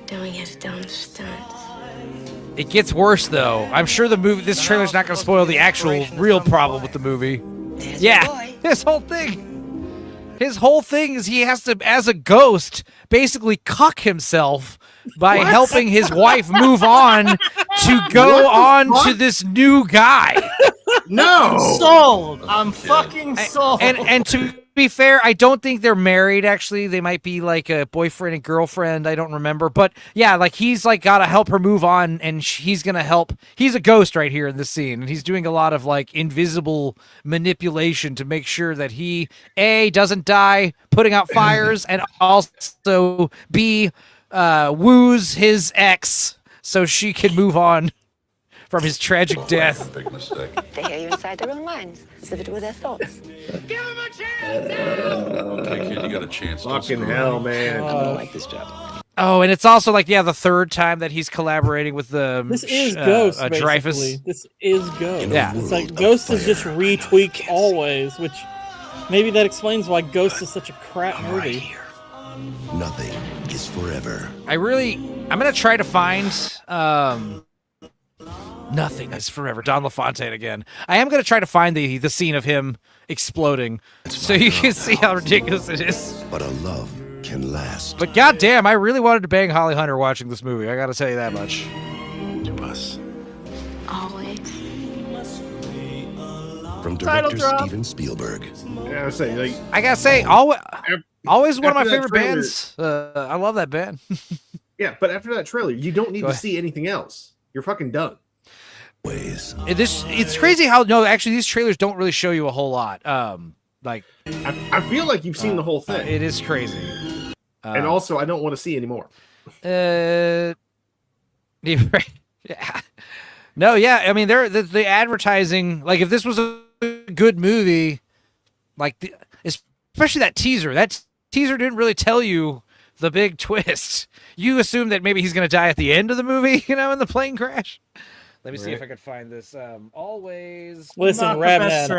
doing his dumb stunts. It gets worse though. I'm sure this trailer's not going to spoil the actual real problem with the movie. Yeah, his whole thing is he has to, as a ghost, basically cuck himself by helping his wife move on to go on to this new guy. No, sold. I'm fucking sold. And to be fair, I don't think they're married. Actually, they might be like a boyfriend and girlfriend. I don't remember, but yeah, like he's like got to help her move on, and he's gonna help. He's a ghost right here in this scene, and he's doing a lot of like invisible manipulation to make sure that he doesn't die, putting out fires, and also woos his ex so she can move on from his tragic death. Big mistake. They hear you inside their own minds, vivid with their thoughts. Okay, kid, you got a chance. Fucking hell, man. I don't like this job. Oh, and it's also like, yeah, the third time that he's collaborating with the This is Ghost, Dreyfus. basically. This is Ghost. Yeah. It's like Ghost is just retweaked always, which maybe that explains why Ghost is such a crap movie. Nothing is forever. I'm gonna try to find Nothing is forever. Don LaFontaine again. I am gonna try to find the scene of him exploding, so you can see how ridiculous it is. But a love can last. But goddamn, I really wanted to bang Holly Hunter watching this movie. I gotta tell you that much. To us. Always. From Title director drop. Steven Spielberg. Yeah, I gotta say, always one of my after that favorite trailer- bands. I love that band. Yeah, but after that trailer, you don't need to see anything else. You're fucking done. It's crazy how actually these trailers don't really show you a whole lot. Like I feel like you've seen the whole thing. It is crazy. And also, I don't want to see anymore. Yeah. No, yeah. I mean, the advertising. Like, if this was a good movie, like especially that teaser. That teaser didn't really tell you the big twist. You assume that maybe he's going to die at the end of the movie, in the plane crash. Let me see if I can find this. Always. Listen, Rabman,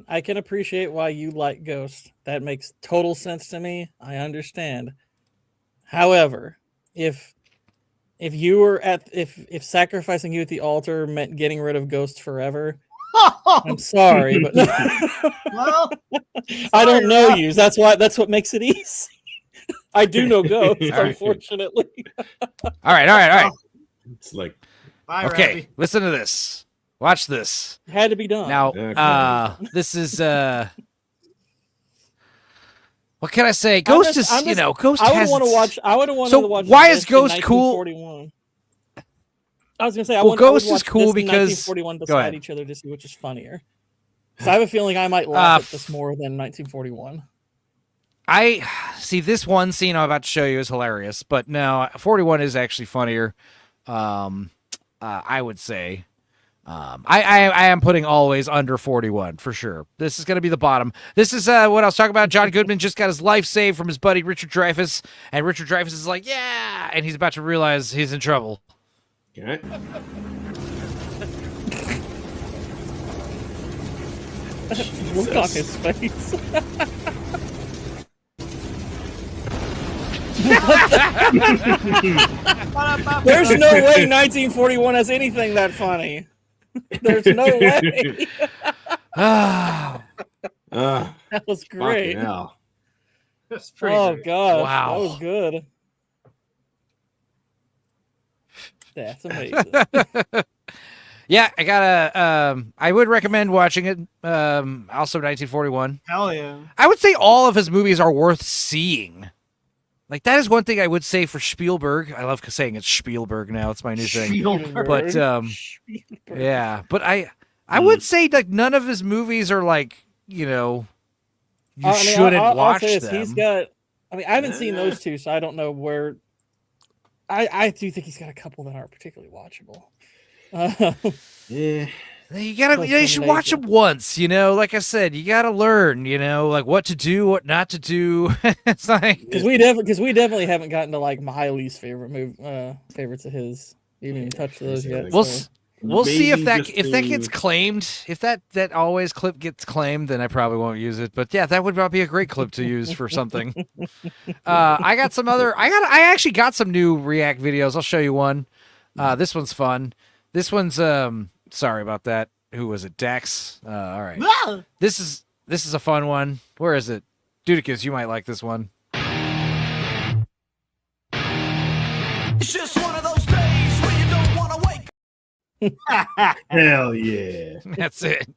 I can appreciate why you like Ghost. That makes total sense to me. I understand. However, if you were if sacrificing you at the altar meant getting rid of Ghost forever, I'm sorry, but well, I don't know you. That's what makes it easy. I do know Ghost, right. unfortunately. All right. It's like, bye, okay, Ravi. listen to this. Watch this. Had to be done. Now, this is what can I say? Ghost is, Ghost I would has. want to watch. I would want to watch. Why is this in Ghost cool? 1941. I was gonna say, Ghost I would is cool watch this in because 1941 go beside ahead. each other to see which is funnier. So I have a feeling I might laugh at this more than 1941. I see this one scene I'm about to show you is hilarious, but no, 41 is actually funnier. I would say. I am putting Always under 41 for sure. This is going to be the bottom. This is what I was talking about. John Goodman just got his life saved from his buddy Richard Dreyfuss, and Richard Dreyfuss is like, yeah, and he's about to realize he's in trouble. Okay. Look on his face. There's no way 1941 has anything that funny. There's no way. That was great. That's pretty Oh great. gosh, Wow. that was good. That's amazing. Yeah, I gotta. I would recommend watching it. Also, 1941. Hell yeah. I would say all of his movies are worth seeing. Like, that is one thing I would say for Spielberg. I love saying it's Spielberg now. It's my new thing. Spielberg. But yeah, but I would say like none of his movies are like, you shouldn't watch them. He's got. I mean, I haven't seen those two, so I don't know where. I do think he's got a couple that aren't particularly watchable. Yeah. You should watch them once, like I said, you gotta learn, like what to do, what not to do. It's like because we definitely haven't gotten to like my least favorite favorites of his. You haven't even touched those yet. We'll see if that gets claimed. If that always clip gets claimed, then I probably won't use it. But yeah, that would be a great clip to use for something. I actually got some new React videos. I'll show you one. This one's fun. This one's sorry about that. Who was it? Dex. All right. This is a fun one. Where is it? Dudicus, you might like this one. It's just one of those days when you don't want to wake. Hell yeah. That's it.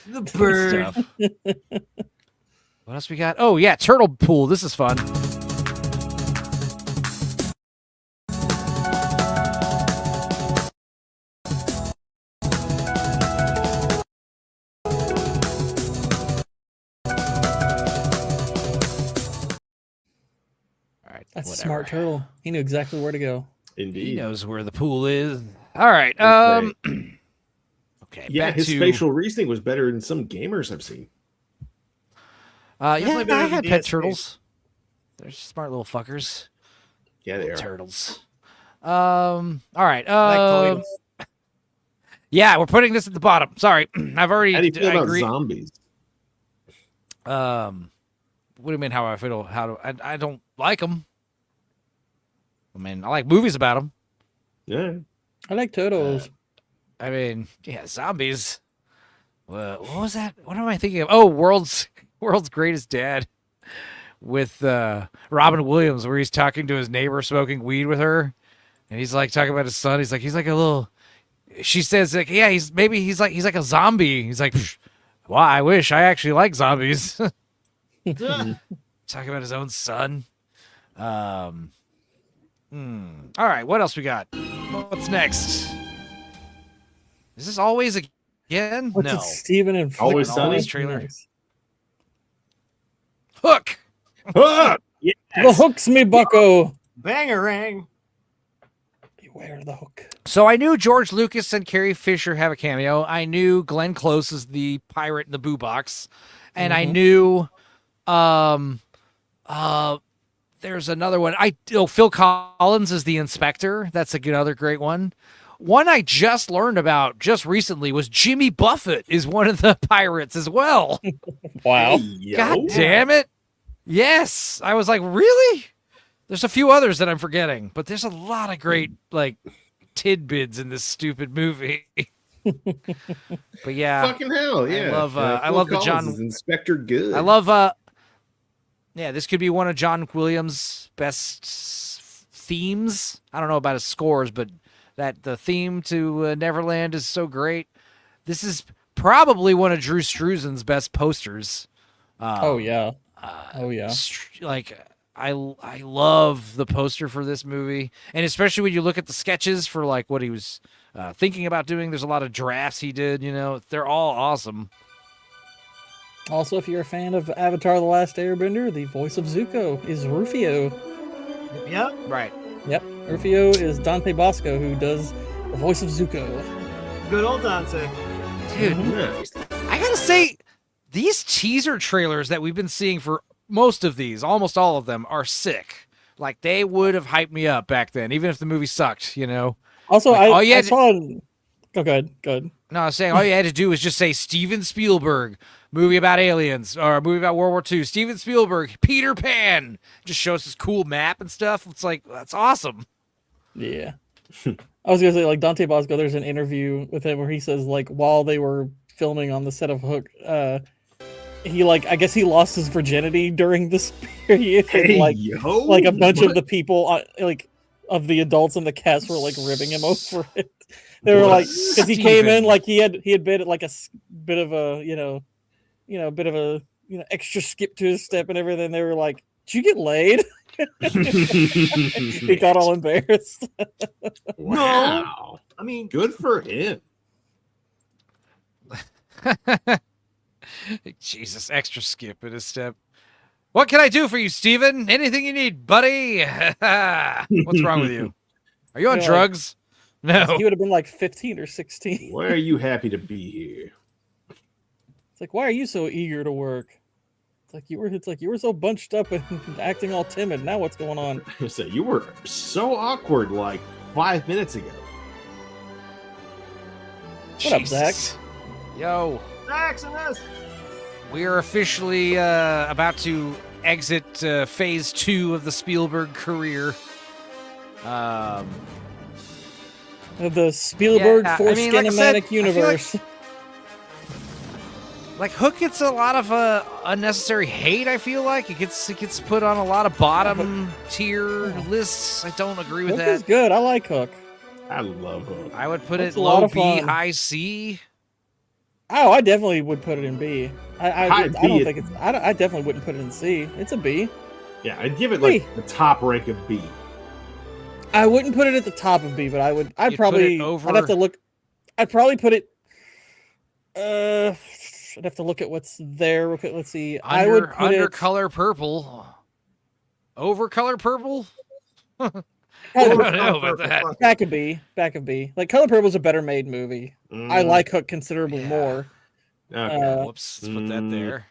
The bird. What else we got? Oh, yeah, Turtle Pool. This is fun. All right, that's a smart turtle. He knew exactly where to go. Indeed. He knows where the pool is. All right. Okay. Yeah, his spatial reasoning was better than some gamers I've seen. I had pet turtles. They're smart little fuckers. Yeah, they are. Turtles. All right. Yeah, we're putting this at the bottom. Sorry. I've already. How do you feel about zombies? What do you mean how I feel? I don't like them. I mean, I like movies about them. Yeah. I like turtles. I mean, yeah, zombies. What was that? What am I thinking of? Oh, World's Greatest Dad with Robin Williams, where he's talking to his neighbor smoking weed with her, and he's like talking about his son. He's like a little. She says like, yeah, he's like a zombie. He's like, well, I wish I actually like zombies. Talking about his own son. All right, what else we got? What's next? Is this Always Again? What's no. it, Steven and Always Sunny Always trailer. Hook. Hook. Yes. The hook's me, bucko. Bangarang. Beware the hook. So I knew George Lucas and Carrie Fisher have a cameo. I knew Glenn Close is the pirate in the boo box, and I knew, there's another one. Phil Collins is the inspector. That's another great one. One I just learned about just recently was Jimmy Buffett is one of the pirates as well. Wow. God damn it. Yes. I was like, really? There's a few others that I'm forgetting, but there's a lot of great tidbits in this stupid movie. But yeah. Fucking hell, yeah. I love the John Inspector Good. I love yeah, this could be one of John Williams' best themes. I don't know about his scores, but the theme to Neverland is so great. This is probably one of Drew Struzan's best posters. Oh yeah. I love the poster for this movie, and especially when you look at the sketches for what he was thinking about doing. There's a lot of drafts he did. They're all awesome. Also, if you're a fan of Avatar: The Last Airbender, the voice of Zuko is Rufio. Yep. Right. Yep. Rufio is Dante Bosco, who does the voice of Zuko. Good old Dante. Dude, I gotta say, these teaser trailers that we've been seeing for most of these, almost all of them, are sick. Like, they would have hyped me up back then, even if the movie sucked, Also, I saw... Go ahead. No, I was saying all you had to do was just say Steven Spielberg, movie about aliens, or a movie about World War II. Steven Spielberg, Peter Pan. Just shows this cool map and stuff. It's like, that's awesome. Yeah. I was going to say, Dante Bosco, there's an interview with him where he says, while they were filming on the set of Hook, he I guess he lost his virginity during this period. And, a bunch of the people, of the adults in the cast were ribbing him over it. They were because he came in he had been at a bit of a bit of a extra skip to his step and everything. They were like, "Did you get laid?" He got all embarrassed. Wow. No, I mean, good for him. Jesus, extra skip in his step. What can I do for you, Steven? Anything you need, buddy? What's wrong with you? Are you on drugs? No. He would have been like 15 or 16. Why are you happy to be here? It's like, why are you so eager to work? It's like you were so bunched up and acting all timid. Now what's going on? So you were so awkward like 5 minutes ago. What up, Zach? Yo. Maximus! We are officially about to exit phase 2 of the Spielberg career. The Spielberg Cinematic Universe. Like Hook gets a lot of unnecessary hate. I feel like it gets put on a lot of bottom tier lists. I don't agree with Hook that. is good. I like Hook. I love Hook. I would put It's it a lot low of B, fun. high C. Oh, I definitely would put it in B. I B, don't think it's. I definitely wouldn't put it in C. It's a B. Yeah, I'd give it like the top rank of B. I wouldn't put it at the top of B, but I would. I'd You'd probably. put it over- I'd have to look. I'd probably put it. I'd have to look at what's there. Let's see. I would put under it. color purple. Over color purple. I don't know about that. Back of B. Back of B. Like Color Purple's a better made movie. I like Hook considerably more. Okay. Whoops. Let's put that there.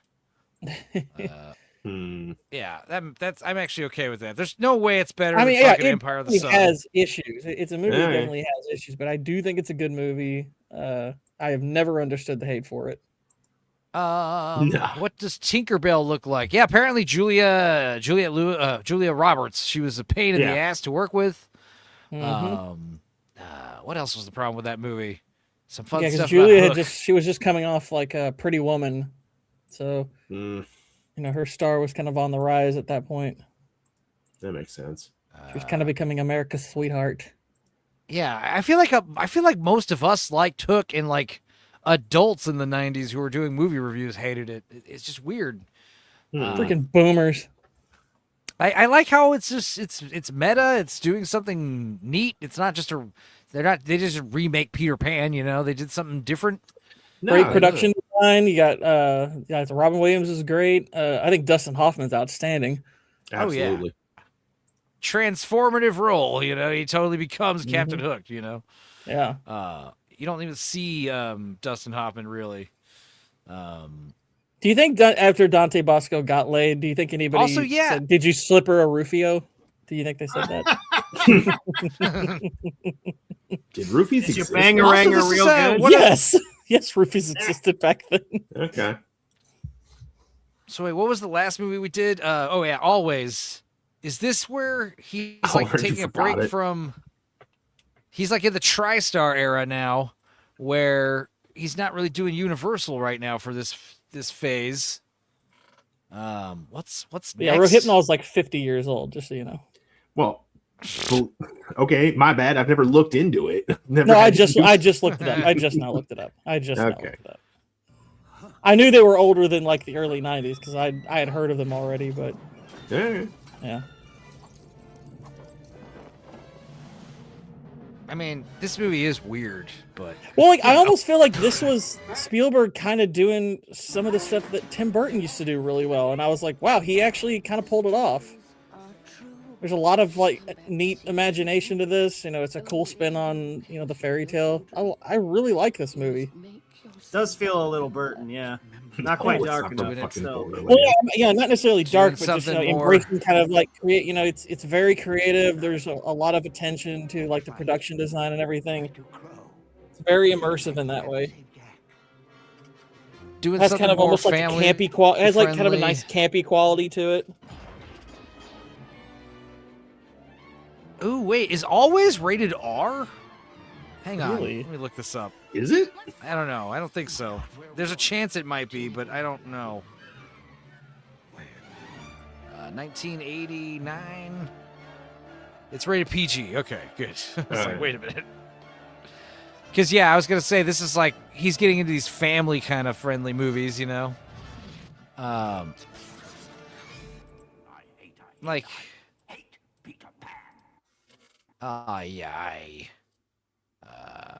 Yeah, that's. I'm actually okay with that. There's no way it's better than fucking Empire of the Sun. It has issues. It's a movie that Yeah. definitely has issues, but I do think it's a good movie. I have never understood the hate for it. What does Tinkerbell look like? Yeah, apparently Julia Roberts. She was a pain in the ass to work with. What else was the problem with that movie? Some fun Yeah, because stuff. Julia about Hook. she was just coming off like a Pretty Woman, so her star was kind of on the rise at that point. That makes sense. She was kind of becoming America's sweetheart. Yeah, I feel like most of us liked Hook, and like adults in the '90s who were doing movie reviews hated it. It's just weird. Freaking boomers. I like how it's just it's meta. It's doing something neat. It's not just they just remake Peter Pan. They did something different. Great production design. You got Robin Williams is great. I think Dustin Hoffman's outstanding. Absolutely. Oh, yeah. Transformative role. He totally becomes Captain Hook. Yeah. You don't even see Dustin Hoffman really. Do you think after Dante Bosco got laid, do you think anybody Also, yeah. said, did you slip her a Rufio? Do you think they said that? Did Roofies Is your exist? banger real good? Yes. Yes, Roofies existed back then. Okay. So wait, what was the last movie we did? Always. Is this where he's like already taking a forgot break it. from? He's like in the TriStar era now, where he's not really doing Universal right now for this phase. What's next? Yeah, Rohypnol's like 50 years old, just so you know. Well, okay, my bad. I've never looked into it. I just looked it up. I just now looked it up. I knew they were older than like the early 90s because I had heard of them already, but yeah. I mean, this movie is weird, but Well, like I almost feel like this was Spielberg kind of doing some of the stuff that Tim Burton used to do really well, and I was like, wow, he actually kind of pulled it off. There's a lot of like neat imagination to this. It's a cool spin on the fairy tale. I really like this movie. It does feel a little Burton, yeah. Not quite dark enough, but still. Well, yeah, not necessarily dark, but just something more- embracing kind of like create. It's very creative. There's a lot of attention to like the production design and everything. It's very immersive in that way. doing It has something kind of more almost like a family campy quality. It has like kind of a friendly. nice campy quality to it. Ooh, wait, is Always rated R? Hang on, Really? let me look this up. Is it? I don't know. I don't think so. There's a chance it might be, but I don't know. 1989. It's rated PG. Okay, good. I was like, wait a minute. Because, yeah, I was going to say, this is like, he's getting into these family kind of friendly movies, Like,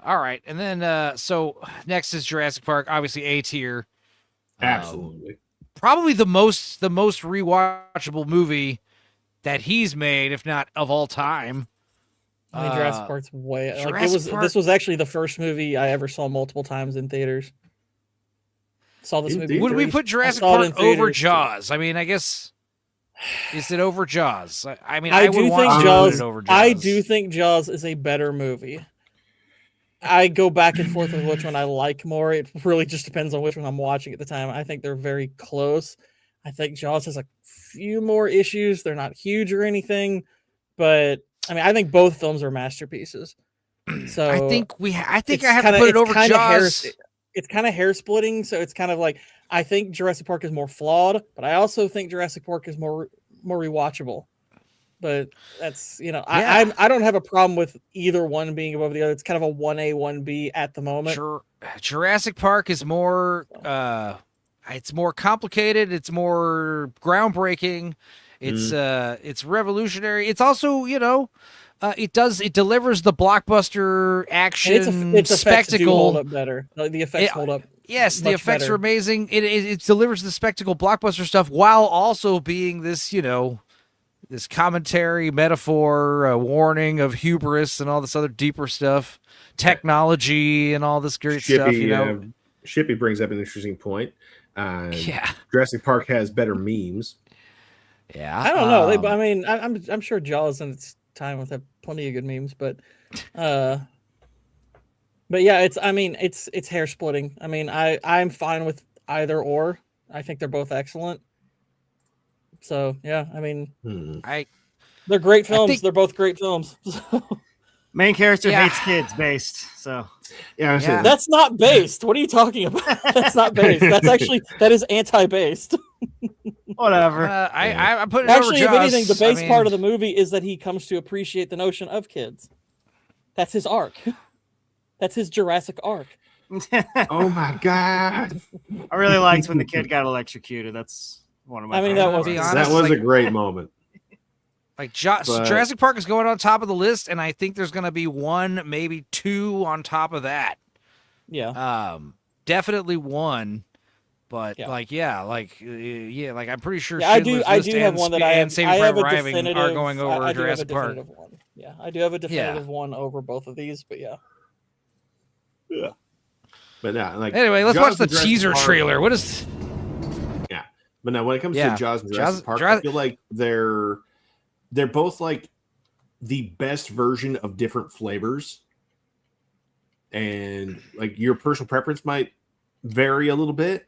All right, and then so next is Jurassic Park, obviously A tier. Absolutely. Probably the most rewatchable movie that he's made, if not of all time. I mean, Jurassic Park's way like Jurassic Park, this was actually the first movie I ever saw multiple times in theaters. Saw this movie. Would we put Jurassic Park over Jaws? I mean, I guess is it over Jaws? I mean, I do think Jaws. I do think Jaws is a better movie. I go back and forth with which one I like more. It really just depends on which one I'm watching at the time. I think they're very close. I think Jaws has a few more issues. They're not huge or anything, but I mean, I think both films are masterpieces. So I think I have to put it over Jaws. It's kind of hair splitting, so it's kind of like I think Jurassic Park is more flawed, but I also think Jurassic Park is more rewatchable. But that's I don't have a problem with either one being above the other. It's kind of a 1A 1B at the moment. Jurassic Park is more it's more complicated, it's more groundbreaking, it's revolutionary. It's also, it delivers the blockbuster action its spectacle. Do hold up better. The effects hold up. Yes, the effects are amazing. It delivers the spectacle blockbuster stuff while also being this, this commentary, metaphor, warning of hubris and all this other deeper stuff, technology and all this great stuff. Shippy brings up an interesting point. Jurassic Park has better memes. Yeah, I don't know. I mean, I'm sure Jaws in its time would have plenty of good memes, but yeah, it's hair splitting. I mean, I'm fine with either or. I think they're both excellent. So yeah, I mean, they're great films. They're both great films. Main character hates kids, based. So that's not based. What are you talking about? That's not based. That is anti-based. Whatever. I put it actually, over if anything, Jaws. the base part of the movie is that he comes to appreciate the notion of kids. That's his arc. That's his Jurassic arc. Oh my god! I really liked when the kid got electrocuted. That's one of my. That was a great moment. Like Jurassic Park is going on top of the list, and I think there's going to be one, maybe two on top of that. Yeah. Definitely one, but I'm pretty sure. Yeah, I do have one that I have a Arriving are going over Jurassic Park. One. Yeah, I do have a definitive one over both of these, but yeah. Yeah. But now, anyway, let's watch the teaser trailer. What is? Yeah, but now when it comes to Jaws and Jurassic Park, I feel like they're both like the best version of different flavors, and like your personal preference might vary a little bit,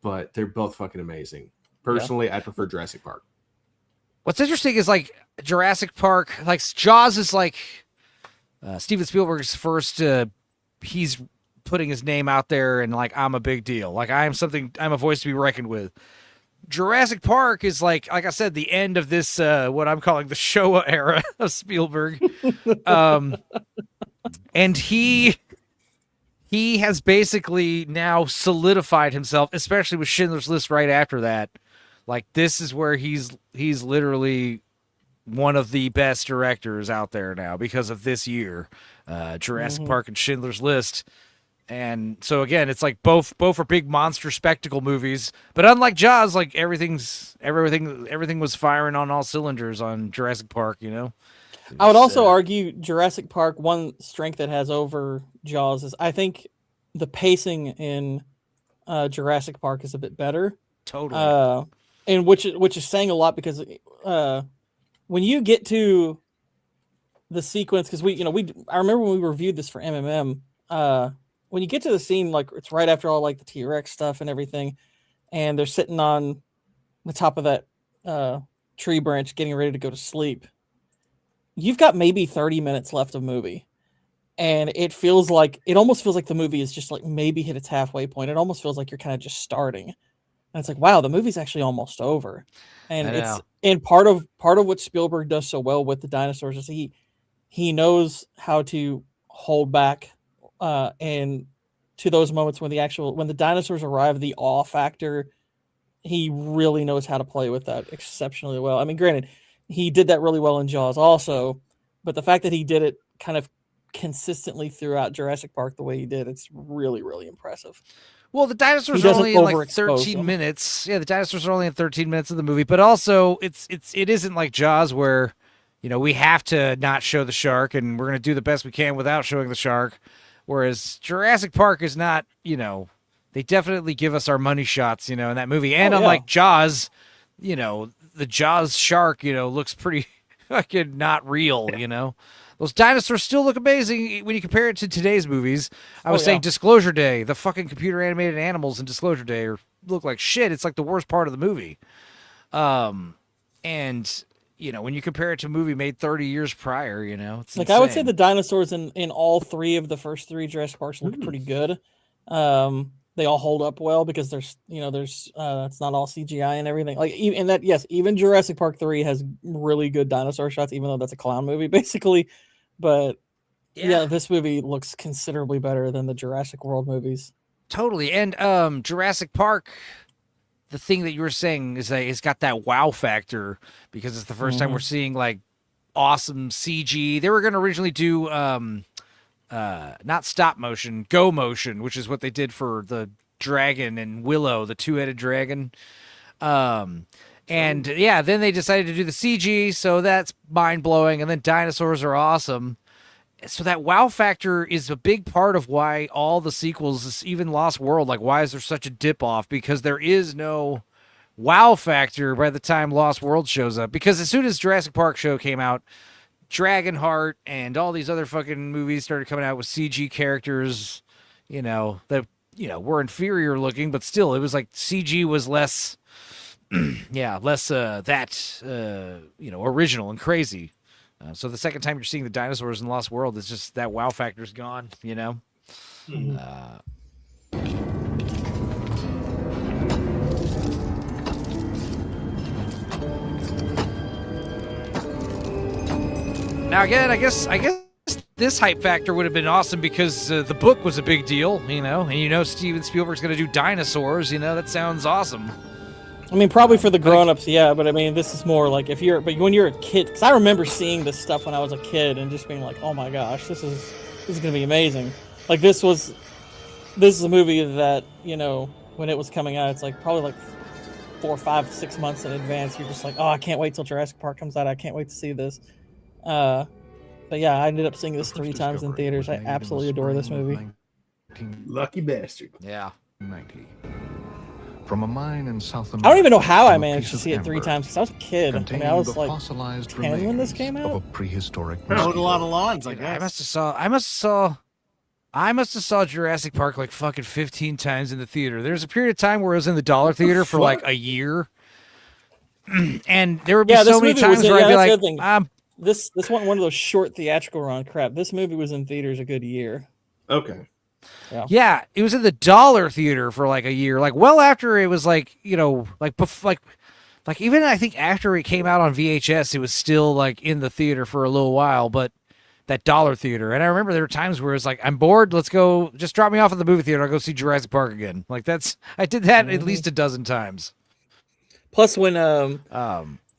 but they're both fucking amazing. Personally, I prefer Jurassic Park. What's interesting is like Jurassic Park, like Jaws is like Steven Spielberg's first. He's putting his name out there and like I'm a big deal. Like I'm a voice to be reckoned with. Jurassic Park is like I said, the end of this what I'm calling the Showa era of Spielberg. And he has basically now solidified himself, especially with Schindler's List right after that. Like this is where he's literally one of the best directors out there now because of this year. Jurassic Park and Schindler's List. And so again, it's like both are big monster spectacle movies, but unlike Jaws, like everything was firing on all cylinders on Jurassic Park, I would also argue Jurassic Park, one strength it has over Jaws is I think the pacing in Jurassic Park is a bit better. Totally. And which is saying a lot because when you get to the sequence, because I remember when we reviewed this for MMM, when you get to the scene, like it's right after all like the T-Rex stuff and everything, and they're sitting on the top of that tree branch getting ready to go to sleep. You've got maybe 30 minutes left of movie, and it almost feels like the movie is just like maybe hit its halfway point. It almost feels like you're kind of just starting, and it's like, wow, the movie's actually almost over. And part of what Spielberg does so well with the dinosaurs is he knows how to hold back and to those moments when the dinosaurs arrive, the awe factor, he really knows how to play with that exceptionally well. I mean, granted, he did that really well in Jaws also, but the fact that he did it kind of consistently throughout Jurassic Park the way he did. It's really, really impressive. Well, the dinosaurs are only in like 13 minutes. Yeah, the dinosaurs are only in 13 minutes of the movie, but also it isn't like Jaws where, you know, we have to not show the shark and we're going to do the best we can without showing the shark. Whereas Jurassic Park is not, you know, they definitely give us our money shots, you know, in that movie. And unlike Jaws, you know, the Jaws shark, you know, looks pretty fucking not real, you know. Those dinosaurs still look amazing when you compare it to today's movies. I was saying Disclosure Day, the fucking computer animated animals in Disclosure Day look like shit. It's like the worst part of the movie. And, you know, when you compare it to a movie made 30 years prior, you know, it's like insane. I would say the dinosaurs in all three of the first three Jurassic Parks look pretty good. They all hold up well because there's it's not all CGI and everything. Like even Jurassic Park 3 has really good dinosaur shots, even though that's a clown movie basically. But yeah, this movie looks considerably better than the Jurassic World movies. Totally. And Jurassic Park, the thing that you were saying is that it's got that wow factor because it's the first time we're seeing like awesome CG. They were going to originally do not stop motion, go motion, which is what they did for the dragon and Willow, the two-headed dragon. And yeah, then they decided to do the CG, so that's mind-blowing. And then dinosaurs are awesome. So that wow factor is a big part of why all the sequels, even Lost World, like why is there such a dip off? Because there is no wow factor by the time Lost World shows up. Because as soon as Jurassic Park show came out, Dragonheart and all these other fucking movies started coming out with CG characters, you know, that, you know, were inferior looking, but still it was like CG was less, less original and crazy. So the second time you're seeing the dinosaurs in Lost World, it's just that wow factor's gone, you know? Now again, I guess this hype factor would have been awesome because the book was a big deal, you know, and you know Steven Spielberg's going to do dinosaurs, you know, that sounds awesome. I mean, probably for the grown-ups, yeah, but I mean, this is more like when you're a kid, because I remember seeing this stuff when I was a kid and just being like, oh my gosh, this is going to be amazing. Like this is a movie that, you know, when it was coming out, it's like probably like 4, 5, 6 months in advance. You're just like, oh, I can't wait till Jurassic Park comes out. I can't wait to see this. But yeah, I ended up seeing this 3 times in theaters. I absolutely adore this movie. Lucky bastard. Yeah. From a mine in South America, I don't even know how I managed to see it 3 times because I was a kid. I mean, I was like 10 when this came out. Prehistoric. Mowed a lot of lawns, I guess. I must have saw Jurassic Park like fucking 15 times in the theater. There's a period of time where I was in the dollar theater for like a year, and there would be so many times where I'd be like, this wasn't one of those short theatrical run crap. This movie was in theaters a good year. Okay. Yeah, it was in the dollar theater for like a year, like well after it was like, you know, like even I think after it came out on VHS, it was still like in the theater for a little while, but that dollar theater. And I remember there were times where it was like, I'm bored, let's go, just drop me off at the movie theater, I'll go see Jurassic Park again. Like I did that at least a dozen times. Plus when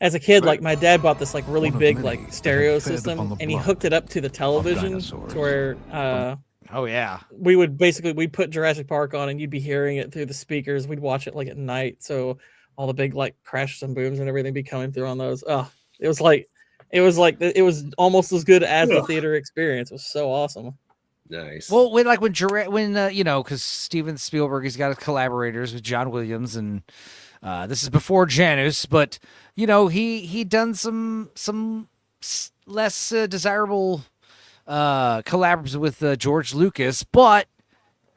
as a kid, like my dad bought this like really big like stereo system and he hooked it up to the television to where we'd put Jurassic Park on and you'd be hearing it through the speakers. We'd watch it like at night, so all the big like crashes and booms and everything be coming through on those. Oh, it was almost as good as the theater experience. It was so awesome. Nice. Well, when you know, because Steven Spielberg, he's got his collaborators with John Williams, and this is before Janus, but you know he done some less desirable collabs with George Lucas, but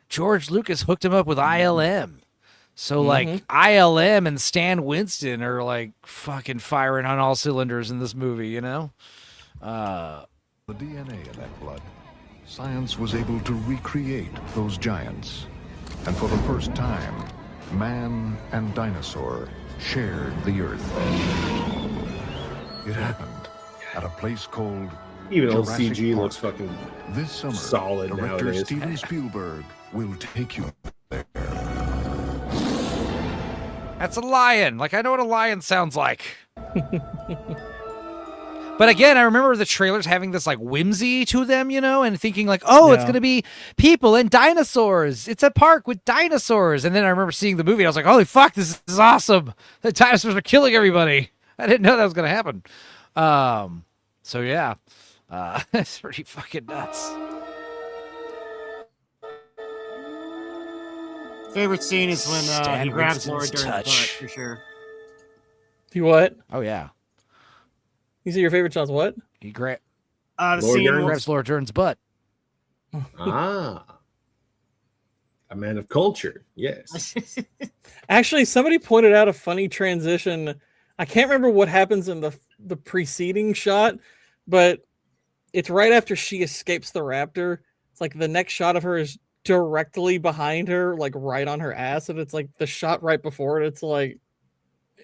George Lucas hooked him up with ILM. So like ILM and Stan Winston are like fucking firing on all cylinders in this movie, you know? The DNA of that blood, science was able to recreate those giants. And for the first time, man and dinosaur shared the earth. It happened at a place called even old Jurassic CG Park. looks fucking this summer, solid director nowadays. Steven Spielberg will take you there. That's a lion. Like, I know what a lion sounds like. But again, I remember the trailers having this like whimsy to them, you know, and thinking like, oh, it's going to be people and dinosaurs. It's a park with dinosaurs. And then I remember seeing the movie. I was like, holy fuck, this is awesome. The dinosaurs are killing everybody. I didn't know that was going to happen. So yeah, it's pretty fucking nuts. Favorite scene is when he grabs Laura during the butt, for sure. He what? Oh yeah. You see your favorite shot's what? He grabs Laura Dern's butt. A man of culture. Yes. Actually, somebody pointed out a funny transition. I can't remember what happens in the preceding shot, but it's right after she escapes the raptor. It's like the next shot of her is directly behind her, like right on her ass, and it's like the shot right before it.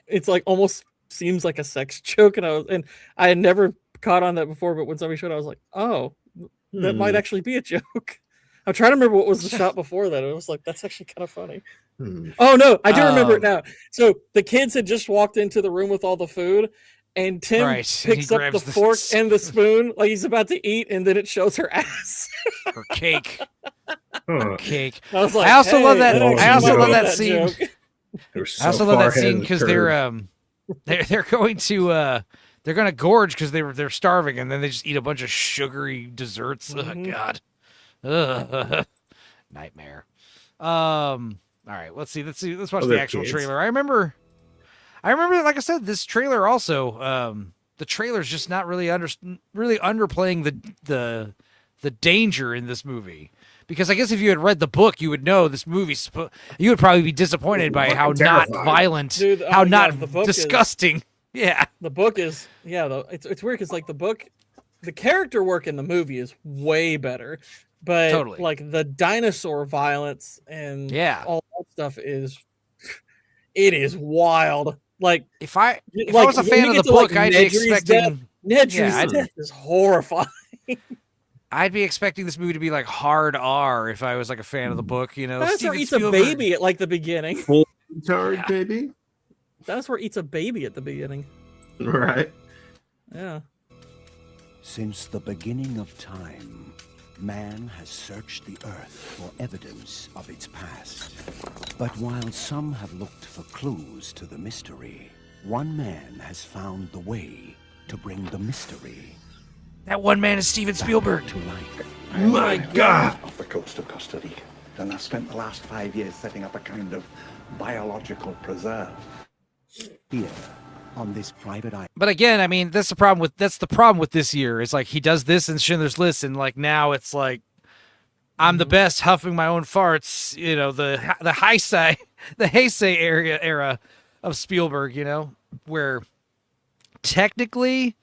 It's like almost seems like a sex joke, and I had never caught on that before, but when somebody showed it, I was like, oh, that might actually be a joke. I'm trying to remember what was the shot before that. It was like, that's actually kind of funny. Oh no, I do remember it now. So the kids had just walked into the room with all the food, and Tim picks up the fork and the spoon like he's about to eat, and then it shows her ass. Her cake. Her cake. I was like, I also love that. I I also love that that scene. joke. I also love that scene because they're going to they're going to gorge because they're starving, and then they just eat a bunch of sugary desserts. Oh God, nightmare. All right, let's watch the actual trailer. I remember, like I said, this trailer also. The trailer's just not really underplaying the danger in this movie. Because I guess if you had read the book, you would know this movie. You would probably be disappointed by how not violent, how not disgusting. Yeah, the book is it's weird because like the book, the character work in the movie is way better, but like the dinosaur violence and all that stuff is wild. Like if I was a fan of the book, I'd be expecting Nedry's death is horrifying. I'd be expecting this movie to be like hard R if I was like a fan of the book, you know. Dinosaur eats a baby at like the beginning. Full retard baby. Dinosaur eats a baby at the beginning. Right. Yeah. Since the beginning of time, man has searched the earth for evidence of its past. But while some have looked for clues to the mystery, one man has found the way to bring the mystery. That one man is Steven Spielberg. To life. My God! Off the coast of Costa Rica. And I spent the last 5 years setting up a kind of biological preserve. Here, on this private island. But again, I mean, that's the problem with this year. It's like he does this in Schindler's List, and like now it's like I'm the best, huffing my own farts. You know, the Heisei era of Spielberg. You know, where technically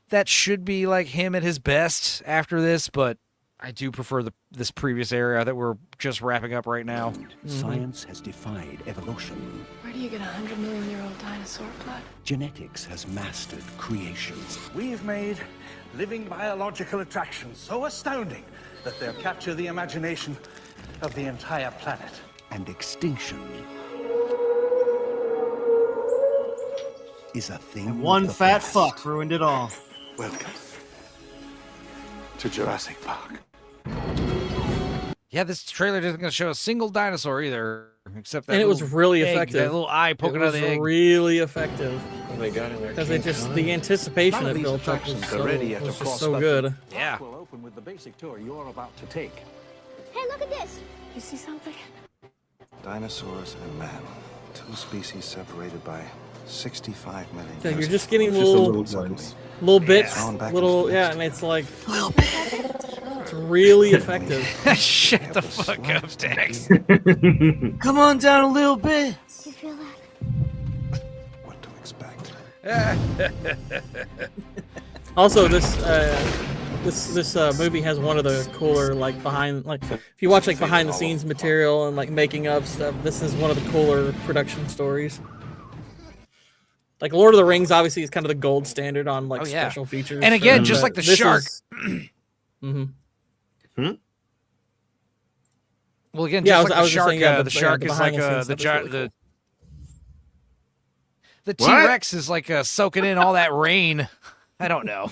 that should be like him at his best after this, but I do prefer this previous era that we're just wrapping up right now. Science has defied evolution. Where do you get 100-million-year-old dinosaur blood? Genetics has mastered creations. We've made living biological attractions so astounding that they'll capture the imagination of the entire planet. And extinction is a thing. And one fat fuck ruined it all. Welcome to Jurassic Park. Yeah, this trailer isn't going to show a single dinosaur either, except that. And it was really egg, effective. That little eye poking out of the egg. It was really effective. They got in there because the anticipation it built up was just so good. Yeah. Will open with the basic tour you're about to take. Hey, look at this. You see something? Dinosaurs and man, two species separated by 65 million Yeah, years. you're just getting little little bits, Yeah. and it's like it's really effective. Shut the fuck up, Dax. Come on down a little bit. You feel that? What to expect? Also, this movie has one of the cooler if you watch like behind the scenes material and like making of stuff, this is one of the cooler production stories. Like Lord of the Rings obviously is kind of the gold standard on like special features. And again, just like the shark. Well, again, just like the shark, the shark is like the T-Rex is like soaking in all that rain. I don't know.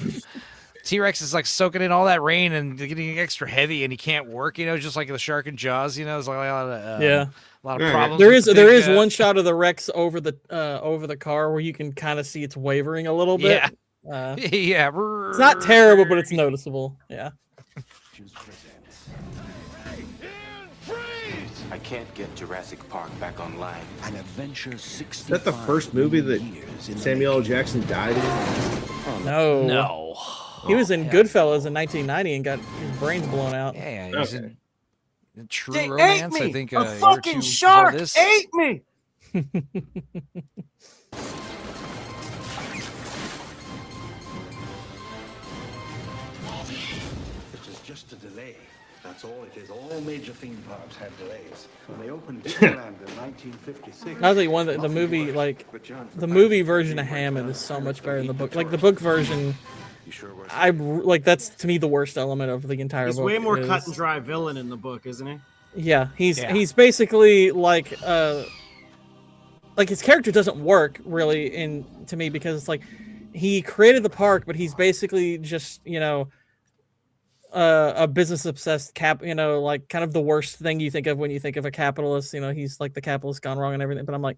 T-Rex is like soaking in all that rain and getting extra heavy, and he can't work. Just like the shark in Jaws. There's like a lot of a lot of problems. There is one shot of the Rex over the car where you can kind of see it's wavering a little bit. Yeah, it's not terrible, but it's noticeable. Yeah. I can't get Jurassic Park back online. An adventure 65 Is that the first movie that Samuel L. Jackson died in? No. He was in Goodfellas in 1990 and got his brains blown out. Yeah, he's in True They Romance. ate me. I think A year or fucking two shark before this. ate me. This is just a delay. That's all it is. All major theme parks have delays. When they opened Disneyland in 1956. I think the movie, like the movie version of Hammond is so much better than the book. Like the book version, that's to me the worst element of the entire He's book. way more cut and dry villain in the book, isn't he? Yeah, he's basically like his character doesn't work really to me because it's like he created the park, but he's basically just a business obsessed like kind of the worst thing you think of when you think of a capitalist. He's like the capitalist gone wrong and everything. But I'm like,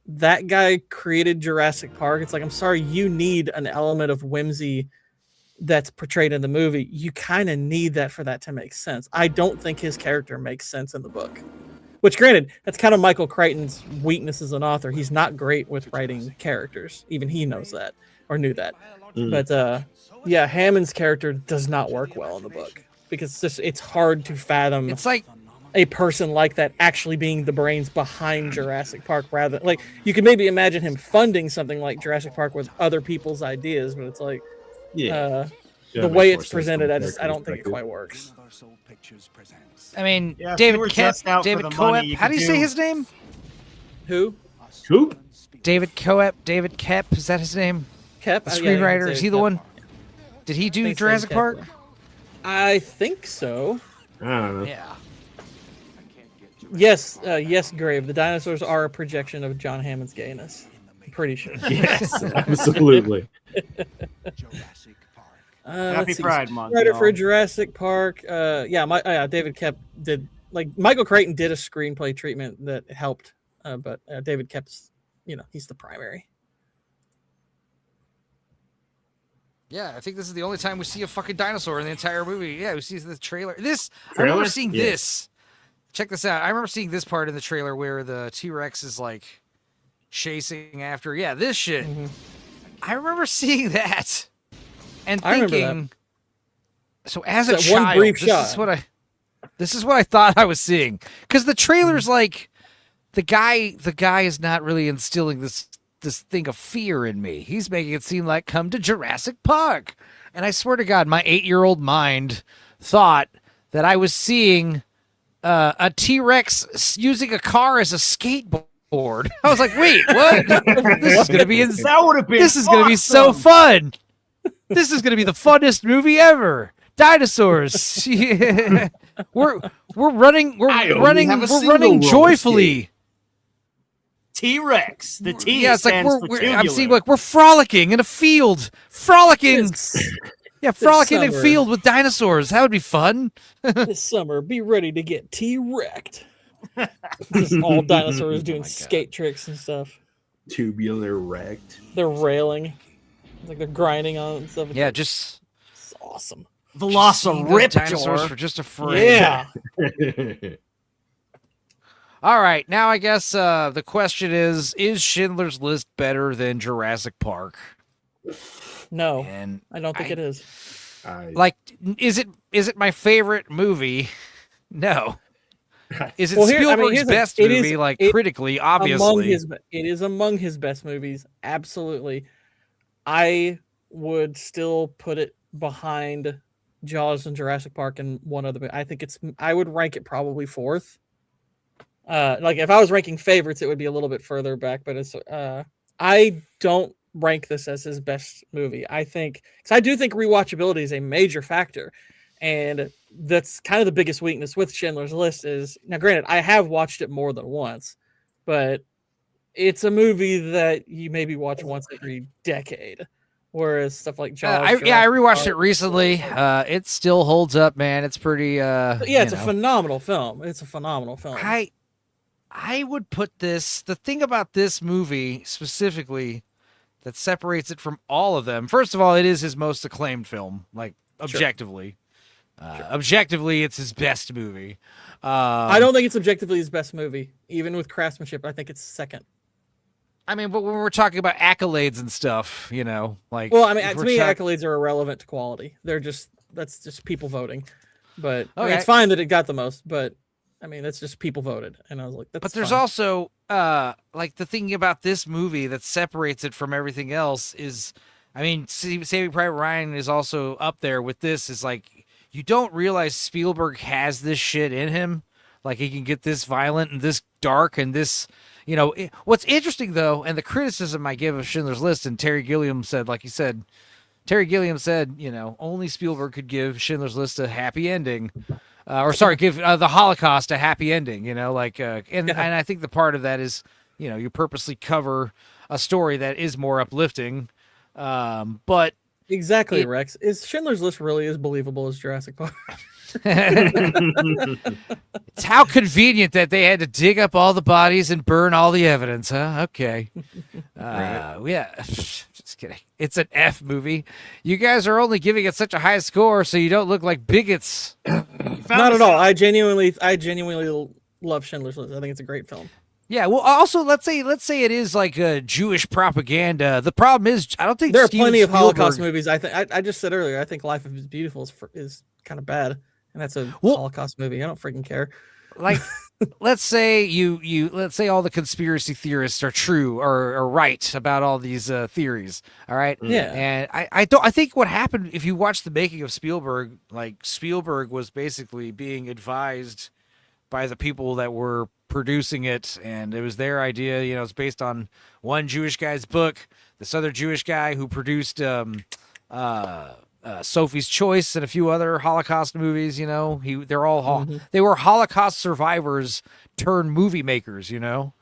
that guy created Jurassic Park. It's like, I'm sorry, you need an element of whimsy that's portrayed in the movie. You kind of need that for that to make sense. I don't think his character makes sense in the book. Which, granted, that's kind of Michael Crichton's weakness as an author. He's not great with writing characters. Even he knows that, or knew that. But Hammond's character does not work well in the book because it's hard to fathom. It's like a person like that actually being the brains behind Jurassic Park, rather like you could maybe imagine him funding something like Jurassic Park with other people's ideas, but it's like the way it's presented, I don't think it quite works. I mean, Yeah, if you David were Koepp. just out for David the money, Koepp. you How do could you say do- his name? Who? David Koepp. David Koepp. Is that his name? Koepp. The Oh, yeah, you screenwriter. can Is say he the Koepp. one? Did he do think so, Jurassic Koepp. Park? I think so. I don't know. Yeah. Yes, yes, Grave. The dinosaurs are a projection of John Hammond's gayness. I'm pretty sure. Yes, absolutely. Happy Pride Month, Writer for y'all. Jurassic Park. David Koepp did, like, Michael Crichton did a screenplay treatment that helped, but David Koepp's, he's the primary. Yeah, I think this is the only time we see a fucking dinosaur in the entire movie. Yeah, we see the trailer. I Trailer? remember seeing Yeah. this. Check this out. I remember seeing this part in the trailer where the T-Rex is like chasing after. Yeah, this shit. Mm-hmm. I remember seeing that and I remember thinking. So as a That one child, brief this shot. is what I thought I was seeing, because the trailer's like the guy is not really instilling this thing of fear in me. He's making it seem like come to Jurassic Park. And I swear to God, my 8-year-old mind thought that I was seeing a T-Rex using a car as a skateboard. I was like, wait, what? This is going to be That would have been This is going to be so awesome. fun. This is going to be the funnest movie ever. Dinosaurs. Yeah. We're running joyfully. T-Rex. The T Yeah, it's like stands for I'm tubular. seeing like we're frolicking in a field. Frolicking. Yeah, frolicking in a summer. field with dinosaurs. That would be fun. This summer, be ready to get T-Wrecked. Just all dinosaurs doing skate tricks and stuff. Tubular wrecked. They're railing. It's like they're grinding on it and stuff. Yeah, it's awesome. Velociraptor. Dinosaurs were just afraid. Yeah. All right, now I guess the question is Schindler's List better than Jurassic Park? No, And I don't think it is. Like, is it my favorite movie? No. Is it Well, here- I mean, Spielberg's here's the- best it is- movie? Like, it- critically, obviously. It is among his best movies. Absolutely. I would still put it behind Jaws and Jurassic Park and one other. I think I would rank it probably fourth. Like if I was ranking favorites, it would be a little bit further back, but I don't rank this as his best movie. I think, because I do think rewatchability is a major factor, and that's kind of the biggest weakness with Schindler's List. Is now, granted, I have watched it more than once, but it's a movie that you maybe watch once every decade. Whereas stuff like Jaws. I rewatched it recently. It still holds up, man. It's pretty. It's a phenomenal film. It's a phenomenal film. I would put this. The thing about this movie specifically that separates it from all of them. First of all, it is his most acclaimed film, like objectively. Objectively, it's his best movie. I don't think it's objectively his best movie, even with craftsmanship. I think it's second. I mean, but when we're talking about accolades and stuff, you know, like, well, I mean, to me, accolades are irrelevant to quality. That's just people voting. But I mean, it's fine that it got the most, but I mean, that's just people voted, and I was like, that's. But there's fine. also like the thing about this movie that separates it from everything else is, I mean, Saving Private Ryan is also up there with this. Is like you don't realize Spielberg has this shit in him. Like he can get this violent and this dark and this. You know, what's interesting, though, and the criticism I give of Schindler's List, and Terry Gilliam said, like he said, you know, only Spielberg could give Schindler's List a happy ending. Give the Holocaust a happy ending, you know, like, and I think the part of that is, you know, you purposely cover a story that is more uplifting. But exactly, Rex, is Schindler's List really as believable as Jurassic Park? It's how convenient that they had to dig up all the bodies and burn all the evidence, huh? Okay. Yeah, just kidding. It's an F movie. You guys are only giving it such a high score so you don't look like bigots. Not at all. I genuinely love Schindler's List. I think it's a great film. Yeah, well, also let's say it is like a Jewish propaganda. The problem is, I don't think there are Steven plenty of Spielberg... Holocaust movies. I just said earlier, I think Life is Beautiful is kind of bad, and that's a Holocaust movie. I don't freaking care. Like, let's say let's say all the conspiracy theorists are true or are right about all these theories. All right, yeah. And I think what happened, if you watch the making of Spielberg, like Spielberg was basically being advised by the people that were producing it, and it was their idea. You know, it's based on one Jewish guy's book, this other Jewish guy who produced Sophie's Choice and a few other Holocaust movies. You know, they're all they were Holocaust survivors turned movie makers. You know,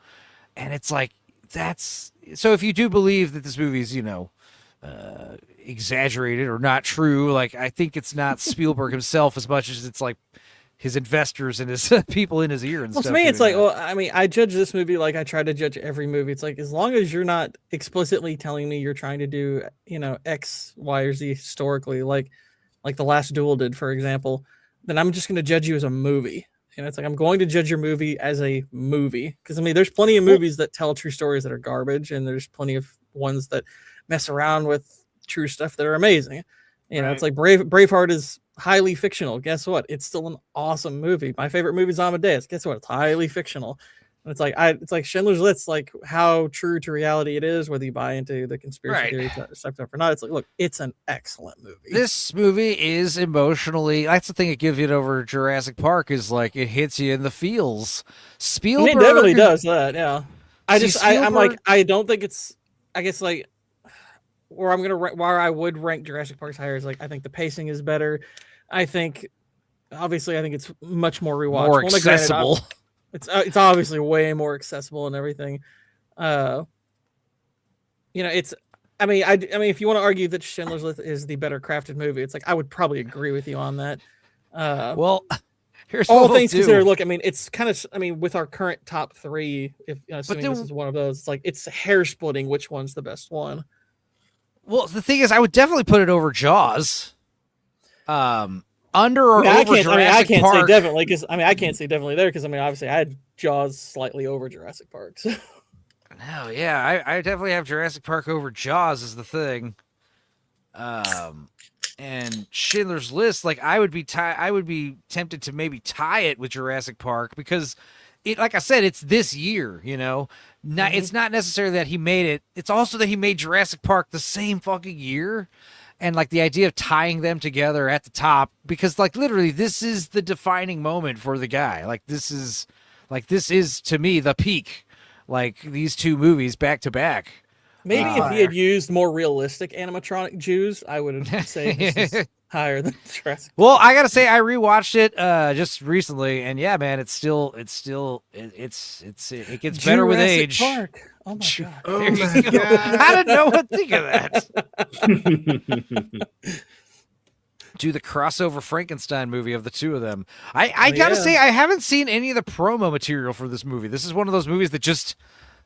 and it's like that's so. If you do believe that this movie is, you know, exaggerated or not true, like I think it's not Spielberg himself as much as it's like his investors and his people in his ear and stuff. To me, it's like, well, I mean, I judge this movie like I try to judge every movie. It's like, as long as you're not explicitly telling me you're trying to do, you know, X, Y, or Z historically, like The Last Duel did, for example, then I'm just going to judge you as a movie. And it's like, I'm going to judge your movie as a movie. Because, I mean, there's plenty of movies that tell true stories that are garbage, and there's plenty of ones that mess around with true stuff that are amazing. You know, it's like Braveheart is highly fictional. Guess what? It's still an awesome movie. My favorite movie is Amadeus. Guess what? It's highly fictional. And it's like Schindler's List, like how true to reality it is, whether you buy into the conspiracy theory stuff or not. It's like, look, it's an excellent movie. This movie is emotionally, that's the thing that gives it over Jurassic Park, is like it hits you in the feels. Spielberg, it definitely does that. Yeah. I'm like, I don't think it's, I guess like, where I would rank Jurassic Park higher is like, I think the pacing is better. I think it's much more rewatchable. More accessible. It's obviously way more accessible and everything. You know, I mean, if you want to argue that Schindler's List is the better crafted movie, it's like I would probably agree with you on that. Well, here's all things considered. Look, I mean, it's kind of, I mean, with our current top three, if assuming this is one of those, it's like it's hair splitting which one's the best one. Well, the thing is, I would definitely put it over Jaws. Under or over Jurassic I can't Park. say definitely because I can't say definitely there because I mean obviously I had Jaws slightly over Jurassic Park. So. No, yeah, I definitely have Jurassic Park over Jaws is the thing. And Schindler's List, like I would be tempted to maybe tie it with Jurassic Park because it, like I said, it's this year, you know. It's not necessarily that he made it. It's also that he made Jurassic Park the same fucking year. And like the idea of tying them together at the top, because like literally this is the defining moment for the guy. Like this is to me the peak. Like these two movies back to back. Maybe if he had used more realistic animatronic Jews, I would say this is higher than Jurassic. Well, I gotta say, I rewatched it just recently, and yeah, man, it gets better with Jurassic age. Park. Oh my god! Oh There my you go. God. How did no one think of that? Do the crossover Frankenstein movie of the two of them. I gotta say, I haven't seen any of the promo material for this movie. This is one of those movies that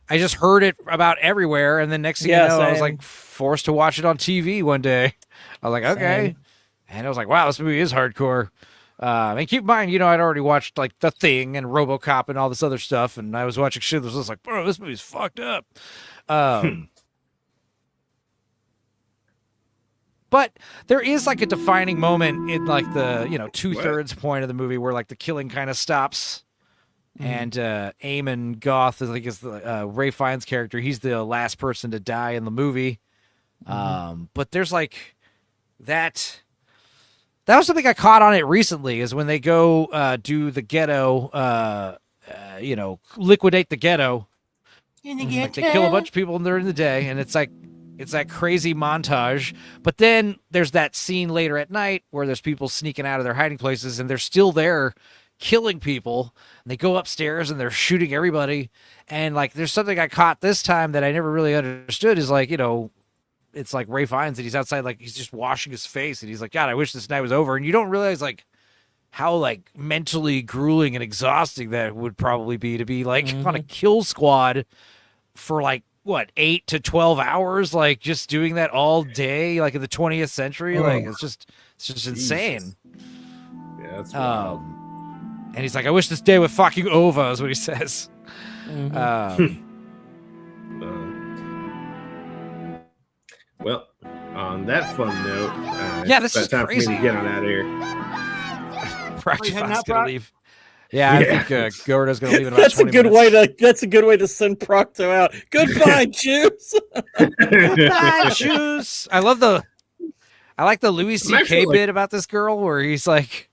I just heard it about everywhere, and then next thing you know, I was like forced to watch it on TV one day. I was like, okay. And I was like, wow, this movie is hardcore. And keep in mind, I'd already watched like The Thing and RoboCop and all this other stuff, and I was watching shit that was just like, bro, this movie's fucked up. But there is like a defining moment in like the 2/3 point of the movie where like the killing kind of stops, and Eamon Goth is the Ray Fiennes character. He's the last person to die in the movie. But there's like that. That was something I caught on it recently, is when they go do the ghetto, liquidate the ghetto. Like they kill a bunch of people during the day, and it's that crazy montage. But then there's that scene later at night where there's people sneaking out of their hiding places, and they're still there killing people. And they go upstairs and they're shooting everybody. And like, there's something I caught this time that I never really understood is like, it's like Ray Fiennes, and he's outside, like he's just washing his face, and he's like, God, I wish this night was over. And you don't realize like how like mentally grueling and exhausting that would probably be to be like on a kill squad for like what 8 to 12 hours, like just doing that all day, like in the 20th century. Like it's just insane. Yeah, that's wild. And he's like, I wish this day were fucking over, is what he says. Well, on that fun note, this is time crazy. for me to get on out of here. Proc's gonna leave. Yeah, I think Gordo's gonna leave in about That's 20 a good minutes. That's a good way to send Procto out. Goodbye, Juice. Goodbye, Juice. I like the Louis C.K. bit about this girl where he's like,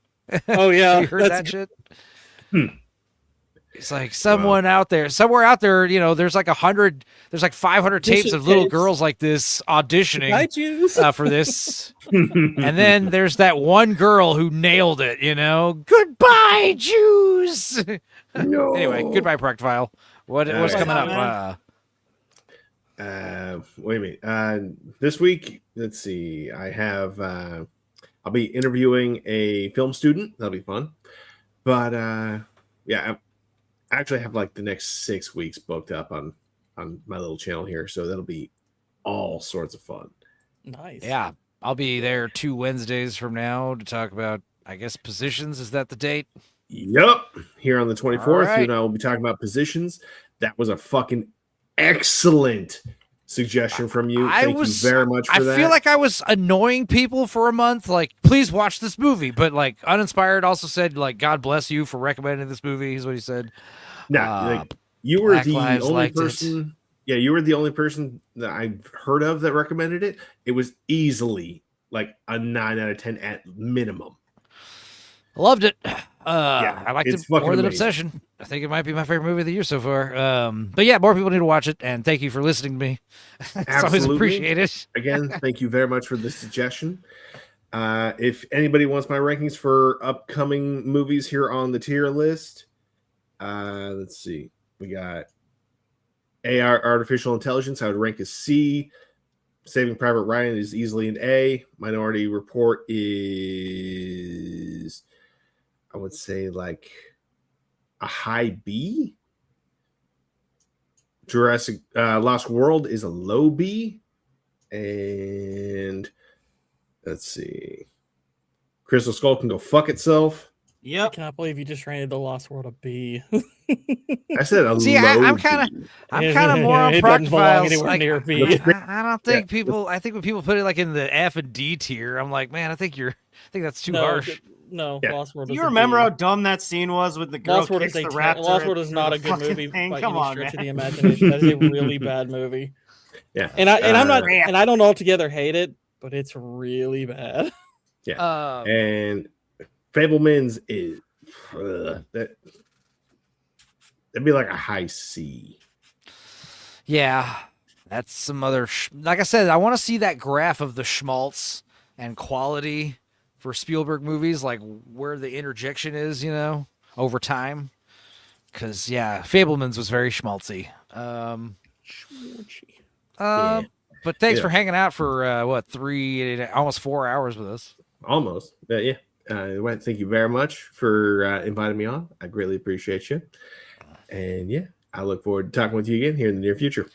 oh yeah, you heard that shit? It's like somewhere out there, there's like 500 tapes of little girls like this auditioning for this. And then there's that one girl who nailed it, Goodbye, Jews. No. Anyway, goodbye, Proctfile. What's coming up? Wait a minute. This week, let's see. I have, I'll be interviewing a film student. That'll be fun. But I actually have like the next 6 weeks booked up on my little channel here, so that'll be all sorts of fun. Nice. Yeah, I'll be there 2 Wednesdays from now to talk about, I guess, Positions. Is that the date? Yep. Here on the 24th, right. you and I will be talking about Positions. That was a fucking excellent suggestion from you. Thank you very much for that. I feel like I was annoying people for a month. Like, please watch this movie. But like, Uninspired also said, like, God bless you for recommending this movie, is what he said. No, you were the only liked person. Yeah, you were the only person that I've heard of that recommended it. It was easily like a 9 out of 10 at minimum. I loved it. I liked it more than amazing. Obsession. I think it might be my favorite movie of the year so far. But yeah, more people need to watch it. And thank you for listening to me. It's always appreciated. Again, thank you very much for the suggestion. If anybody wants my rankings for upcoming movies here on the tier list, let's see. We got AR, Artificial Intelligence. I would rank as C. Saving Private Ryan is easily an A. Minority Report is, I would say, like a high B. Jurassic Lost World is a low B. And let's see. Crystal Skull can go fuck itself. Yep. I cannot believe you just rated The Lost World a B. I said a See, low I'm kind of more on Proctfiles. Like, near B. I don't think people. I think when people put it like in the F and D tier, I'm like, man, I think that's too harsh. No, Lost World. Do you remember how dumb that scene was with the girl Lost World kicks is the raptor? Lost World is not a good movie thing. by Come any on, stretch of man. the imagination. That is a really bad movie. Yeah, and I'm not, and I don't altogether hate it, but it's really bad. Yeah, and Fablemans is that'd be like a high C. Yeah, that's some other. Like I said, I want to see that graph of the schmaltz and quality for Spielberg movies, like where the interjection is, you know, over time. Because, yeah, Fabelmans was very schmaltzy. But thanks for hanging out for, almost 4 hours with us. Almost. Yeah. Thank you very much for inviting me on. I greatly appreciate you. And, yeah, I look forward to talking with you again here in the near future.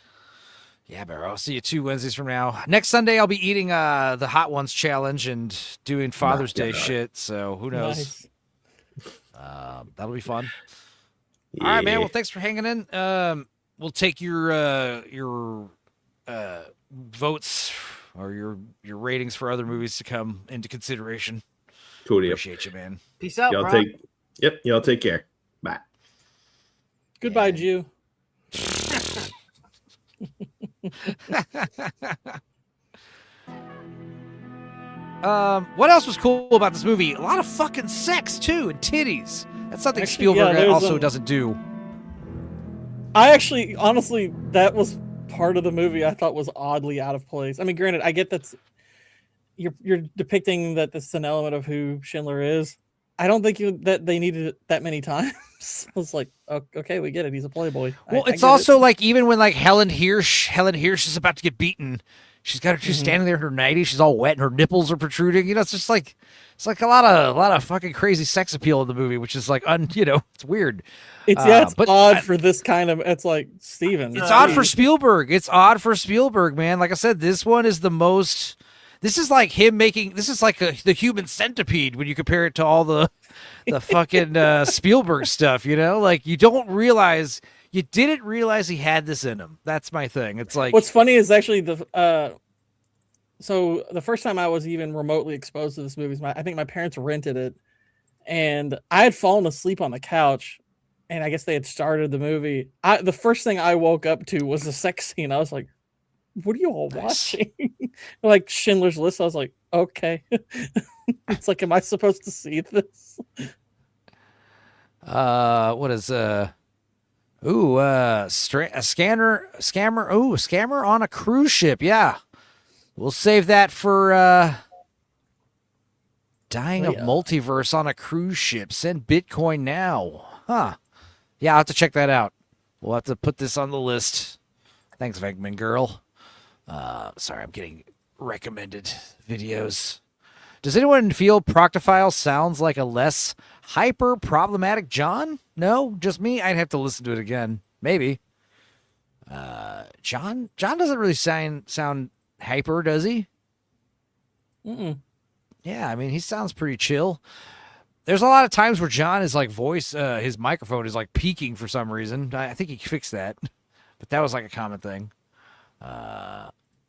Yeah, Barrow. I'll see you 2 Wednesdays from now. Next Sunday, I'll be eating the Hot Ones challenge and doing Father's Day shit. So who knows? Nice. That'll be fun. Yeah. All right, man. Well, thanks for hanging in. We'll take your votes or your ratings for other movies to come into consideration. Cool deal. Appreciate you, man. Peace out, y'all bro. Y'all take care. Bye. Goodbye, Jew. What else was cool about this movie? A lot of fucking sex too, and titties. That's something Spielberg also doesn't do. Honestly, that was part of the movie I thought was oddly out of place. I mean, granted, I get that's you're depicting that this is an element of who Schindler is. I don't think that they needed it that many times. I was like, okay, we get it. He's a playboy. Well, it's also like even when like Helen Hirsch is about to get beaten. She's standing there in her nightie. She's all wet and her nipples are protruding. You know, it's just like a lot of fucking crazy sex appeal in the movie, which is like it's weird. It's odd for this kind of. It's like Steven. It's odd for Spielberg. It's odd for Spielberg, man. Like I said, this one is the most. This is like him making. This is like the Human Centipede when you compare it to all the fucking Spielberg stuff. You know, like you didn't realize he had this in him. That's my thing. It's like what's funny is actually so the first time I was even remotely exposed to this movie, I think my parents rented it, and I had fallen asleep on the couch, and I guess they had started the movie. The first thing I woke up to was the sex scene. I was like, what are you all watching? Like Schindler's List. I was like, okay. It's like, am I supposed to see this? What is a scammer on a cruise ship. Yeah. We'll save that for dying of multiverse on a cruise ship. Send Bitcoin now. Huh. Yeah, I'll have to check that out. We'll have to put this on the list. Thanks, Venkman Girl. Sorry, I'm getting recommended videos. Does anyone feel Proctophile sounds like a less hyper problematic John? No, just me. I'd have to listen to it again. Maybe. John doesn't really sound hyper, does he? Mm-mm. Yeah, I mean, he sounds pretty chill. There's a lot of times where John is like his microphone is like peaking for some reason. I think he fixed that, but that was like a common thing.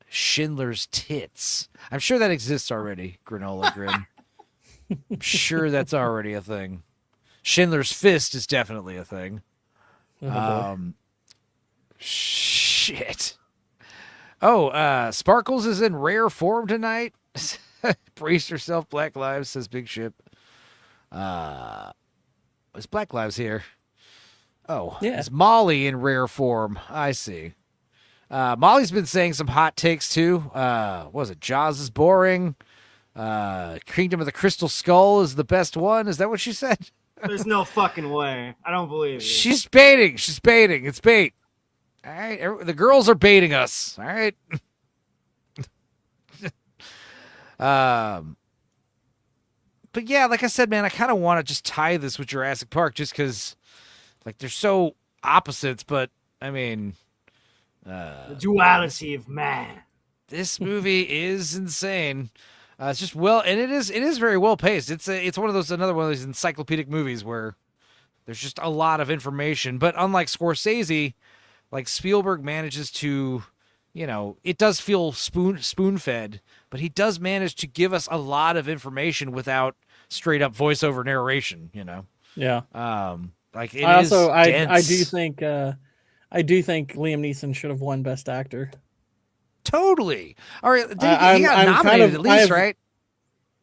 Schindler's Tits. I'm sure that exists already, Granola Grin. I'm sure that's already a thing. Schindler's Fist is definitely a thing. Shit. Sparkles is in rare form tonight. Brace yourself, Black Lives, says Big Ship. Is Black Lives here? Oh, yeah. Is Molly in rare form? I see. Molly's been saying some hot takes too. What was it? Jaws is boring. Kingdom of the Crystal Skull is the best one. Is that what she said? There's no fucking way. I don't believe you. She's baiting. It's bait. All right. The girls are baiting us. All right. But yeah, like I said, man, I kind of want to just tie this with Jurassic Park just because, like, they're so opposites. But I mean, the duality of man. This movie is insane. It's just and it is very well paced. It's another one of those encyclopedic movies where there's just a lot of information. But unlike Scorsese, like Spielberg manages to, it does feel spoon fed, but he does manage to give us a lot of information without straight up voiceover narration. Yeah. Like it I is also dense. I do think Liam Neeson should have won Best Actor. Totally. All right, he got nominated at least, right?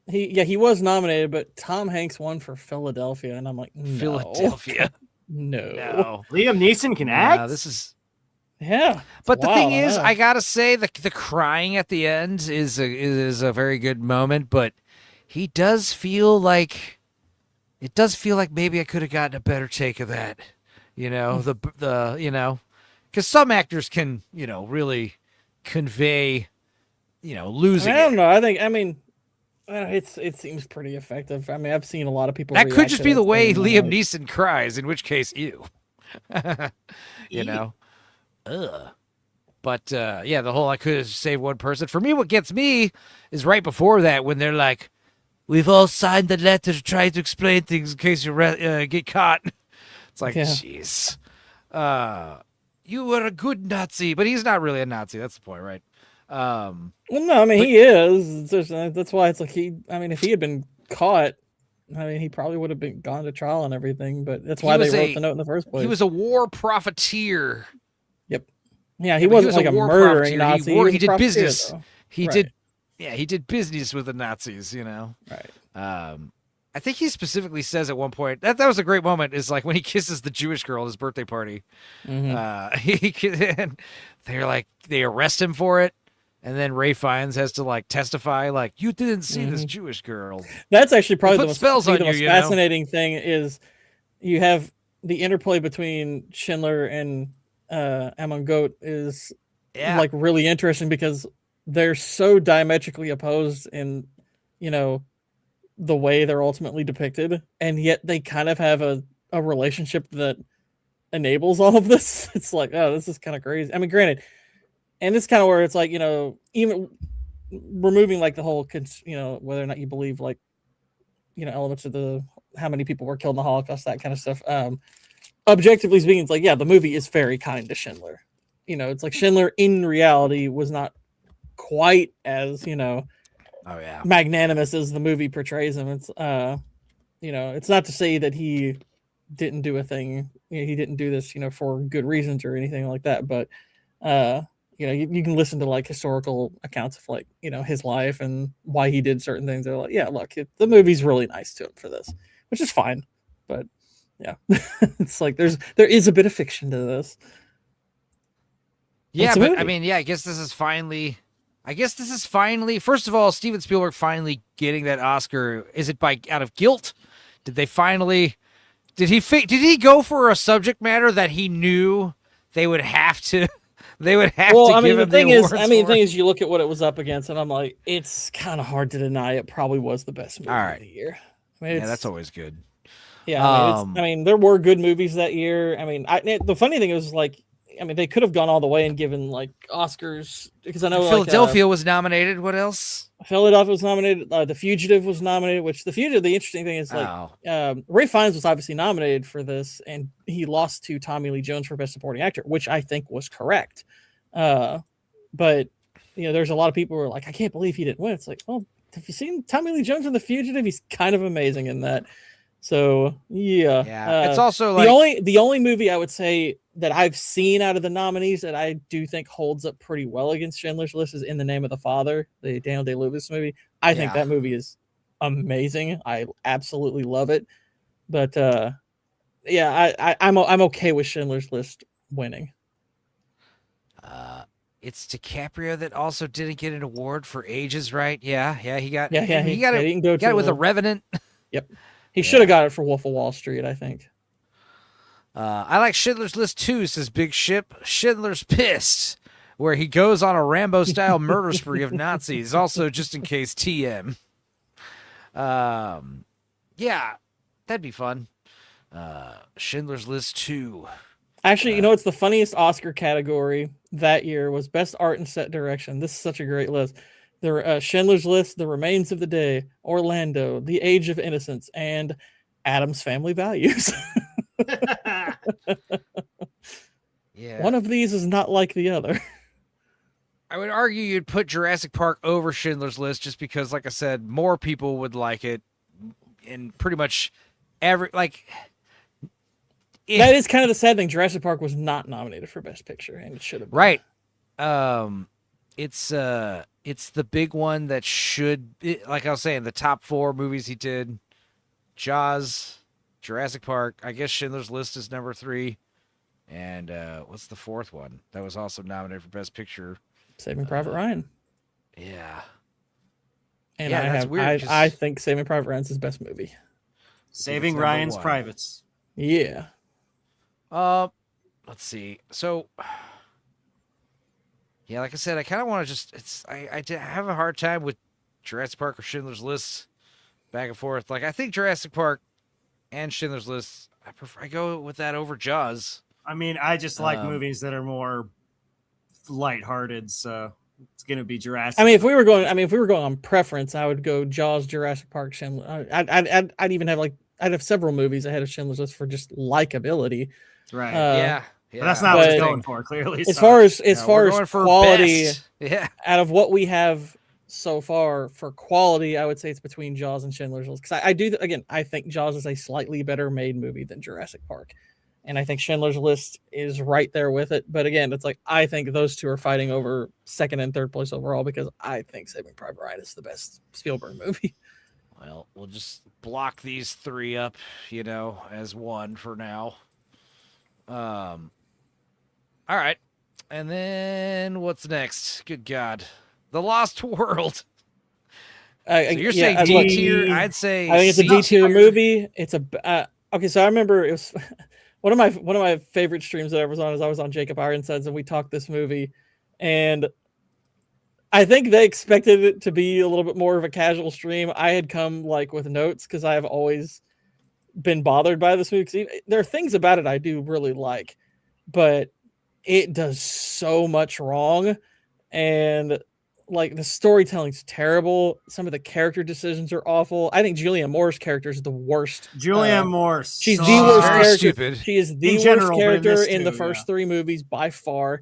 He was nominated, but Tom Hanks won for Philadelphia, and I'm like, no. Philadelphia. No. Liam Neeson can act. This is. Yeah, but the thing is, I gotta say the crying at the end is a very good moment, but he does feel like maybe I could have gotten a better take of that. Because some actors can, really convey, losing I don't know. It seems pretty effective. I mean, I've seen a lot of people. That could just be the way Liam like, Neeson cries, in which case, ew. Ugh. But the whole I could have saved one person. For me, what gets me is right before that when they're like, "We've all signed the letter to try to explain things in case you get caught." It's like, jeez. You were a good Nazi, but he's not really a Nazi. That's the point, right? Well, no, I mean, he is. That's why it's like if he had been caught, he probably would have gone to trial and everything. But that's why they wrote the note in the first place. He was a war profiteer. Yep. Yeah, he wasn't like a murdering Nazi. He did business. Though. He did business with the Nazis. Right. I think he specifically says at one point that was a great moment. Is like when he kisses the Jewish girl at his birthday party. Mm-hmm. They arrest him for it. And then Ray Fiennes has to like testify, like, you didn't see this Jewish girl. That's actually probably the most fascinating thing is you have the interplay between Schindler and Amon Goat is like really interesting because they're so diametrically opposed in, the way they're ultimately depicted. And yet they kind of have a relationship that enables all of this. It's like, oh, this is kind of crazy. I mean, granted, and it's kind of where it's like, even removing like the whole, whether or not you believe like, elements of how many people were killed in the Holocaust, that kind of stuff. Objectively speaking, it's like, the movie is very kind to Schindler. It's like Schindler in reality was not quite as, magnanimous as the movie portrays him. It's, it's not to say that he didn't do a thing. He didn't do this, for good reasons or anything like that. But, you can listen to like historical accounts of like, his life and why he did certain things. They're like, look, the movie's really nice to him for this, which is fine. But it's like there is a bit of fiction to this. Yeah, but I mean, I guess this is finally. First of all, Steven Spielberg finally getting that Oscar. Is it out of guilt? Did he go for a subject matter that he knew they would have to? They would have to give him the awards. The thing is, you look at what it was up against, and I'm like, it's kind of hard to deny it probably was the best movie of the year. That's always good. Yeah, there were good movies that year. The funny thing is, like, they could have gone all the way and given like Oscars because I know Philadelphia was nominated. What else? Philadelphia was nominated. The Fugitive was nominated. Which The Fugitive, the interesting thing is like Ray Fiennes was obviously nominated for this, and he lost to Tommy Lee Jones for Best Supporting Actor, which I think was correct. But there's a lot of people who are like, I can't believe he didn't win. It's like, well, have you seen Tommy Lee Jones in The Fugitive? He's kind of amazing in that. So it's also like the only movie I would say that I've seen out of the nominees that I do think holds up pretty well against Schindler's List is In the Name of the Father, the Daniel Day-Lewis movie. I think that movie is amazing. I absolutely love it. But I'm okay with Schindler's List winning. It's DiCaprio that also didn't get an award for Ages, right? Yeah, he got. He got it with a Revenant. Yep. He should have got it for Wolf of Wall Street, I think. I like Schindler's List 2, says Big Ship. Schindler's Pissed, where he goes on a Rambo-style murder spree of Nazis. Also, just in case, TM. That'd be fun. Schindler's List 2. Actually, it's the funniest Oscar category that year was Best Art and Set Direction. This is such a great list. Schindler's List, The Remains of the Day, Orlando, The Age of Innocence, and Addams Family Values. One of these is not like the other. I would argue you'd put Jurassic Park over Schindler's List just because, like I said, more people would like it. And pretty much that is kind of the sad thing. Jurassic Park was not nominated for Best Picture, and it should have been. Right. It's the big one that should, like I was saying, the top 4 movies he did: Jaws, Jurassic Park. I guess Schindler's List is number 3, and what's the 4th one that was also nominated for Best Picture? Saving Private Ryan. Yeah. And Yeah, that's weird, I think Saving Private Ryan's his best movie. Saving Ryan's Privates. Yeah. Let's see. So, yeah, like I said, I kind of want to just. I have a hard time with Jurassic Park or Schindler's List, back and forth. Like I think Jurassic Park and Schindler's List, I go with that over Jaws. I mean, I just like movies that are more lighthearted, so it's gonna be Jurassic. I mean, if we were going on preference, I would go Jaws, Jurassic Park, Schindler. I'd even have I'd have several movies ahead of Schindler's List for just likability. Right. Yeah. But that's not what it's going for, clearly. As far as quality, yeah, out of what we have so far for quality, I would say it's between Jaws and Schindler's List. Because I think Jaws is a slightly better made movie than Jurassic Park. And I think Schindler's List is right there with it. But again, it's like I think those two are fighting over second and third place overall because I think Saving Private Ryan is the best Spielberg movie. Well, we'll just block these three up, as one for now. All right. And then what's next? Good God. The Lost World. So you're saying D tier? I'd say I think it's a D tier movie. It's a okay. So I remember it was one of my favorite streams that I was on. Is I was on Jacob Ironsides and we talked this movie, and I think they expected it to be a little bit more of a casual stream. I had come with notes because I have always been bothered by this movie. There are things about it I do really like, but it does so much wrong, and the storytelling's terrible. Some of the character decisions are awful. I think Julianne Moore's character is the worst. Julianne Moore, she's the worst character. Stupid. She is the worst character in the first three movies by far.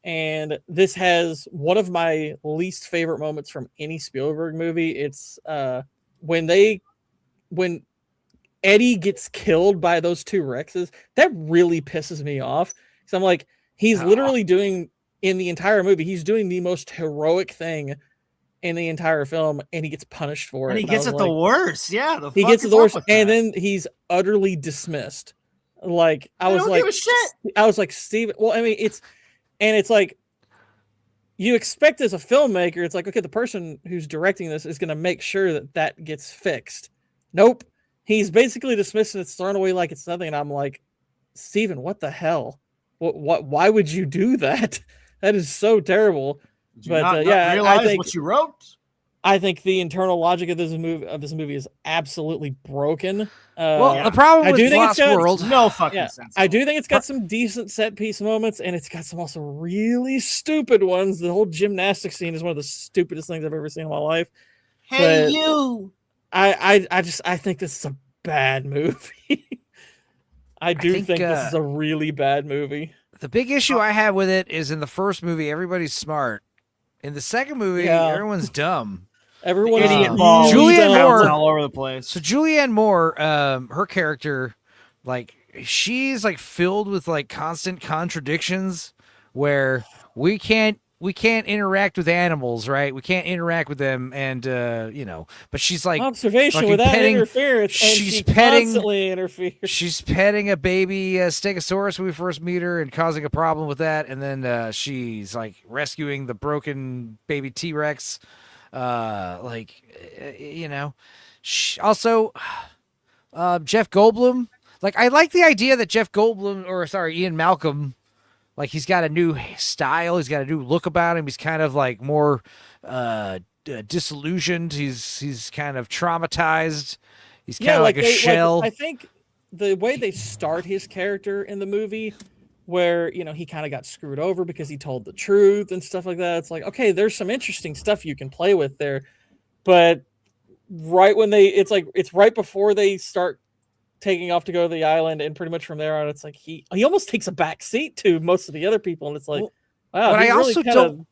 And this has one of my least favorite moments from any Spielberg movie. It's when Eddie gets killed by those two Rexes. That really pisses me off. So I'm like, he's literally doing in the entire movie, he's doing the most heroic thing in the entire film, and he gets punished for it. And he gets it the worst. Yeah, he gets it the worst, and then he's utterly dismissed. I was like, give a shit. I was like, Steven. Well, I mean, it's like you expect as a filmmaker, it's like, okay, the person who's directing this is going to make sure that gets fixed. Nope, he's basically dismissed and it's thrown away like it's nothing. And I'm like, Steven, what the hell? What? Why would you do that? That is so terrible. Did you not realize I think what you wrote. I think the internal logic of this movie is absolutely broken. The problem with Lost World, no fucking sense. I do think it's got some decent set piece moments, and it's got some also really stupid ones. The whole gymnastics scene is one of the stupidest things I've ever seen in my life. Hey, you! I think this is a bad movie. I think this is a really bad movie. The big issue I have with it is in the first movie, everybody's smart. In the second movie, everyone's dumb. Everyone's Julianne Moore all over the place. So Julianne Moore, her character, she's filled with constant contradictions where we can't interact with animals, right? We can't interact with them, and but she's observation without interference. And she constantly interferes. She's petting a baby Stegosaurus when we first meet her, and causing a problem with that, and then she's rescuing the broken baby T-Rex. Also, Jeff Goldblum. I like the idea that Ian Malcolm. He's got a new style. He's got a new look about him. He's kind of more disillusioned. He's kind of traumatized. He's kind of like a shell. I think the way they start his character in the movie, where he kind of got screwed over because he told the truth and stuff like that. It's like, okay, there's some interesting stuff you can play with there, but right when it's right before they start taking off to go to the island, and pretty much from there on, it's like he almost takes a back seat to most of the other people, and it's like, wow, he really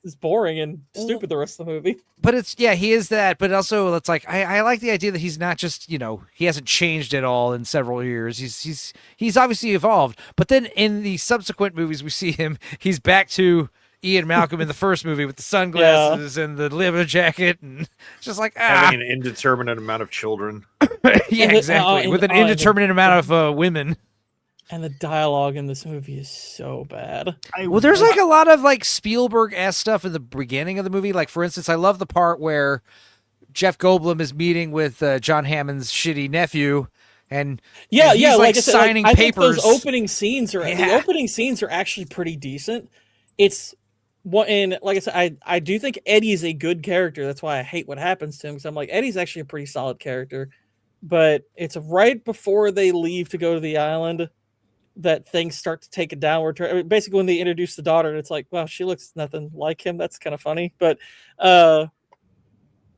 is boring and stupid the rest of the movie. But he is that. But also, it's I like the idea that he's not just he hasn't changed at all in several years. He's obviously evolved. But then in the subsequent movies, we see he's back to Ian Malcolm in the first movie with the sunglasses and the leather jacket, and just having an indeterminate amount of children. Yeah, exactly. With an indeterminate amount of women. And the dialogue in this movie is so bad. There's a lot of Spielberg-esque stuff in the beginning of the movie. For instance, I love the part where Jeff Goldblum is meeting with John Hammond's shitty nephew, and he's like I said, signing I papers. think those opening scenes are the opening scenes are actually pretty decent. It's what, and like I said, I do think Eddie is a good character. That's why I hate what happens to him, because I'm like, Eddie's actually a pretty solid character. But it's right before they leave to go to the island that things start to take a downward turn. I mean, basically, when they introduce the daughter, it's like, wow, she looks nothing like him. That's kind of funny. But her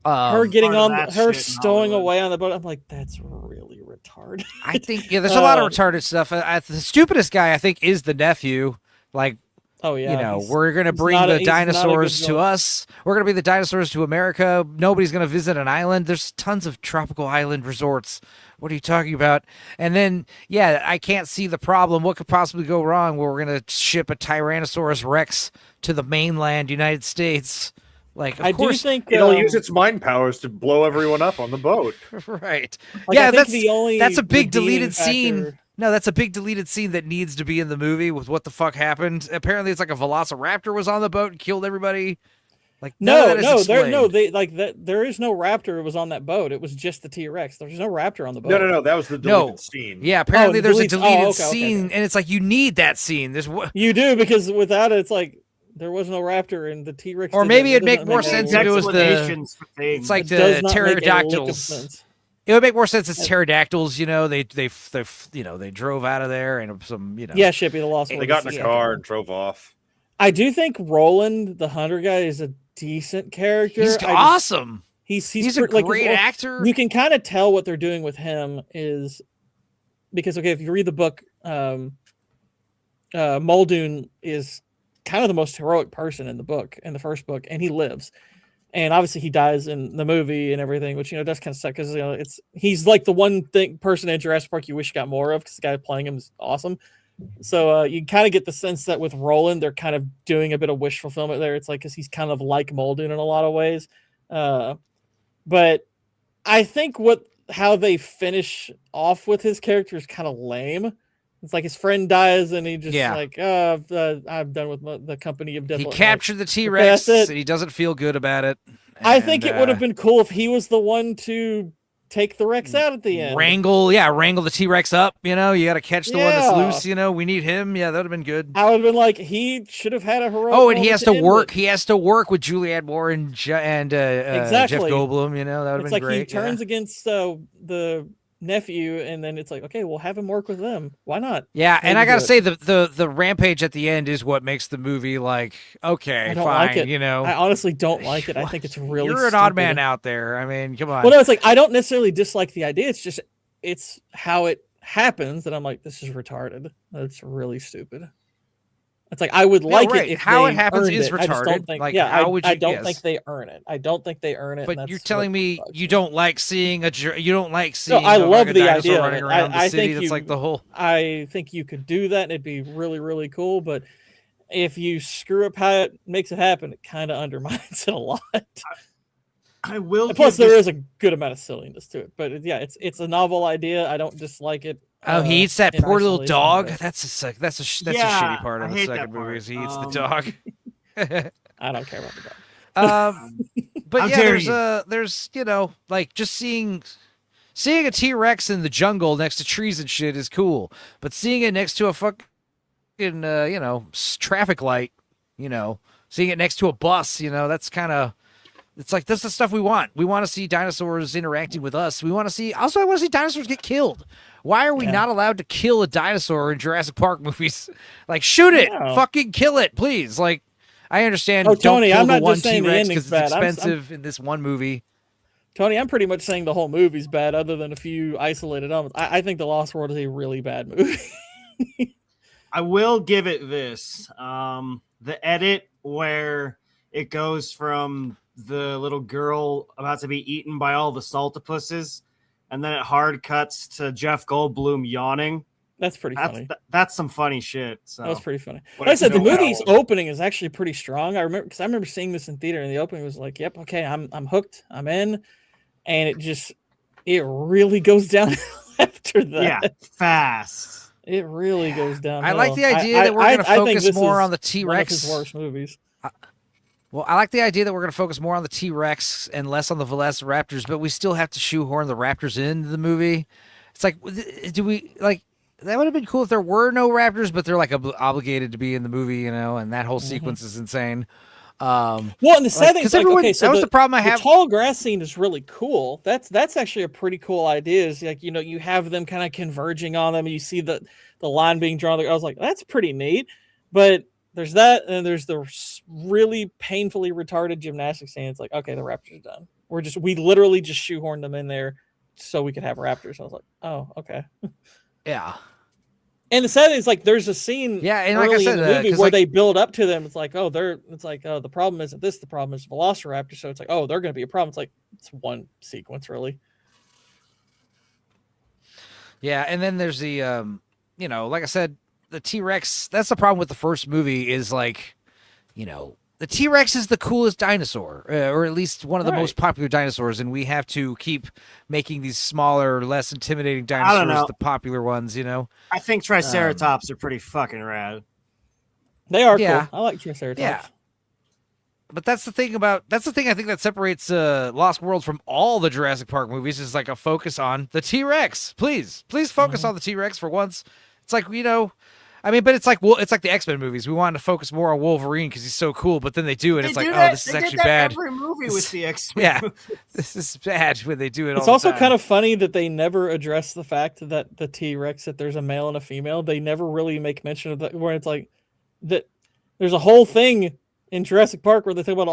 getting on, her stowing away on the boat, I'm like, that's really retarded. I think there's a lot of retarded stuff. The stupidest guy I think is the nephew. Like, oh yeah, we're gonna bring the dinosaurs to us. We're gonna bring the dinosaurs to America. Nobody's gonna visit an island. There's tons of tropical island resorts. What are you talking about? And then, I can't see the problem. What could possibly go wrong? Well, we're gonna ship a Tyrannosaurus Rex to the mainland United States. Like, of course, do think it'll use its mind powers to blow everyone up on the boat. Right. Like, I think that's a big redeeming deleted scene. No, that's a big deleted scene that needs to be in the movie with what the fuck happened. Apparently, it's like a velociraptor was on the boat and killed everybody. Like, there is no raptor. It was on that boat. It was just the T-Rex. There's no raptor on the boat. No, that was the deleted scene. Yeah, apparently there's a deleted scene, and it's like you need that scene. You do, because without it, it's like there was no raptor and the T-Rex. Or maybe it'd make more sense if it was it's like the pterodactyls. It would make more sense as pterodactyls, they drove out of there and Shippy the Lost World. They got in a car and drove off. I do think Roland, the hunter guy, is a decent character. He's awesome. He's a great actor. You can kind of tell what they're doing with him is because if you read the book, Muldoon is kind of the most heroic person in the first book, and he lives. And obviously he dies in the movie and everything, which, does kind of suck because, he's like the one person in Jurassic Park you wish got more of because the guy playing him is awesome. So you kind of get the sense that with Roland, they're kind of doing a bit of wish fulfillment there. It's like, because he's kind of like Muldoon in a lot of ways. But I think how they finish off with his character is kind of lame. It's like his friend dies, and he just I'm done with the company of death. He captured the T-Rex, and he doesn't feel good about it. I think it would have been cool if he was the one to take the Rex out at the end. Wrangle the T-Rex up. You got to catch the one that's loose. We need him. Yeah, that would have been good. I would have been like, he should have had a heroic. Oh, and he has to work. He has to work with Julianne Moore and exactly. Jeff Goldblum. That would have been like great. He turns against the nephew, and then it's like, okay, we'll have him work with them. Why not? Yeah, and I gotta say the rampage at the end is what makes the movie like, okay, fine. Like it. I honestly don't like it. I think it's really. You're an odd man out there. I mean, come on. Well, no, it's like I don't necessarily dislike the idea. It's just it's how it happens that I'm like, this is retarded. That's really stupid. It's like I would like it if how they it happens earned is it. retarded. I just don't think, like, how would you? I don't think they earn it. I don't think they earn it. But you're telling me you don't like seeing you don't like seeing. No, I love a the dinosaur idea. running around the city. That's like the whole. I think you could do that, and it'd be really, really cool. But if you screw up how it makes it happen, it kind of undermines it a lot. I will. And plus, there is a good amount of silliness to it. But it's a novel idea. I don't dislike it. Oh, he eats that poor little dog. That's a Yeah, shitty part of I the hate second that part. movie. Is he eats the dog. I don't care about the dog. But How yeah, dare there's like just seeing a T-Rex in the jungle next to trees and shit is cool. But seeing it next to a fucking traffic light, seeing it next to a bus, that's kind of. It's like, that's the stuff we want. We want to see dinosaurs interacting with us. I want to see dinosaurs get killed. Why are we not allowed to kill a dinosaur in Jurassic Park movies? Like, shoot it. Fucking kill it, please. Like, I understand. Oh, Tony, don't kill I'm the not one just saying the T-Rex ending's because it's bad. expensive in this one movie. Tony, I'm pretty much saying the whole movie's bad other than a few isolated elements. I think The Lost World is a really bad movie. I will give it this. The edit where it goes from the little girl about to be eaten by all the saltopuses, and then it hard cuts to Jeff Goldblum yawning. That's pretty funny. That's some funny shit. So that was pretty funny. Like I said, the movie's opening is actually pretty strong. I remember seeing this in theater, and the opening was like, "Yep, okay, I'm hooked, I'm in," and it really goes down after that. Yeah, fast. It really goes down. I like the idea that we're going to focus more on the T-Rex. One of his worst movies. Well, I like the idea that we're going to focus more on the T-Rex and less on the Velociraptors, but we still have to shoehorn the Raptors into the movie. It's like, do we like? That would have been cool if there were no Raptors, but they're like obligated to be in the movie, you know. And that whole sequence is insane. Well, and the sad thing is, like, okay, so that was the problem I have. The tall grass scene is really cool. That's actually a pretty cool idea. Is like, you know, you have them kind of converging on them, and you see the line being drawn. I was like, that's pretty neat. But there's that, and there's the really painfully retarded gymnastics scene. It's like, okay, the Raptors are done. We literally just shoehorned them in there so we could have Raptors. I was like, oh, okay. Yeah. And the sad thing is, like, there's a scene and early like I said, in the movie where like, they build up to them. It's like, oh, the problem isn't this, the problem is Velociraptor. So it's like, oh, they're going to be a problem. It's like, it's one sequence, really. Yeah, and then there's the, you know, like I said, the T-Rex, that's the problem with the first movie is, like, you know, the T-Rex is the coolest dinosaur, or at least one of the most popular dinosaurs, and we have to keep making these smaller, less intimidating dinosaurs the popular ones, you know? I think Triceratops are pretty fucking rad. They are cool. I like Triceratops. Yeah. But that's the thing I think that separates Lost World from all the Jurassic Park movies is like a focus on the T-Rex. Please focus on the T-Rex for once. It's like, you know, I mean, but it's like the X-Men movies. We wanted to focus more on Wolverine because he's so cool, but then they do it. It's like, oh, this is actually bad. Every movie with the X-Men. Yeah, this is bad when they do it. It's also kind of funny that they never address the fact that the T-Rex, that there's a male and a female. They never really make mention of that. Where it's like that, there's a whole thing in Jurassic Park where they talk about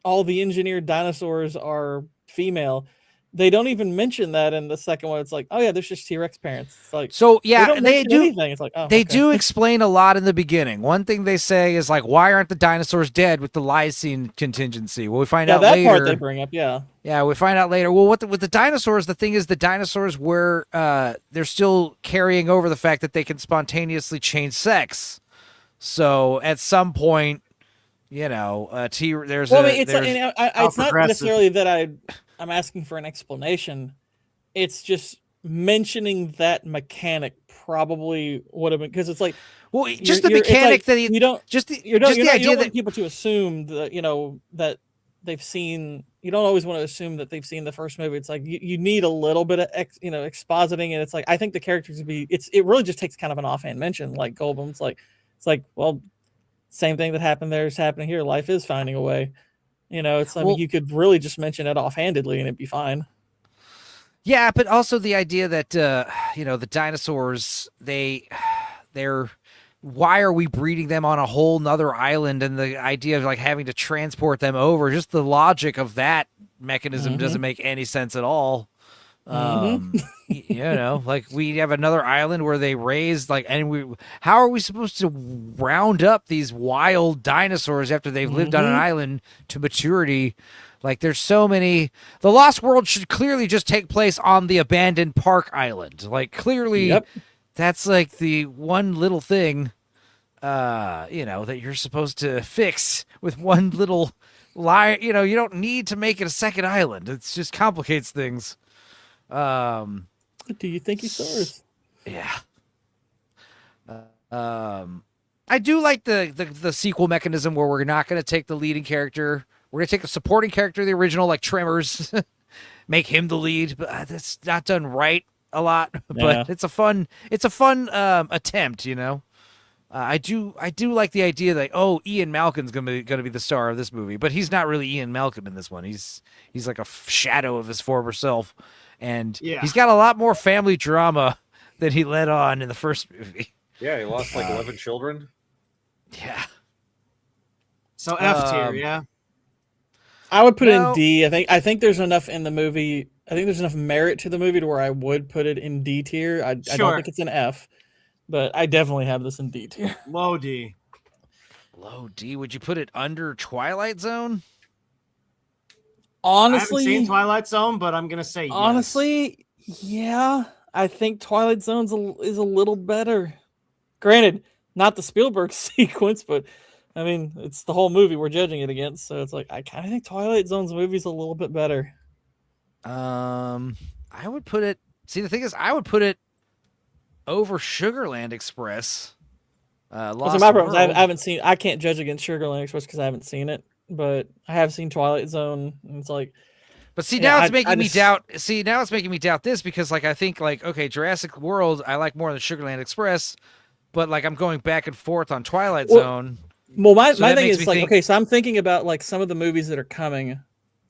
all the engineered dinosaurs are female. They don't even mention that in the second one. It's like, oh yeah, there's just T-Rex parents. It's like, so yeah, they do anything. It's like, oh, they do explain a lot in the beginning. One thing they say is like, why aren't the dinosaurs dead with the lysine contingency? Well, we find out that later. Part they bring up, yeah, we find out later. Well, with the dinosaurs, the thing is, the dinosaurs were they're still carrying over the fact that they can spontaneously change sex. So at some point, you know, there's well, it's not necessarily that I'm asking for an explanation. It's just mentioning that mechanic probably would have been, because it's like, well, just the mechanic that you don't the idea that people to assume that, you know, that they've seen. You don't always want to assume that they've seen the first movie. It's like you need a little bit of expositing, and it's like I think the characters would be. It really just takes kind of an offhand mention, like Goldblum's like, it's like, well, same thing that happened there is happening here. Life is finding a way. You know, it's like, you could really just mention it offhandedly and it'd be fine. Yeah, but also the idea that you know, the dinosaurs, they're why are we breeding them on a whole nother island, and the idea of like having to transport them over, just the logic of that mechanism doesn't make any sense at all. You know, like we have another island where they raise how are we supposed to round up these wild dinosaurs after they've lived on an island to maturity? Like there's so many. The Lost World should clearly just take place on the abandoned park island. Like clearly that's like the one little thing, you know, that you're supposed to fix with one little lie. You know, you don't need to make it a second island. It just complicates things. Do you think he stars? Yeah. I do like the sequel mechanism where we're not going to take the leading character. We're going to take a supporting character of the original, like Tremors, make him the lead, but that's not done right a lot. But it's a fun attempt, you know. I do like the idea that Ian Malcolm's going to be the star of this movie, but he's not really Ian Malcolm in this one. He's like a shadow of his former self. And he's got a lot more family drama than he let on in the first movie. Yeah, he lost like 11 children. Yeah. So F tier, yeah. I would put it in D. I think there's enough in the movie. I think there's enough merit to the movie to where I would put it in D tier. I don't think it's an F, but I definitely have this in D tier. Low D. Low D. Would you put it under Twilight Zone? Honestly, I haven't seen Twilight Zone, but I'm gonna say honestly, yeah. I think Twilight Zone's is a little better. Granted, not the Spielberg sequence, but I mean, it's the whole movie we're judging it against. So it's like I kind of think Twilight Zone's movie's a little bit better. I would put it. See, the thing is, I would put it over Sugarland Express. Lost my problem is I haven't seen. I can't judge against Sugarland Express because I haven't seen it. but I have seen Twilight Zone, and it's like. But see, now it's making me doubt. See, now it's making me doubt this because, like, I think, like, okay, Jurassic World I like more than Sugarland Express, but like I'm going back and forth on Twilight Zone. Well, my thing is like, okay, so I'm thinking about like some of the movies that are coming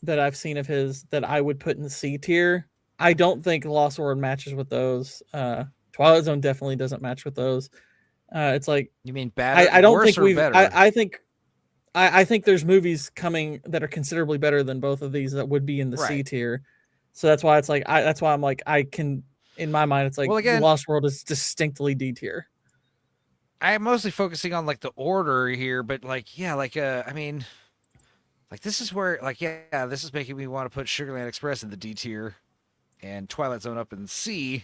that I've seen of his that I would put in the C tier. I don't think Lost World matches with those. Twilight Zone definitely doesn't match with those. It's like you mean better? I don't worse think or we've. better? I think there's movies coming that are considerably better than both of these that would be in the C tier. So that's why it's like that's why I'm like I can in my mind it's like Lost World is distinctly D tier. I'm mostly focusing on like the order here, but like yeah, like I mean, like this is where like yeah, this is making me want to put Sugarland Express in the D tier, and Twilight Zone up in C.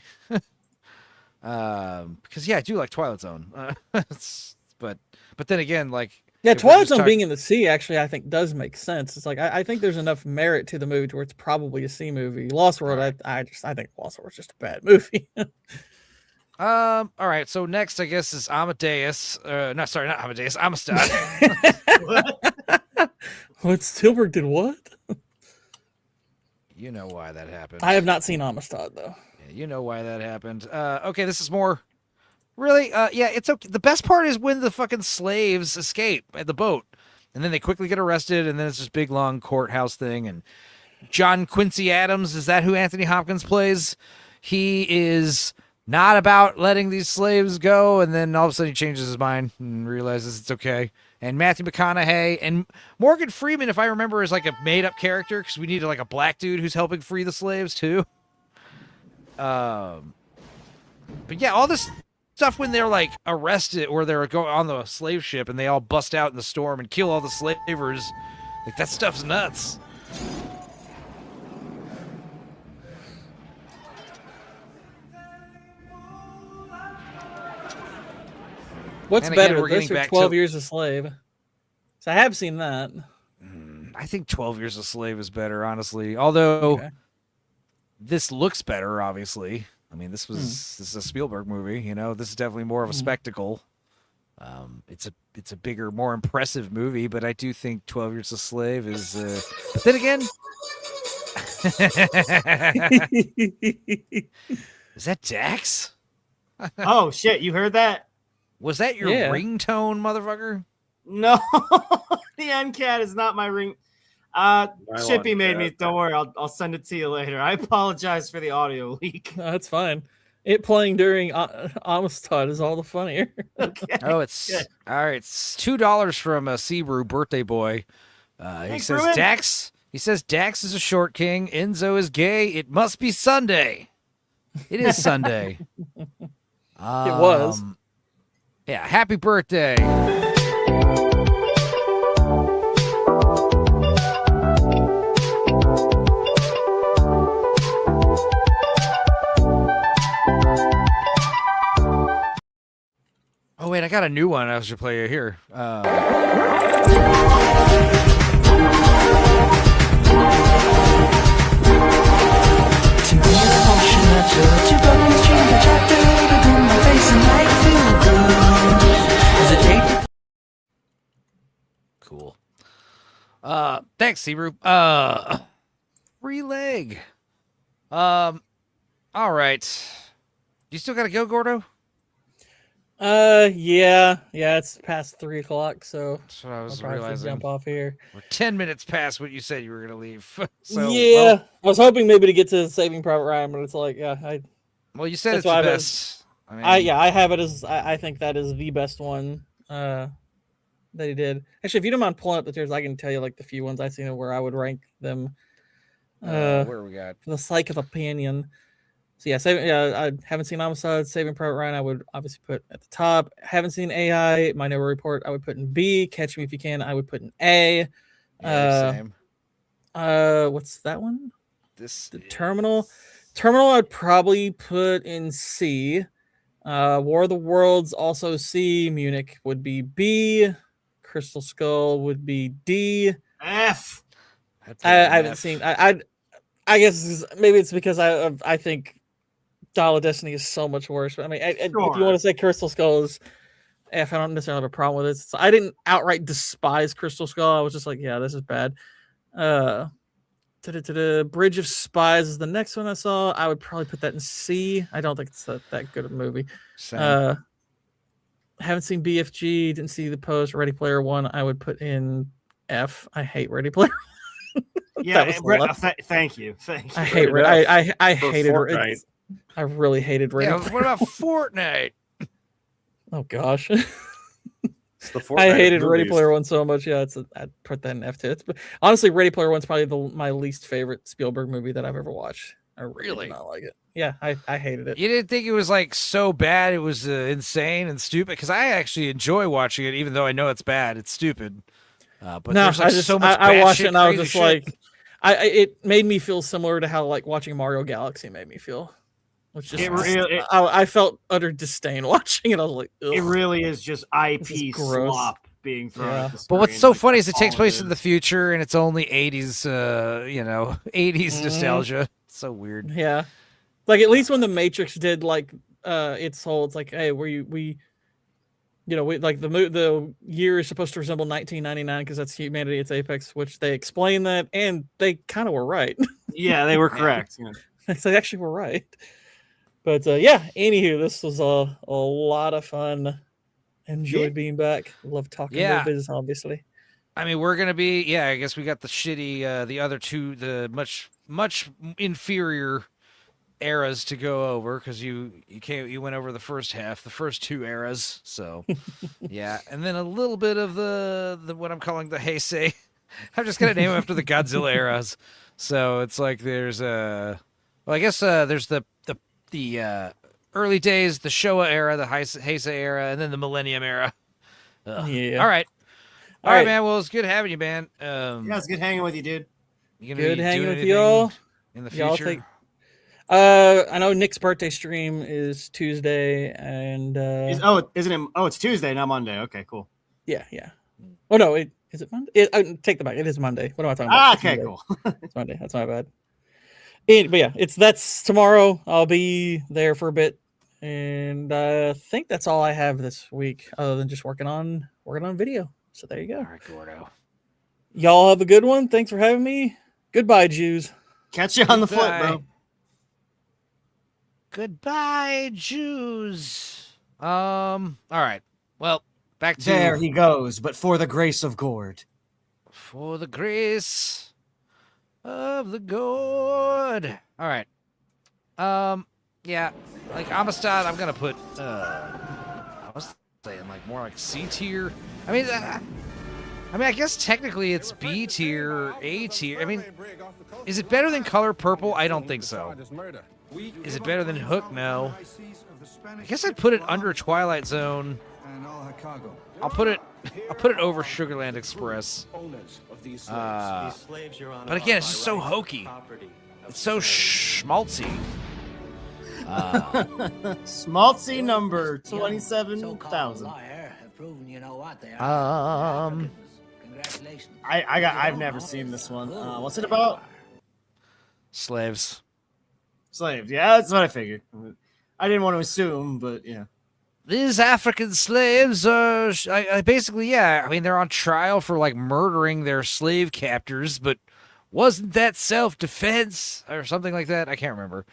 Because yeah, I do like Twilight Zone, but then again, like. Yeah, Twilight Zone being in the C actually I think does make sense. It's like I think there's enough merit to the movie to where it's probably a C movie. Lost World, I think Lost World is just a bad movie. All right. So next, I guess is Amadeus. No, sorry, not Amadeus. Amistad. What Spielberg did what? You know why that happened. I have not seen Amistad though. Yeah, you know why that happened. Okay, this is more. Really? Yeah, it's okay. The best part is when the fucking slaves escape at the boat, and then they quickly get arrested, and then it's this big long courthouse thing. And John Quincy Adams, is that who Anthony Hopkins plays? He is not about letting these slaves go, and then all of a sudden he changes his mind and realizes it's okay. And Matthew McConaughey and Morgan Freeman, if I remember, is like a made-up character because we needed like a black dude who's helping free the slaves too. But yeah, all this stuff when they're like arrested or they're going on the slave ship and they all bust out in the storm and kill all the slavers, like that stuff's nuts. What's and again, better, we're this getting or back 12 to... Years a Slave? So I have seen that. I think 12 Years a Slave is better, honestly. Although this looks better, obviously. I mean, this is a Spielberg movie, you know. This is definitely more of a spectacle. It's a bigger, more impressive movie, but I do think 12 Years a Slave is. But then again, is that Dax? Oh shit! You heard that? Was that your ringtone, motherfucker? No, the NCAT is not my ring. Chippy made me. Don't worry, I'll send it to you later. I apologize for the audio leak. No, that's fine. It playing during Amistad is all the funnier. Okay. Oh, it's all right. It's $2 from a Sebrew birthday boy. He says Bruin. Dax. He says Dax is a short king. Enzo is gay. It must be Sunday. It is Sunday. It was. Yeah. Happy birthday. Oh, wait, I got a new one I should play here. Cool. Thanks, Sebrew. Free leg. All right. You still gotta go, Gordo? Yeah, it's past 3 o'clock, so that's what I was I'll realizing. jump off here. We're 10 minutes past what you said you were gonna leave. So, yeah, I was hoping maybe to get to Saving Private Ryan, but it's like, well, you said it's the best. I have it as I think that is the best one that he did. Actually, if you don't mind pulling up the tiers, I can tell you like the few ones I've seen where I would rank them. Where we got for the sake of opinion. So I haven't seen Homicide. Saving Private Ryan, I would obviously put at the top. Haven't seen AI. Minority Report, I would put in B. Catch Me If You Can, I would put in A. Same. What's that one? Terminal. Terminal, I'd probably put in C. War of the Worlds, also C. Munich would be B. Crystal Skull would be D. F. I haven't seen. I guess maybe it's because I think Dial of Destiny is so much worse. But I mean, if you want to say Crystal Skull is F. I don't necessarily have a problem with it. So I didn't outright despise Crystal Skull. I was just like, yeah, this is bad. Bridge of Spies is the next one I saw. I would probably put that in C. I don't think it's that good of a movie. Same. Haven't seen BFG. Didn't see The Post. Ready Player One. I would put in F. I hate Ready Player. Yeah, thank you. I hate I hated Fortnite. I really hated Ready. Yeah, what about Fortnite? Oh gosh. I hated Ready Player One so much. Yeah, I'd put that in F too. But honestly, Ready Player One's probably my least favorite Spielberg movie that I've ever watched. I really did not like it. Yeah, I hated it. You didn't think it was like so bad? It was insane and stupid? Because I actually enjoy watching it, even though I know it's bad. It's stupid. But no, there's like so much. I watched shit, it and I was just shit. like, it made me feel similar to how like watching Mario Galaxy made me feel. Which just I felt utter disdain watching it. I was like, ugh. It really is just IP slop being thrown at the screen. But what's so funny is it takes place in the future and it's only 80s, 80s nostalgia. It's so weird. Yeah. Like at least when the Matrix did like its whole, it's like, hey, we like the year is supposed to resemble 1999 because that's humanity, its apex, which they explained that and they kind of were right. Yeah, they were correct. Yeah. They actually were right. But yeah, anywho, this was a lot of fun. Enjoyed being back. Love talking movies, obviously. I mean, we're gonna be I guess we got the shitty, the other two, the much inferior eras to go over because you went over the first two eras. So yeah, and then a little bit of the what I'm calling the Heisei. I'm just gonna name them after the Godzilla eras. So it's like there's there's the early days, the Showa era, the Heisei era, and then the Millennium era. Yeah. All right, man. Well, it's good having you, man. Yeah, it's good hanging with you, dude. Good hanging with y'all in the future. I know Nick's birthday stream is Tuesday, and it's Tuesday, not Monday. Okay, cool. Yeah. Oh no, is it Monday? Take the back. It is Monday. What am I talking about? Okay, cool. It's Monday. That's my bad. But yeah, that's tomorrow. I'll be there for a bit, and I think that's all I have this week, other than just working on video. So there you go. All right, Gordo. Y'all have a good one. Thanks for having me. Goodbye, Jews. Catch you on the flip, bro. Goodbye, Jews. All right. Well, back to there he goes, but for the grace of Gord. For the grace of the Gord. All right. Yeah, like Amistad, I'm gonna put. I was saying like more like C tier. I mean, I guess technically it's B tier, A tier. I mean, is it better than Color Purple? I don't think so. Is it better than Hook? No. I guess I'd put it under Twilight Zone. I'll put it over Sugarland Express. But again, it's just so hokey. It's so schmaltzy. Schmaltzy number 27,000. I've never seen this one. What's it about? Slaves. Yeah, that's what I figured. I didn't want to assume, but yeah. These African slaves are basically, I mean, they're on trial for like murdering their slave captors, but wasn't that self-defense or something like that? I can't remember.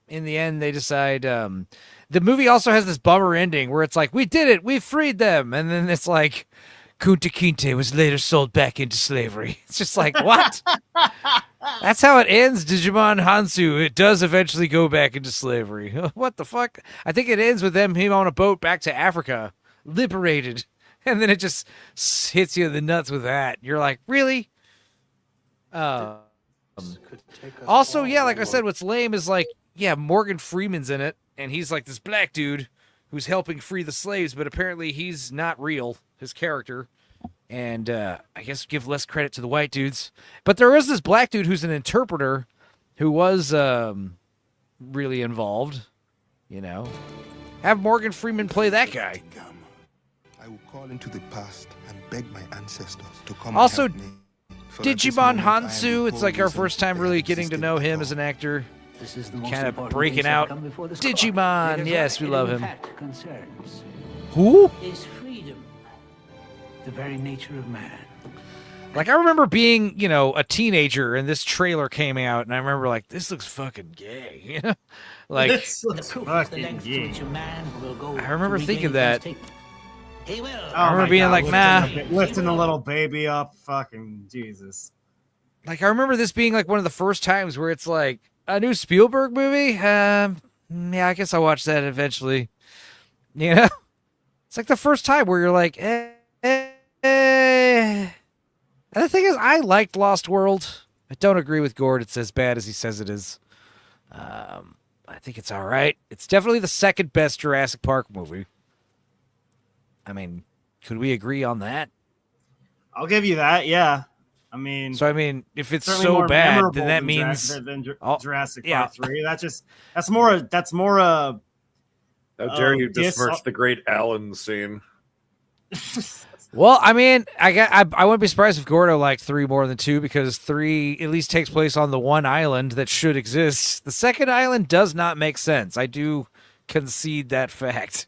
In the end, they decide. The movie also has this bummer ending where it's like, we did it, we freed them, and then it's like, Kunta Kinte was later sold back into slavery. It's just like, what? That's how it ends, Digimon Hansu. It does eventually go back into slavery. What the fuck? I think it ends with him on a boat back to Africa, liberated. And then it just hits you in the nuts with that. You're like, really? Also, yeah, like I said, what's lame is like, yeah, Morgan Freeman's in it, and he's like this black dude who's helping free the slaves, but apparently he's not real, his character. And I guess give less credit to the white dudes. But there is this black dude who's an interpreter who was really involved, you know. Have Morgan Freeman play that guy. I will call into the past and beg my ancestors to come also, and help me. Digimon Hansu, it's like our first time really getting to know him as an actor. Kind of breaking out. Digimon, yes, we love him. Who? Is freedom the very nature of man? Like, I remember being, you know, a teenager and this trailer came out, and I remember, like, this looks fucking gay. You know? Like, This looks fucking gay. I remember thinking that. He will. I remember being like, nah. Lifting a little baby up. Fucking Jesus. Like, I remember this being, like, one of the first times where it's like, a new Spielberg movie? Yeah, I guess I'll watch that eventually. You know? It's like the first time where you're like, And the thing is, I liked Lost World. I don't agree with Gord. It's as bad as he says it is. I think it's all right. It's definitely the second best Jurassic Park movie. I mean, could we agree on that? I'll give you that. Yeah. I mean, So, I mean, if it's certainly so more bad, memorable then that than means... Jurassic yeah. Park 3. That's more How dare you diss- besmirch the great Allen scene? Well, I mean, I wouldn't be surprised if Gordo liked 3 more than 2, because 3 at least takes place on the one island that should exist. The second island does not make sense. I do concede that fact.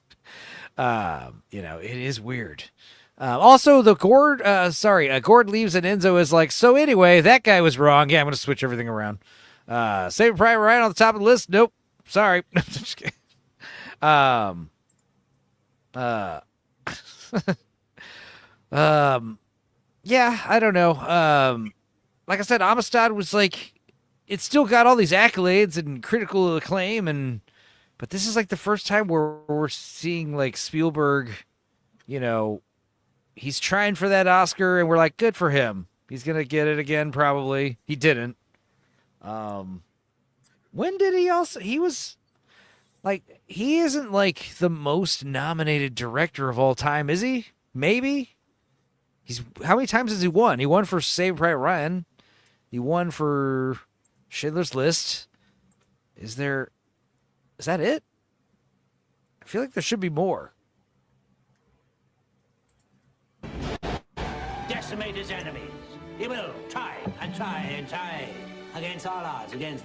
You know, it is weird. Also, the Gord leaves and Enzo is like, so anyway, that guy was wrong. Yeah, I'm going to switch everything around. Saving Private Ryan on the top of the list. Nope. Sorry. Just kidding. Yeah, I don't know. Like I said, Amistad was like, it's still got all these accolades and critical acclaim, but this is like the first time where we're seeing like Spielberg, you know, he's trying for that Oscar, and we're like, good for him. He's gonna get it again, probably. He didn't. When did he also? He was like, he isn't like the most nominated director of all time, is he? Maybe. How many times has he won? He won for Saving Private Ryan. He won for Schindler's List. Is that it? I feel like there should be more. Decimate his enemies. He will try and try and try against all odds, against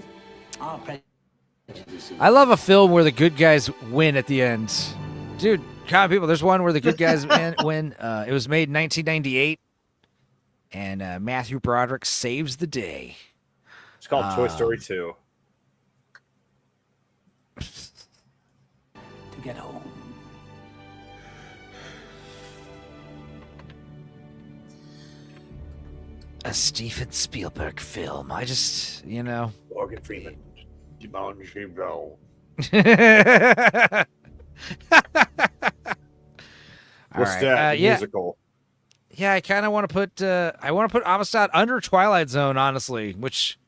all prejudices. I love a film where the good guys win at the end. Dude, common people, there's one where the good guys win. It was made in 1998, and Matthew Broderick saves the day. It's called Toy Story 2. To get home. A Steven Spielberg film. I just, you know. Morgan Freeman. Jumanji Bell. What's that? Musical. Yeah, I kind of want to put. I want to put Amistad under Twilight Zone, honestly. Which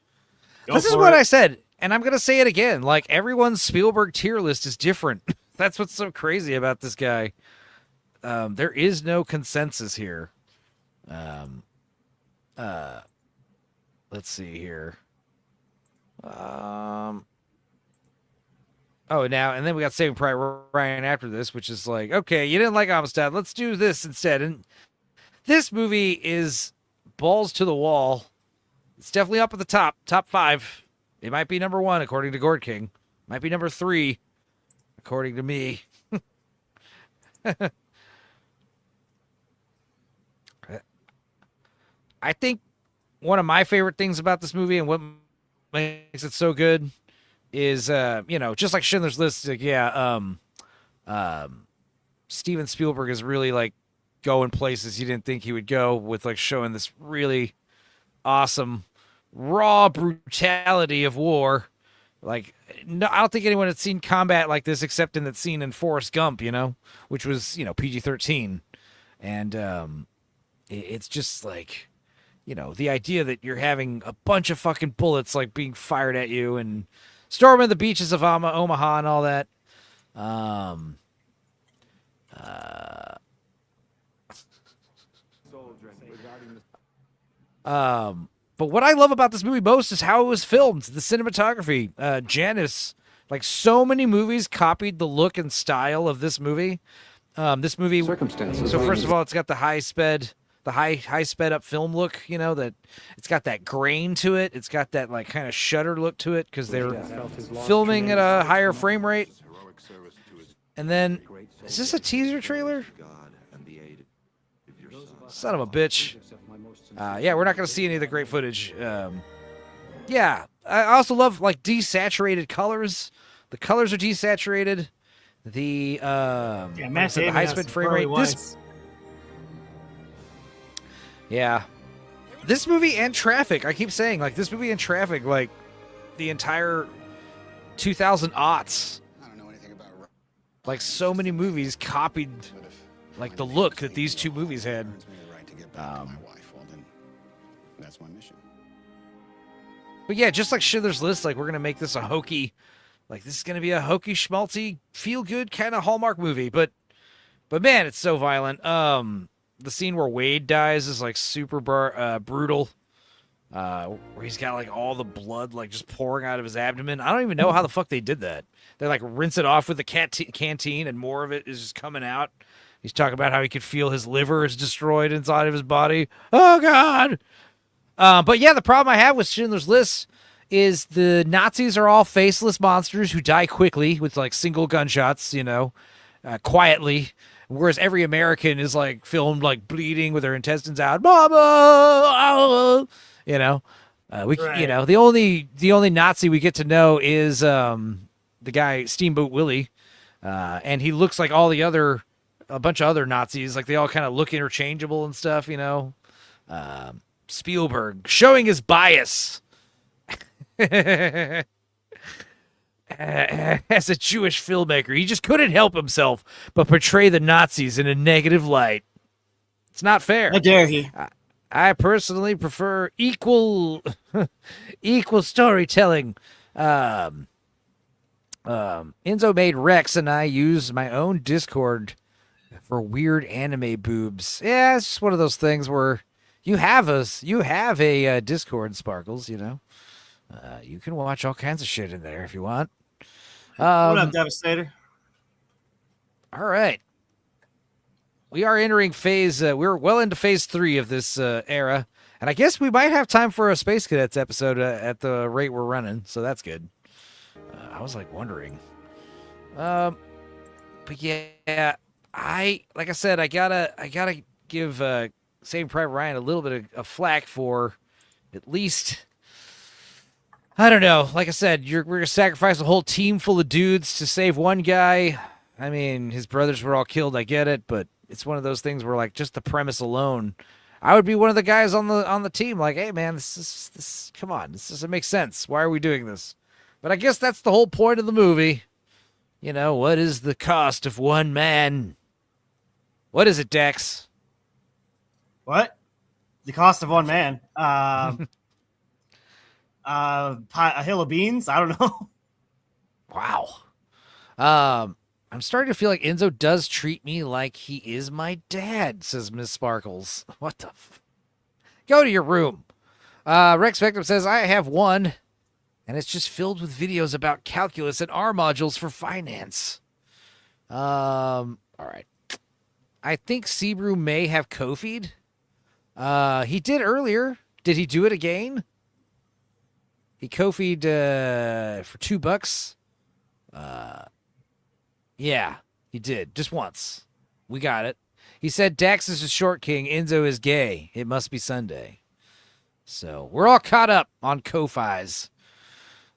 this is what I said, and I'm gonna say it again. Like, everyone's Spielberg tier list is different. That's what's so crazy about this guy. There is no consensus here. Let's see here. Oh, now, and then we got Saving Private Ryan after this, which is like, okay, you didn't like Amistad. Let's do this instead. And this movie is balls to the wall. It's definitely up at the top 5. It might be number 1, according to Gord King. Might be number 3, according to me. I think one of my favorite things about this movie and what makes it so good is, you know, just like Schindler's List, like, Steven Spielberg is really like going places you didn't think he would go with, like, showing this really awesome raw brutality of war. Like, no, I don't think anyone had seen combat like this except in that scene in Forrest Gump, you know, which was, you know, PG-13. And it's just like, you know, the idea that you're having a bunch of fucking bullets like being fired at you and storming the beaches of Omaha and all that. But what I love about this movie most is how it was filmed, the cinematography. Janus, like, so many movies copied the look and style of this movie. This movie, circumstances. So first of all, it's got the high sped up film look. You know, that it's got that grain to it. It's got that like kind of Shutter look to it because they're filming at a higher frame rate. And then, is this a teaser trailer? Son of a bitch. Yeah, we're not going to see any of the great footage. Yeah, I also love like desaturated colors. The colors are desaturated. The the high speed frame rate. This movie and Traffic. I keep saying like this movie and Traffic, like the entire 2000 aughts. Like so many movies copied like the look that these two movies had. That's my mission. But yeah, just like Schindler's List, like we're gonna make this a hokey, like this is gonna be a hokey schmaltzy, feel good kind of Hallmark movie. But man, it's so violent. The scene where Wade dies is like super brutal. Where he's got like all the blood like just pouring out of his abdomen. I don't even know how the fuck they did that. They like rinse it off with the canteen, and more of it is just coming out. He's talking about how he could feel his liver is destroyed inside of his body. Oh God. But yeah, the problem I have with Schindler's List is the Nazis are all faceless monsters who die quickly with like single gunshots, quietly. Whereas every American is like filmed like bleeding with their intestines out. Mama, oh! The only Nazi we get to know is the guy Steamboat Willie, and he looks like a bunch of other Nazis. Like they all kind of look interchangeable and stuff, Spielberg showing his bias as a Jewish filmmaker. He just couldn't help himself but portray the Nazis in a negative light. It's not fair. How dare he? I personally prefer equal storytelling. Enzo made Rex and I use my own Discord for weird anime boobs. Yeah, it's just one of those things where you have a Discord, Sparkles, you can watch all kinds of shit in there if you want. What up, Devastator? All right. We are entering we're well into phase 3 of this era. And I guess we might have time for a Space Cadets episode at the rate we're running. So that's good. I was like wondering. But yeah, like I said, I gotta give Saving Private Ryan a little bit of flack for at least, I don't know. Like I said, we're going to sacrifice a whole team full of dudes to save one guy. I mean, his brothers were all killed. I get it, but it's one of those things where like just the premise alone, I would be one of the guys on the team. Like, hey man, come on, this doesn't make sense. Why are we doing this? But I guess that's the whole point of the movie. What is the cost of one man? What is it, Dex? What? The cost of one man? A hill of beans? I don't know. Wow. I'm starting to feel like Enzo does treat me like he is my dad, says Miss Sparkles. What the Go to your room. Rex Victim says, I have one, and it's just filled with videos about calculus and R modules for finance. All right. I think Sebrew may have Kofi'd. He did earlier. Did he do it again? He Kofi'd for $2. Yeah, he did. Just once. We got it. He said Dax is a short king. Enzo is gay. It must be Sunday. So we're all caught up on Ko-Fi's.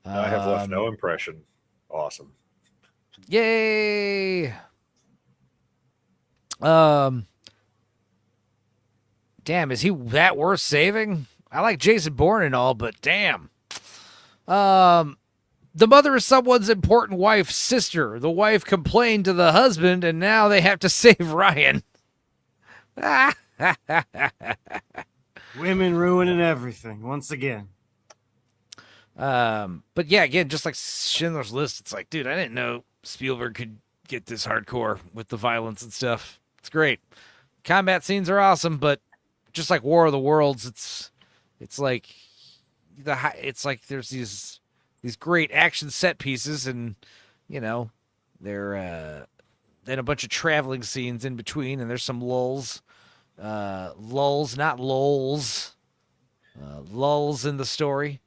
I have left no impression. Awesome. Yay. Damn, is he that worth saving? I like Jason Bourne and all, but damn. The mother is someone's important wife's sister. The wife complained to the husband, and now they have to save Ryan. Women ruining everything once again. But yeah, again, just like Schindler's List, it's like, dude, I didn't know Spielberg could get this hardcore with the violence and stuff. It's great. Combat scenes are awesome, but just like War of the Worlds, it's like there's these great action set pieces, and they're then a bunch of traveling scenes in between, and there's some lulls, not lulls, lulls in the story.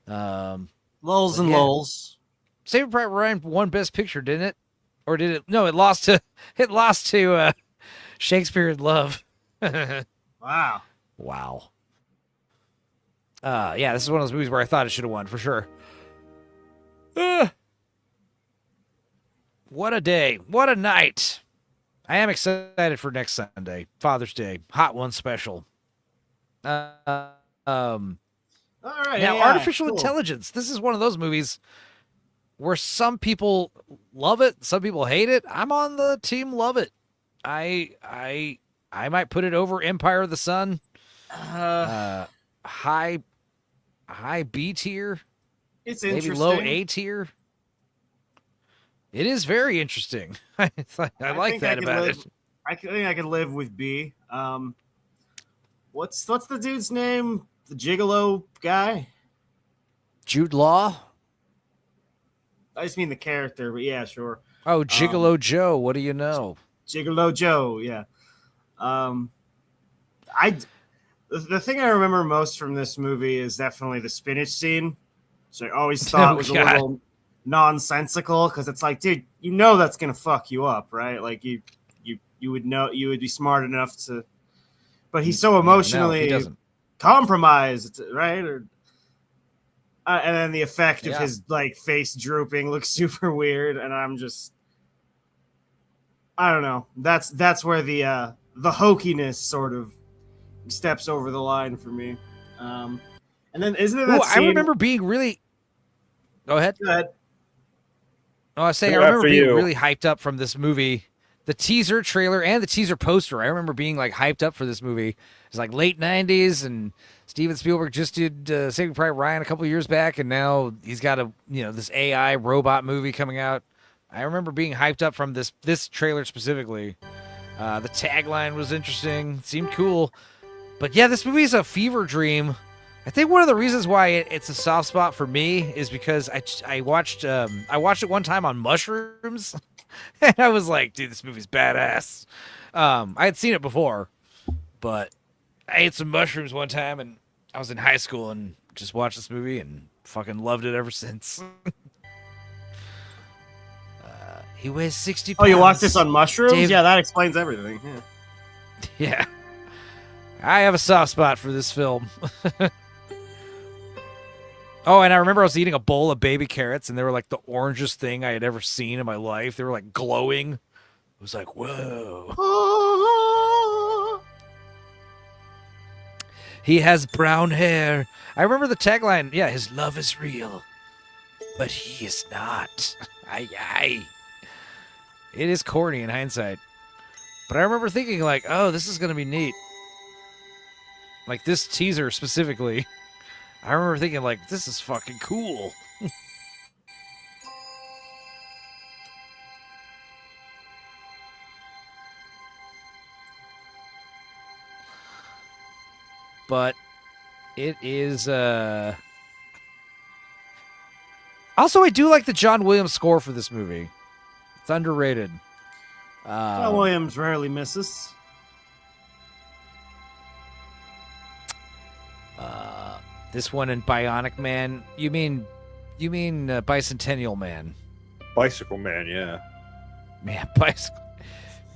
Lulls and lulls. Saving Private Ryan won Best Picture, didn't it? or did it? No, it lost to Shakespeare in Love. Wow. Wow. Yeah, this is one of those movies where I thought it should have won for sure. What a day. What a night. I am excited for next Sunday, Father's Day. Hot One special. All right. Now, yeah, artificial cool. intelligence. This is one of those movies where some people love it, some people hate it. I'm on the team love it. I might put it over Empire of the Sun. High B tier. It's maybe interesting. low A tier. It is very interesting. I like that about it. I think I could live with B. What's the dude's name? The Gigolo guy? Jude Law? I just mean the character, but yeah, sure. Oh, Gigolo Joe. What do you know? Gigolo Joe, yeah. The thing I remember most from this movie is definitely the spinach scene, which I always thought was a little nonsensical, because it's like, dude, you know that's gonna fuck you up, right? Like you would know, you would be smart enough to, but he's so emotionally compromised, right? Or and then the effect of his like face drooping looks super weird, and I'm just, I don't know. That's where the hokiness sort of steps over the line for me. And then isn't it that scene? I remember being really. Go ahead. Go ahead. Oh, I was saying, I remember being really hyped up from this movie. The teaser trailer and the teaser poster. I remember being like hyped up for this movie. It's like late 90s, and Steven Spielberg just did Saving Private Ryan a couple years back, and now he's got this AI robot movie coming out. I remember being hyped up from this trailer specifically. The tagline was interesting, seemed cool. But yeah, this movie is a fever dream. I think one of the reasons why it's a soft spot for me is because I watched it one time on mushrooms, and I was like, dude, this movie's badass. I had seen it before, but I ate some mushrooms one time, and I was in high school and just watched this movie and fucking loved it ever since. He weighs 60 pounds. Oh, you watched this on mushrooms? Dave... Yeah, that explains everything. Yeah. I have a soft spot for this film. Oh, and I remember I was eating a bowl of baby carrots, and they were like the orangest thing I had ever seen in my life. They were like glowing. It was like, whoa. He has brown hair. I remember the tagline. Yeah, his love is real, but he is not. Aye. It is corny in hindsight. But I remember thinking like, oh, this is going to be neat. Like this teaser specifically. I remember thinking, like, this is fucking cool. But it is, Also, I do like the John Williams score for this movie. It's underrated. John Williams rarely misses. This one in Bionic Man. You mean Bicentennial Man? Bicycle Man, yeah. Man, bicycle.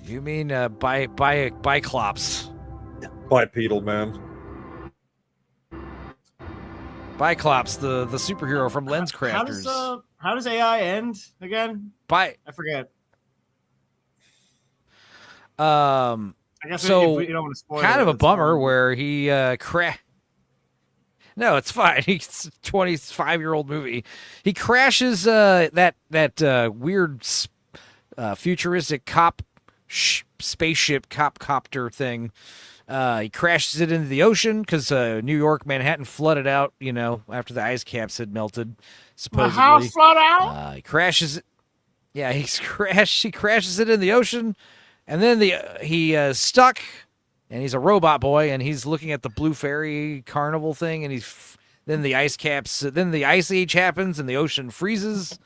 You mean Biclops? Bipedal Man. Biclops, the superhero from Lens Crafters. How does AI end again? I forget. I guess so we don't want to spoil kind it, of a it's bummer fine. where he No, it's fine. He's a 25-year-old movie. He crashes that weird futuristic spaceship copter thing. He crashes it into the ocean because New York, Manhattan flooded out, after the ice caps had melted, supposedly. The house flooded out? He crashes it. Yeah, he crashes it in the ocean, and then he's stuck. And he's a robot boy, and he's looking at the Blue Fairy Carnival thing, and then the ice caps, then the ice age happens, and the ocean freezes,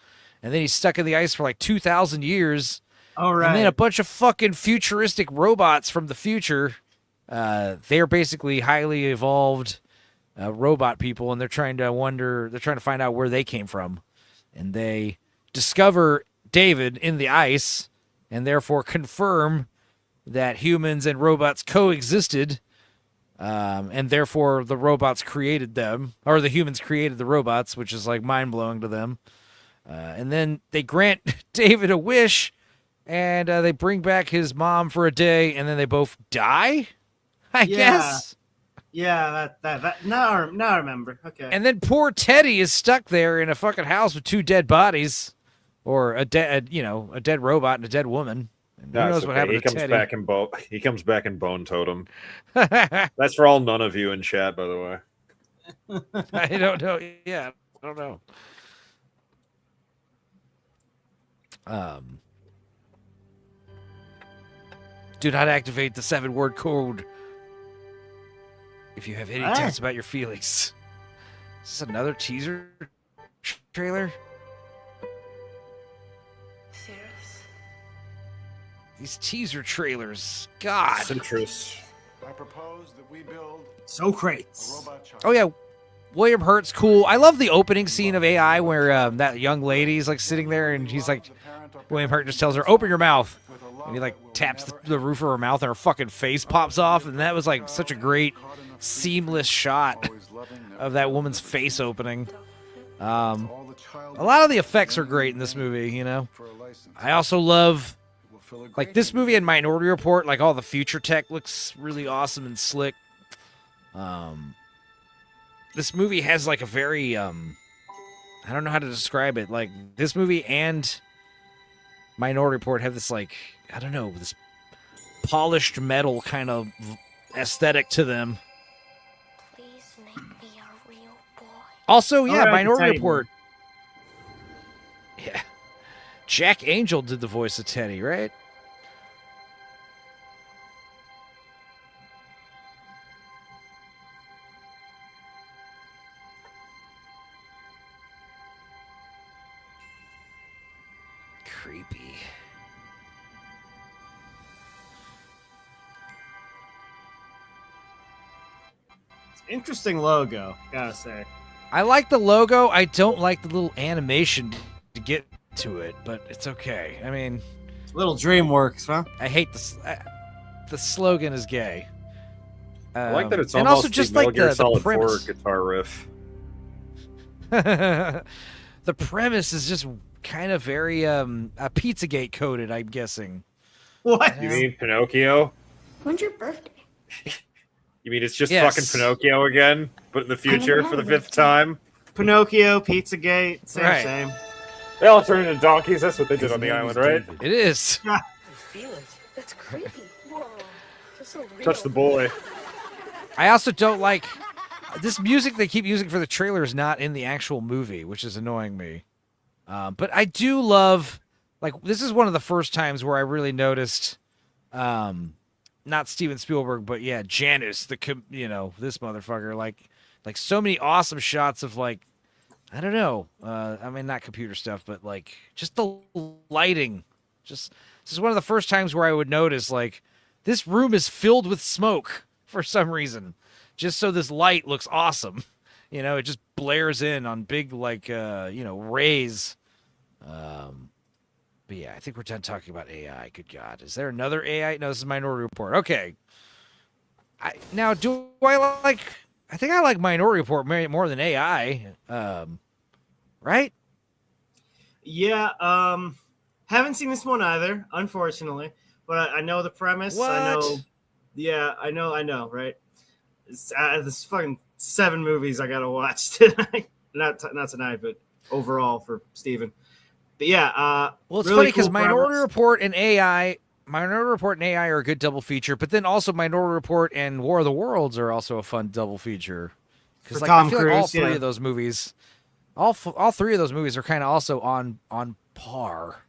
and then he's stuck in the ice for like 2,000 years. All right. And then a bunch of fucking futuristic robots from the future. They're basically highly evolved robot people, and they're trying to find out where they came from, and they discover David in the ice and therefore confirm that humans and robots coexisted, and therefore the robots created them, or the humans created the robots, which is like mind-blowing to them. And then they grant David a wish, and they bring back his mom for a day, and then they both die, I guess. Yeah, that now I remember. Okay. And then poor Teddy is stuck there in a fucking house with 2 dead bodies, or a dead robot and a dead woman. And who knows what happened to Teddy? He comes back in Bone Totem. That's for all none of you in chat, by the way. I don't know. Yeah, I don't know. Do not activate the 7-word code if you have any doubts about your feelings. Is this another teaser trailer? These teaser trailers, God. Citrus. I propose that we build so crates. Oh yeah, William Hurt's cool. I love the opening scene of AI where that young lady's like sitting there and he's like, William Hurt just tells her, "Open your mouth," and he like taps the roof of her mouth and her fucking face pops off, and that was like such a great seamless shot of that woman's face opening. A lot of the effects are great in this movie, you know. I also love. Like this movie and Minority Report, like all the future tech looks really awesome and slick. This movie has like a very, I don't know how to describe it. Like this movie and Minority Report have this like, I don't know, this polished metal kind of aesthetic to them. Please make me a real boy. Also, yeah, right, Minority Report. Yeah. Jack Angel did the voice of Teddy, right? Creepy. Interesting logo, gotta say. I like the logo. I don't like the little animation to get to it, but it's okay. I mean, little DreamWorks, huh? I hate the slogan is gay. I like that it's and almost also just Metal like Gear the Solid 4 premise. guitar riff. The premise is just kind of very Pizzagate coded, I'm guessing. What? You mean Pinocchio? When's your birthday? You mean it's just Yes. fucking Pinocchio again, but in the future for the 5th time? Pinocchio, Pizzagate, Right. same. They all turn into donkeys. That's what they did on the island, right? It is. I feel it. That's creepy. Whoa. Just so real. Touch the boy. I also don't like this music they keep using for the trailer is not in the actual movie, which is annoying me. But I do love, like, this is one of the first times where I really noticed, not Steven Spielberg, but yeah, Janus, this motherfucker, like so many awesome shots of like, I don't know, I mean, not computer stuff, but like just the lighting. This is one of the first times where I would notice, like, this room is filled with smoke for some reason, just so this light looks awesome. You know, it just blares in on big, like, rays. But yeah, I think we're done talking about AI. Good God. Is there another AI? No, this is Minority Report. Okay. I think I like Minority Report more than AI. Right? Yeah, haven't seen this one either, unfortunately. But I know the premise. What? I know, right? This fucking 7 movies I gotta watch tonight. Not tonight, but overall for Steven. But yeah, well, it's really funny because cool Minority premise. Report and AI are a good double feature, but then also Minority Report and War of the Worlds are also a fun double feature. Because For like, I Tom feel like all Cruise, three yeah. of those movies, all 3 of those movies are kind of also on par.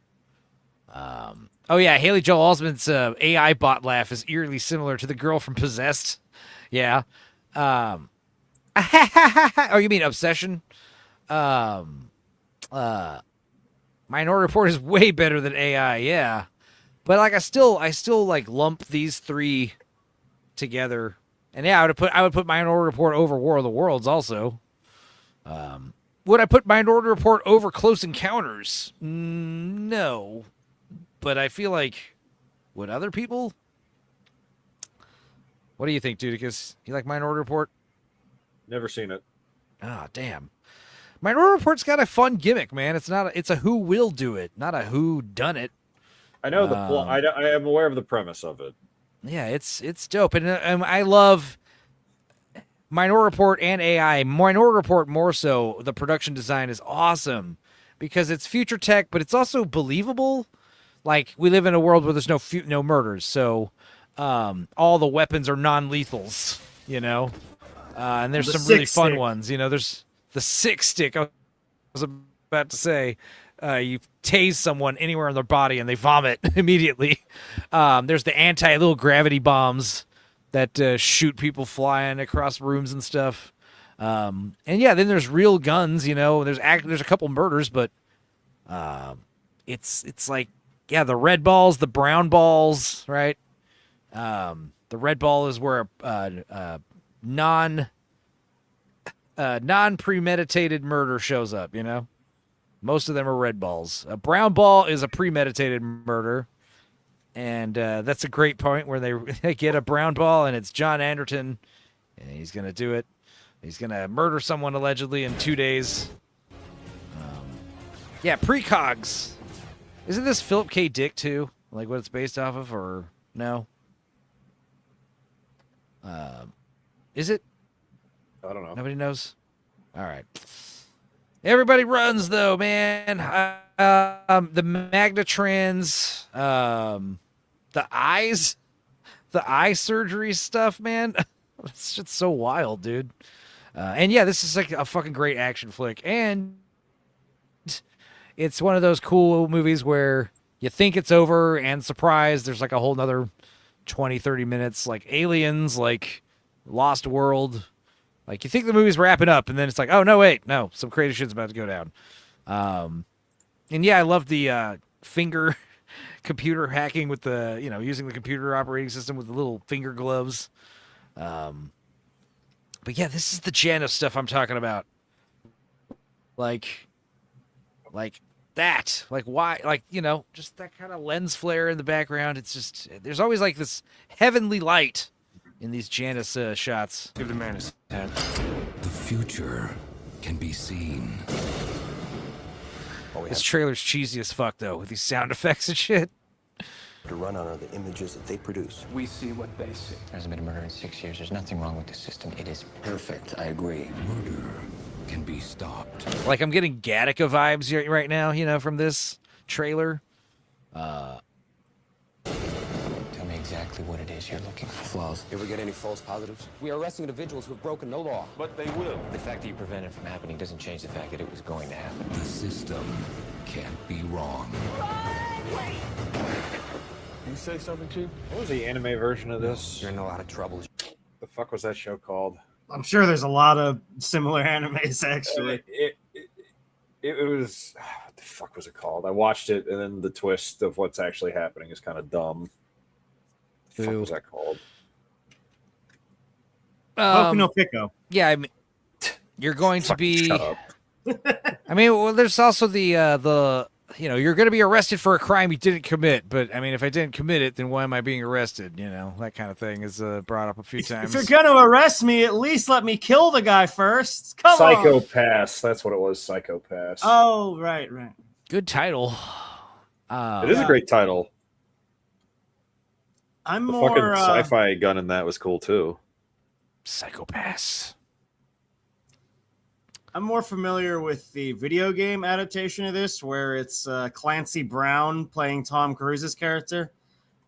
Oh yeah, Haley Joel Osment's AI bot laugh is eerily similar to the girl from Possessed. Yeah. Oh, you mean Obsession? Minority Report is way better than AI, yeah. But like I still like lump these 3 together. And yeah, I would put Minority Report over War of the Worlds also. would I put Minority Report over Close Encounters? No. But I feel like, would other people? What do you think, Dudicus? You like Minority Report? Never seen it. Ah, damn. Minority Report's got a fun gimmick, man. It's a who will do it, not a who done it. I know the plot. I am aware of the premise of it. Yeah, it's dope, and I love Minority Report and AI. Minority Report more so. The production design is awesome because it's future tech, but it's also believable. Like, we live in a world where there's no murders, so all the weapons are non-lethals, you know. And there's some really fun ones, you know. There's the 6-stick. I was about to say, you tase someone anywhere in their body and they vomit immediately. There's the anti-little gravity bombs that shoot people flying across rooms and stuff. And yeah, then there's real guns, you know. There's a couple murders, but it's like, yeah, the red balls, the brown balls, right? The red ball is where non-premeditated murder shows up, you know? Most of them are red balls. A brown ball is a premeditated murder, and that's a great point where they get a brown ball, and it's John Anderton, and he's going to do it. He's going to murder someone allegedly in 2 days. Yeah, precogs. Isn't this Philip K. Dick, too? Like, what it's based off of, or no? Is it? I don't know. Nobody knows? All right. Everybody runs, though, man. The Magnatrans, the eyes, the eye surgery stuff, man. It's just so wild, dude. And yeah, this is like a fucking great action flick. And it's one of those cool movies where you think it's over and surprise, there's like a whole nother 20, 30 minutes, like Aliens, like Lost World. Like, you think the movie's wrapping up, and then it's like, oh, no, wait, no, some crazy shit's about to go down. And yeah, I love the finger computer hacking with the, you know, using the computer operating system with the little finger gloves. But yeah, this is the Janus stuff I'm talking about. Like that. Like, why? Like, you know, just that kind of lens flare in the background. It's just, there's always like this heavenly light in these Janus shots. Give the man his hand. The future can be seen. This trailer's cheesy as fuck, though, with these sound effects and shit. To run on are the images that they produce. We see what they see. There hasn't been a murder in 6 years. There's nothing wrong with the system. It is perfect. I agree. Murder can be stopped. Like, I'm getting Gattaca vibes right now, you know, from this trailer. Tell me exactly what it is you're looking for. Flaws. Ever get any false positives? We are arresting individuals who have broken no law. But they will. The fact that you prevented it from happening doesn't change the fact that it was going to happen. The system can't be wrong. You say something, Chief? What was the anime version of this? You're in a lot of trouble. The fuck was that show called? I'm sure there's a lot of similar animes, actually. It was, what the fuck was it called? I watched it, and then the twist of what's actually happening is kind of dumb. What the fuck was that called? Boku no Pico. Yeah, I mean, you're going to be. Shut up. I mean, well, there's also the you know, you're going to be arrested for a crime you didn't commit. But I mean, if I didn't commit it, then why am I being arrested? You know, that kind of thing is brought up a few times. If you're going to arrest me, at least let me kill the guy first. Come on. Psychopaths. That's what it was. Psychopaths. Oh, right. Good title. It is a great title. I'm the more fucking sci-fi gun in that was cool too. Psychopaths. I'm more familiar with the video game adaptation of this, where it's Clancy Brown playing Tom Cruise's character,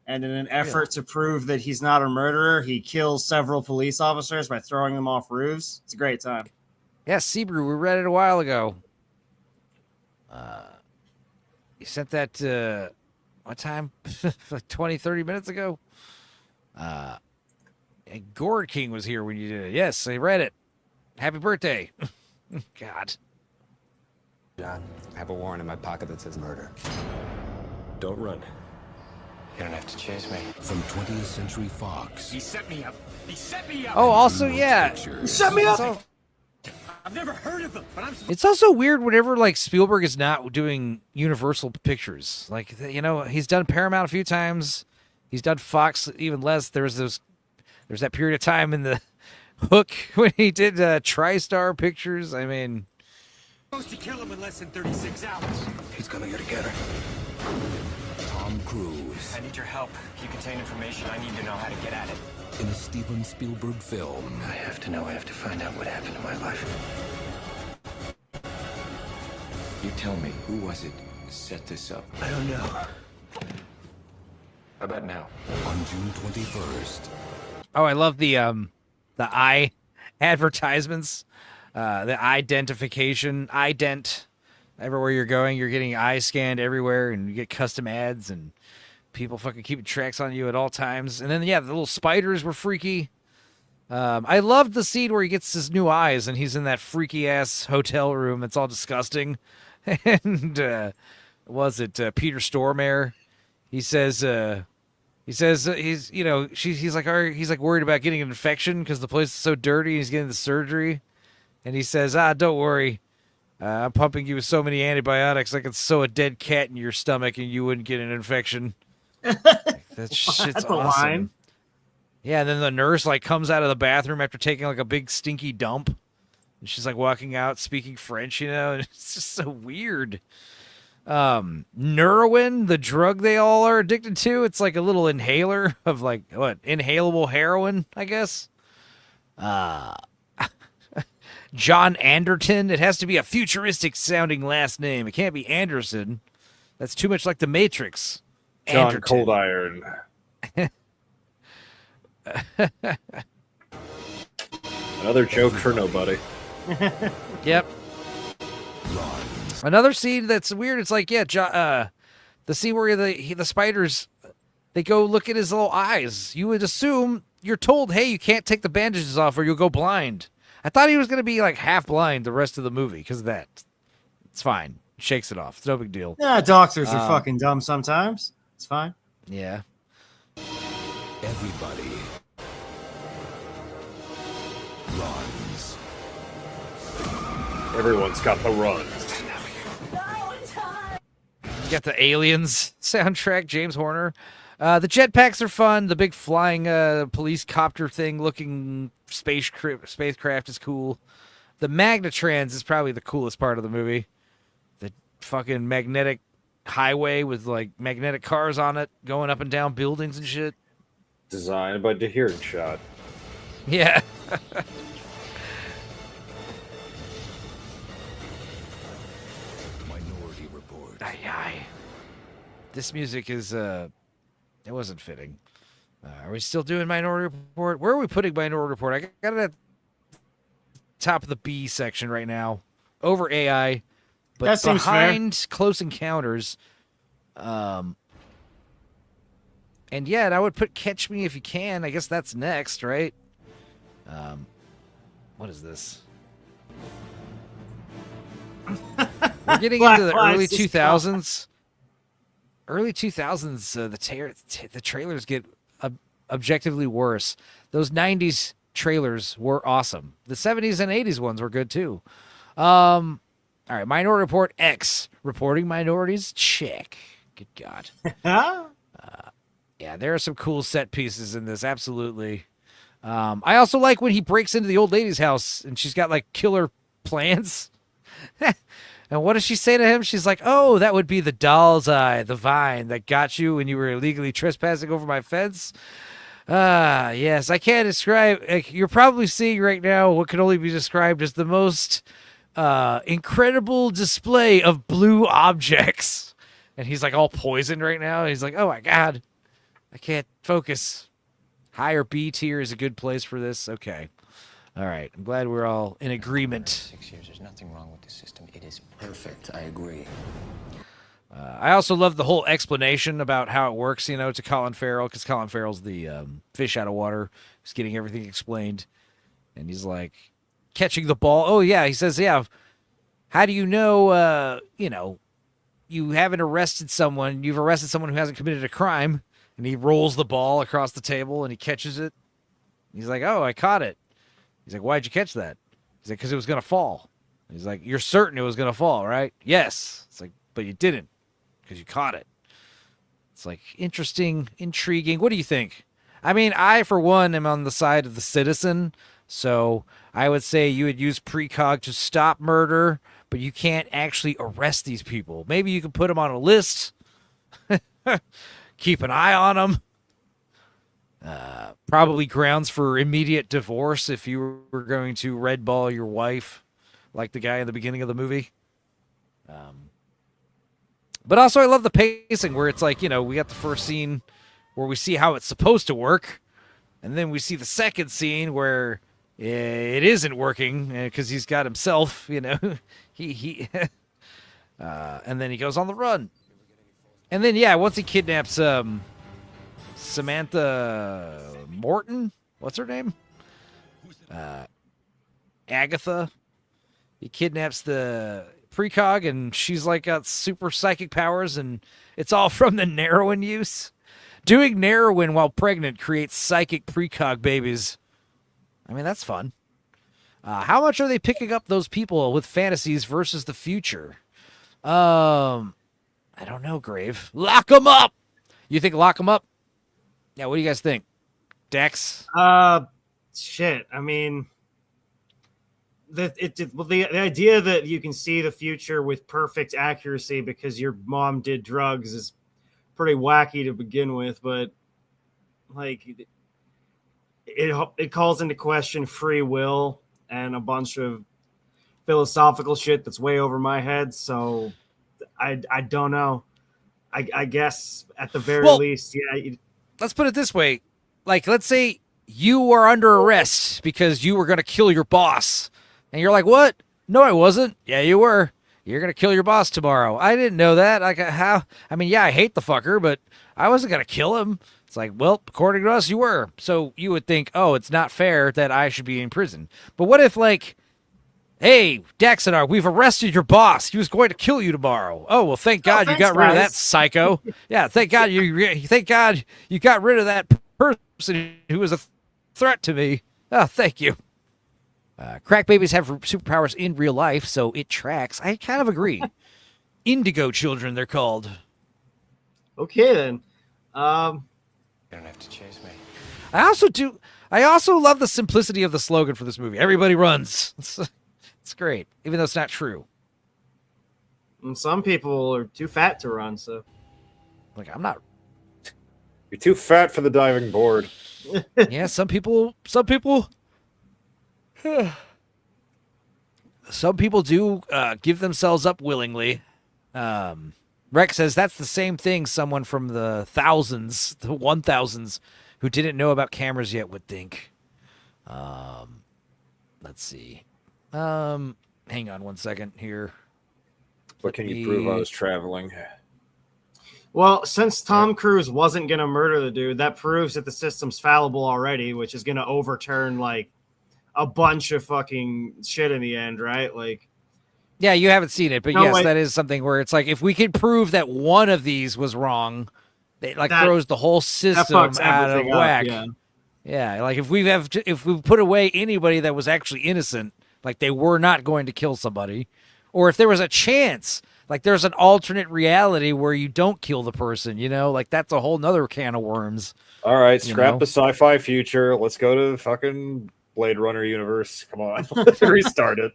and in an effort to prove that he's not a murderer, he kills several police officers by throwing them off roofs. It's a great time. Yeah, Sebrew, we read it a while ago. You sent that what time? Like 20, 30 minutes ago? And Gourd King was here when you did it. Yes, I read it. Happy birthday. God. John, I have a warrant in my pocket that says murder. Don't run. You don't have to chase me. From 20th Century Fox. He set me up. He set me up. Oh, also, yeah. You set me up. I've never heard of them, but I'm. It's also weird whenever like Spielberg is not doing Universal Pictures. Like, you know, he's done Paramount a few times. He's done Fox even less. There's that period of time in the Hook when he did TriStar Pictures. I mean, Supposed to kill him in less than 36 hours. He's gonna get together. Tom Cruise I need your help. If you contain information, I need to know how to get at it. in a Steven Spielberg film. I have to know. I have to find out what happened in my life. You tell me, who was it that set this up? I don't know. How about now? On June 21st. oh, I love the eye advertisements, the identification, ident. Everywhere you're going, you're getting eye scanned everywhere, and you get custom ads, and people fucking keeping tracks on you at all times. And then, yeah, the little spiders were freaky. I loved the scene where he gets his new eyes, and he's in that freaky-ass hotel room that's all disgusting. And was it Peter Stormare? He says he's, you know, he's like worried about getting an infection because the place is so dirty. He's getting the surgery. And he says, don't worry. I'm pumping you with so many antibiotics I could sew a dead cat in your stomach and you wouldn't get an infection. That shit's That's awesome. a line. Yeah, and then the nurse like comes out of the bathroom after taking like a big stinky dump. And she's like walking out speaking French, you know, and it's just so weird. Neuroin, the drug they all are addicted to, it's like a little inhaler of like inhalable heroin, I guess. John Anderton. It has to be a futuristic sounding last name. It can't be Anderson. That's too much like the Matrix. John Anderton. Cold Iron. Another joke for nobody. Yep. Another scene that's weird. It's like, the scene where the spiders, they go look at his little eyes. You would assume you're told, hey, you can't take the bandages off or you'll go blind. I thought he was going to be like half blind the rest of the movie because of that. It's fine. Shakes it off. It's no big deal. Yeah, doctors are fucking dumb sometimes. It's fine. Yeah. Everybody runs. Everyone's got the runs. You got the Aliens soundtrack, James Horner. The jetpacks are fun. The big flying police copter thing looking spacecraft is cool. The Magnetrans is probably the coolest part of the movie. The fucking magnetic highway with like magnetic cars on it going up and down buildings and shit. Designed by DeHeerd Shot. Yeah. Minority Report. Aye. This music is it wasn't fitting. Are we still doing Minority Report? Where are we putting Minority Report? I got it at top of the B section right now, over AI, but that seems behind fair. Close Encounters. And yeah, and I would put Catch Me If You Can. I guess that's next, right? What is this? We're getting into the early 2000s. Early 2000s, the trailers get objectively worse. Those 90s trailers were awesome. The 70s and 80s ones were good too. All right, Minority Report X. Reporting minorities? Check. Good God. Yeah, there are some cool set pieces in this, absolutely. I also like when he breaks into the old lady's house and she's got like killer plans. And what does she say to him? She's like, oh, that would be the doll's eye, the vine that got you when you were illegally trespassing over my fence. Yes, I can't describe. You're probably seeing right now what can only be described as the most incredible display of blue objects. And he's like all poisoned right now. He's like, oh my God, I can't focus. Higher B tier is a good place for this. Okay. All right. I'm glad we're all in agreement. 6 years, there's nothing wrong with the system. It is perfect. I agree. I also love the whole explanation about how it works, you know, to Colin Farrell, because Colin Farrell's the fish out of water. He's getting everything explained. And he's like, catching the ball. Oh, yeah. He says, yeah. How do you know, you haven't arrested someone. You've arrested someone who hasn't committed a crime. And he rolls the ball across the table and he catches it. He's like, oh, I caught it. He's like, why'd you catch that? He's like, because it was going to fall. He's like, you're certain it was going to fall, right? Yes. It's like, but you didn't because you caught it. It's like interesting, intriguing. What do you think? I mean, I, for one, am on the side of the citizen. So I would say you would use precog to stop murder, but you can't actually arrest these people. Maybe you could put them on a list. Keep an eye on them. Probably grounds for immediate divorce if you were going to red ball your wife, like the guy in the beginning of the movie. But also, I love the pacing where it's like, we got the first scene where we see how it's supposed to work, and then we see the second scene where it isn't working because he's got himself, he and then he goes on the run. And then, once he kidnaps Samantha Morton, what's her name? Agatha. He kidnaps the precog, and she's like got super psychic powers, and it's all from the Narrowin use. Doing Narrowin while pregnant creates psychic precog babies. I mean, that's fun. How much are they picking up those people with fantasies versus the future? I don't know, Grave. Lock them up! You think lock them up? Yeah, what do you guys think? Dex? Shit. I mean, the idea that you can see the future with perfect accuracy because your mom did drugs is pretty wacky to begin with, but like it calls into question free will and a bunch of philosophical shit that's way over my head. So I don't know. I guess at the very least, yeah. Let's put it this way. Like, let's say you were under arrest because you were going to kill your boss. And you're like, what? No, I wasn't. Yeah, you were. You're going to kill your boss tomorrow. I didn't know that. Like, how? I mean, yeah, I hate the fucker, but I wasn't going to kill him. It's like, well, according to us, you were. So you would think, oh, it's not fair that I should be in prison. But what if, like, hey, Daxonar, we've arrested your boss. He was going to kill you tomorrow. Oh, well, thank God you got rid of that psycho. Yeah, thank God you got rid of that person who was a threat to me. Oh, thank you. Crack babies have superpowers in real life, so it tracks. I kind of agree. Indigo children, they're called. Okay, then. You don't have to chase me. I also love the simplicity of the slogan for this movie. Everybody runs. It's great, even though it's not true. And some people are too fat to run, so. Like, I'm not. You're too fat for the diving board. Yeah, some people do give themselves up willingly. Rex says that's the same thing someone from the 1000s who didn't know about cameras yet would think. Let's see. Hang on one second here. What can you prove I was traveling? Well, since Tom Cruise wasn't going to murder the dude, that proves that the system's fallible already, which is going to overturn, like, a bunch of fucking shit in the end, right? Like, yeah, you haven't seen it, but yes, that is something where it's like, if we can prove that one of these was wrong, it throws the whole system out of whack. Yeah, like if we put away anybody that was actually innocent, like they were not going to kill somebody, or if there was a chance, like there's an alternate reality where you don't kill the person, like that's a whole nother can of worms. All right, scrap the sci-fi future. Let's go to the fucking Blade Runner universe. Come on, let's restart it.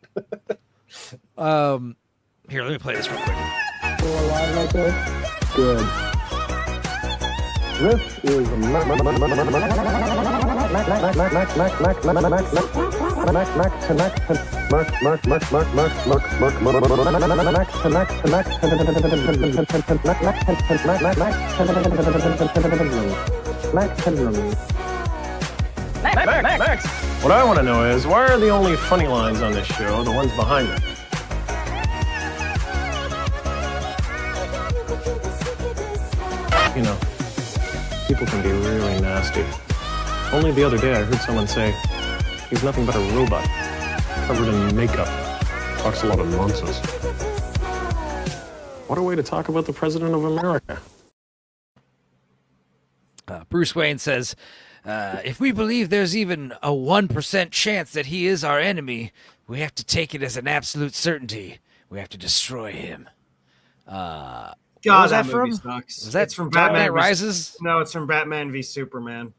Here, let me play this real quick. Still alive out there? Good. This is Max! What I want to know is, why are the only funny lines on this show the ones behind me? People can be really nasty. Only the other day I heard someone say, he's nothing but a robot, covered in makeup. Talks a lot of nonsense. What a way to talk about the President of America. Bruce Wayne says, if we believe there's even a 1% chance that he is our enemy, We have to take it as an absolute certainty. We have to destroy him. God, was that that movie from? sucks. Was that It's from Dark Batman Knight Rises? No, it's from Batman v Superman.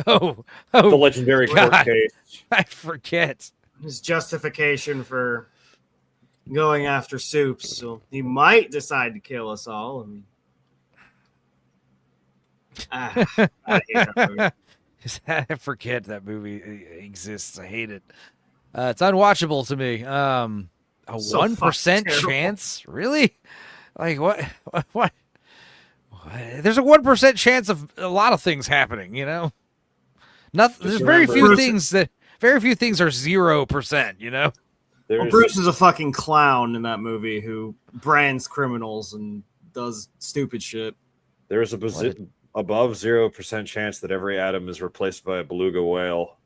Oh, The legendary court God. case. I forget. His justification for going after Soups. So he might decide to kill us all. I hate that movie. I forget that movie exists. I hate it. It's unwatchable to me. A So 1% fucking terrible. chance? Really? Like what? What? There's a 1% chance of a lot of things happening. You know, nothing. There's very few things that. Very few things are 0%. You know. Well, Bruce is a fucking clown in that movie who brands criminals and does stupid shit. There's above 0% chance that every atom is replaced by a beluga whale.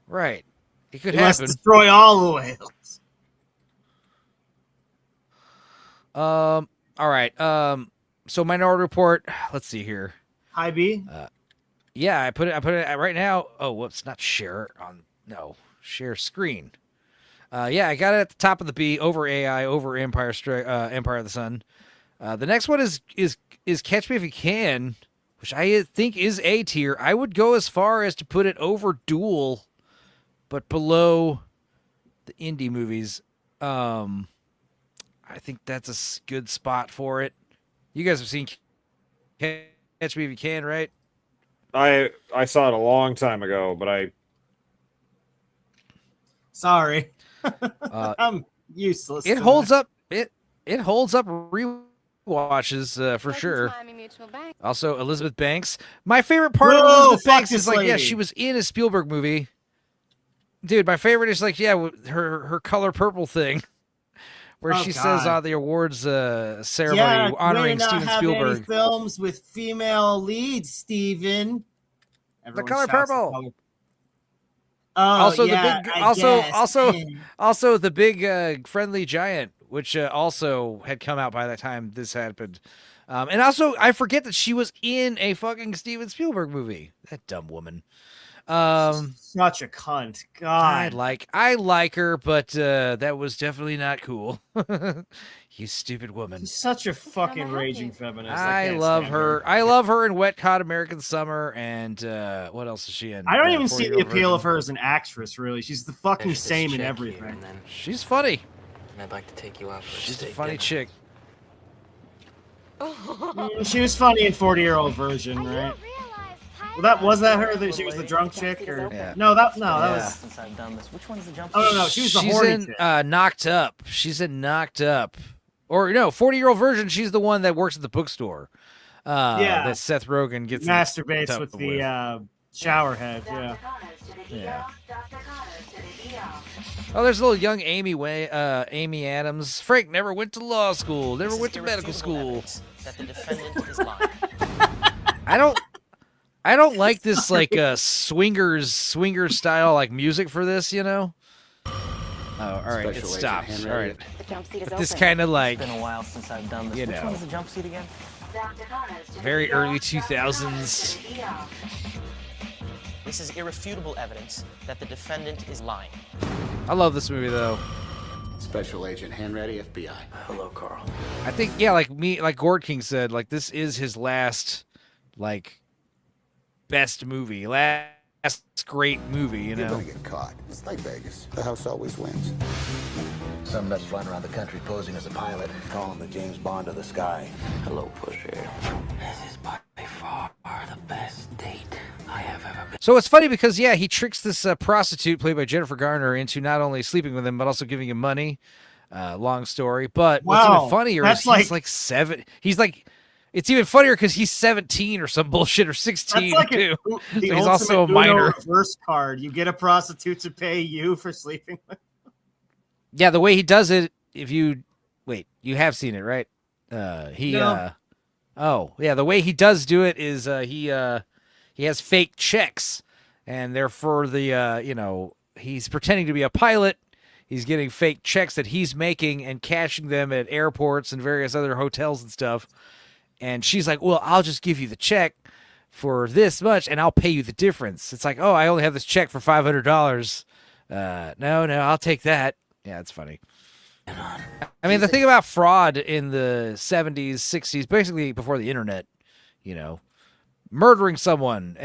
Right. It could He must happen. destroy all the whales. All right. So Minority Report. Let's see here. Hi B. Yeah, I put it right now. Oh, whoops, not share on. No, share screen. Yeah, I got it at the top of the B, over AI, over Empire of the Sun. The next one is Catch Me If You Can, which I think is A tier. I would go as far as to put it over Duel, but below the indie movies. I think that's a good spot for it. You guys have seen Catch Me If You Can, right? I saw it a long time ago, but Sorry. I'm useless. It holds up. It holds up rewatches for sure. Also, Elizabeth Banks. My favorite part of Elizabeth Banks is like, yeah, she was in a Spielberg movie. Dude, my favorite is like, yeah, her Color Purple thing, where she says on the awards ceremony honoring Steven Spielberg. Any films with female leads, Steven. The Color Purple. Oh, Also, yeah, the big, I also, guess. also the big friendly giant, which also had come out by the time this happened. And also, I forget that she was in a fucking Steven Spielberg movie. That dumb woman. Such a cunt. God. I like her, but that was definitely not cool. You stupid woman. Such a fucking raging feminist. I love her. I love her in Wet Hot American Summer, and what else is she in? I don't even see the appeal of her as an actress, really. She's the fucking same in everything. She's funny. I'd like to take you out for a She's a steak funny dinner. chick. She was funny in 40-Year-Old Version, right? Well, was that her? That she was the drunk chick, or Yeah. No, that was. Since I've done this, which one's the jump? Oh no, she was the She's horny in chick. Knocked Up. She's in Knocked Up. Or no, 40-Year-Old Version. She's the one that works at the bookstore. Yeah. That Seth Rogen gets Masturbates with the shower head. Yeah. Yeah. Oh, there's a little young Amy Adams. Frank never went to law school. Never went to medical school. That the defendant is lying. I don't like this like swingers style like music for this, you know. Oh, all right, it stops. All right, but this kind of like It's been a while since I've done this. you Which know, one's the jump seat again? very early 2000s. This is irrefutable evidence that the defendant is lying. I love this movie though. Special Agent, hand ready, FBI. Hello, Carl. I think like Gord King said, like this is his last like best movie, last great movie, you You're know. gonna get caught. It's like Vegas. The house always wins. Some nuts flying around the country posing as a pilot, calling the James Bond of the sky. Hello, Pusher. This is by far the best date I have ever been. So it's funny because yeah, he tricks this prostitute played by Jennifer Garner into not only sleeping with him but also giving him money. Long story, but what's even funnier is he's like 7. He's like, it's even funnier because he's 17 or some bullshit or 16 That's like too. the So he's also a ultimate minor. reverse card. You get a prostitute to pay you for sleeping with. Yeah, the way he does it, if you wait, you have seen it, right? No. Oh, yeah, the way he does do it is he has fake checks, and therefore he's pretending to be a pilot. He's getting fake checks that he's making and cashing them at airports and various other hotels and stuff. And she's like, "Well, I'll just give you the check for this much, and I'll pay you the difference." It's like, "Oh, I only have this check for $500. No, I'll take that. Yeah, it's funny. I mean, the thing about fraud in the 70s, 60s, basically before the internet, murdering someone,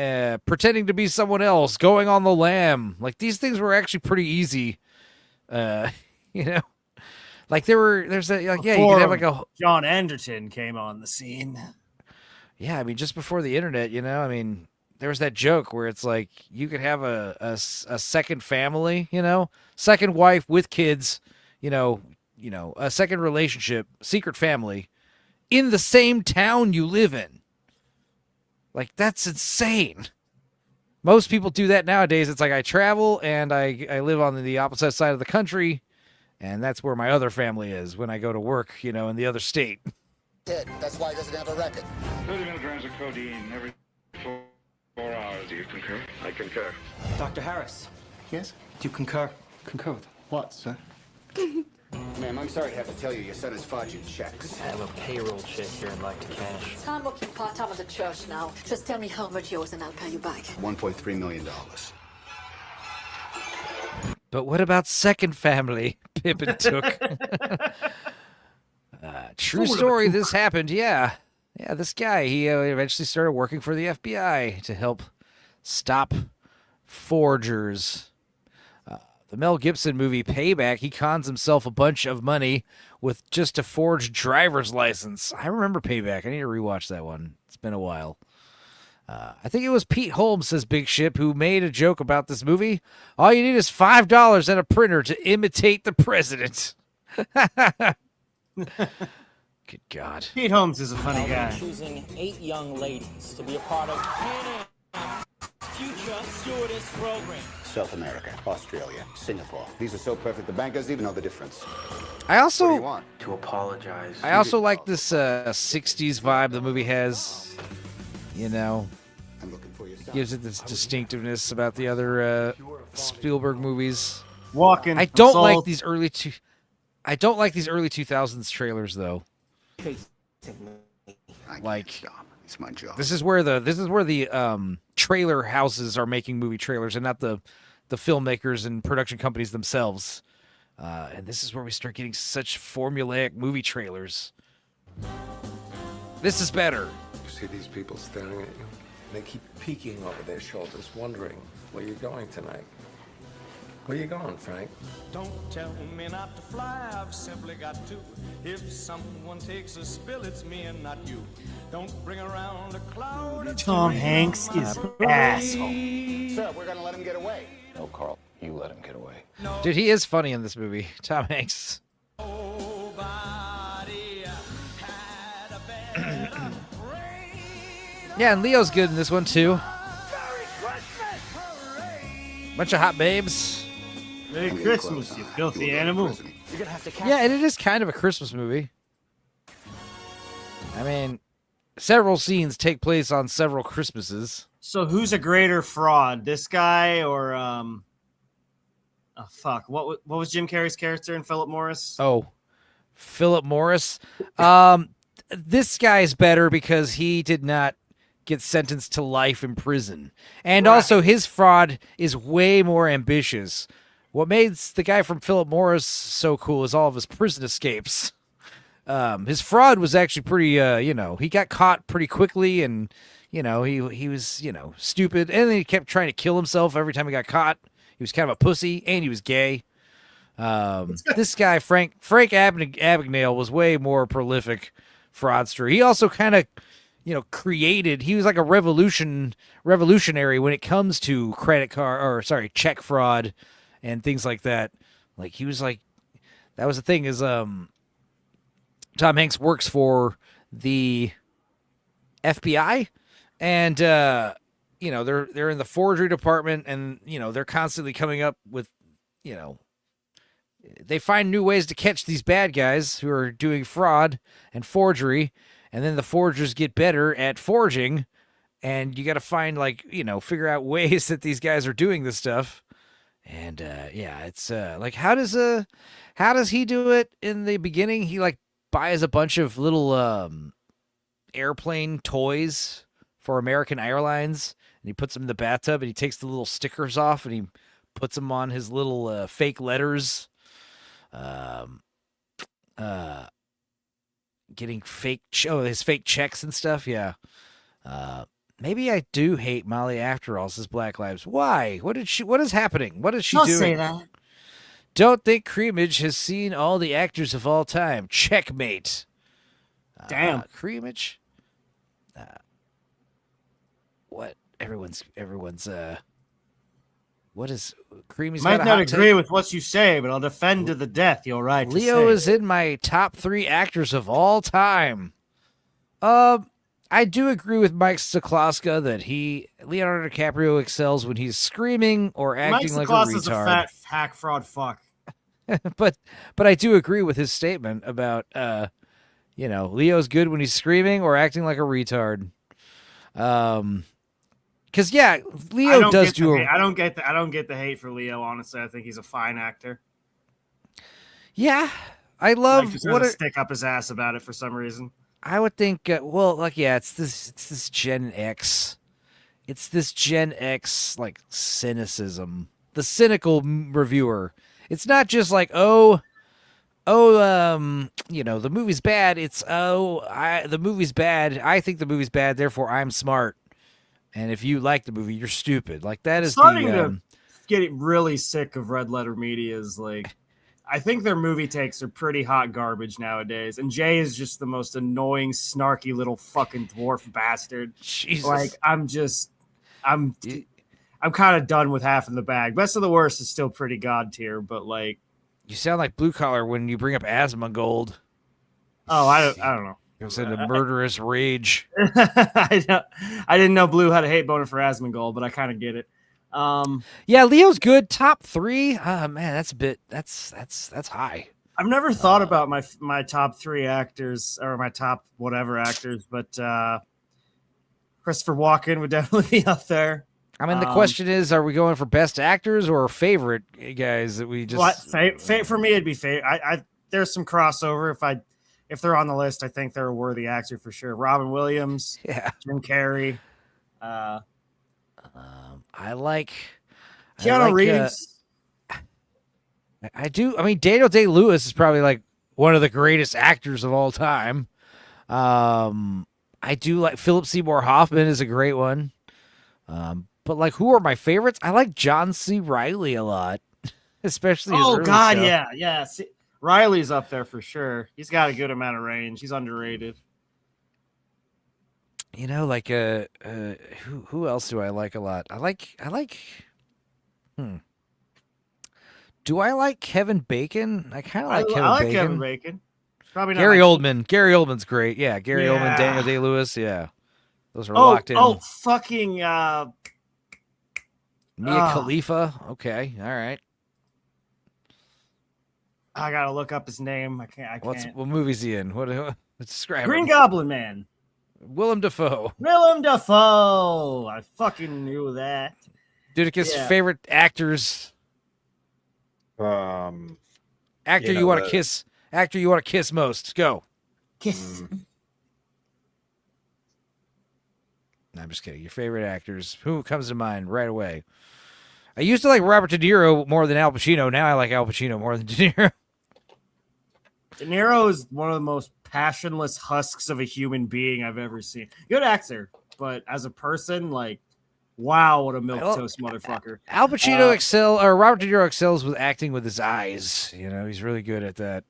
pretending to be someone else, going on the lam, like these things were actually pretty easy. Like there's a like, yeah, you could have like a John Anderton came on the scene. Yeah, I mean, just before the internet, I mean, there was that joke where it's like you could have a second family, second wife with kids, a second relationship, secret family in the same town you live in. Like, that's insane. Most people do that nowadays. It's like I travel and I live on the opposite side of the country, and that's where my other family is when I go to work, in the other state. That's why he doesn't have a record. 30 milligrams of codeine every 4 hours. Do you concur? I concur. Dr. Harris. Yes? Do you concur? Concur with what, sir? Ma'am, I'm sorry to have to tell you your son is forging checks. I have a payroll check here I'd like to cash. I'm working part-time at the church now. Just tell me how much yours and I'll pay you back. $1.3 million. But what about second family? Pippin took. True story. This happened. Yeah. This guy, he eventually started working for the FBI to help stop forgers. The Mel Gibson movie Payback, he cons himself a bunch of money with just a forged driver's license. I remember Payback. I need to rewatch that one. It's been a while. I think it was Pete Holmes, says Big Ship, who made a joke about this movie. All you need is $5 and a printer to imitate the president. Good God. Pete Holmes is a funny guy. Choosing 8 young ladies to be a part of Pan Am's future stewardess program. South America, Australia, Singapore. These are so perfect, the bank doesn't even know the difference. I also What do you want? To apologize. I also like this 60s vibe the movie has. I'm looking for your son. Gives it this distinctiveness about the other Spielberg movies. Walking. I don't like these early 2000s trailers though. Like, it's my job. This is where the trailer houses are making movie trailers and not the filmmakers and production companies themselves. And this is where we start getting such formulaic movie trailers. This is better. You see these people staring at you? They keep peeking over their shoulders, wondering where you're going tonight. Where you going, Frank? Don't tell me not to fly, I've simply got to. If someone takes a spill, it's me and not you. Don't bring around a cloud. Tom Hanks is an asshole. Sir, we're gonna let him get away. No, Carl, you let him get away. Dude, he is funny in this movie. Tom Hanks. Yeah, and Leo's good in this one too. Bunch of hot babes. Merry Christmas, you filthy animal. You're gonna have to Yeah, and it is kind of a Christmas movie. I mean, several scenes take place on several Christmases. So who's a greater fraud, this guy or what was Jim Carrey's character in Philip Morris? Oh, Philip Morris. This guy's better because he did not get sentenced to life in prison. And also his fraud is way more ambitious. What made the guy from Philip Morris so cool is all of his prison escapes. His fraud was actually pretty, he got caught pretty quickly and, he was, stupid. And then he kept trying to kill himself every time he got caught. He was kind of a pussy and he was gay. This guy, Frank Abagnale, was way more prolific fraudster. He also kind of, he was like a revolutionary when it comes to check fraud and things like that. Like he was like, that was the thing is, Tom Hanks works for the FBI and, they're in the forgery department and, they're constantly coming up with, they find new ways to catch these bad guys who are doing fraud and forgery. And then the forgers get better at forging and you got to find figure out ways that these guys are doing this stuff. And, it's like, how does he do it in the beginning? He buys a bunch of little, airplane toys for American Airlines and he puts them in the bathtub and he takes the little stickers off and he puts them on his little fake letters. Getting his fake checks and stuff. Yeah. Maybe I do hate Molly after all, says Black Lives. Why? What is happening? What is she Don't doing? say that. Don't think Creamage has seen all the actors of all time. Checkmate. Damn. Creamage. What? Everyone's what is Creamy's Might got a not hot agree take? with what you say, but I'll defend to the death. You're right. Leo is in my top 3 actors of all time. I do agree with Mike Sikoska that Leonardo DiCaprio excels when he's screaming or acting like a Mike retard. a fat hack fraud fuck. but I do agree with his statement about Leo's good when he's screaming or acting like a retard. Because Leo does do. I don't get the hate for Leo. Honestly, I think he's a fine actor. Yeah, I love what stick up his ass about it for some reason. I would think. It's this Gen X. It's this Gen X like cynicism. The cynical reviewer. It's not just like the movie's bad. It's the movie's bad. I think the movie's bad. Therefore, I'm smart. And if you like the movie, you're stupid. Like that is starting to get really sick of Red Letter Media's like. I think their movie takes are pretty hot garbage nowadays, and Jay is just the most annoying, snarky little fucking dwarf bastard. Jesus. Like I'm kind of done with half in the bag. Best of the Worst is still pretty god tier, but like you sound like Blue Collar when you bring up Asmongold. Oh, I don't know. It was in a murderous rage. I didn't know Blue had a hate boner for Asmongold, but I kind of get it. Leo's good. Top 3. Man, that's a bit. That's high. I've never thought about my top 3 actors or my top whatever actors, but Christopher Walken would definitely be up there. I mean, the question is, are we going for best actors or favorite guys that we just? For me, it'd be favorite. There's some crossover. If they're on the list, I think they're a worthy actor for sure. Robin Williams, Jim Carrey. I like Keanu Reeves. I do. I mean, Daniel Day-Lewis is probably like one of the greatest actors of all time. I do like Philip Seymour Hoffman is a great one. But like, who are my favorites? I like John C. Reilly a lot, especially. His early stuff. Yeah. See, Riley's up there for sure. He's got a good amount of range. He's underrated. You know, like who else do I like a lot? I like. Do I like Kevin Bacon? I kind of like Kevin Bacon. Kevin Bacon. Probably not Gary Oldman. Gary Oldman's great. Yeah, Gary Oldman, Daniel Day-Lewis. Yeah, those are locked in. Oh, fucking Mia Khalifa. Okay, all right. I gotta look up his name. I can't. What movie's he in? Let's describe Green him. Goblin Man. Willem Dafoe. I fucking knew that. Dudicus, favorite actors. Actor you want to kiss. Actor you want to kiss most. Go. Kiss. No, I'm just kidding. Your favorite actors. Who comes to mind right away? I used to like Robert De Niro more than Al Pacino. Now I like Al Pacino more than De Niro. De Niro is one of the most passionless husks of a human being I've ever seen. Good actor, but as a person, like, wow, what a milquetoast motherfucker. Al Pacino Robert De Niro excels with acting with his eyes. You know, he's really good at that.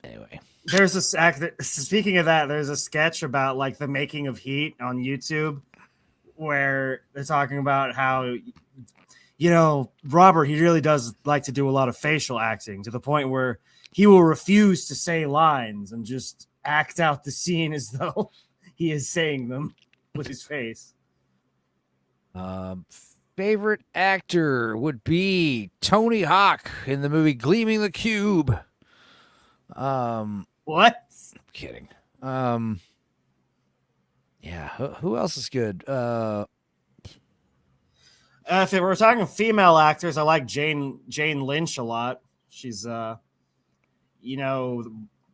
Anyway. There's this speaking of that, there's a sketch about like the making of Heat on YouTube where they're talking about how, you know, Robert, he really does like to do a lot of facial acting to the point where he will refuse to say lines and just act out the scene as though he is saying them with his face. Favorite actor would be Tony Hawk in the movie Gleaming the Cube. What? I'm kidding. Yeah. Who else is good? If we're talking female actors, I like Jane Lynch a lot. She's, you know,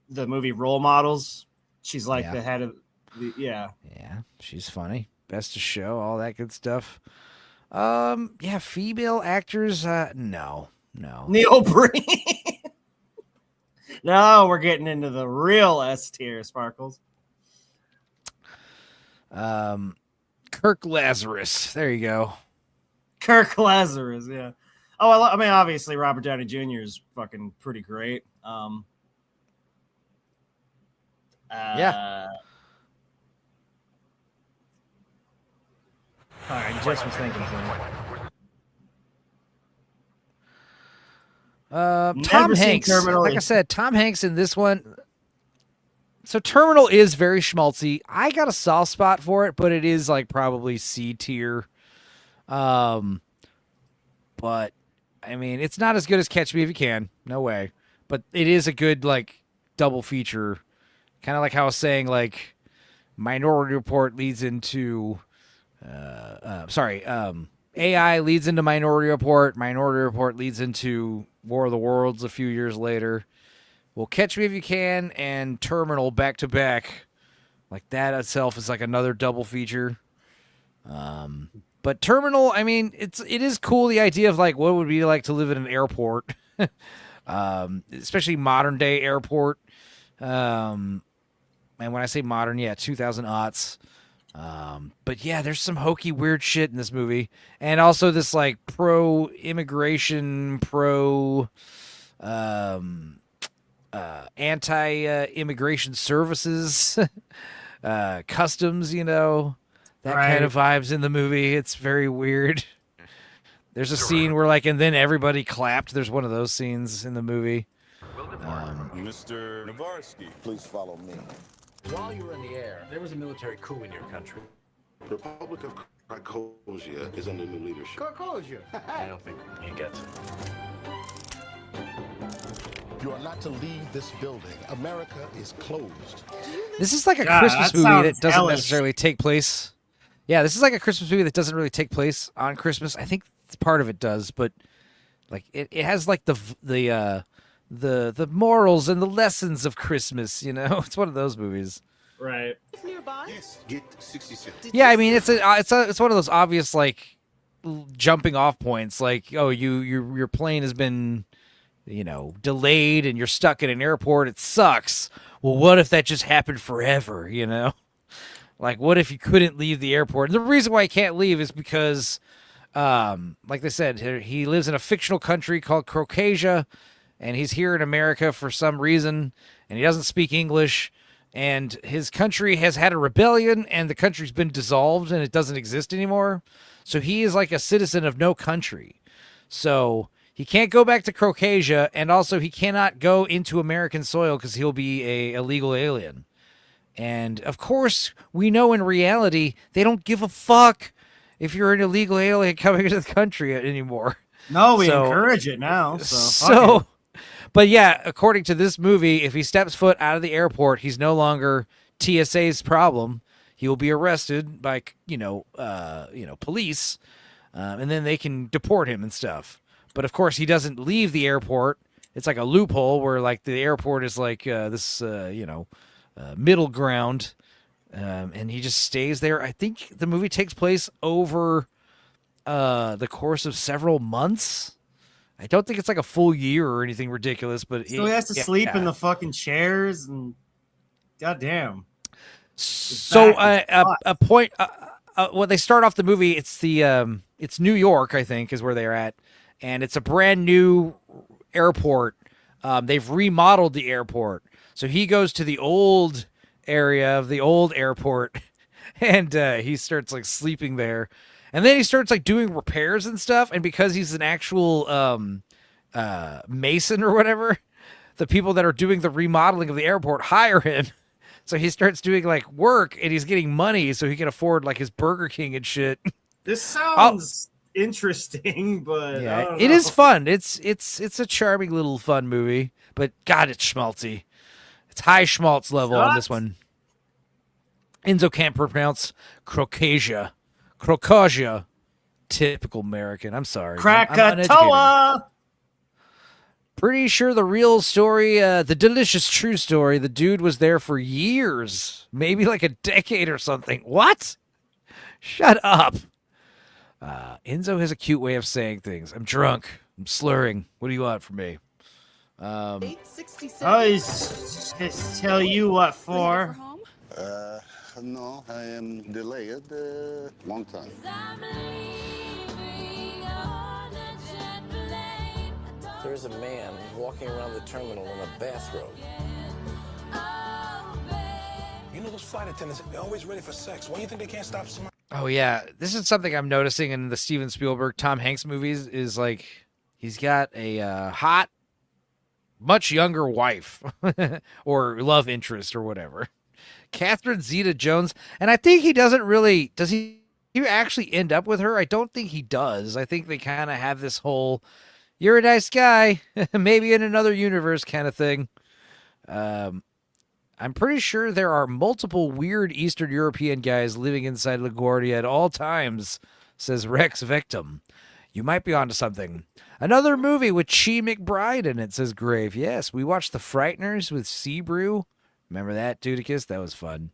the movie Role Models. She's like the head of the, Yeah, she's funny. Best of Show, all that good stuff. Yeah, female actors. No. Neil Breen. No, we're getting into the real S tier, Sparkles. Kirk Lazarus. There you go. Kirk Lazarus. Yeah. Oh, I mean, obviously Robert Downey Jr. is fucking pretty great. Yeah. All right, just was thinking something. Tom Hanks. Like I said, Tom Hanks in this one. So Terminal is very schmaltzy. I got a soft spot for it, but it is like probably C tier. But I mean, it's not as good as Catch Me If You Can. No way. But it is a good like double feature. Kind of like how I was saying, like Minority Report leads into AI leads into Minority Report. Minority Report leads into War of the Worlds a few years later. Well, Catch Me If You Can and Terminal back to back, like that itself is like another double feature. But Terminal, I mean, it is cool, the idea of like what it would be like to live in an airport, especially modern day airport. And when I say modern, yeah, 2000 aughts. But yeah, there's some hokey weird shit in this movie, and also this like pro-immigration, anti-immigration services, customs, you know, that kind of vibes in the movie. It's very weird. There's a scene where like, and then everybody clapped. There's one of those scenes in the movie. Mr. Navarsky, please follow me. While you were in the air, there was a military coup in your country. The Republic of Krakosia is under new leadership. Krakosia. I don't think he gets it. You are not to leave this building. America is closed. This is like a Christmas movie that doesn't necessarily take place. Yeah, this is like a Christmas movie that doesn't really take place on Christmas. I think part of it does, but like it has like the morals and the lessons of Christmas, you know? It's one of those movies. Right. Yes, get 66. Yeah, I mean it's one of those obvious like jumping off points, like, oh, your plane has been, you know, delayed and you're stuck in an airport. It sucks. Well, what if that just happened forever, you know? Like, what if you couldn't leave the airport? And the reason why he can't leave is because, like they said, he lives in a fictional country called Crocasia, and he's here in America for some reason, and he doesn't speak English, and his country has had a rebellion, and the country's been dissolved, and it doesn't exist anymore. So he is like a citizen of no country. So he can't go back to Crocasia, and also he cannot go into American soil because he'll be a illegal alien. And, of course, we know in reality they don't give a fuck if you're an illegal alien coming into the country anymore. No, we encourage it now. But yeah, according to this movie, if he steps foot out of the airport, he's no longer TSA's problem. He will be arrested by, police, and then they can deport him and stuff. But, of course, he doesn't leave the airport. It's like a loophole where, like, the airport is like this, middle ground, and he just stays there. I think the movie takes place over the course of several months. I don't think it's like a full year or anything ridiculous, but so he has to sleep in the fucking chairs, and goddamn. So a point. When they start off the movie, it's it's New York, I think, is where they're at, and it's a brand new airport. They've remodeled the airport. So he goes to the old area of the old airport, and he starts like sleeping there, and then he starts like doing repairs and stuff. And because he's an actual mason or whatever, the people that are doing the remodeling of the airport hire him. So he starts doing like work, and he's getting money so he can afford like his Burger King and shit. This sounds interesting, but yeah, it is fun. It's a charming little fun movie, but God, it's schmaltzy. It's high schmaltz level on this one. Enzo can't pronounce Crocasia. Crocasia. Typical American. I'm sorry. Krakatoa. Pretty sure the real story, the delicious true story, the dude was there for years. Maybe like a decade or something. What? Shut up. Enzo has a cute way of saying things. I'm drunk. I'm slurring. What do you want from me? I just tell you what for. No, I am delayed long time. There's a man walking around the terminal in a bathrobe. You know those flight attendants, they're always ready for sex. Why do you think they can't stop somebody? Oh yeah, this is something I'm noticing in the Steven Spielberg, Tom Hanks movies. Is like he's got a hot, much younger wife or love interest or whatever, Catherine Zeta-Jones, and I think he doesn't really. Does he actually end up with her? I don't think he does. I think they kind of have this whole "you're a nice guy, maybe in another universe" kind of thing. I'm pretty sure there are multiple weird Eastern European guys living inside LaGuardia at all times, says Rex Victim. You might be onto something. Another movie with Chi McBride in it, says Grave. Yes, we watched The Frighteners with Seabrew. Remember that, Dudicus? That was fun.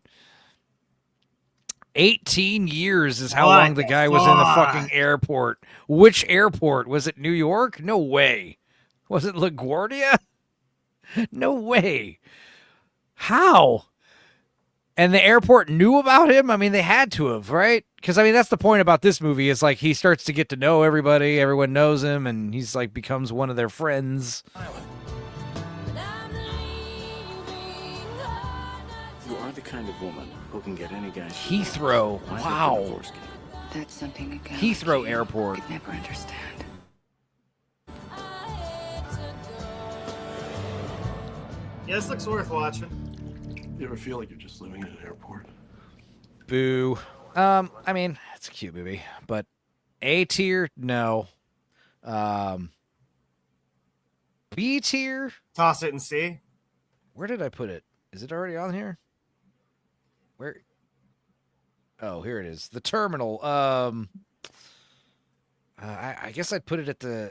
18 years is how long the guy was in the fucking airport. Which airport? Was it New York? No way. Was it LaGuardia? No way. How? And the airport knew about him? I mean, they had to have, right? Because, I mean, that's the point about this movie. It's like he starts to get to know everybody. Everyone knows him, and he's like becomes one of their friends. You are the kind of woman who can get any guy. Heathrow. Wow. That's something a guy Heathrow like you Airport. could never understand. Yeah, this looks worth watching. You ever feel like you're just living in an airport? Boo. I mean, it's a cute movie, but A tier, no. B tier, toss it and see. Where did I put it? Is it already on here? Where? Oh, here it is. The Terminal. I guess I'd put it at the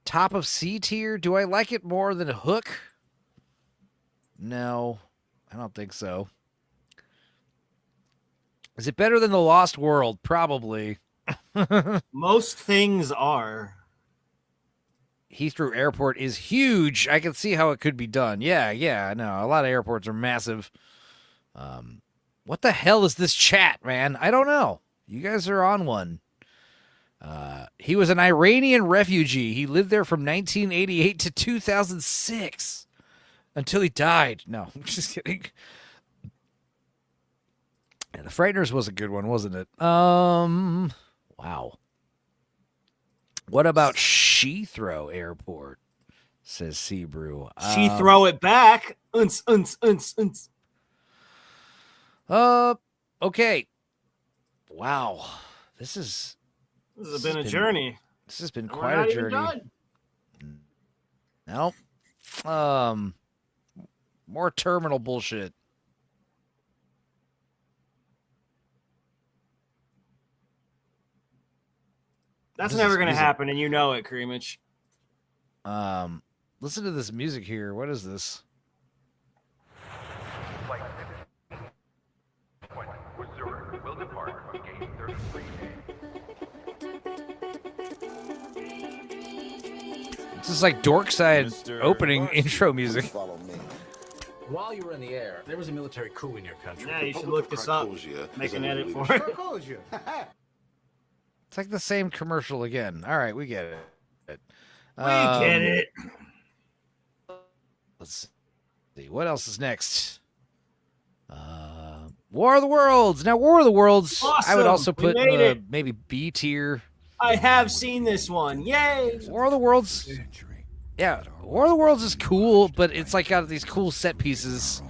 top of C tier. Do I like it more than Hook? No, I don't think so. Is it better than The Lost World? Probably. Most things are. Heathrow Airport is huge. I can see how it could be done. Yeah, no, a lot of airports are massive. What the hell is this chat, man? I don't know. You guys are on one. He was an Iranian refugee. He lived there from 1988 to 2006 until he died. No, I'm just kidding. Yeah, The Frighteners was a good one, wasn't it? Wow. What about Heathrow Airport? Says Seabrew. She throw it back. Okay. Wow. This has been a journey. This has been quite a journey. No. More terminal bullshit. That's never going to happen, and you know it, Creamage. Listen to this music here. What is this? This is like Dorkside opening intro music. While you were in the air, there was a military coup in your country. Yeah, you should look this up. Make an edit for it. It's like the same commercial again. All right, we get it. We get it. Let's see. What else is next? War of the Worlds. Now, War of the Worlds, awesome. I would also put it. maybe B tier. I have seen this one. Yay! War of the Worlds. Yeah, War of the Worlds is cool, but it's like got these cool set pieces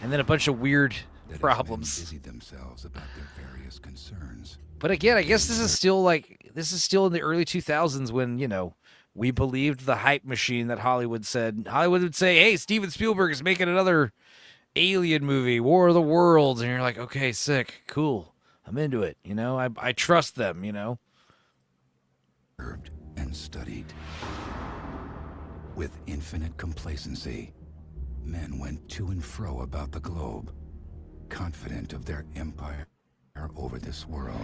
and then a bunch of weird problems. Themselves about their various concerns. But again, I guess this is still in the early 2000s when, we believed the hype machine that Hollywood said. Hollywood would say, hey, Steven Spielberg is making another alien movie, War of the Worlds. And you're like, okay, sick, cool. I'm into it. I trust them, Observed and studied. With infinite complacency, men went to and fro about the globe, confident of their empire's over this world.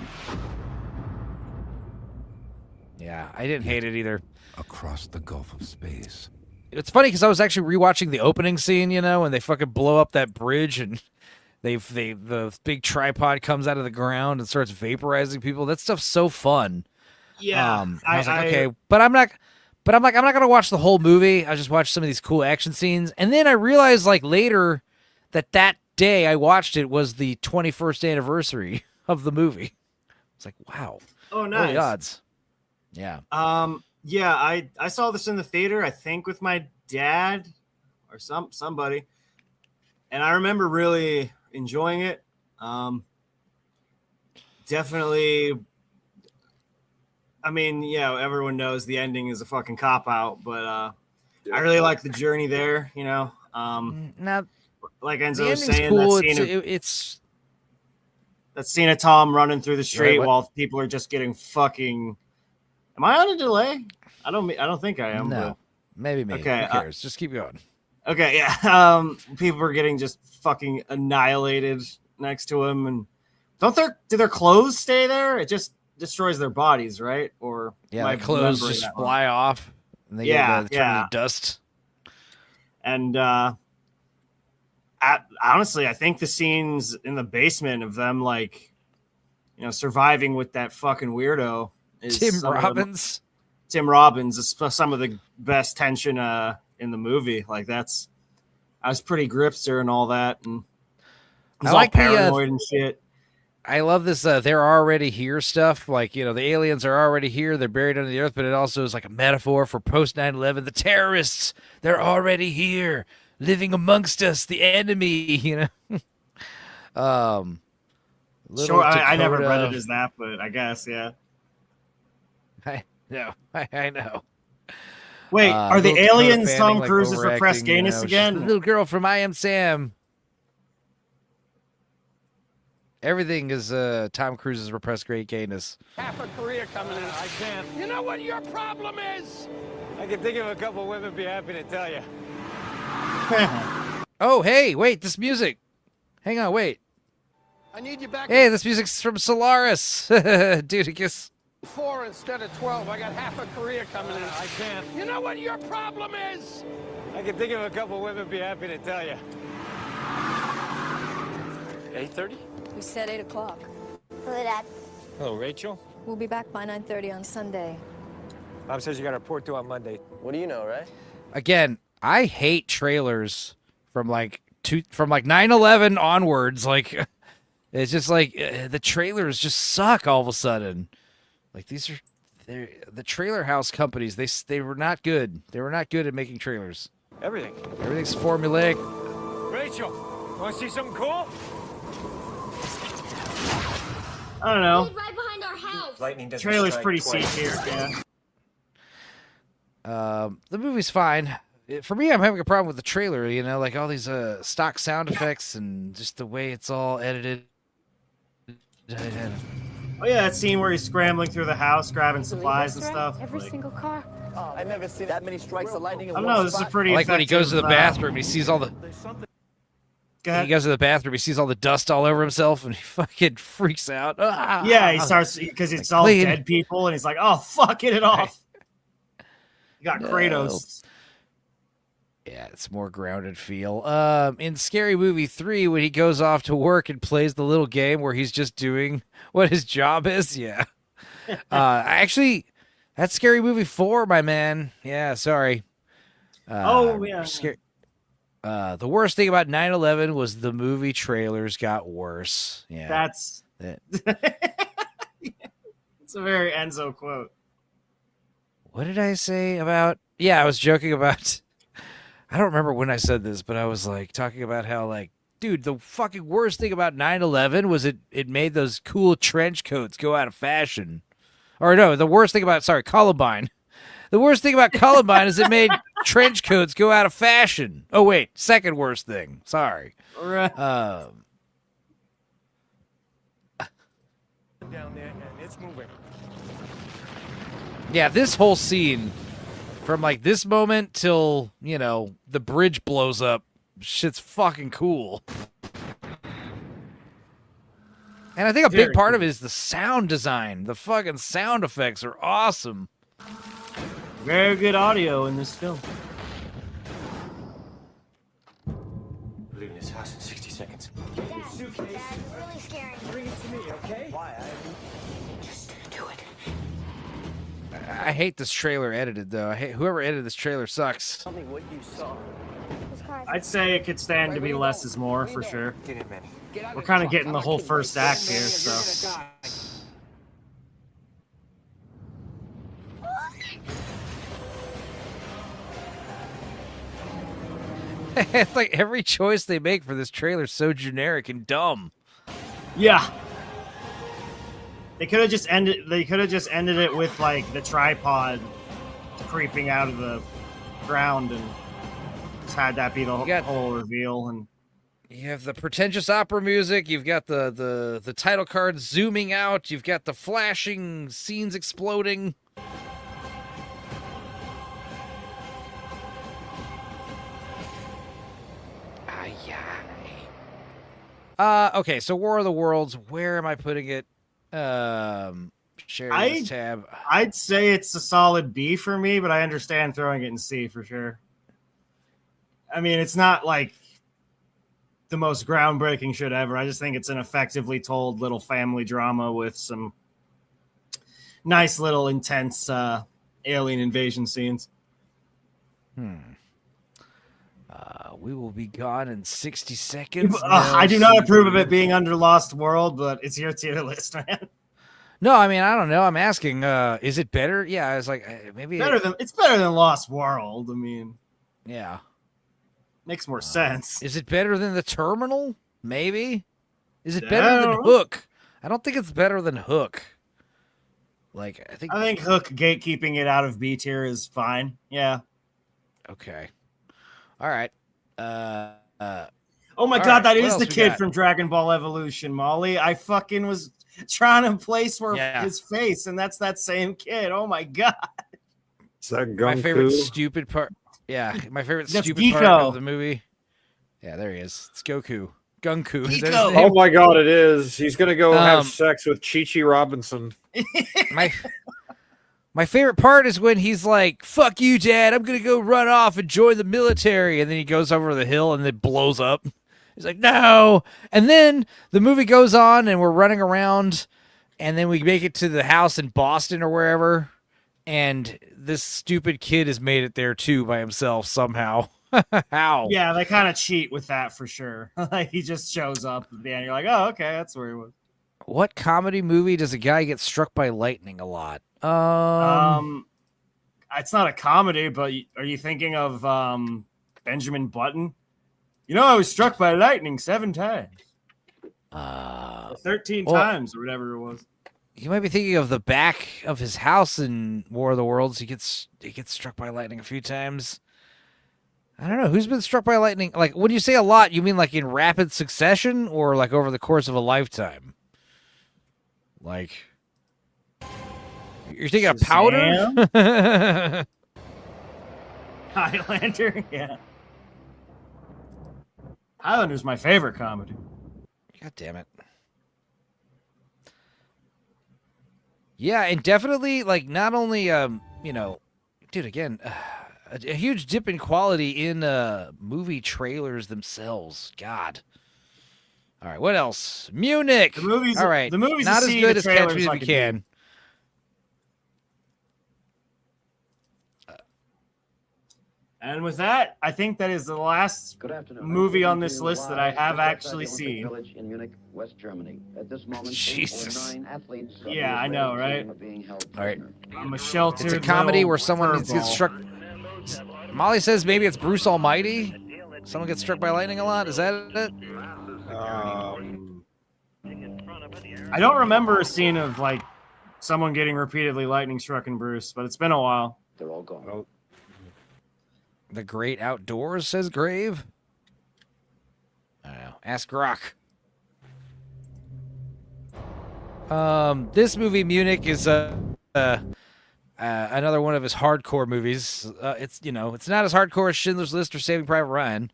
Yeah, I didn't hate it either. Across the gulf of space. It's funny because I was actually rewatching the opening scene, you know, and they fucking blow up that bridge and the big tripod comes out of the ground and starts vaporizing people. That stuff's so fun. Yeah, I was like, okay, but I'm not gonna watch the whole movie. I just watched some of these cool action scenes, and then I realized like later that day I watched it was the 21st anniversary of the movie. It's like, wow. Oh, What are nice. the odds? Yeah. Yeah, I saw this in the theater, I think with my dad or somebody. And I remember really enjoying it. Definitely, I mean, yeah, everyone knows the ending is a fucking cop-out, but I really like the journey there, you know. Now, like the Enzo was ending's saying, cool. that scene of Tom running through the street what? while people are just getting fucking... Am I on a delay? I don't think I am. No, but... maybe me. Okay, Who cares? Just keep going. Okay, yeah. People are getting just fucking annihilated next to him, and do their clothes stay there? It just destroys their bodies, right? Or Yeah, am I the clothes remembering just that wrong? fly off, and they get turn into dust. And honestly, I think the scenes in the basement of them, like, you know, surviving with that fucking weirdo is Tim Robbins. Tim Robbins is some of the best tension in the movie. Like I was pretty gripster and all that, and he's all paranoid and shit. I love this. They're already here stuff. Like, you know, the aliens are already here. They're buried under the earth, but it also is like a metaphor for post 9/11. The terrorists, they're already here, living amongst us. The enemy, you know. Sure, I never read it as that, but I guess, yeah. I know. Wait, are the Little aliens Dakota Tom Fanning, like, Cruise's repressed overacting, you gayness know, she's again? the little girl from I Am Sam. Everything is Tom Cruise's repressed great gayness. Half a career coming in. I can't. You know what your problem is? I can think of a couple women be happy to tell you. Oh, hey, wait, this music. Hang on, wait. I need you back. Hey, this music's from Solaris. Dude, I guess. 4 instead of 12. I got half a career coming in. I can't. You know what your problem is? I can think of a couple women be happy to tell you. 8:30? We said 8 o'clock. Hello, Dad. Hello, Rachel. We'll be back by 9:30 on Sunday. Mom says you got a report due on Monday. What do you know, right? Again, I hate trailers from like 9/11 onwards. Like, it's just like the trailers just suck all of a sudden. Like, the trailer house companies. They were not good. They were not good at making trailers. Everything's formulaic. Rachel, want to see something cool? I don't know. Right behind our house. Lightning doesn't Trailer's strike pretty twice. C tier, yeah. The movie's fine. For me, I'm having a problem with the trailer. You know, like all these stock sound effects and just the way it's all edited. Oh yeah, that scene where he's scrambling through the house, grabbing supplies and stuff. Every Like, single car. Oh, I've never seen that many strikes of lightning in I don't one know. This is a spot. pretty. I like when he goes to the effective, bathroom and he sees all the. Go ahead. He goes to the bathroom. He sees all the dust all over himself, and he fucking freaks out. Ah! Yeah, he starts because it's Like, all clean. dead people, and he's like, "Oh fuck, get it off." You got Kratos. Yeah, it's more grounded feel. In Scary Movie 3, when he goes off to work and plays the little game where he's just doing what his job is, yeah. Actually, that's Scary Movie 4, my man. Yeah, sorry. Oh yeah. The worst thing about 9/11 was the movie trailers got worse. Yeah, That's it's a very Enzo quote. What did I say about? Yeah, I was joking about. I don't remember when I said this, but I was like talking about how, like, dude, the fucking worst thing about 9/11 was it made those cool trench coats go out of fashion. Or no, the worst thing about Columbine. The worst thing about Columbine is it made trench coats go out of fashion. Oh wait, second worst thing. Sorry. Right. Down there, and it's moving. Yeah, this whole scene, from like this moment till, you know, the bridge blows up, shit's fucking cool. And I think a big part of it is the sound design. The fucking sound effects are awesome. Very good audio in this film. Leaving this house in 60 seconds. Suitcase. Dad, it's really scary. Bring it to me, okay? Why? Just do it. I hate this trailer edited, though. I hate whoever edited this trailer sucks. Tell me what you saw. I'd say it could stand to be less is more for sure. We're kind of getting the whole first act here, so. It's like every choice they make for this trailer is so generic and dumb. Yeah. They could have just ended. They could have just ended it with like the tripod creeping out of the ground and just had that be the whole reveal. And you have the pretentious opera music. You've got the title card zooming out. You've got the flashing scenes exploding. Okay, so War of the Worlds. Where am I putting it? Sharing this tab. I'd say it's a solid B for me, but I understand throwing it in C for sure. I mean, it's not like the most groundbreaking shit ever. I just think it's an effectively told little family drama with some nice little intense alien invasion scenes. We will be gone in 60 seconds. I do not approve of it being under Lost World, but it's your tier list, man. No, I mean, I don't know. I'm asking, is it better? Yeah, I was like, maybe it's better than Lost World. I mean, yeah, makes more sense. Is it better than The Terminal? Maybe. Is it better than Hook? I don't think it's better than Hook. Like, I think Hook gatekeeping it out of B tier is fine. Yeah. Okay. All right. Oh my god, that is the kid from Dragon Ball Evolution, Molly. I fucking was trying to place his face, and that's that same kid. Oh my god. Is that my favorite stupid part? Yeah, my favorite stupid Geeko. part of the movie. Yeah, there he is. It's Goku. Gunku. Is that his name? Oh my god, it is. He's gonna go have sex with Chi-Chi Robinson. My favorite part is when he's like, "Fuck you, Dad. I'm going to go run off and join the military." And then he goes over the hill and it blows up. He's like, "No." And then the movie goes on and we're running around and then we make it to the house in Boston or wherever. And this stupid kid has made it there too by himself somehow. How? Yeah, they kind of cheat with that for sure. Like he just shows up at the end. You're like, oh, okay, that's where he was. What comedy movie does a guy get struck by lightning a lot? It's not a comedy, but are you thinking of Benjamin Button? You know, I was struck by lightning 7 times. 13 times or whatever it was. You might be thinking of the back of his house in War of the Worlds. He gets struck by lightning a few times. I don't know. Who's been struck by lightning? Like, when you say a lot, you mean like in rapid succession or like over the course of a lifetime? Like, you're thinking of Powder? Highlander? Yeah. Highlander's my favorite comedy. God damn it. Yeah, and definitely, like, not only, you know, dude, again, a huge dip in quality in movie trailers themselves. God. All right, what else? Munich. All right, the movies not as good as Catch Me If You Can. And with that, I think that is the last movie on this list that I have actually seen. In Munich, West Germany. At this moment, Jesus. 9 athletes Yeah, I know, right? All right. I'm a sheltered. It's a comedy little where someone furball. gets struck. Molly says maybe it's Bruce Almighty. Someone gets struck by lightning a lot. Is that it? I don't remember a scene of like someone getting repeatedly lightning struck in Bruce, but it's been a while. They're all gone. The Great Outdoors, says Grave. I don't know. Ask Rock. This movie, Munich, is another one of his hardcore movies. It's, you know, it's not as hardcore as Schindler's List or Saving Private Ryan,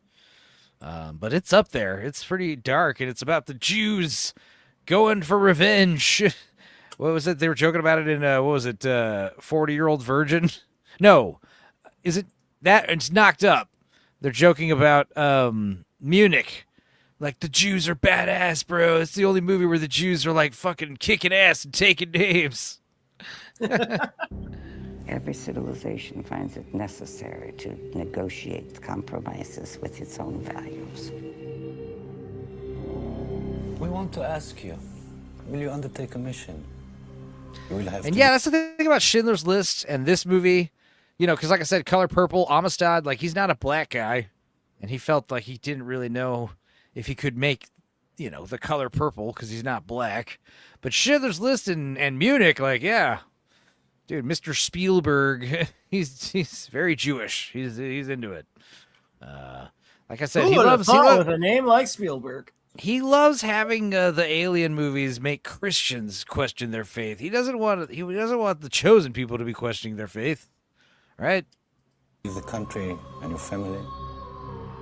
but it's up there. It's pretty dark, and it's about the Jews going for revenge. What was it? They were joking about it in, what was it, 40-Year-Old Virgin? No. Is it that? It's Knocked Up. They're joking about Munich. Like, the Jews are badass, bro. It's the only movie where the Jews are, like, fucking kicking ass and taking names. Every civilization finds it necessary to negotiate compromises with its own values. We want to ask you, will you undertake a mission? You will have And to yeah, that's the thing about Schindler's List and this movie. You know, because like I said, Color Purple, Amistad, like, he's not a black guy. And he felt like he didn't really know if he could make, you know, The Color Purple because he's not black. But Schindler's List and Munich, like, yeah. Dude, Mr. Spielberg, he's very Jewish. He's into it. Like I said, Who would have thought with a name like Spielberg? He loves having the alien movies make Christians question their faith. He doesn't want the chosen people to be questioning their faith, right? leave the country and your family.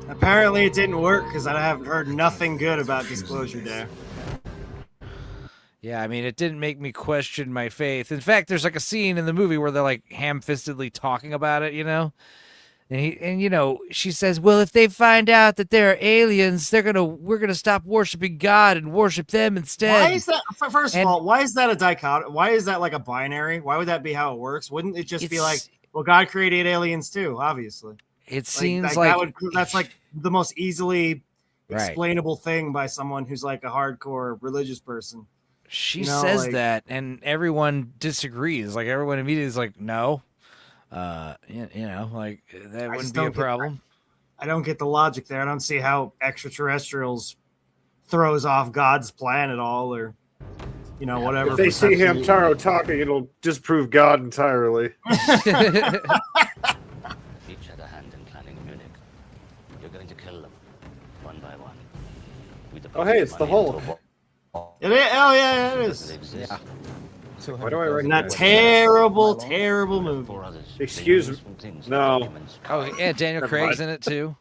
Apparently it didn't work because I have heard nothing good about Disclosure Day. Yeah, I mean, it didn't make me question my faith. In fact, there's like a scene in the movie where they're like ham-fistedly talking about it, you know? And you know, she says, well, if they find out that they're aliens, we're gonna stop worshiping God and worship them instead. Why is that? First of all, why is that a dichotomy? Why is that like a binary? Why would that be how it works? Wouldn't it just be like, well, God created aliens too? Obviously, it seems like that's like the most easily explainable thing by someone who's like a hardcore religious person. She says that, and everyone disagrees. Like everyone immediately is like, no. You know, like that wouldn't be a problem. I don't get the logic there. I don't see how extraterrestrials throws off God's plan at all, or whatever. If they see Hamtaro talking, it'll disprove God entirely. Each had a hand in planning Munich. You're going to kill them one by one. Oh, hey, it's the Hulk. It is. Oh yeah, it is. Yeah. Why do I write that terrible movie? Excuse me. No. Oh yeah, Daniel Craig's in it too.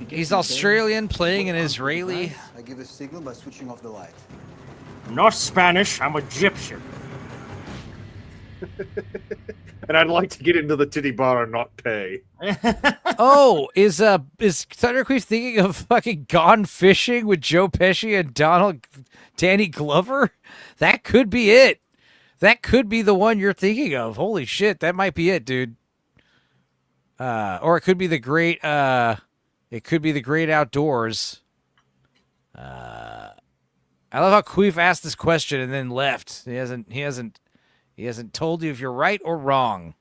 He's Australian playing an Israeli. I give a signal by switching off the light. I'm not Spanish. I'm Egyptian. And I'd like to get into the titty bar and not pay. Oh, is Thunder Queen thinking of fucking Gone Fishing with Joe Pesci and Danny Glover? That could be it. That could be the one you're thinking of. Holy shit, that might be it, dude. Or it could be the great. It could be the Great Outdoors. I love how Queef asked this question and then left. He hasn't told you if you're right or wrong.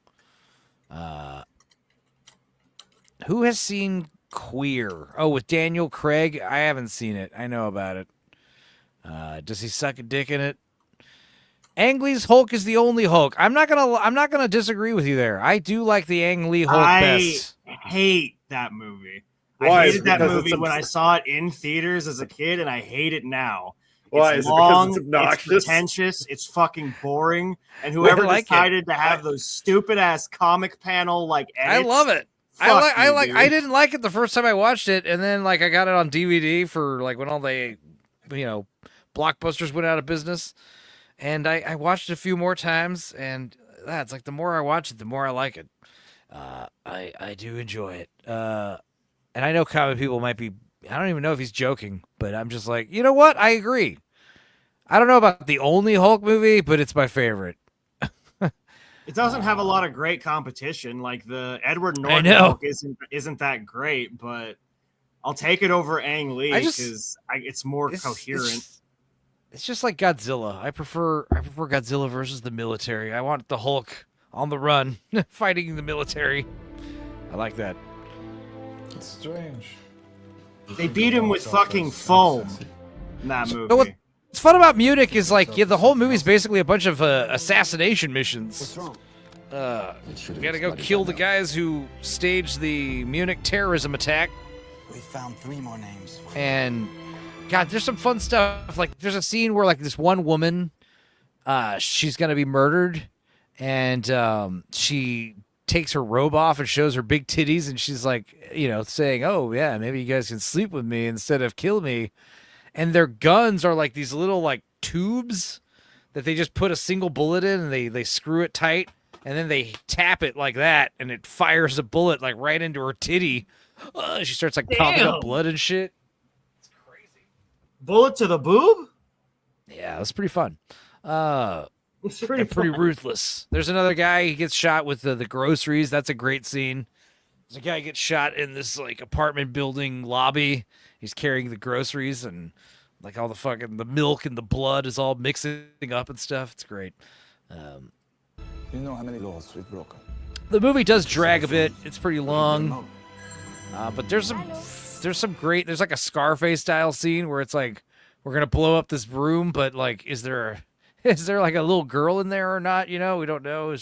Who has seen Queer? Oh, with Daniel Craig? I haven't seen it. I know about it. Does he suck a dick in it? Ang Lee's Hulk is the only Hulk. I'm not gonna disagree with you there. I do like the Ang Lee Hulk best. I hate that movie. Why? I hated that movie when I saw it in theaters as a kid, and I hate it now. Why? It's Is long, it because it's obnoxious? It's pretentious, it's fucking boring, and whoever decided to have those stupid ass comic panel like edits, I love it. dude. I didn't like it the first time I watched it, and then like I got it on DVD for like when all the blockbusters went out of business, and I watched it a few more times, and it's like the more I watch it, the more I like it. I do enjoy it, and I know common people might be. I don't even know if he's joking, but I'm just like, you know what? I agree. I don't know about the only Hulk movie, but it's my favorite. It doesn't have a lot of great competition. Like the Edward Norton Hulk isn't that great, but I'll take it over Ang Lee because it's more coherent. It's just like Godzilla. I prefer Godzilla versus the military. I want the Hulk on the run, fighting the military. I like that. It's strange. They beat him with fucking foam in that movie. So what's fun about Munich is like the whole movie's basically a bunch of assassination missions. We gotta go kill the guys who staged the Munich terrorism attack. We found 3 more names. And God, there's some fun stuff. Like there's a scene where like this one woman, she's gonna be murdered, and she takes her robe off and shows her big titties, and she's like, saying, oh yeah, maybe you guys can sleep with me instead of kill me. and their guns are like these little like tubes that they just put a single bullet in, and they screw it tight, and then they tap it like that, and it fires a bullet like right into her titty. She starts like coughing up blood and shit. Bullet to the boob? Yeah, that's pretty fun. It's pretty pretty fun. ruthless. There's another guy, he gets shot with the groceries. That's a great scene. There's a guy gets shot in this like apartment building lobby. He's carrying the groceries, and like all the fucking the milk and the blood is all mixing up and stuff. It's great. You know how many laws we've broken? The movie does drag a bit. It's pretty long. But there's some great, there's like a Scarface style scene where it's like, we're going to blow up this room, but like, is there like a little girl in there or not? You know, we don't know.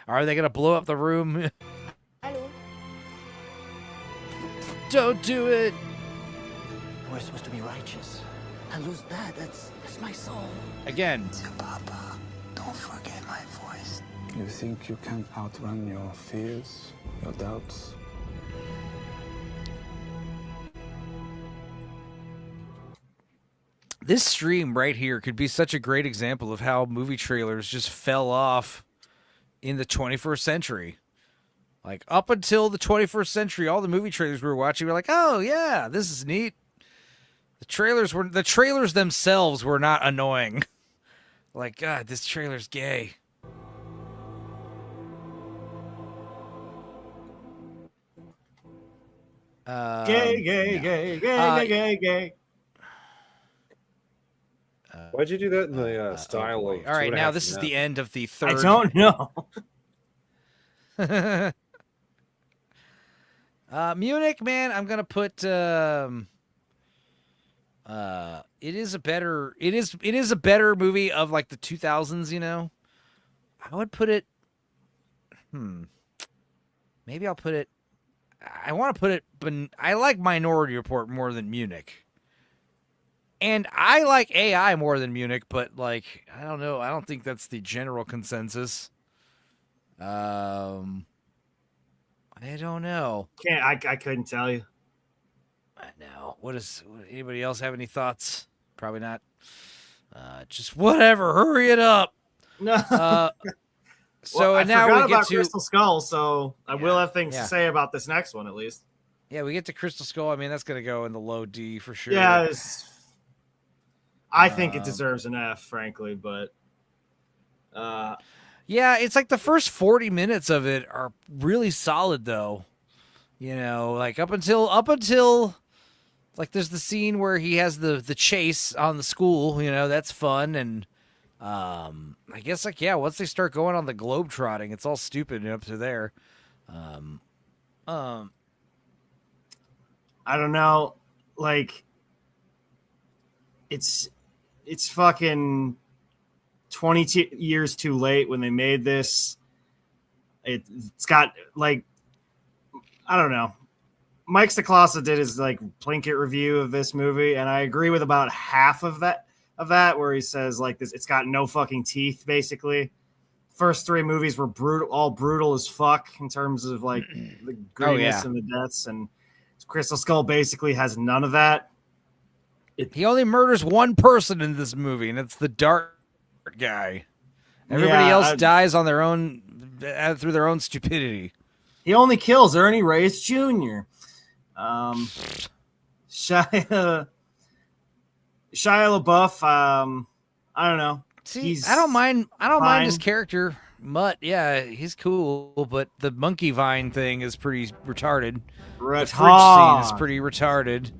Are they going to blow up the room? Don't do it. We're supposed to be righteous. I lose that. That's my soul. Again. Papa, don't forget my voice. You think you can outrun your fears, your doubts? This stream right here could be such a great example of how movie trailers just fell off in the 21st century. Like, up until the 21st century, all the movie trailers we were watching were like, oh, yeah, this is neat. The trailers themselves were not annoying. Like, God, this trailer's gay. Gay. Why'd you do that in the style of? All right, now this is the end of the third. I don't know. Munich, man, I'm gonna put. It is a better movie of like the 2000s. You know, I would put it. Maybe I'll put it. I want to put it, but I like Minority Report more than Munich. And I like AI more than Munich, but like, I don't know. I don't think that's the general consensus. I don't know. I couldn't tell you. No. Anybody else have any thoughts? Probably not. Just whatever. Hurry it up. No. So I now forgot we get about to Crystal Skull, so I will have things yeah. to say about this next one at least. Yeah, we get to Crystal Skull. I mean, that's gonna go in the low D for sure. Yeah, I think it deserves an F, frankly, but yeah, it's like the first 40 minutes of it are really solid, though. You know, like up until like there's the scene where he has the chase on the school. You know, that's fun, and I guess like once they start going on the globe trotting, it's all stupid up to there. I don't know, like it's fucking 22 years too late when they made this. It's got like, I don't know. Mike Stacklasa did his like Plinkett review of this movie, and I agree with about half of that where he says like this, it's got no fucking teeth. Basically, first three movies were brutal as fuck in terms of like the grittiness and the deaths, and Crystal Skull basically has none of that. He only murders one person in this movie, and it's the dark guy. Everybody else dies on their own through their own stupidity. He only kills Ernie Reyes Jr. Shia LaBeouf. I don't know. See, I don't mind his character. Mutt, yeah, he's cool, but the monkey vine thing is pretty retarded. The fridge scene is pretty retarded.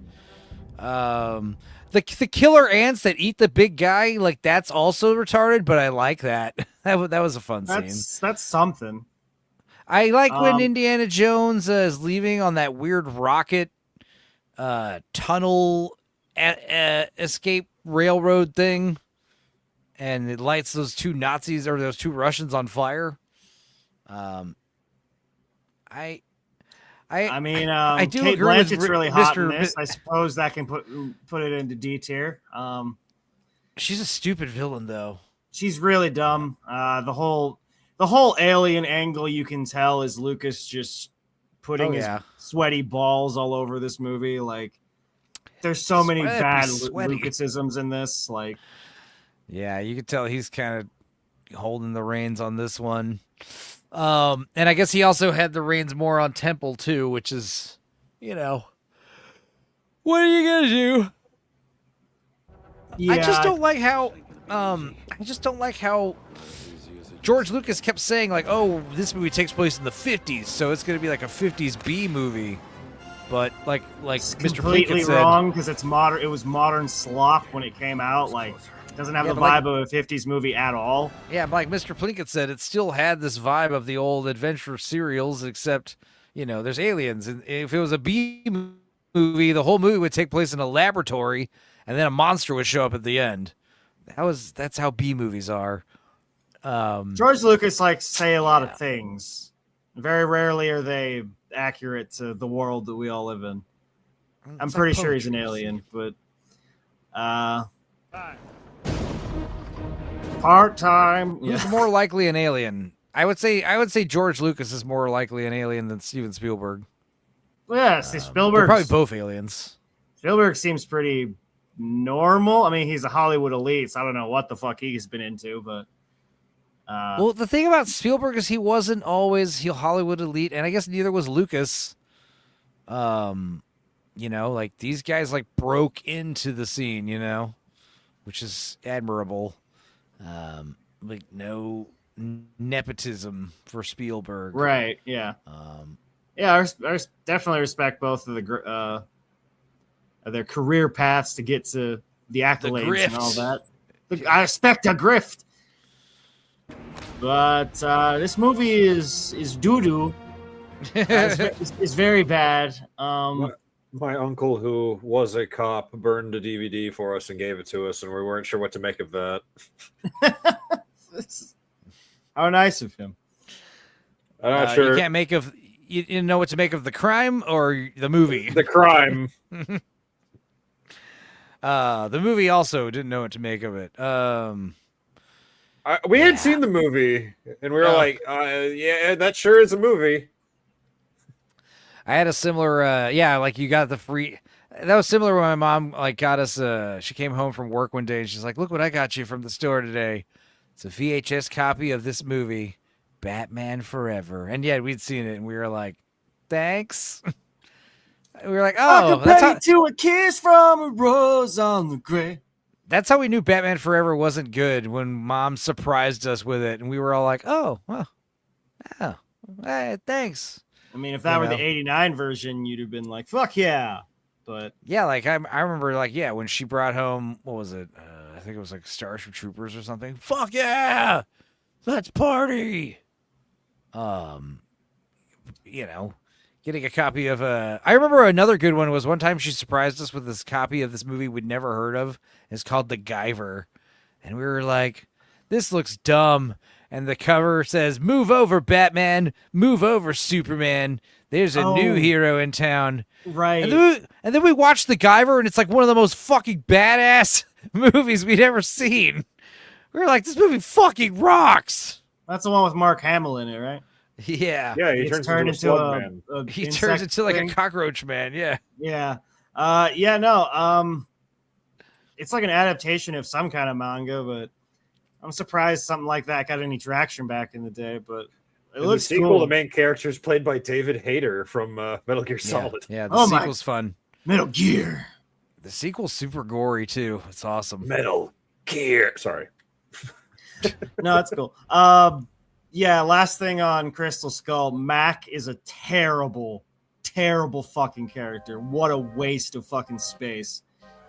The killer ants that eat the big guy, like that's also retarded, but I like that. That was a fun scene. That's something. I like when Indiana Jones is leaving on that weird rocket tunnel escape railroad thing, and it lights those two Nazis or those two Russians on fire. I mean, I do Kate agree Blanchett's with really hot in Mr. this. I suppose that can put it into D tier. She's a stupid villain, though. She's really dumb. The whole alien angle, you can tell, is Lucas just putting his sweaty balls all over this movie. Like, there's so many That'd be bad sweaty. Lucasisms in this. Like, Yeah, you could tell he's kind of holding the reins on this one. And I guess he also had the reins more on Temple too, which is, you know, what are you gonna do? yeah, I just don't like how George Lucas kept saying like, "Oh, this movie takes place in the 50s, so it's going to be like a 50s B movie." But like it's Mr. completely Plinkett said, wrong because it's modern. It was modern slop when it came out. Like, it doesn't have Yeah, the but vibe of a 50s movie at all. yeah, but like Mr. Plinkett said, it still had this vibe of the old adventure serials, except, you know, there's aliens. And if it was a B movie, the whole movie would take place in a laboratory, and then a monster would show up at the end. That's how B movies are. George Lucas likes to say a lot of things. Very rarely are they accurate to the world that we all live in. I'm It's pretty like sure he's an poetry. alien, but part-time. Who's more likely an alien? I would say George Lucas is more likely an alien than Steven Spielberg. Yeah, see, They're Spielberg. probably both aliens. Spielberg seems pretty normal. I mean, he's a Hollywood elite, so I don't know what the fuck he's been into, but Well, the thing about Spielberg is he wasn't always Hollywood elite, and I guess neither was Lucas. You know, like these guys like broke into the scene, you know, which is admirable. Like no nepotism for Spielberg, right, yeah. Yeah, I definitely respect both of their career paths to get to the accolades and all that. I respect a grift. But this movie is doo-doo. It's very bad. My uncle, who was a cop, burned a DVD for us and gave it to us, and we weren't sure what to make of that. How nice of him. I'm not sure. You can't make of. You didn't know what to make of the crime or the movie. The crime. The movie also didn't know what to make of it. We had seen the movie, and we were like, "Yeah, that sure is a movie." I had a similar, like you got the free. That was similar when my mom like got us. She came home from work one day and she's like, "Look what I got you from the store today. It's a VHS copy of this movie, Batman Forever." And yeah, we'd seen it, and we were like, "Thanks." We were like, "Oh, I compared it to a kiss from a rose on the grave." That's how we knew Batman Forever wasn't good, when Mom surprised us with it, and we were all like, "Oh, well, hey, thanks." I mean, if that were the '89 version, you'd have been like, "Fuck yeah!" But yeah, like I remember, like when she brought home, what was it? I think it was like Starship Troopers or something. Fuck yeah, let's party. You know, getting a copy of I remember another good one was one time she surprised us with this copy of this movie we'd never heard of. It's called The Guyver, and we were like, "This looks dumb." And the cover says, "Move over, Batman. Move over, Superman. There's a new hero in town." Right. And then we watched The Guyver, and it's like one of the most fucking badass movies we'd ever seen. We were like, this movie fucking rocks. That's the one with Mark Hamill in it, right? Yeah. Yeah, he turns into a slug man. He turns into like a cockroach man, yeah. Yeah. It's like an adaptation of some kind of manga, but I'm surprised something like that got any traction back in the day, but it In looks the sequel, cool. the main character is played by David Hayter from Metal Gear Solid. Yeah, the sequel's fun. Metal Gear. The sequel's super gory, too. It's awesome. Metal Gear. Sorry. No, that's cool. Yeah, last thing on Crystal Skull. Mac is a terrible, terrible fucking character. What a waste of fucking space.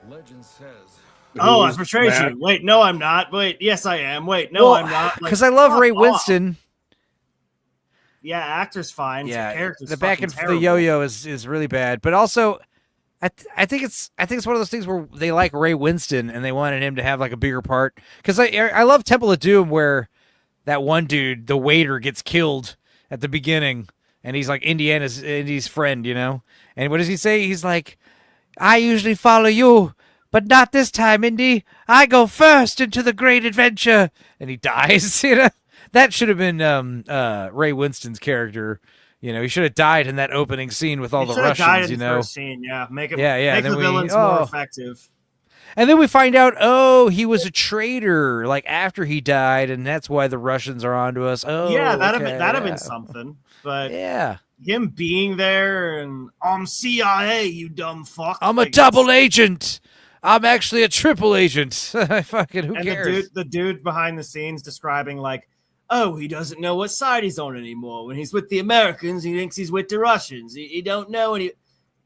Legend says. Oh, I betrayed you. Wait, no, I'm not. Wait, yes, I am. Wait, no, I'm not. Because I love Ray Winston. Yeah, actor's fine. Yeah, So character's the back fucking and terrible. the yo-yo is really bad. But also, I think it's one of those things where they like Ray Winston and they wanted him to have like a bigger part. Because I love Temple of Doom, where that one dude, the waiter, gets killed at the beginning, and he's like Indy's friend, you know. And what does he say? He's like, "I usually follow you, but not this time, Indy. I go first into the great adventure." And he dies, you know. That should have been Ray Winston's character, You know, he should have died in that opening scene with all He the should have died Russians. in the first scene, yeah. Make it, yeah. make Then the villains more effective. And then we find out, oh, he was a traitor, like after he died, and that's why the Russians are onto us. Oh, Yeah, that'd okay, have been something. But yeah, him being there and I'm CIA, you dumb fuck. I'm a double agent. I'm actually a triple agent. Fucking who and cares? the dude behind the scenes describing like, oh, he doesn't know what side he's on anymore. When he's with the Americans, he thinks he's with the Russians. He don't know any.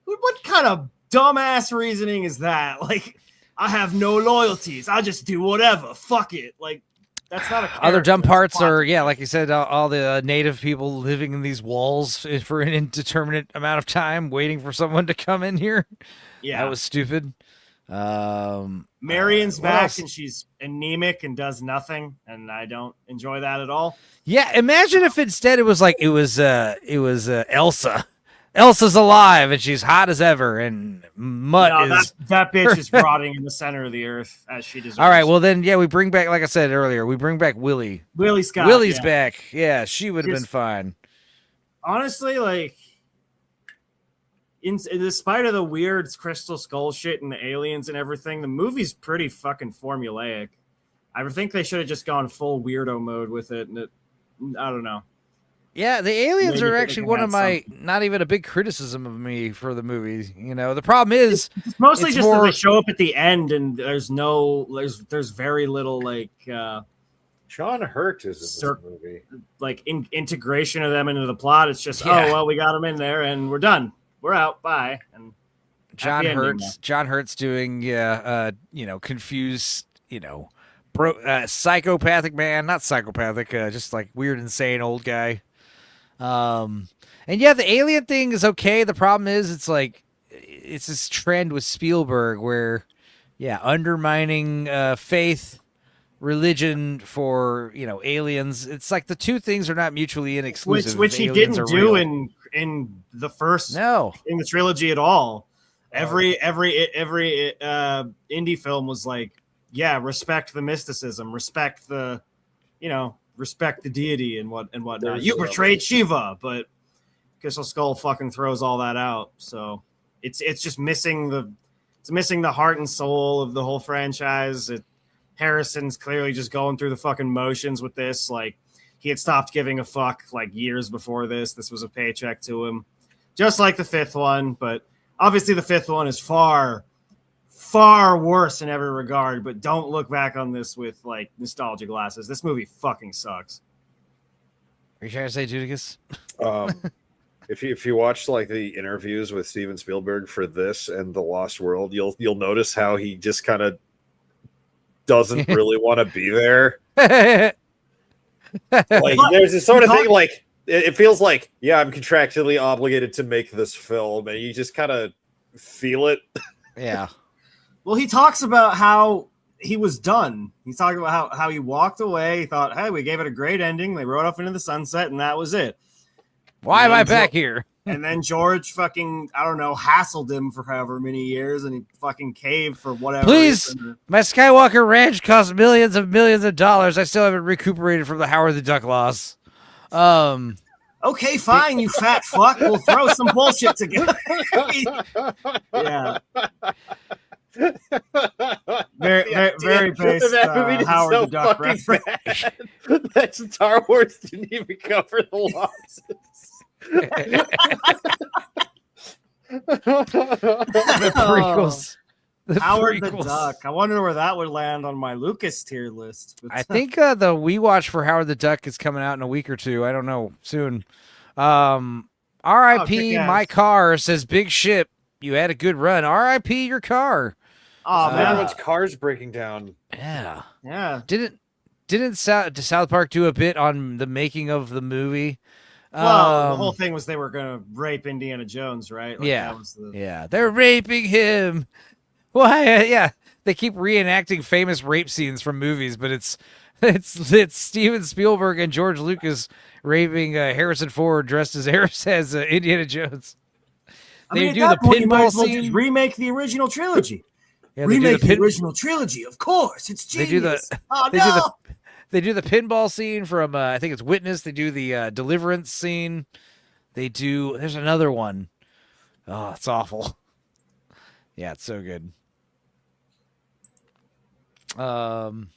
What kind of dumbass reasoning is that? Like, I have no loyalties. I just do whatever. Fuck it. Like, that's not a Other dumb character, parts that's a plot. are, yeah, like you said, all the native people living in these walls for an indeterminate amount of time, waiting for someone to come in here. Yeah. That was stupid. Marion's what back else? and she's anemic and does nothing, and I don't enjoy that at all. Yeah, imagine if instead it was Elsa. Elsa's alive and she's hot as ever, and Mutt is that bitch is rotting in the center of the earth as she deserves. all right. Well, then, yeah, we bring back, like I said earlier, we bring back Willie. Willie Scott. Willie's yeah. back. Yeah, she would have been Just- fine. Honestly, like, in spite of the weird Crystal Skull shit and the aliens and everything, the movie's pretty fucking formulaic. I think they should have just gone full weirdo mode with it, and I don't know. Yeah, the aliens Maybe are they actually can one add of my not even a big criticism of me for the movie. You know, the problem is It's mostly it's just that more- they show up at the end and there's very little like John Hurt is in this movie. like integration of them into the plot. It's just Yeah. oh well, we got them in there and we're done. We're out. Bye. And John happy ending Hurt's John Hurt's doing confused, psychopathic man, not psychopathic, just like weird, insane old guy. And yeah, the alien thing is okay. The problem is it's like it's this trend with Spielberg where undermining faith, religion for aliens. It's like the two things are not mutually inexclusive. which he Aliens didn't are do real. in the first in the trilogy at all. Every indie film was like, yeah, respect the mysticism, respect the respect the deity and whatnot. There's You a- betrayed Shiva, but Crystal Skull fucking throws all that out. So it's just missing the heart and soul of the whole franchise. Harrison's clearly just going through the fucking motions with this. Like, he had stopped giving a fuck like years before this. This was a paycheck to him, just like the fifth one. But obviously, the fifth one is far, far worse in every regard. But don't look back on this with like nostalgia glasses. This movie fucking sucks. Are you trying to say Judicus? If you watch like the interviews with Steven Spielberg for this and The Lost World, you'll notice how he just kind of doesn't really want to be there. Like, there's this sort of thing, like it feels like, yeah, I'm contractually obligated to make this film, and you just kind of feel it. Yeah. Well, he talks about how he was done. He's talking about how he walked away. He thought, hey, we gave it a great ending. They rode off into the sunset, and that was it. Why am I back here? And then George fucking, I don't know, hassled him for however many years, and he fucking caved for whatever. Please, reason. my Skywalker Ranch cost millions of dollars. I still haven't recuperated from the Howard the Duck loss. Okay, fine, you fat fuck. We'll throw some bullshit together. Yeah. Very based Howard the Duck reference. That Star Wars didn't even cover the losses. The prequels. The Howard the prequels. Duck. I wonder where that would land on my Lucas tier list. I think the We Watch for Howard the Duck is coming out in a week or two. I don't know, soon. R.I.P. kick-ass. my car, says Big Ship. You had a good run. R.I.P. your car. Oh man, Everyone's car's breaking down. Yeah. Yeah. Didn't South Park do a bit on the making of the movie? Well, the whole thing was they were going to rape Indiana Jones, right? Like, yeah. that was the... Yeah. They're raping him. Why? Yeah. They keep reenacting famous rape scenes from movies, but it's Steven Spielberg and George Lucas raping Harrison Ford dressed as Indiana Jones. I They mean, do at that the point, you might pinball as well just scene. remake the original trilogy. Yeah, they do remake the pin- original trilogy, of course. It's They genius. do the Oh, they no! do the they do the pinball scene from I think it's Witness. They do the Deliverance scene. They do. There's another one. Oh, it's awful. Yeah, it's so good. Bam,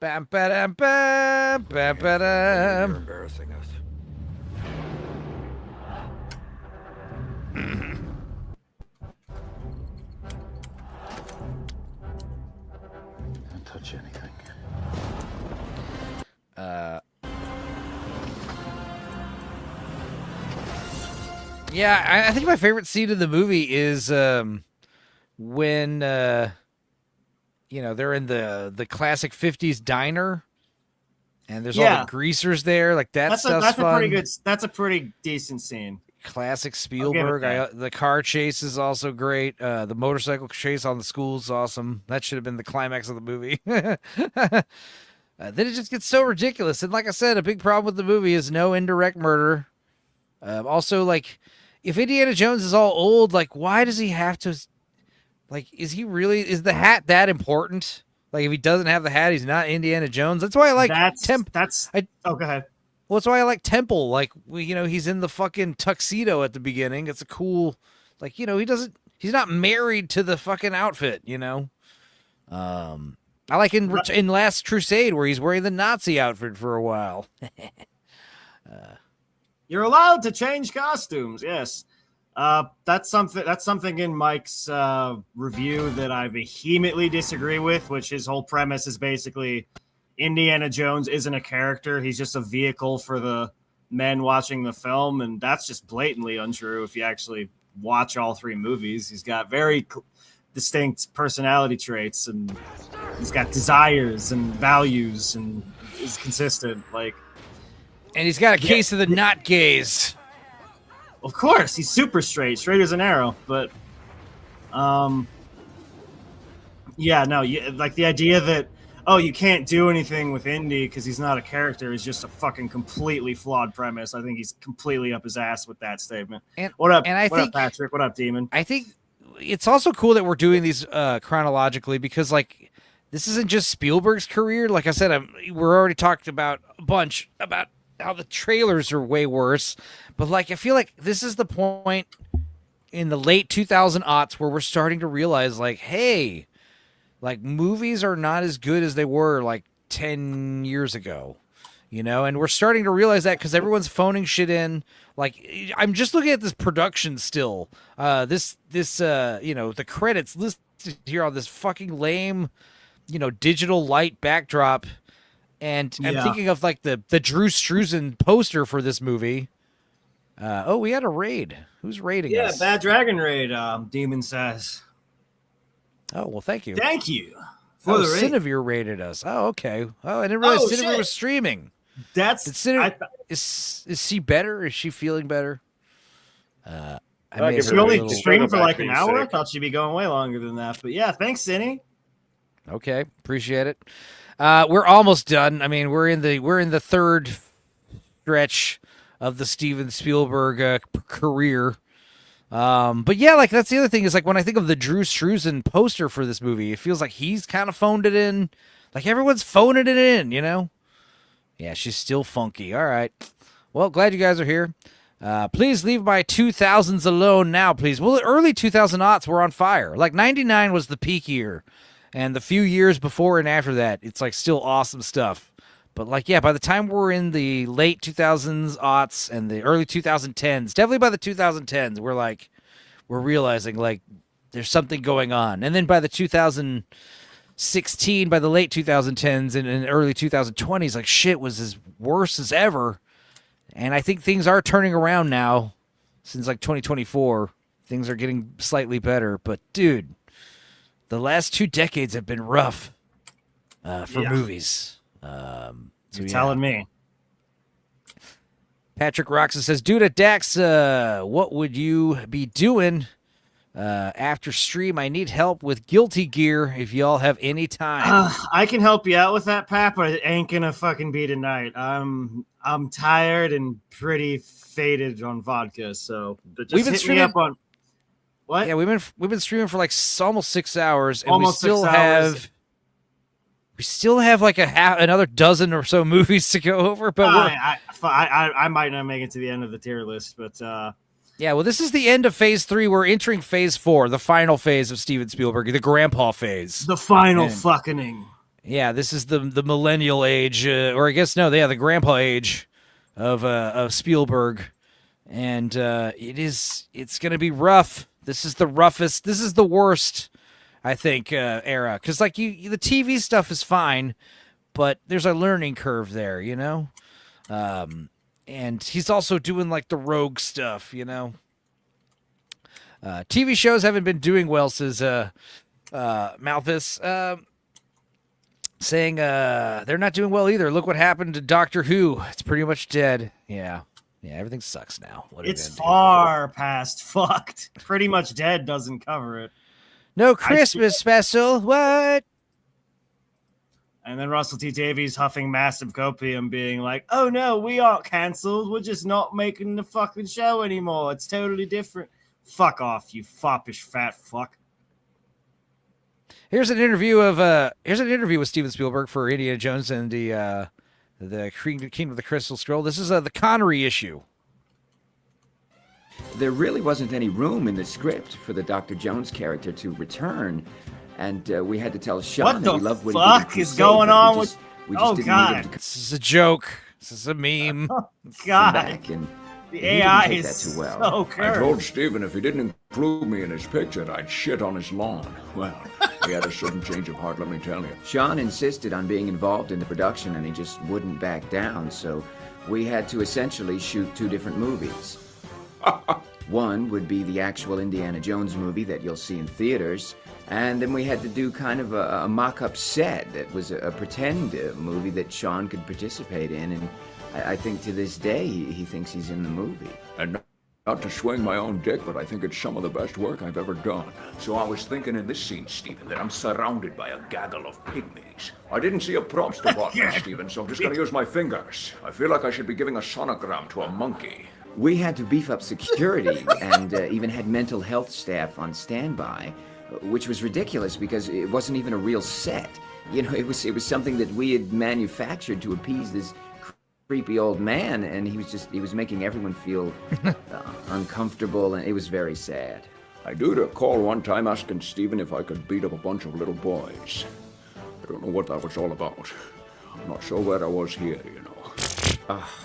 ba-dam, bam, bam, ba-dam. You're embarrassing us. Don't touch anything. Yeah, I think my favorite scene in the movie is when they're in the classic 50s diner and there's all the greasers there. Like that's fun. That's a pretty decent scene. Classic Spielberg. The car chase is also great. The motorcycle chase on the school is awesome. That should have been the climax of the movie. Then it just gets so ridiculous. And like I said, a big problem with the movie is no indirect murder. Also, like, if Indiana Jones is all old, like, why does he have to? Like, is the hat that important? Like, if he doesn't have the hat, he's not Indiana Jones. That's why I like go ahead. Well, that's why I like Temple. Like, he's in the fucking tuxedo at the beginning. It's a cool, like, he's not married to the fucking outfit, I like in Last Crusade where he's wearing the Nazi outfit for a while. You're allowed to change costumes. Yes. That's something in Mike's review that I vehemently disagree with, which his whole premise is basically Indiana Jones isn't a character. He's just a vehicle for the men watching the film. And that's just blatantly untrue. If you actually watch all three movies, he's got very distinct personality traits and he's got desires and values and is consistent. And he's got a case of the not gays. Of course, he's super straight as an arrow. But, like the idea that, you can't do anything with Indy because he's not a character is just a fucking completely flawed premise. I think he's completely up his ass with that statement. What up, Patrick? What up, Demon? I think it's also cool that we're doing these chronologically because, like, this isn't just Spielberg's career. Like I said, we're already talked about a bunch about how the trailers are way worse. But, like, I feel like this is the point in the late 2000s where we're starting to realize, like, hey, like, movies are not as good as they were, like, 10 years ago, And we're starting to realize that because everyone's phoning shit in. Like, I'm just looking at this production still. The credits listed here on this fucking lame, digital light backdrop. And I'm thinking of, like, the Drew Struzan poster for this movie. We had a raid. Who's raiding us? Yeah, Bad Dragon Raid, Demon says. Oh, well, thank you. Thank you for the raid. Cinevere raided us. Oh, okay. Oh, I didn't realize Cinevere was streaming. Is she better? Is she feeling better? She only streamed for like an hour. I thought she'd be going way longer than that. But yeah, thanks, Cinny. Okay, appreciate it. We're almost done. I mean, we're in the third stretch of the Steven Spielberg career. But yeah, like, that's the other thing is, like, when I think of the Drew Struzan poster for this movie, it feels like he's kind of phoned it in. Like, everyone's phoning it in, Yeah, she's still funky. All right. Well, glad you guys are here. Please leave my 2000s alone now, please. Well, the early 2000s were on fire. Like, 99 was the peak year. And the few years before and after that, it's, like, still awesome stuff. But, like, yeah, by the time we're in the late 2000s and the early 2010s, definitely by the 2010s, we're realizing, like, there's something going on. And then by the 2016, by the late 2010s and early 2020s, like, shit was as worse as ever. And I think things are turning around now since, like, 2024. Things are getting slightly better. But, dude, the last 2 decades have been rough for movies. You're telling me. Patrick Roxon says, dude at Dax, what would you be doing after stream? I need help with Guilty Gear if y'all have any time. I can help you out with that, Pat, but it ain't gonna fucking be tonight. I'm tired and pretty faded on vodka, so just we've been streaming up on what? Yeah, we've been streaming for like almost 6 hours, and almost we still have like another dozen or so movies to go over, but I might not make it to the end of the tier list, but yeah, well, this is the end of phase 3. We're entering phase 4, the final phase of Steven Spielberg, the grandpa phase. The final fucking. Yeah, this is the millennial age, or I guess no, the grandpa age of Spielberg, and it's gonna be rough. This is the roughest. This is the worst, I think, era. Because like the TV stuff is fine, but there's a learning curve there, you know. And he's also doing like the rogue stuff, you know. TV shows haven't been doing well, says Malthus. Saying they're not doing well either. Look what happened to Doctor Who. It's pretty much dead. Yeah, everything sucks now. It's far past fucked. Pretty much dead doesn't cover it. No Christmas special. What? And then Russell T. Davies huffing massive copium, being like, "Oh no, we aren't cancelled. We're just not making the fucking show anymore. It's totally different." Fuck off, you foppish fat fuck. Here's an interview with Steven Spielberg for Indiana Jones and the Kingdom of the Crystal Scroll. This is the Connery issue. There really wasn't any room in the script for the Dr. Jones character to return, and we had to tell Sean that we loved what he did. What the fuck is going on with? Oh God! This is a joke. This is a meme. Oh God! Back and the AI is so I told Steven if he didn't include me in his picture, I'd shit on his lawn. Well, he had a sudden change of heart, let me tell you. Sean insisted on being involved in the production, and he just wouldn't back down, so we had to essentially shoot 2 different movies. One would be the actual Indiana Jones movie that you'll see in theaters, and then we had to do kind of a mock-up set that was a pretend movie that Sean could participate in, and I think to this day he thinks he's in the movie. And not to swing my own dick, but I think it's some of the best work I've ever done. So I was thinking in this scene, Steven, that I'm surrounded by a gaggle of pygmies. I didn't see a props department, Steven, so I'm just going to use my fingers. I feel like I should be giving a sonogram to a monkey. We had to beef up security and even had mental health staff on standby, which was ridiculous because it wasn't even a real set. You know, it was something that we had manufactured to appease this creepy old man, and he was making everyone feel uncomfortable, and it was very sad. I do recall one time asking Steven if I could beat up a bunch of little boys. I don't know what that was all about. I'm not sure where I was here, you know.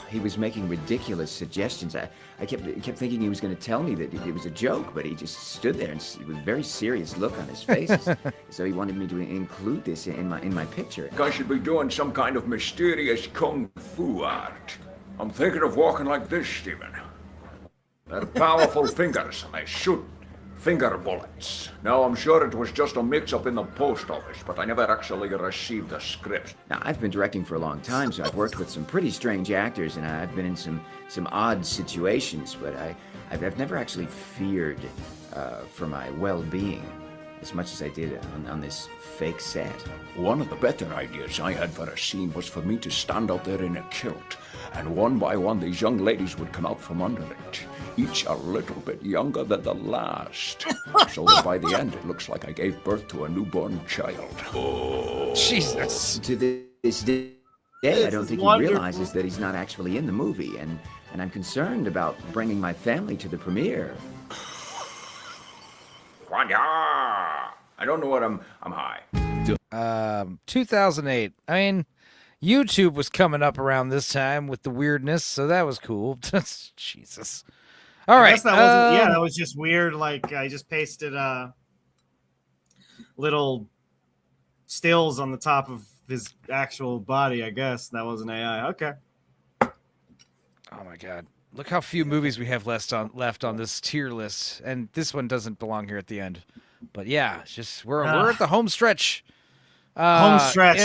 He was making ridiculous suggestions. I kept thinking he was going to tell me that it was a joke, but he just stood there and with a very serious look on his face. So he wanted me to include this in my picture. I should be doing some kind of mysterious kung fu art. I'm thinking of walking like this, Steven. They're powerful fingers, and I shoot finger bullets. Now, I'm sure it was just a mix-up in the post office, but I never actually received the script. Now, I've been directing for a long time, so I've worked with some pretty strange actors, and I've been in some odd situations, but I've never actually feared for my well-being as much as I did on this fake set. One of the better ideas I had for a scene was for me to stand out there in a kilt, and one by one these young ladies would come out from under it, each a little bit younger than the last, so that by the end it looks like I gave birth to a newborn child. Oh. Jesus. To this day, I don't think he realizes that he's not actually in the movie, and I'm concerned about bringing my family to the premiere. I don't know what I'm high. 2008. I mean, YouTube was coming up around this time with the weirdness, so that was cool. Jesus. All right. I guess that wasn't, that was just weird. Like I just pasted little stills on the top of his actual body. I guess that wasn't AI. Okay. Oh my God. Look how few movies we have left on this tier list, and this one doesn't belong here at the end. But yeah, it's just we're at the home stretch. Home stretch.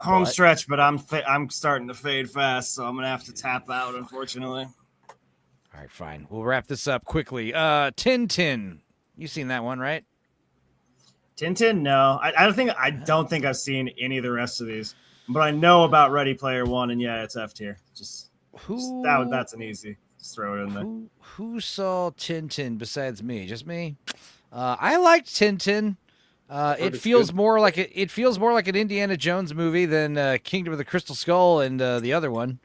Home stretch, but I'm starting to fade fast, so I'm gonna have to tap out, unfortunately. All right, fine. We'll wrap this up quickly. Tintin. You've seen that one, right? Tintin? No, I don't think I've seen any of the rest of these, but I know about Ready Player One, and yeah, it's F tier. That's an easy. Just throw it in there. Who saw Tintin besides me? Just me. I liked Tintin. It feels more like it feels more like an Indiana Jones movie than Kingdom of the Crystal Skull and the other one.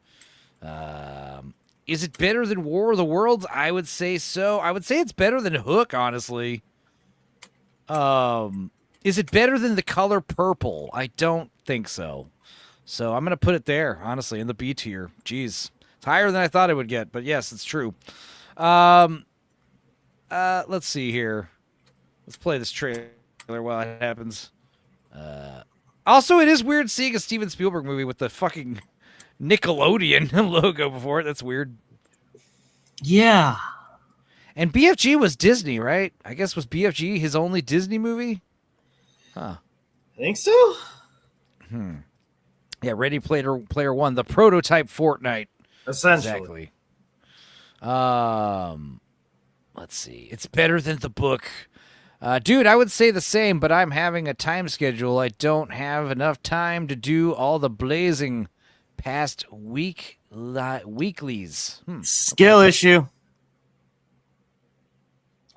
Is it better than War of the Worlds? I would say so. I would say it's better than Hook, honestly. Is it better than The Color Purple? I don't think so. So I'm gonna put it there, honestly, in the B tier. Jeez, it's higher than I thought it would get, but yes, it's true. Let's see here. Let's play this trailer while it happens. Also, it is weird seeing a Steven Spielberg movie with the fucking Nickelodeon logo before it. That's weird. Yeah. And BFG was Disney, right? I guess was BFG his only Disney movie? Huh. I think so. Yeah, Ready Player One, the prototype Fortnite. Essentially. Exactly. Let's see. It's better than the book. Dude, I would say the same, but I'm having a time schedule. I don't have enough time to do all the blazing past weeklies. Skill issue.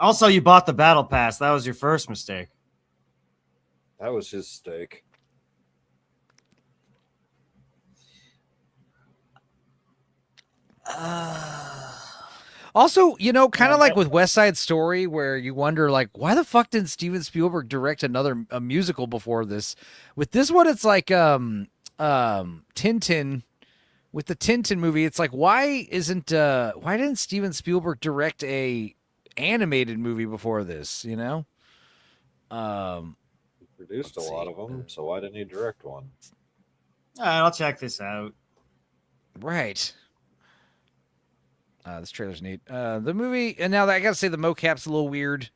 Also, you bought the battle pass. That was your first mistake. That was his steak. Also, you know, kind of like with West Side Story, where you wonder, like, why the fuck didn't Steven Spielberg direct a musical before this? With this one, it's like Tintin. With the Tintin movie, it's like, why didn't Steven Spielberg direct a animated movie before this? You know, He produced a lot of them, so why didn't he direct one? All right, I'll check this out. Right. This trailer's neat. The movie, and now I gotta say the mocap's a little weird.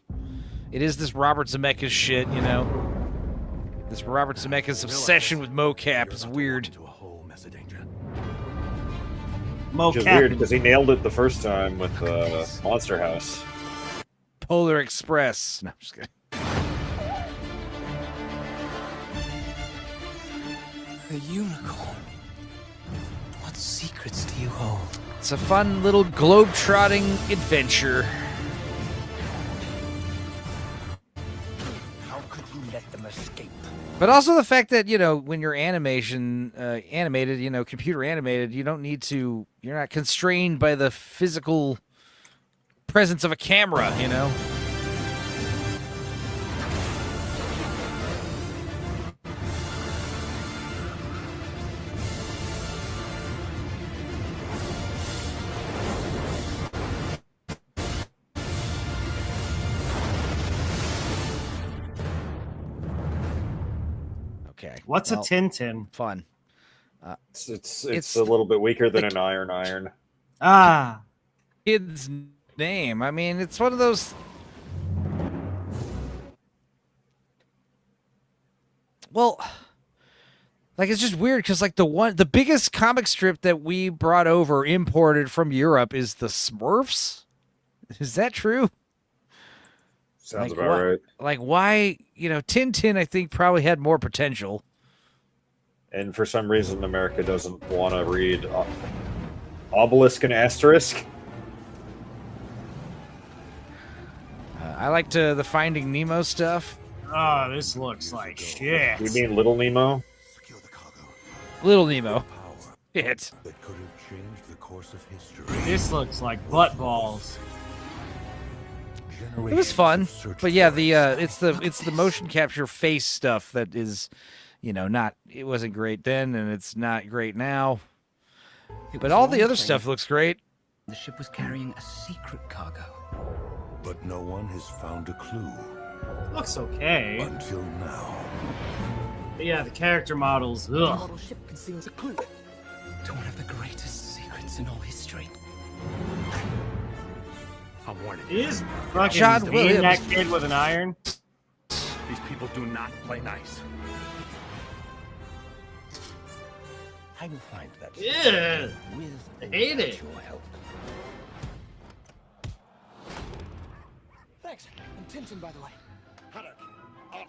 It is this Robert Zemeckis shit, you know. This Robert Zemeckis obsession with mocap is weird. Which is weird because he nailed it the first time with Monster House. Polar Express. No, I'm just kidding. The unicorn. What secrets do you hold? It's a fun little globe-trotting adventure. How could you let them escape? But also the fact that, you know, when you're animated, you know, computer animated, you don't need to, you're not constrained by the physical presence of a camera, you know? Okay. What's a Tintin? Fun. It's a little bit weaker than an iron. Ah. Kid's name. I mean, it's one of those. Well, like, it's just weird because, like, the biggest comic strip that we brought over, imported from Europe, is the Smurfs. Is that true? Sounds like, about right. Like, why, you know, Tintin, I think, probably had more potential. And for some reason, America doesn't want to read Obelisk and Asterisk. I liked the Finding Nemo stuff. Oh, this looks like shit. You mean Little Nemo? Little Nemo. Shit. That could have changed the course of history. This looks like butt balls. It was fun, but yeah, it's the motion capture face stuff that is, you know, it wasn't great then, and it's not great now. But all the other stuff looks great. The ship was carrying a secret cargo. But no one has found a clue. Looks okay. Until now. But yeah, the character models. The Ugh. model ship conceals a clue to one of the greatest secrets in all history. I'm warning He you. is fucking John beating that Williams. kid with an iron. These people do not play nice. I will find that. Yeah. With I hate it. your help. Thanks. I'm Tintin, by the way.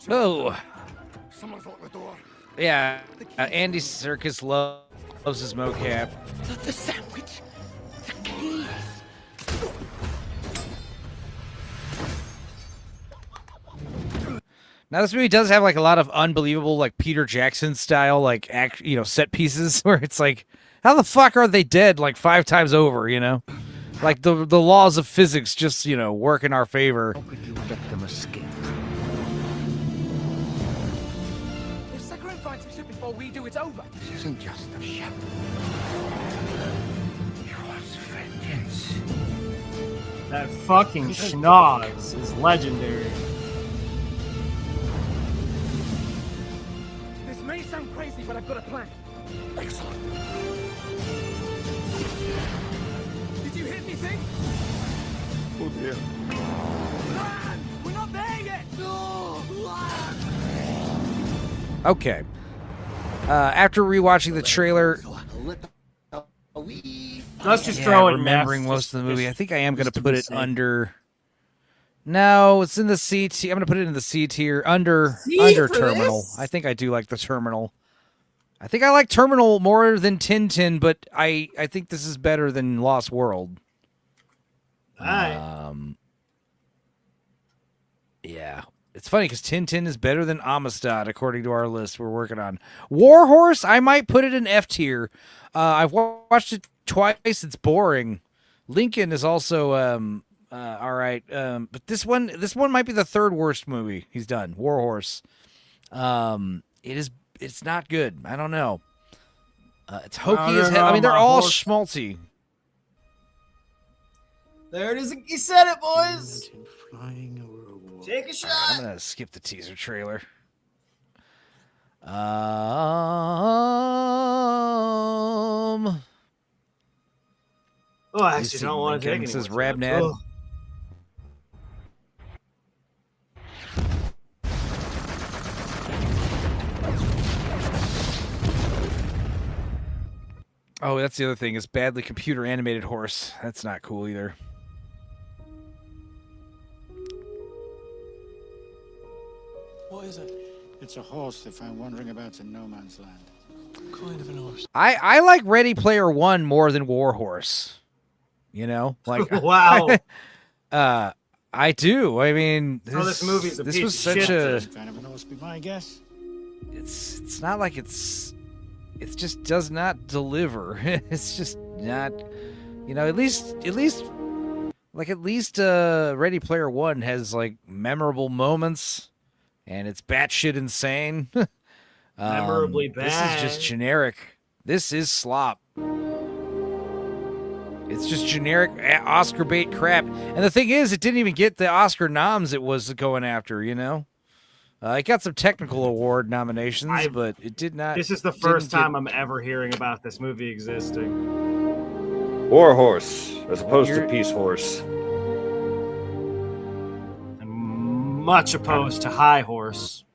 Oh, Someone's opened the door. yeah. Andy Serkis loves his mocap. The sandwich. The keys. Now this movie does have like a lot of unbelievable like Peter Jackson style like set pieces where it's like, how the fuck are they dead like 5 times over? Like the laws of physics just work in our favor. How could you let them escape? If Sakura finds the ship before we do, it's over. This isn't just a ship. It was vengeance. That fucking schnoz is legendary. This may sound crazy, but I've got a plan. Excellent. Did you hit anything? Oh dear. Run! We're not there yet! No! Okay. After rewatching the trailer, Let's just throw it in remembering F. most of the movie. I think I am going just to to put be it safe. under. No, it's in the C tier. I'm going to put it in the C tier under for Terminal. this? I think I do like the Terminal. I think I like Terminal more than Tintin, but I think this is better than Lost World. All right. Yeah. It's funny because Tintin is better than Amistad, according to our list we're working on. War Horse, I might put it in F tier. I've watched it twice. It's boring. Lincoln is also all right. But this one might be the third worst movie he's done. War Horse. It's not good. I don't know. It's hokey as hell. I mean, they're all schmaltzy. There it is. You said it, boys. Take a shot. I'm gonna skip the teaser trailer. Oh, I actually don't want to take Lincoln any says more shots. Rabnad. Oh, that's the other thing. Is badly computer animated horse. That's not cool either. What is it? It's a horse they found wandering about in no man's land. What kind of an horse? I like Ready Player One more than War Horse. Like Wow. I do. I mean, this movie's a this piece was of such shit. a. Kind of an horse, be my guess. It's not like it just does not deliver. It's just not. At least Ready Player One has like memorable moments, and it's batshit insane. Memorably bad. This is just generic. This is slop. It's just generic Oscar bait crap. And the thing is, it didn't even get the Oscar noms it was going after, It got some technical award nominations, but it did not. This is the first time I'm ever hearing about this movie existing. War Horse, as opposed to Peace Horse. I'm much opposed to High Horse.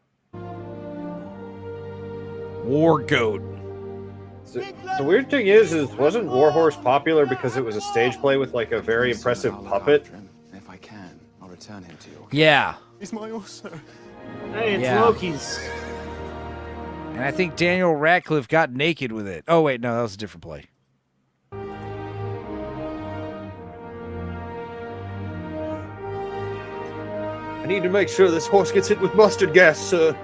War Goat. The weird thing is wasn't War Horse popular because it was a stage play with like a very impressive puppet? If I can, I'll return him to you. Yeah. He's my horse, sir. Hey, it's Yeah. Loki's. And I think Daniel Radcliffe got naked with it. Oh, wait, no, that was a different play. I need to make sure this horse gets hit with mustard gas, sir.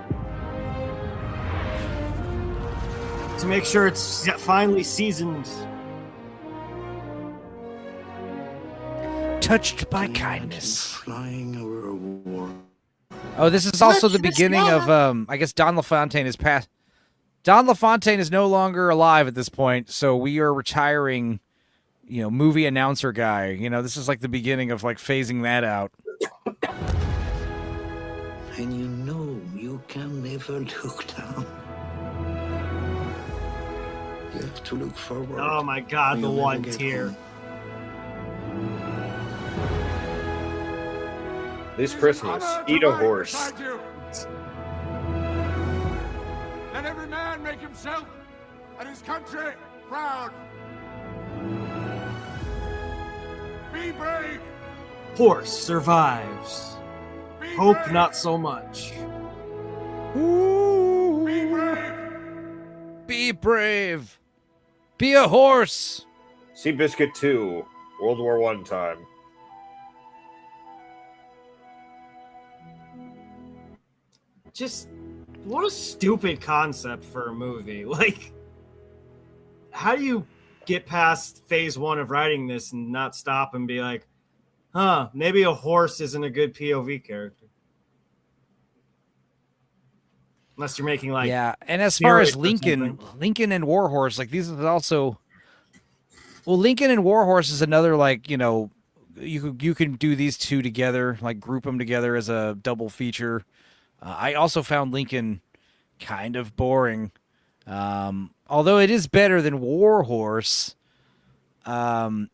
To make sure it's finally seasoned. Touched by kindness. Flying over a war. Oh, this is also the beginning of, I guess Don LaFontaine is past. Don LaFontaine is no longer alive at this point, so we are retiring, movie announcer guy. This is like the beginning of like phasing that out. And you can never look down. You have to look forward. Oh my god, the You'll never one get tier. home. This Christmas, eat a horse. Let every man make himself and his country proud. Be brave. Horse survives. Hope not so much. Be brave. Be brave. Be a horse. Seabiscuit 2, World War I time. just what a stupid concept for a movie. Like, how do you get past phase 1 of writing this and not stop and be like, huh, maybe a horse isn't a good POV character? Unless you're making like and as far as Spirit or something. Lincoln and Warhorse, like these are also. Well, Lincoln and Warhorse is another like you can do these two together, like group them together as a double feature. I also found Lincoln kind of boring, although it is better than Warhorse. The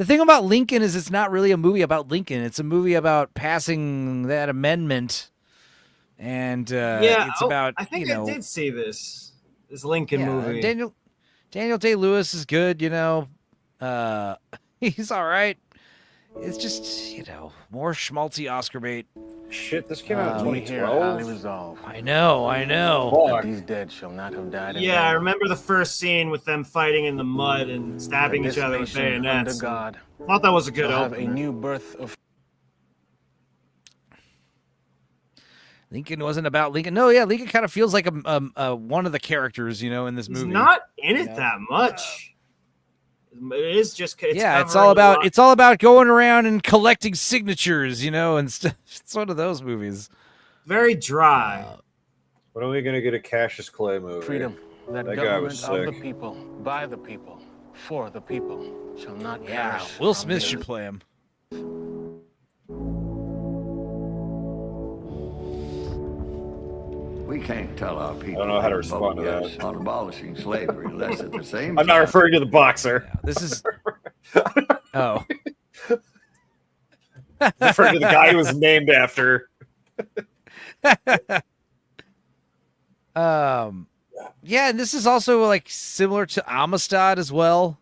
thing about Lincoln is it's not really a movie about Lincoln; it's a movie about passing that amendment. And it's about I think I did see this Lincoln movie. Daniel Day-Lewis is good, he's all right. It's just more schmaltzy Oscar bait. Shit, this came out in We here highly 2012. resolve. I know. That these dead shall not have died in Yeah, I vain. remember the first scene with them fighting in the mud and stabbing And each this other with nation, bayonets. under God, Thought that was a good shall have a opener. new birth of Lincoln wasn't about Lincoln. No, yeah, Lincoln kind of feels like a one of the characters, in this He's movie. not in it that much. It is just It's covering all a about lot. it's all about going around and collecting signatures, and stuff. It's one of those movies. Very dry. When are we gonna get a Cassius Clay movie? freedom. That That guy was government of sick. the people, by the people, for the people, shall not perish. Will Smith should play him. We can't tell our people I don't know how to respond to yes that. on abolishing slavery unless at the same I'm not time referring to the boxer. This is oh. I'm referring to the guy who was named after. Yeah, and this is also like similar to Amistad as well.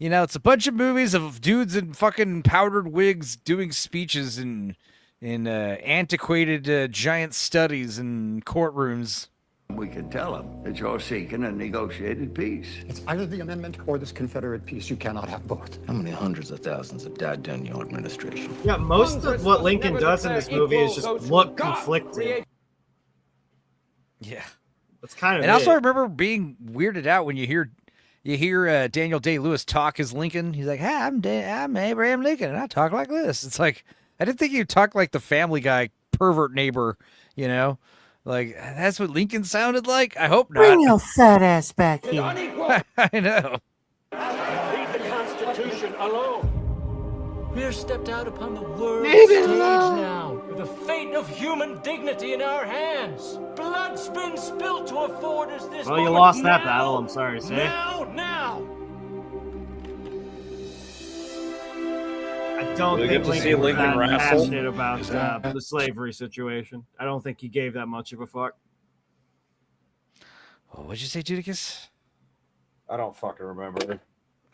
It's a bunch of movies of dudes in fucking powdered wigs doing speeches in antiquated giant studies and courtrooms. we can tell them that you're seeking a negotiated peace. It's either the amendment or this Confederate peace. You cannot have both. How many hundreds of thousands have died during your administration? Yeah, most of what Lincoln does in this movie is just look conflicted. Yeah, that's kind of. And also, I remember being weirded out when you hear Daniel Day-Lewis talk as Lincoln. He's like, "Hi, I'm Abraham Lincoln, and I talk like this." It's like I didn't think you talk like the Family Guy pervert neighbor. Like that's what Lincoln sounded like. I hope not. Bring your fat ass back here. I know. Leave the Constitution alone. We're stepped out upon the world Leave it stage alone. now, with the fate of human dignity in our hands. Blood's been spilled to afford us this Well, you moment. lost that Now, battle. I'm sorry to say. Now. I don't We think get to see Lincoln was Lincoln that wrestle? passionate about the slavery situation. I don't think he gave that much of a fuck. Oh, what'd you say, Judicus? I don't fucking remember.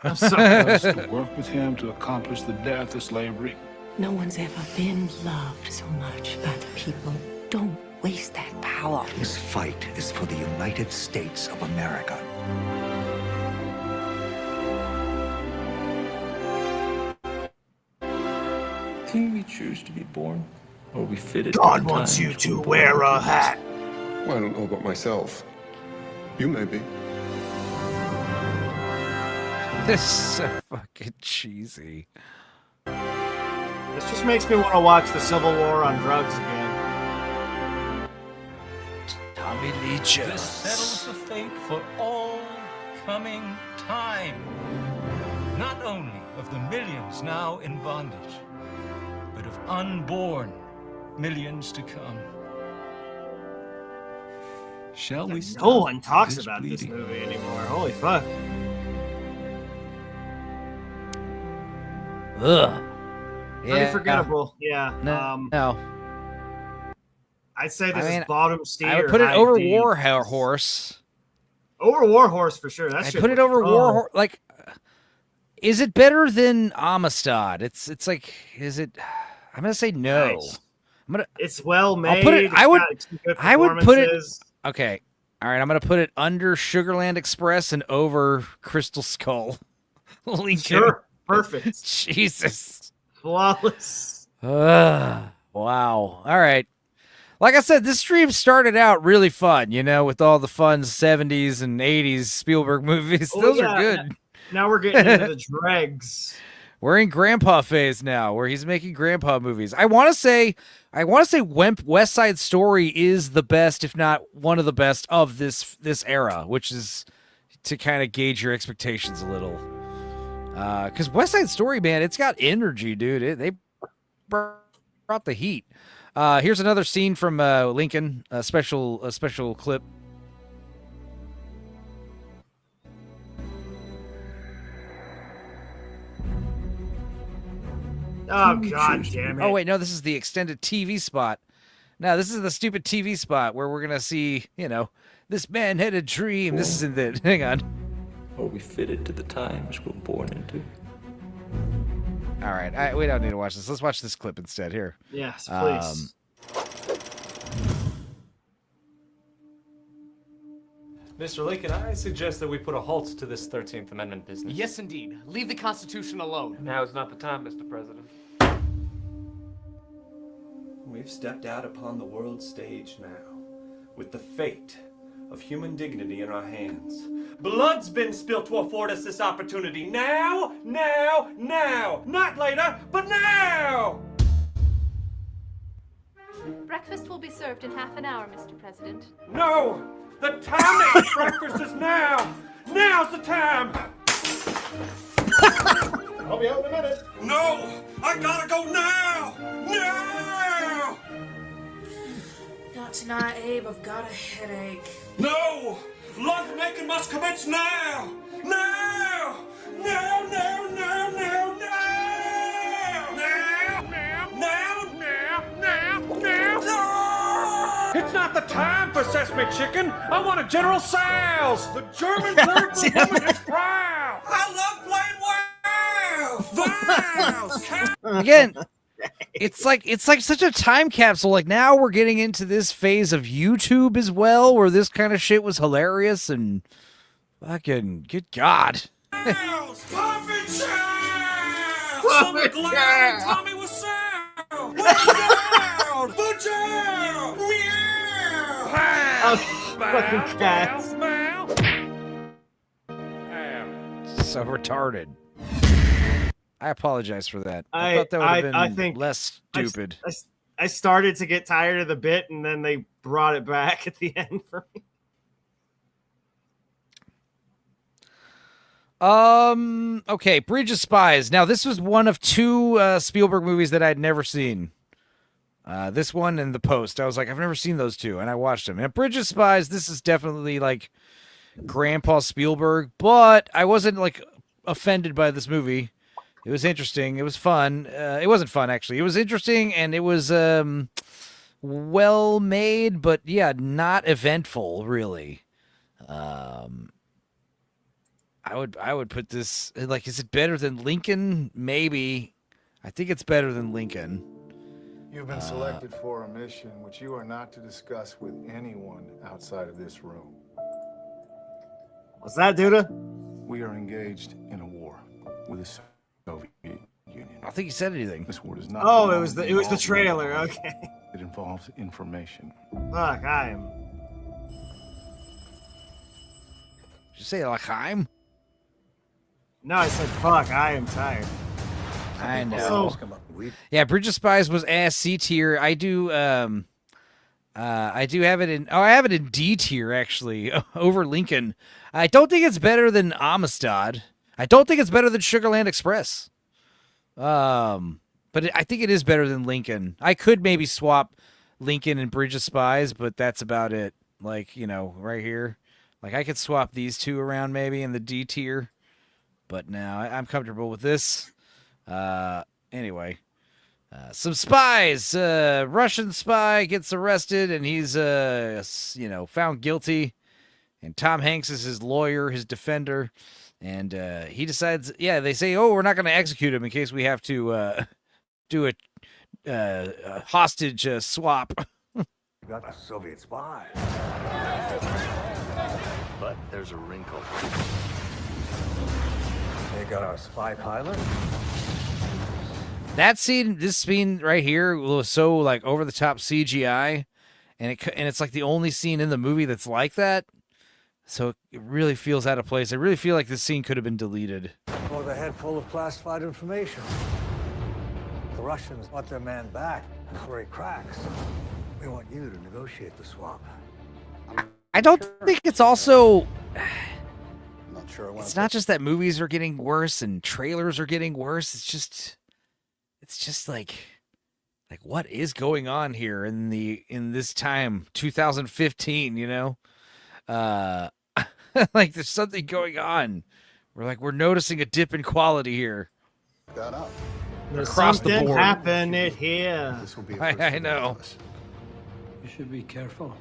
I'm sorry. to work with him to accomplish the death of slavery. No one's ever been loved so much by the people. Don't waste that power. This fight is for the United States of America. Can we choose to be born? Or are we fitted? God wants you to wear a hat. Well, I don't know about myself. You may be. This is so fucking cheesy. This just makes me want to watch the Civil War on drugs again. Tommy Lee This Jones. settles the fate for all coming time. Not only of the millions now in bondage, but of unborn millions to come. Shall we stop No one talks this about this bleeding? movie anymore. Holy fuck. Ugh. Pretty forgettable. Yeah. No. I'd say this I mean, is bottom steer. I would put it high over D. Warhorse. Over Warhorse for sure. That I shit put it was over strong. Warhorse. Like, is it better than Amistad? It's like, is it? I'm gonna say no. Nice. I'm gonna. It's well made. I'll put it. It's I would. got some good I would put it. performances. Okay. All right. I'm gonna put it under Sugarland Express and over Crystal Skull. Lincoln. Sure. Perfect. Jesus. Flawless. Wow. All right. Like I said, this stream started out really fun, with all the fun 70s and 80s Spielberg movies. Those are good. Now we're getting into the dregs. We're in grandpa phase now, where he's making grandpa movies. I want to say West Side Story is the best, if not one of the best of this era, which is to kind of gauge your expectations a little. Because West Side Story, man, it's got energy, dude. They brought the heat. Here's another scene from Lincoln, a special clip. Oh, God damn it. Oh, wait, no, this is the extended TV spot. No, this is the stupid TV spot where we're going to see, this man had a dream. This isn't it. Hang on. Are we fitted to the times we're born into? All right, we don't need to watch this. Let's watch this clip instead here. Yes, please. Mr. Lincoln, I suggest that we put a halt to this 13th Amendment business. Yes, indeed. Leave the Constitution alone. Now is not the time, Mr. President. We've stepped out upon the world stage now, with the fate of human dignity in our hands. Blood's been spilt to afford us this opportunity. Now! Not later, but now! Breakfast will be served in half an hour, Mr. President. No! The time to eat breakfast is now! Now's the time! I'll be out in a minute. No! I gotta go now! Now! Not tonight, Abe. I've got a headache. No! Love making must commence now! Now! Now! It's not the time for Sesame Chicken. I want a General Tso's. The German word for woman is proud. I love playing wow. Again, it's like such a time capsule. Like now we're getting into this phase of YouTube as well, where this kind of shit was hilarious and fucking good God. Tommy was sound. Put down. Fucking cats. So retarded. I apologize for that. I thought that would have been less stupid. I started to get tired of the bit, and then they brought it back at the end for me. Okay, Bridge of Spies. Now, this was one of two Spielberg movies that I'd never seen. This one and The Post. I was like, I've never seen those two, and I watched them. And Bridge of Spies, this is definitely like Grandpa Spielberg, but I wasn't like offended by this movie. It was interesting. It was fun. It wasn't fun, actually. It was interesting, and it was well made, but yeah, not eventful, really. I would put this, like, is it better than Lincoln? Maybe. I think it's better than Lincoln. You've been selected for a mission which you are not to discuss with anyone outside of this room. What's that, Duda? We are engaged in a war with the Soviet Union. I don't think he said anything. This war does not. Oh, it was the trailer. Okay. It involves information. Fuck, I am. Did you say L'chaim? No, I said fuck. I am tired. I know. Yeah, Bridge of Spies was C tier. I do have it in. Oh, I have it in D tier actually over Lincoln. I don't think it's better than Amistad. I don't think it's better than Sugarland Express. But I think it is better than Lincoln. I could maybe swap Lincoln and Bridge of Spies, but that's about it. Like, you know, right here. Like, I could swap these two around maybe in the D tier. But no, I'm comfortable with this. Anyway. Some spies. Russian spy gets arrested, and he's, found guilty. And Tom Hanks is his lawyer, his defender. And he decides, they say, we're not going to execute him in case we have to do a hostage swap. You got a Soviet spy. But there's a wrinkle. They got our spy pilot. That scene, this scene right here was so like over the top CGI and it's like the only scene in the movie that's like that. So it really feels out of place. I really feel like this scene could have been deleted. With a head full of classified information. The Russians want their man back before he cracks. We want you to negotiate the swap. I don't think it's also... Not sure It's not just that movies are getting worse and trailers are getting worse. It's just like what is going on here in this time, 2015, you know? Like there's something going on. We're noticing a dip in quality here. That up. There's Across the something board. happening here. This will be I know. You should be careful.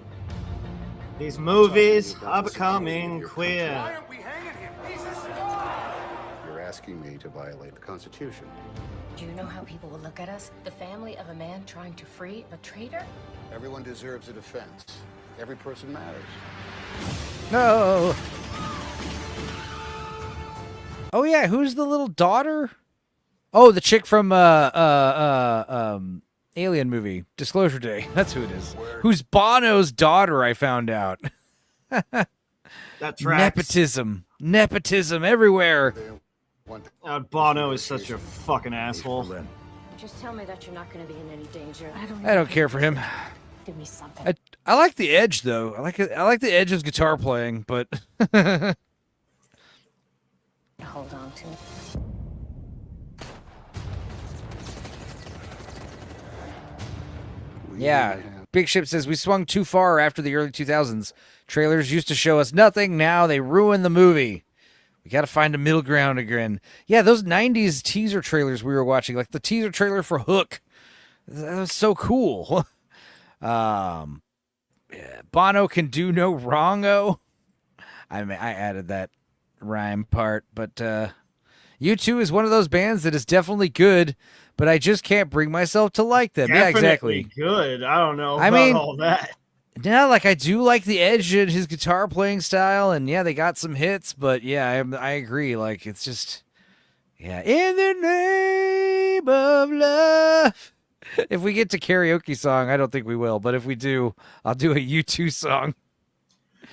These movies are becoming queer. You're asking me to violate the Constitution. Do you know how people will look at us? The family of a man trying to free a traitor? Everyone deserves a defense. Every person matters. No. Oh yeah, who's the little daughter? Oh, the chick from Alien movie, Disclosure Day. That's who it is. Who's Bono's daughter, I found out. That tracks. Nepotism everywhere. Bono is such a fucking asshole. Just tell me that you're not going to be in any danger. I don't care for him. Give me something. I like the Edge though. I like the Edge's guitar playing, but Hold on to it. yeah. Big Ship says we swung too far after the early 2000s. Trailers used to show us nothing. Now they ruin the movie. We got to find a middle ground again. Yeah, those 90s teaser trailers we were watching, like the teaser trailer for Hook. That was so cool. Yeah, Bono can do no wrong-o. I added that rhyme part, but U2 is one of those bands that is definitely good, but I just can't bring myself to like them. Yeah, exactly. Good. I don't know about all that. Yeah, like I do like the Edge and his guitar playing style, and yeah, they got some hits, but yeah, I agree. Like it's just, yeah, in the name of love. If we get to karaoke song, I don't think we will, but if we do, I'll do a U2 song.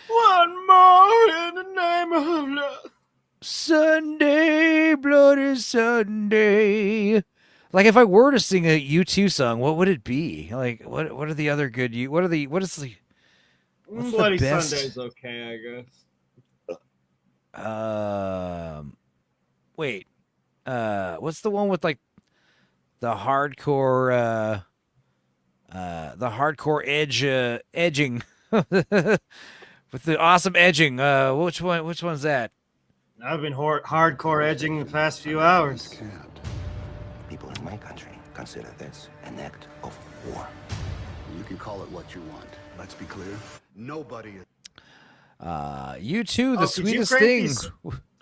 One more in the name of love. Sunday, bloody Sunday. Like if I were to sing a U2 song, what would it be? Like what are the other good what's Bloody the best? Sunday's okay, I guess. Wait. What's the one with like the hardcore edging with the awesome edging? Which one's that? I've been hardcore edging the past few hours. People in my country consider this an act of war. You can call it what you want. Let's be clear. Nobody is... U2, The Sweetest Thing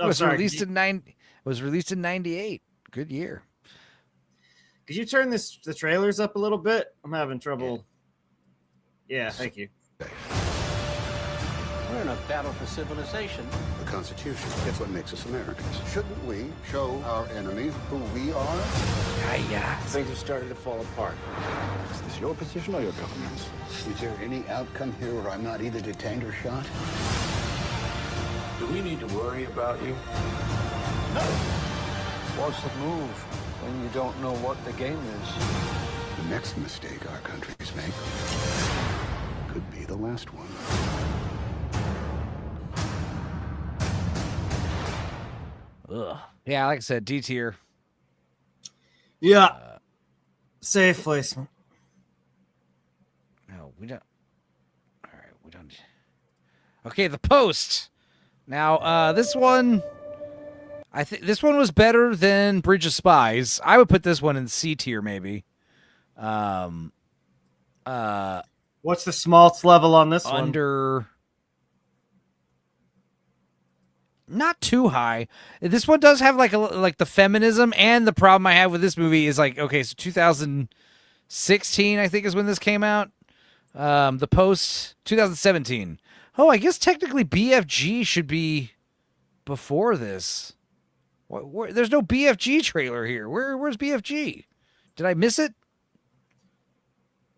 was released in 98. Good year. Could you turn the trailers up a little bit? I'm having trouble. Yeah, thank you. We're in a battle for civilization. The Constitution is what makes us Americans. Shouldn't we show our enemies who we are? Things have started to fall apart. Is this your position or your government's? Is there any outcome here where I'm not either detained or shot? Do we need to worry about you? What's the move when you don't know what the game is? The next mistake our countries make could be the last one. Ugh. Yeah, like I said, D tier. Yeah. Safe placement. No, we don't. All right, we don't. Okay, The Post. Now, this one, I think this one was better than Bridge of Spies. I would put this one in C tier, maybe. What's the smaltz level on this one? Under. Not too high. This one does have like the feminism, and the problem I have with this movie is like, okay, so 2016 I think is when this came out. The Post 2017. Oh, I guess technically BFG should be before this. There's no BFG trailer here. Where's BFG? Did I miss it?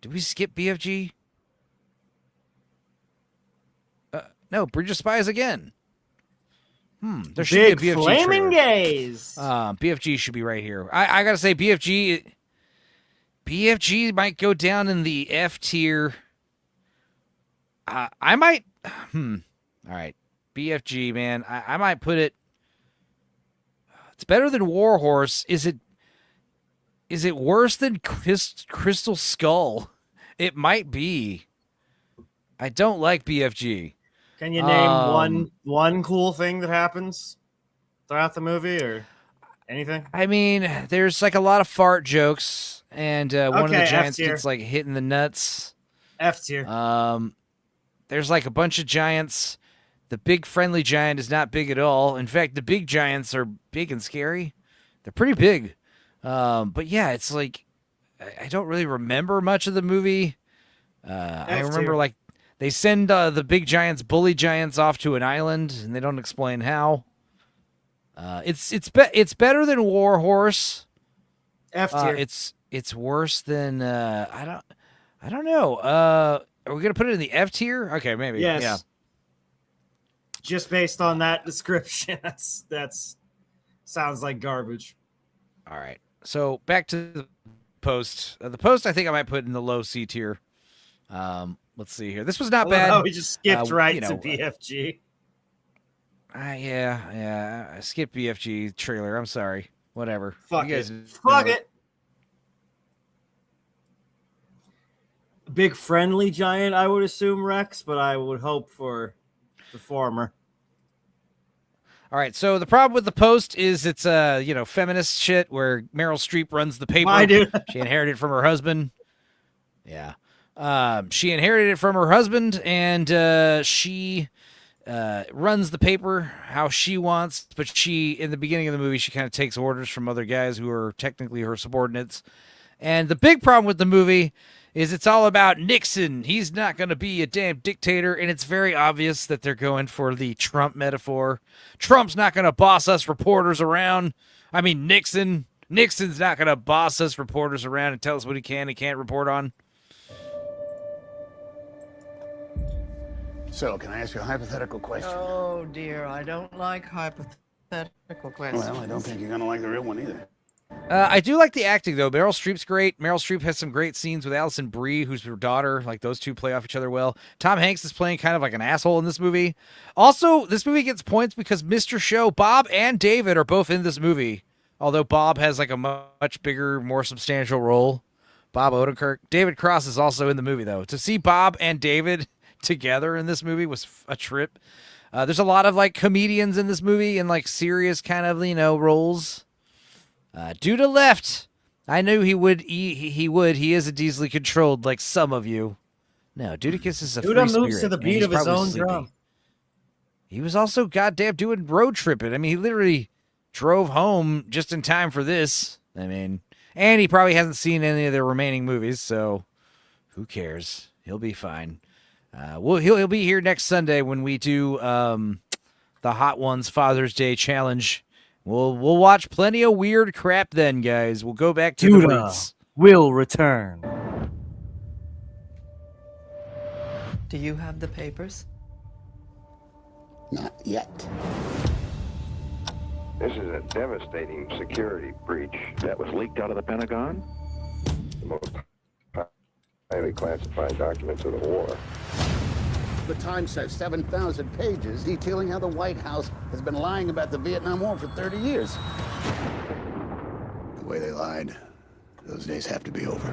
Did we skip BFG? No, Bridge of Spies again. There should be a BFG flaming trailer. gaze. BFG should be right here. I gotta say, BFG might go down in the F tier. I might. All right, BFG, man. I might put it. It's better than War Horse. Is it worse than Crystal Skull? It might be. I don't like BFG. Can you name one cool thing that happens throughout the movie or anything? I mean, there's like a lot of fart jokes, and one of the giants F-tier. gets like hit in the nuts. F tier. There's like a bunch of giants. The big friendly giant is not big at all. In fact, the big giants are big and scary. They're pretty big. But yeah, it's like I don't really remember much of the movie. I remember like they send the big giants, bully giants, off to an island, and they don't explain how. It's better than War Horse. F tier. It's worse than I don't know. Are we gonna put it in the F tier? Okay, maybe. Yes. Yeah. Just based on that description, that's sounds like garbage. All right. So back to the Post. The Post, I think I might put in the low C tier. Let's see here. This was not bad. Oh, we just skipped to BFG. Yeah. I skipped BFG trailer. I'm sorry. Whatever. Fuck You guys it. know Fuck it. Big friendly giant, I would assume Rex, but I would hope for the former. All right, so the problem with the Post is it's feminist shit where Meryl Streep runs the paper. Why, dude? She inherited it from her husband. Yeah. She inherited it from her husband, and she runs the paper how she wants, but in the beginning of the movie, she kind of takes orders from other guys who are technically her subordinates. And the big problem with the movie is it's all about Nixon. He's not going to be a damn dictator, and it's very obvious that they're going for the Trump metaphor. Trump's not going to boss us reporters around. I mean, Nixon's not going to boss us reporters around and tell us what he can and can't report on. So, can I ask you a hypothetical question? Oh, dear, I don't like hypothetical questions. Well, I don't think you're going to like the real one either. I do like the acting, though. Meryl Streep's great. Meryl Streep has some great scenes with Alison Brie, who's her daughter. Like, those two play off each other well. Tom Hanks is playing kind of like an asshole in this movie. Also, this movie gets points because Mr. Show, Bob and David are both in this movie. Although Bob has like a much bigger, more substantial role. Bob Odenkirk. David Cross is also in the movie, though. To see Bob and David together in this movie was a trip. There's a lot of like comedians in this movie and like serious kind of, roles. Duda left. I knew he would. He would. He isn't easily controlled like some of you. No, Dudicus is a free Duda spirit. moves to the and beat he's of his probably own sleepy. drum. He was also goddamn doing road tripping. I mean, he literally drove home just in time for this. I mean, and he probably hasn't seen any of the remaining movies, so who cares? He'll be fine. He'll be here next Sunday when we do the Hot Ones Father's Day Challenge. We'll watch plenty of weird crap then, guys. We'll go back to the roots. Will return. Do you have the papers? Not yet. This is a devastating security breach that was leaked out of the Pentagon. The most highly classified documents of the war. The Times says 7,000 pages detailing how the White House has been lying about the Vietnam War for 30 years. The way they lied, those days have to be over.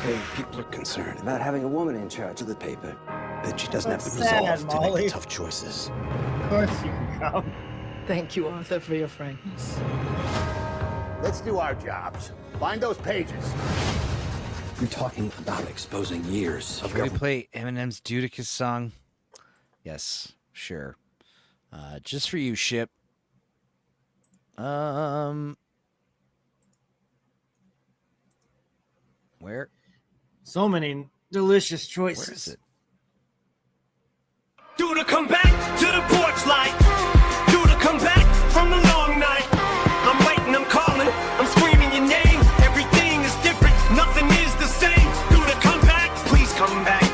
Hey, people are concerned about having a woman in charge of the paper. That she doesn't have the Sad, resolve to Molly. make the tough choices. Of course you can come. Thank you, Arthur, for your frankness. Let's do our jobs. Find those pages. You're talking about exposing years of Can we government. play Eminem's Dudicus song? Yes, sure. Just for you, Ship. Where? So many delicious choices. Where is it? Do to come back to the porch light. Do to come back from the long night. I'm waiting, I'm calling, I'm screaming your name. Everything is different, nothing is the same. Do to come back, please come back.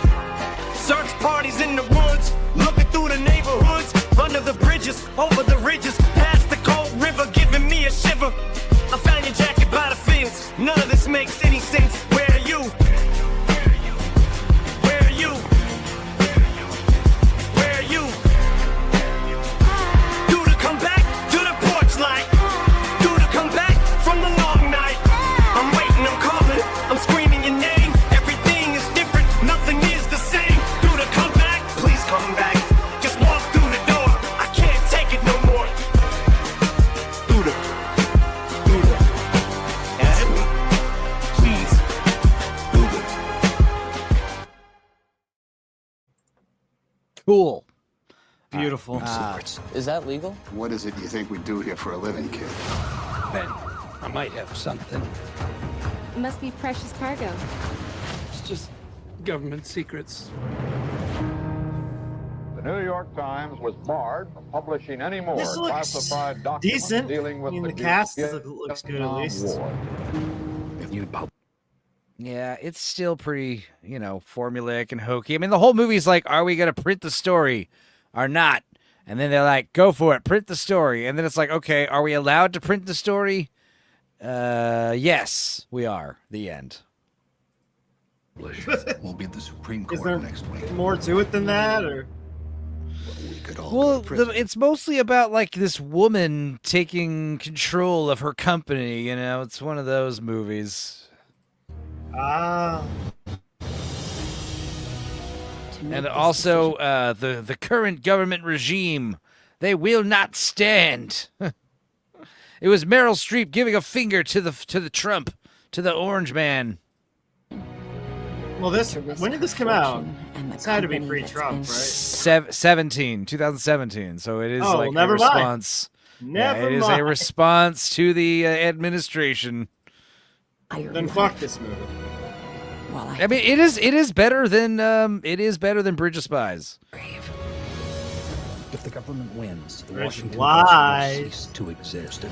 Search parties in the woods, looking through the neighborhoods, under the bridges, over the ridges, past the cold river, giving me a shiver. I found your jacket by the fields. None of this makes any sense. Where are you? Where are you? Where are you? Do to come back to the porch light. Do to come back from the long night. I'm waiting, I'm calling, I'm screaming your name. Everything is different, nothing is the same. Do to come back, please come back. Just walk through the door. I can't take it no more. Do to. Ask me, please. Do to. Cool. Beautiful. Secrets. Is that legal? What is it you think we do here for a living, kid? Ben, I might have something. It must be precious cargo. It's just government secrets. The New York Times was barred from publishing any more This looks classified documents decent. dealing with I mean, the the cast looks good at least. War. Yeah, it's still pretty, formulaic and hokey. I mean, the whole movie's like, are we going to print the story or not? And then they're like, go for it, print the story. And then it's like, okay, are we allowed to print the story? Yes, we are. The end. We'll be at the Supreme Is Court there next week. more to it than that, or? Well, it's mostly about like this woman taking control of her company. It's one of those movies. Ah. And also, the current government regime, they will not stand. It was Meryl Streep giving a finger to the Trump, to the Orange Man. Well, when did this come out? It's had to be pre-Trump, right? 2017. So it is like never a response. Never it is a response to the administration. Then fuck this movie. I mean, it is better than Bridge of Spies. If the government wins, the Rich Washington lies. Post will cease to exist.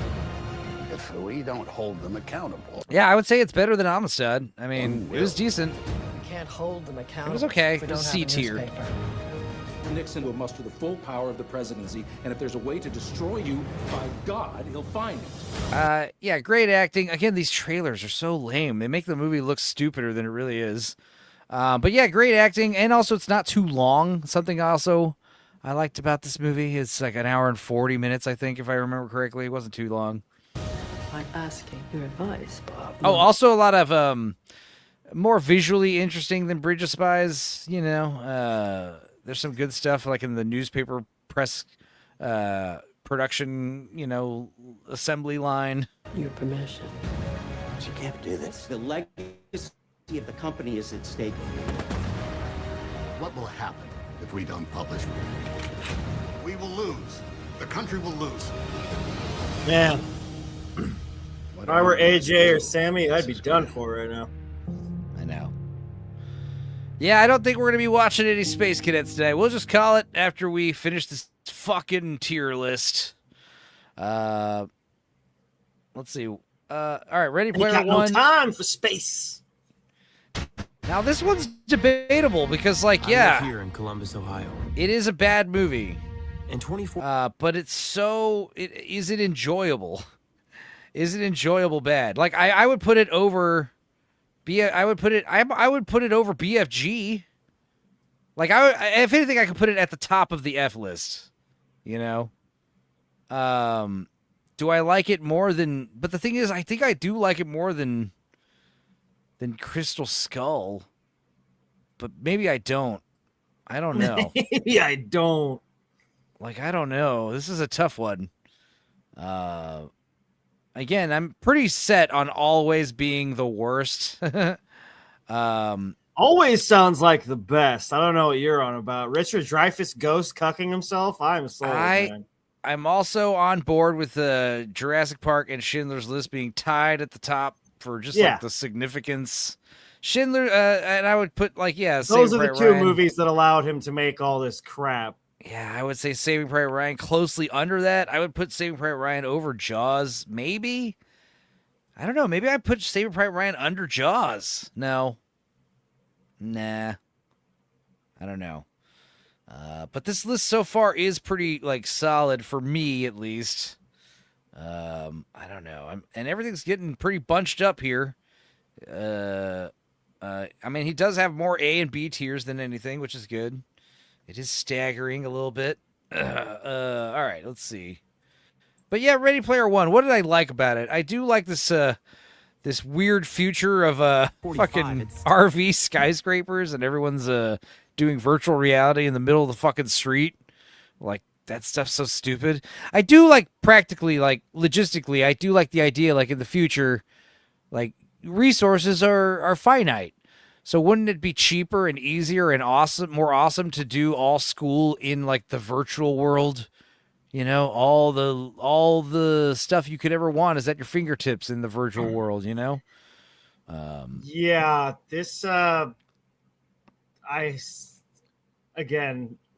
If we don't hold them accountable. Yeah, I would say it's better than Amistad. I mean, it was decent. We can't hold them accountable. It was okay. if we It was don't have a C-tier. newspaper. Nixon will muster the full power of the presidency, and if there's a way to destroy you, by God, he'll find it. Yeah, great acting. Again, these trailers are so lame. They make the movie look stupider than it really is. But yeah, great acting, and also it's not too long. Something also I liked about this movie, it's like an hour and 40 minutes, I think, if I remember correctly. It wasn't too long. I'm asking your advice, Bob. Oh, also a lot of more visually interesting than Bridge of Spies. There's some good stuff like in the newspaper press production, assembly line. Your permission. You can't do this. The legacy of the company is at stake. What will happen if we don't publish? We will lose. The country will lose. Man. If I were AJ or Sammy, I'd be done for right now. I know. Yeah, I don't think we're going to be watching any Space Cadets today. We'll just call it after we finish this fucking tier list. Let's see. All right, Ready Player One. No time for space. Now, this one's debatable because, I live here in Columbus, Ohio. it is a bad movie. In 24. But is it enjoyable? Is it enjoyable bad? Like, I would put it over... I would put it over BFG. Like if anything, I could put it at the top of the F list. Do I like it more than? But the thing is, I think I do like it more than Crystal Skull. But maybe I don't. I don't know. Maybe I don't. Like, I don't know. This is a tough one. Again, I'm pretty set on Always being the worst. Always sounds like the best. I don't know what you're on about. Richard Dreyfuss ghost cucking himself? I'm sold, man. I'm also on board with the Jurassic Park and Schindler's List being tied at the top for just like the significance. Schindler, and I would put those are the two movies that allowed him to make all this crap. Yeah, I would say Saving Private Ryan closely under that. I would put Saving Private Ryan over Jaws, maybe. I don't know. Maybe I'd put Saving Private Ryan under Jaws. No. Nah. I don't know. But this list so far is pretty like solid for me, at least. I don't know. And everything's getting pretty bunched up here. I mean, he does have more A and B tiers than anything, which is good. It is staggering a little bit. All right, let's see. But yeah, Ready Player One. What did I like about it? I do like this this weird future of fucking RV skyscrapers, and everyone's doing virtual reality in the middle of the fucking street. Like, that stuff's so stupid. I do like practically, like logistically, I do like the idea, like in the future, like resources are finite. So wouldn't it be cheaper and easier and more awesome to do all school in like the virtual world? You know, all the stuff you could ever want is at your fingertips in the virtual world, you know? Yeah, this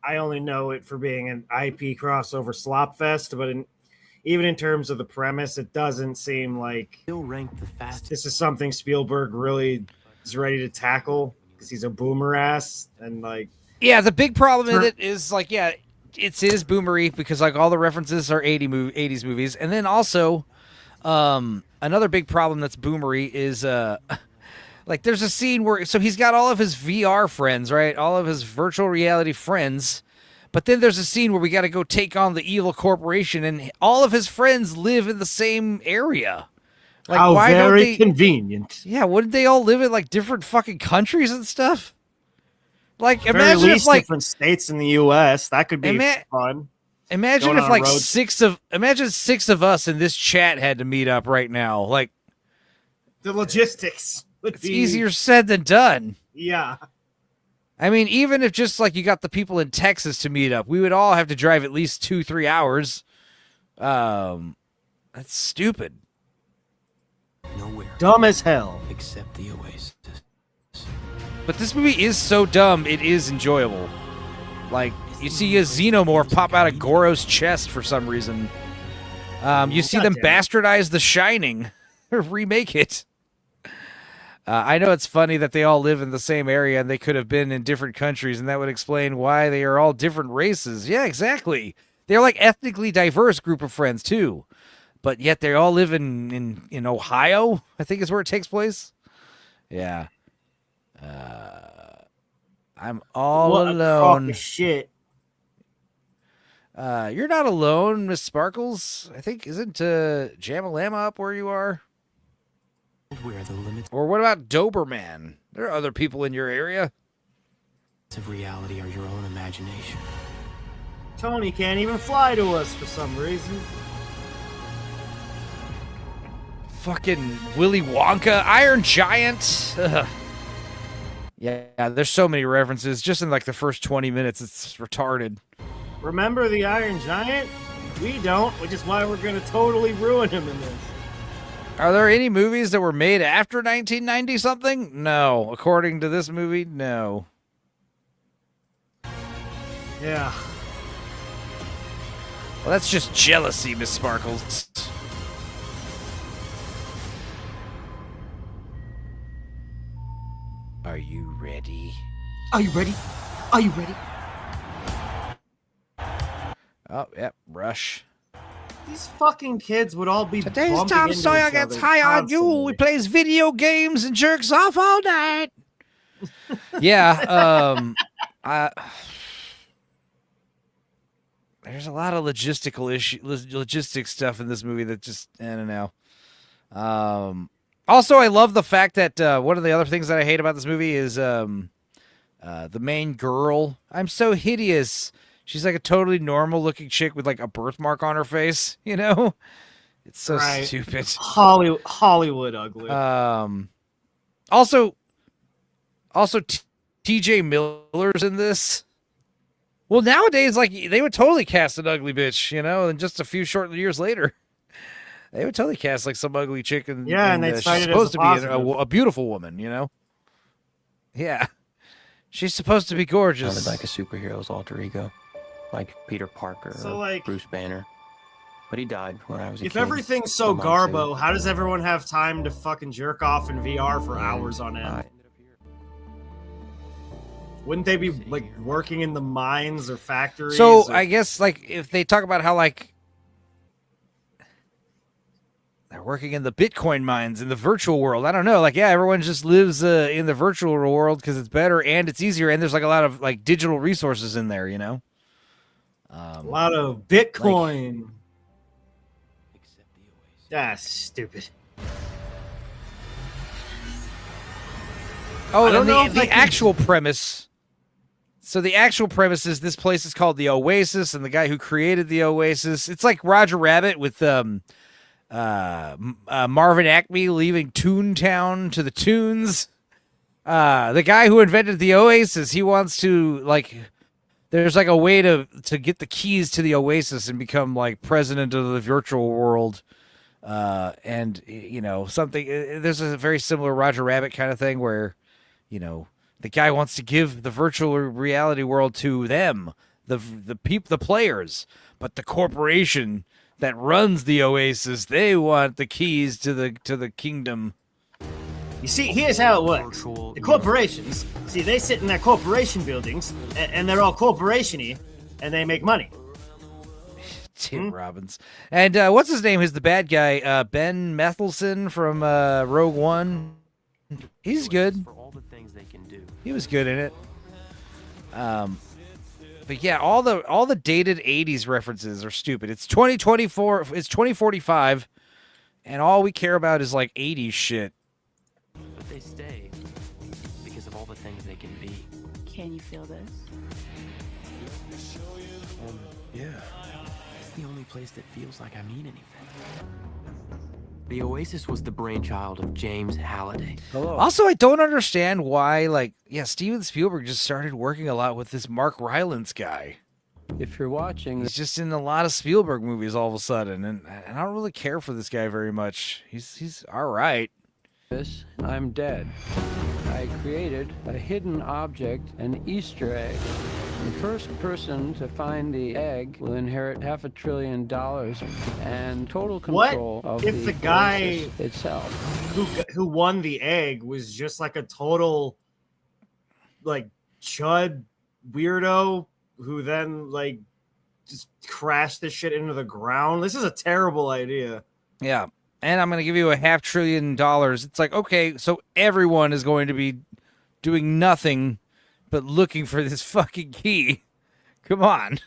I only know it for being an IP crossover slop fest, but even in terms of the premise, it doesn't seem like this is something Spielberg really is ready to tackle, because he's a boomer ass. And like, yeah, the big problem with it is like, yeah, it is boomery because like all the references are 80s movies. And then also another big problem that's boomery is like there's a scene where, so he's got all of his VR friends, right? All of his virtual reality friends. But then there's a scene where we got to go take on the evil corporation, and all of his friends live in the same area. Like, how why very don't they, convenient. Yeah, wouldn't they all live in like different fucking countries and stuff? Like, Very imagine least if like different states in the U.S. That could be fun. Imagine Going if on a like road. six of us in this chat had to meet up right now. Like, The logistics would it's be easier said than done. Yeah. I mean, even if just like you got the people in Texas to meet up, we would all have to drive at least 2-3 hours. That's stupid. Nowhere. Dumb as hell. Except the Oasis. But this movie is so dumb, it is enjoyable. Like, you see a xenomorph pop out of Goro's chest for some reason. You see them bastardize The Shining, or remake it. I know it's funny that they all live in the same area and they could have been in different countries, and that would explain why they are all different races. Yeah, exactly. They're like ethnically diverse group of friends too, but yet they all live in Ohio, I think is where it takes place. Yeah. I'm all What alone. A crock of shit. You're not alone, Miss Sparkles. I think, isn't Jamalama up where you are? Where the limits Or what about Doberman? There are other people in your area. of reality are your own imagination. Tony can't even fly to us for some reason. Fucking Willy Wonka, Iron Giant. Ugh. Yeah, there's so many references. Just in like the first 20 minutes, it's retarded. Remember the Iron Giant? We don't, which is why we're going to totally ruin him in this. Are there any movies that were made after 1990 something? No. According to this movie, no. Yeah. Well, that's just jealousy, Miss Sparkles. Are you ready? Are you ready? Are you ready? Oh, yep, Rush. These fucking kids would all be Today's bumping Tom into Sawyer each gets other high on you. constantly. He plays video games and jerks off all night. Yeah, there's a lot of logistic stuff in this movie that just, I don't know. Also, I love the fact that one of the other things that I hate about this movie is the main girl. I'm so hideous. She's like a totally normal looking chick with like a birthmark on her face, you know? It's so stupid. Hollywood ugly. Also TJ Miller's in this. Well, nowadays, like, they would totally cast an ugly bitch, you know, and just a few short years later, they would totally cast like some ugly chick, and they she's supposed to be a beautiful woman, you know? Yeah. She's supposed to be gorgeous. Sounded like a superhero's alter ego, like Peter Parker or Bruce Banner. But he died when I was a If kid. everything's so My mom garbo, said- how does everyone have time to fucking jerk off in VR for hours on end? Wouldn't they be like working in the mines or factories? So or... I guess like if they talk about how like they're working in the Bitcoin mines in the virtual world, I don't know. Like, yeah, everyone just lives in the virtual world because it's better and it's easier, and there's like a lot of like digital resources in there, you know. A lot of Bitcoin. That's stupid. Oh, and the actual premise. So the actual premise is this place is called the Oasis, and the guy who created the Oasis, it's like Roger Rabbit with Marvin Acme leaving Toontown to the Toons. The guy who invented the Oasis, he wants to like. There's like a way to get the keys to the Oasis and become like president of the virtual world. And you know, something, there's a very similar Roger Rabbit kind of thing where, you know, the guy wants to give the virtual reality world to them, the players, but the corporation that runs the Oasis, they want the keys to the kingdom. You see, here's how it works. The corporations, see, they sit in their corporation buildings, and they're all corporation-y, and they make money. Tim Robbins. And what's his name? He's the bad guy. Ben Mendelsohn from Rogue One. He's good. For all the things they can do. He was good in it. But yeah, all the dated 80s references are stupid. It's 2024, it's 2045, and all we care about is like 80s shit. But they stay because of all the things they can be. Can you feel this? Yeah. It's the only place that feels like I mean anything. The Oasis was the brainchild of James Halliday. Also, I don't understand why, like, yeah, Steven Spielberg just started working a lot with this Mark Rylance guy. If you're watching, he's just in a lot of Spielberg movies all of a sudden, and I don't really care for this guy very much. He's all right. I'm dead. I created a hidden object, an Easter egg. The first person to find the egg will inherit $500 billion and total control of the guy itself. Who won the egg was just like a total like chud weirdo who then like just crashed this shit into the ground? This is a terrible idea. Yeah. And I'm going to give you $500 billion. It's like, okay, so everyone is going to be doing nothing but looking for this fucking key. Come on.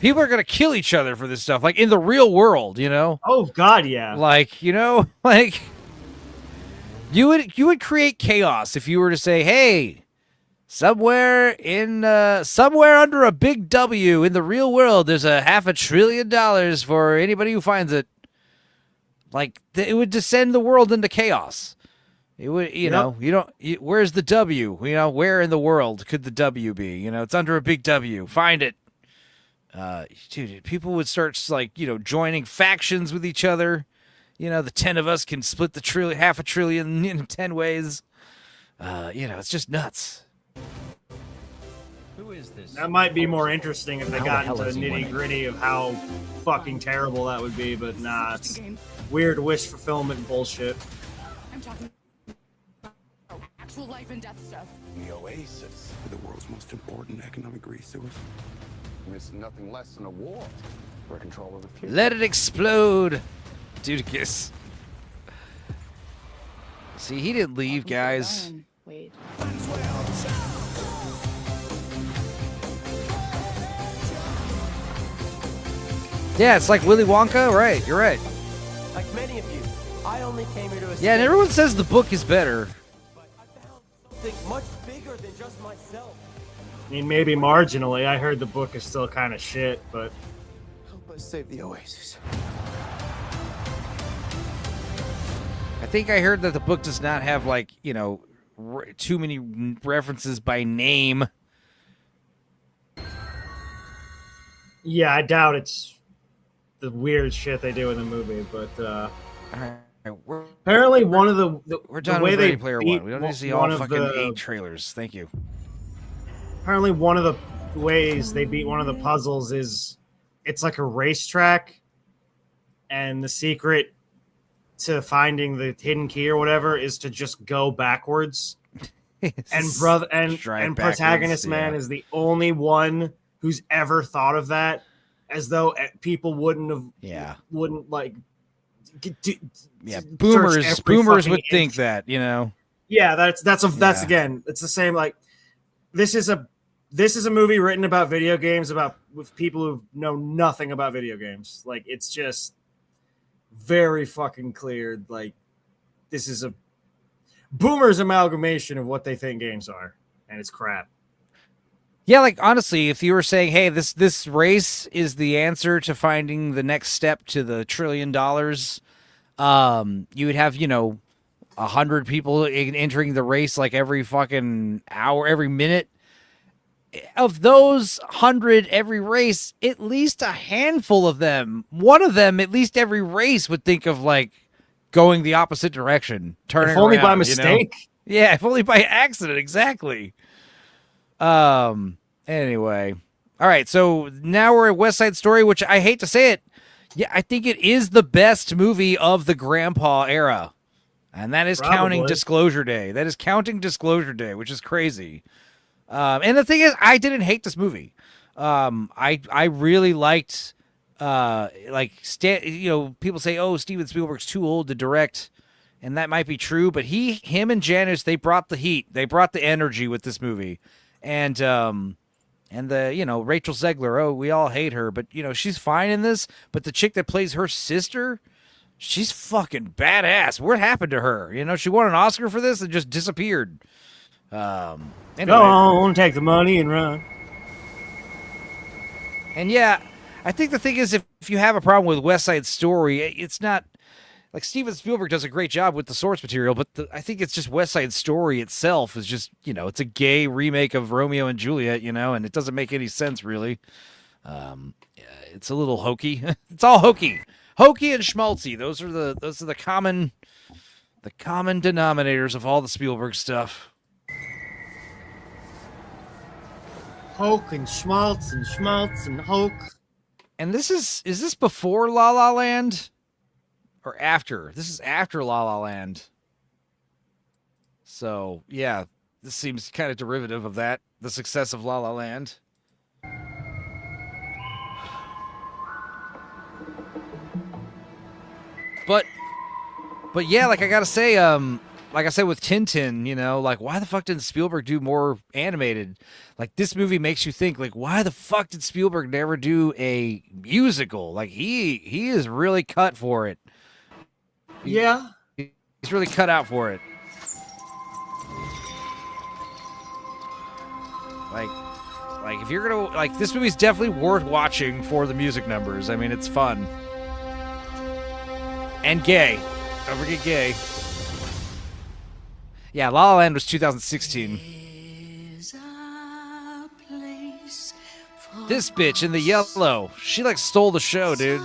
People are going to kill each other for this stuff, like in the real world, you know? Oh, God, yeah. Like, you know, like you would create chaos if you were to say, hey, somewhere under a big W in the real world, there's $500 billion for anybody who finds it. Like, it would descend the world into chaos. It would, you know, where's the W? You know, where in the world could the W be? You know, it's under a big W. Find it. Dude, people would start, like, you know, joining factions with each other. You know, the 10 of us can split the $500 billion in 10 ways. You know, it's just nuts. Who is this? That might be more interesting if they got into the nitty-gritty of how fucking terrible that would be, but nah, it's weird wish fulfillment bullshit. I'm talking about actual life and death stuff. The Oasis, the world's most important economic resource. It's nothing less than a war for control of the future. Let it explode, Dudicus. See, he didn't leave, guys. Wait. Yeah, it's like Willy Wonka, right? You're right. Like many of you, I only came here to escape. Yeah, and everyone says the book is better. But I found something much bigger than just myself. I mean, maybe marginally. I heard the book is still kind of shit, but help us save the Oasis. I think I heard that the book does not have, like, you know, too many references by name. yeah, I doubt it's the weird shit they do in the movie, but apparently one of we're done the way with they Ready Player One. We don't need to see all fucking 8 trailers. Thank you. Apparently one of the ways they beat one of the puzzles is it's like a racetrack, and the secret to finding the hidden key or whatever is to just go backwards. and protagonist man is the only one who's ever thought of that, as though people wouldn't like. Boomers would think that, you know. Yeah, that's again, it's the same. Like this is a movie written about video games with people who know nothing about video games. Like it's just very fucking clear. Like this is a boomers amalgamation of what they think games are, and it's crap. Yeah, like honestly, if you were saying, "Hey, this race is the answer to finding the next step to the $1 trillion," you would have 100 people entering the race like every fucking hour, every minute. Of those 100 every race, at least a handful of them, one of them at least every race would think of like going the opposite direction, turning if only around, by mistake. Yeah, if only by accident, exactly. Anyway. All right, so now we're at West Side Story, which I hate to say it. Yeah, I think it is the best movie of the grandpa era. And that is counting Disclosure Day. That is counting Disclosure Day, which is crazy. And the thing is, I didn't hate this movie. I really liked, people say, oh, Steven Spielberg's too old to direct. And that might be true, but him and Janice, they brought the heat. They brought the energy with this movie. And the, Rachel Zegler, we all hate her, but, she's fine in this. But the chick that plays her sister, she's fucking badass. What happened to her? She won an Oscar for this and just disappeared. Anyway. Go on, take the money and run. And yeah, I think the thing is, if you have a problem with West Side Story, it's not like Steven Spielberg does a great job with the source material, but I think it's just West Side Story itself is just, it's a gay remake of Romeo and Juliet, and it doesn't make any sense really. It's a little hokey. It's all hokey and schmaltzy. Those are the common denominators of all the Spielberg stuff. Hoke and schmaltz and hoke. And is this before La La Land or after? This is after La La Land. So yeah, this seems kind of derivative of that, the success of La La Land. But yeah, like I gotta say, like I said with Tintin, like why the fuck didn't Spielberg do more animated? Like this movie makes you think, like why the fuck did Spielberg never do a musical? Like he is really cut for it. Yeah, he's really cut out for it. Like if you're gonna like this movie's definitely worth watching for the music numbers. I mean, it's fun and gay. Don't forget gay. Yeah, La La Land was 2016. This bitch in the yellow, she like stole the show, dude.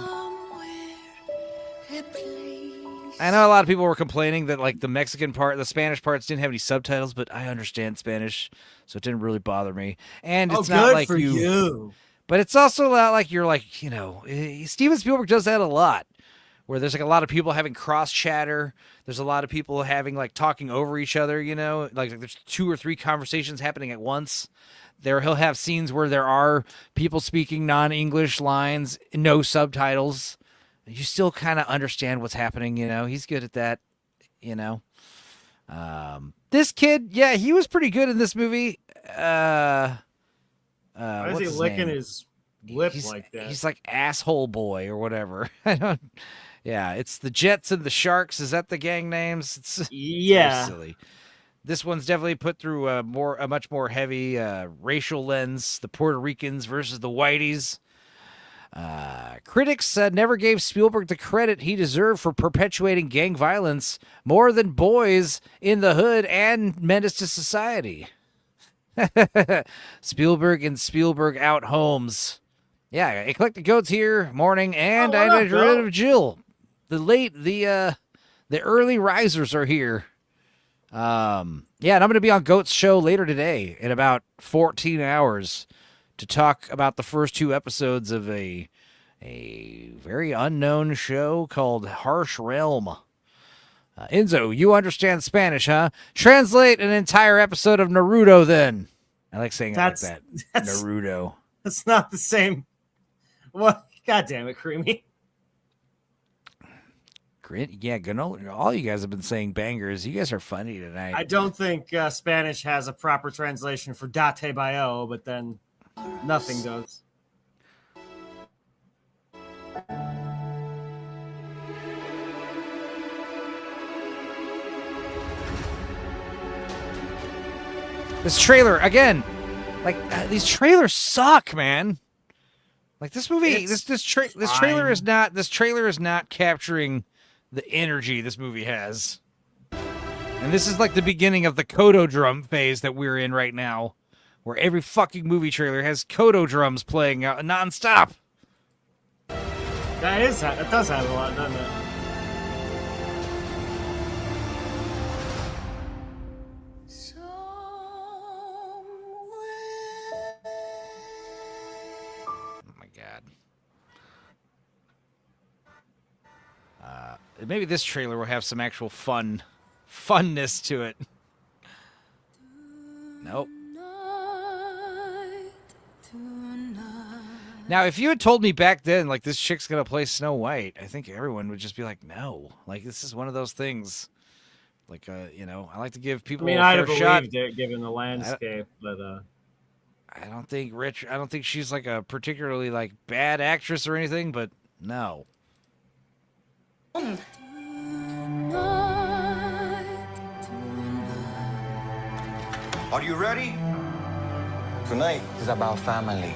I know a lot of people were complaining that like the Spanish parts didn't have any subtitles, but I understand Spanish, so it didn't really bother me. And it's not like you. But it's also not like you're like, Steven Spielberg does that a lot. Where there's like a lot of people having cross chatter. There's a lot of people having like talking over each other, like there's 2 or 3 conversations happening at once. He'll have scenes where there are people speaking non-English lines, no subtitles. You still kind of understand what's happening, He's good at that, This kid, yeah, he was pretty good in this movie. Why is he licking his lip like that? He's like asshole boy or whatever. I don't. Yeah, it's the Jets and the Sharks. Is that the gang names? It's yeah, silly. This one's definitely put through a much more heavy racial lens. The Puerto Ricans versus the Whiteys. Critics never gave Spielberg the credit he deserved for perpetuating gang violence more than Boys in the Hood and Menace to Society. Spielberg and Spielberg out homes. Yeah, Eclectic Goats here, morning, and I got rid of Jill. The early risers are here. Yeah, and I'm going to be on Goat's show later today in about 14 hours to talk about the first 2 episodes of a very unknown show called Harsh Realm. Enzo, you understand Spanish, huh? Translate an entire episode of Naruto, then. I like saying it like that. Naruto. That's not the same. What? God damn it, Creamy. Yeah, all you guys have been saying bangers. You guys are funny tonight. I don't think Spanish has a proper translation for date bayo, but then nothing does. This trailer, again, like, these trailers suck, man. Like, this movie, this trailer is not capturing the energy this movie has. And this is like the beginning of the Kodo drum phase that we're in right now, where every fucking movie trailer has Kodo drums playing out nonstop. That does have a lot, doesn't it? Oh my god. Maybe this trailer will have some actual funness to it. Nope. Now, if you had told me back then, like, this chick's gonna play Snow White, I think everyone would just be like, no. Like, this is one of those things. Like, you know, I like to give people a fair I'd have shot. believed it given the landscape, but I don't think she's like a particularly like bad actress or anything, but no. Are you ready? Tonight is about family.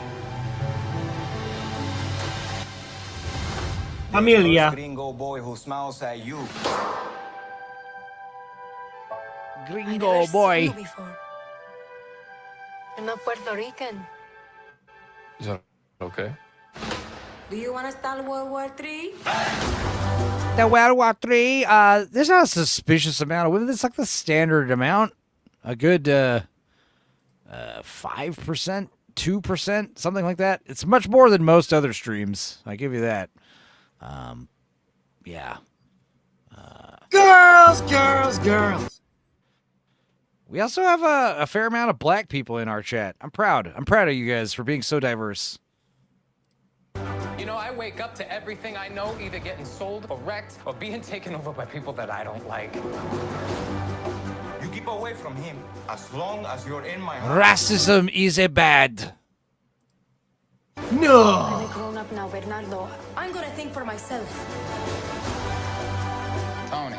Familia. Gringo boy who smiles at you. Gringo boy. I'm not Puerto Rican. Is that okay? Do you want to start World War III? The World War III, there's not a suspicious amount of women. It's like the standard amount. A good 5%, 2%, something like that. It's much more than most other streams. I give you that. Yeah. Girls. We also have a fair amount of black people in our chat. I'm proud. I'm proud of you guys for being so diverse. You know, I wake up to everything I know either getting sold or wrecked or being taken over by people that I don't like. You keep away from him as long as you're in my heart. Racism is a bad. No. I'm a grown up now, Bernardo. I'm gonna think for myself. Tony,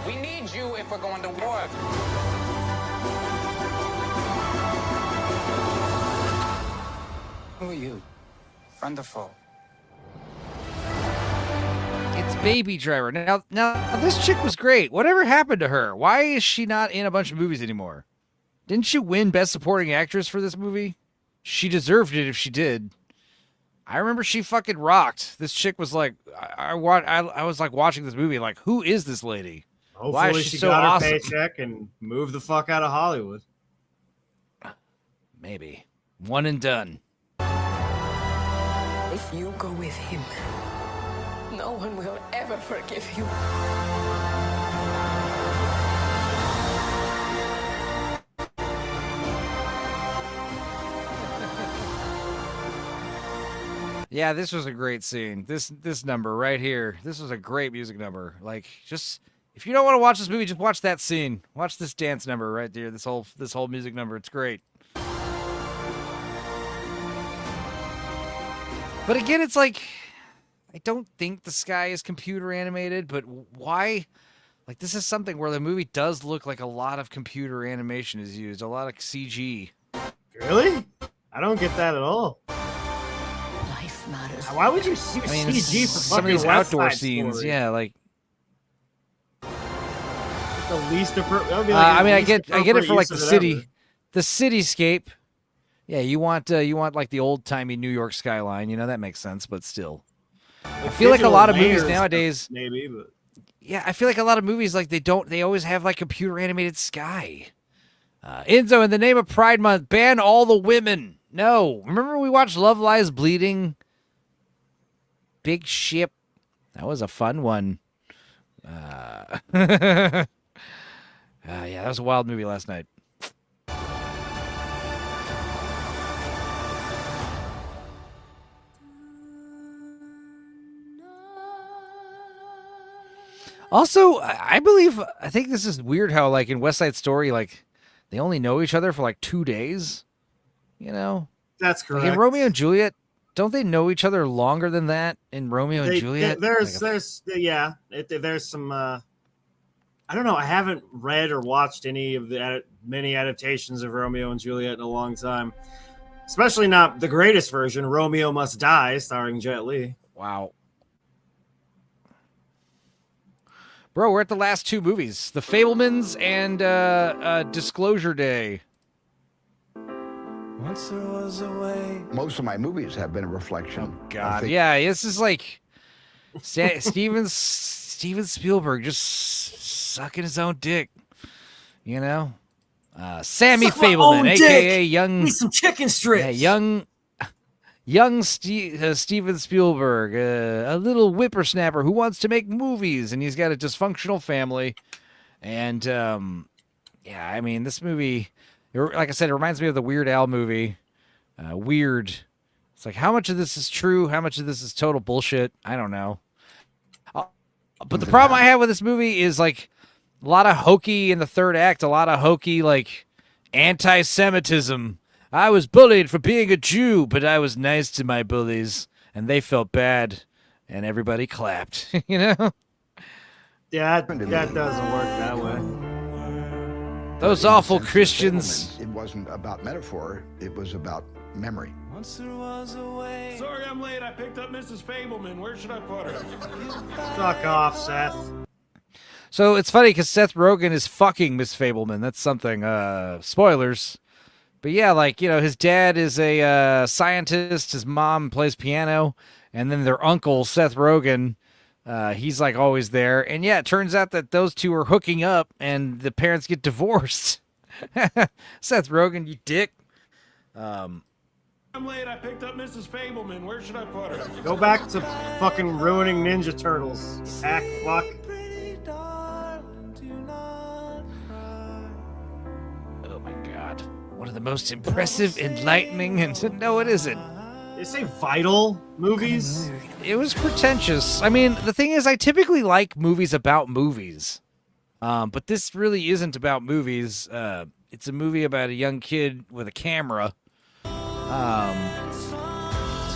we need you if we're going to war. Who are you? Friend or foe? It's Baby Driver. Now, this chick was great. Whatever happened to her? Why is she not in a bunch of movies anymore? Didn't she win Best Supporting Actress for this movie? She deserved it if she did. I remember she fucking rocked. This chick was like, I was like watching this movie like, who is this lady? Hopefully Why is she so got awesome? her paycheck and moved the fuck out of Hollywood. Maybe. One and done. If you go with him, no one will ever forgive you. Yeah, this was a great scene. This number right here. This was a great music number. Like, just if you don't want to watch this movie, just watch that scene. Watch this dance number right there. This whole music number. It's great. But again, it's like, I don't think the sky is computer animated, but why? Like, this is something where the movie does look like a lot of computer animation is used, a lot of CG. Really? I don't get that at all. Life matters. Why would you use CG for some of fucking these West outdoor Side scenes? Story? Yeah, like The least appropriate. I mean, I get it for like the cityscape. Yeah, you want like the old timey New York skyline. You know, that makes sense, but still, I feel like a lot of movies nowadays. Maybe, but yeah, I feel like a lot of movies like they always have like computer animated sky. Enzo, in the name of Pride Month, ban all the women. No, remember we watched Love Lies Bleeding? Big ship. That was a fun one. Yeah, that was a wild movie last night. Also, I think this is weird how, like, in West Side Story, like, they only know each other for, like, 2 days, you know? That's Like, correct. in Romeo and Juliet, don't they know each other longer than that in Romeo and Juliet? There's some, I don't know, I haven't read or watched any of the many adaptations of Romeo and Juliet in a long time. Especially not the greatest version, Romeo Must Die, starring Jet Li. Wow. Bro, we're at the last 2 movies. The Fabelmans and Disclosure Day. Once there was a way. Most of my movies have been a reflection. Oh, God. Yeah, this is like Steven Spielberg just sucking his own dick. You know? Sammy Fabelman, a.k.a. young... Need some chicken strips. Yeah, young Steven Spielberg, a little whippersnapper who wants to make movies, and he's got a dysfunctional family. And, yeah, I mean, this movie, like I said, it reminds me of the Weird Al movie. Weird. It's like, how much of this is true? How much of this is total bullshit? I don't know. But the problem I have with this movie is, like, a lot of hokey in the third act, a lot of hokey, like, anti-Semitism. I was bullied for being a Jew, but I was nice to my bullies, and they felt bad, and everybody clapped, you know? Yeah, that doesn't work that way. Those awful Christians. It wasn't about metaphor, it was about memory. Once there was a way. Sorry I'm late. I picked up Mrs. Fabelman. Where should I put her? Fuck off, Seth. So it's funny because Seth Rogen is fucking Miss Fabelman. That's something. Spoilers. But yeah, like, you know, his dad is a scientist. His mom plays piano. And then their uncle, Seth Rogen, he's like always there. And yeah, it turns out that those two are hooking up and the parents get divorced. Seth Rogen, you dick. I'm late. I picked up Mrs. Fabelman. Where should I put her? Go back to fucking ruining Ninja Turtles. Hack fuck. Oh my God. One of the most impressive, enlightening, and no, it isn't. They say vital movies? It was pretentious. I mean, the thing is, I typically like movies about movies. But this really isn't about movies. It's a movie about a young kid with a camera. It's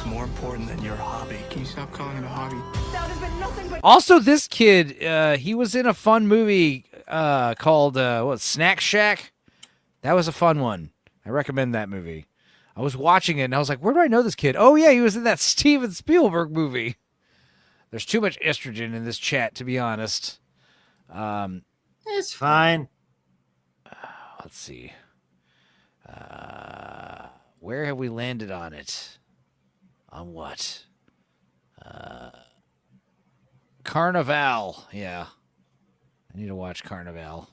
more important than your hobby. Can you stop calling it a hobby? That has been nothing but... Also, this kid, he was in a fun movie called Snack Shack. That was a fun one. I recommend that movie. I was watching it, and I was like, where do I know this kid? Oh, yeah, he was in that Steven Spielberg movie. There's too much estrogen in this chat, to be honest. It's fine. Let's see. Where have we landed on it? On what? Carnival. Yeah. I need to watch Carnival.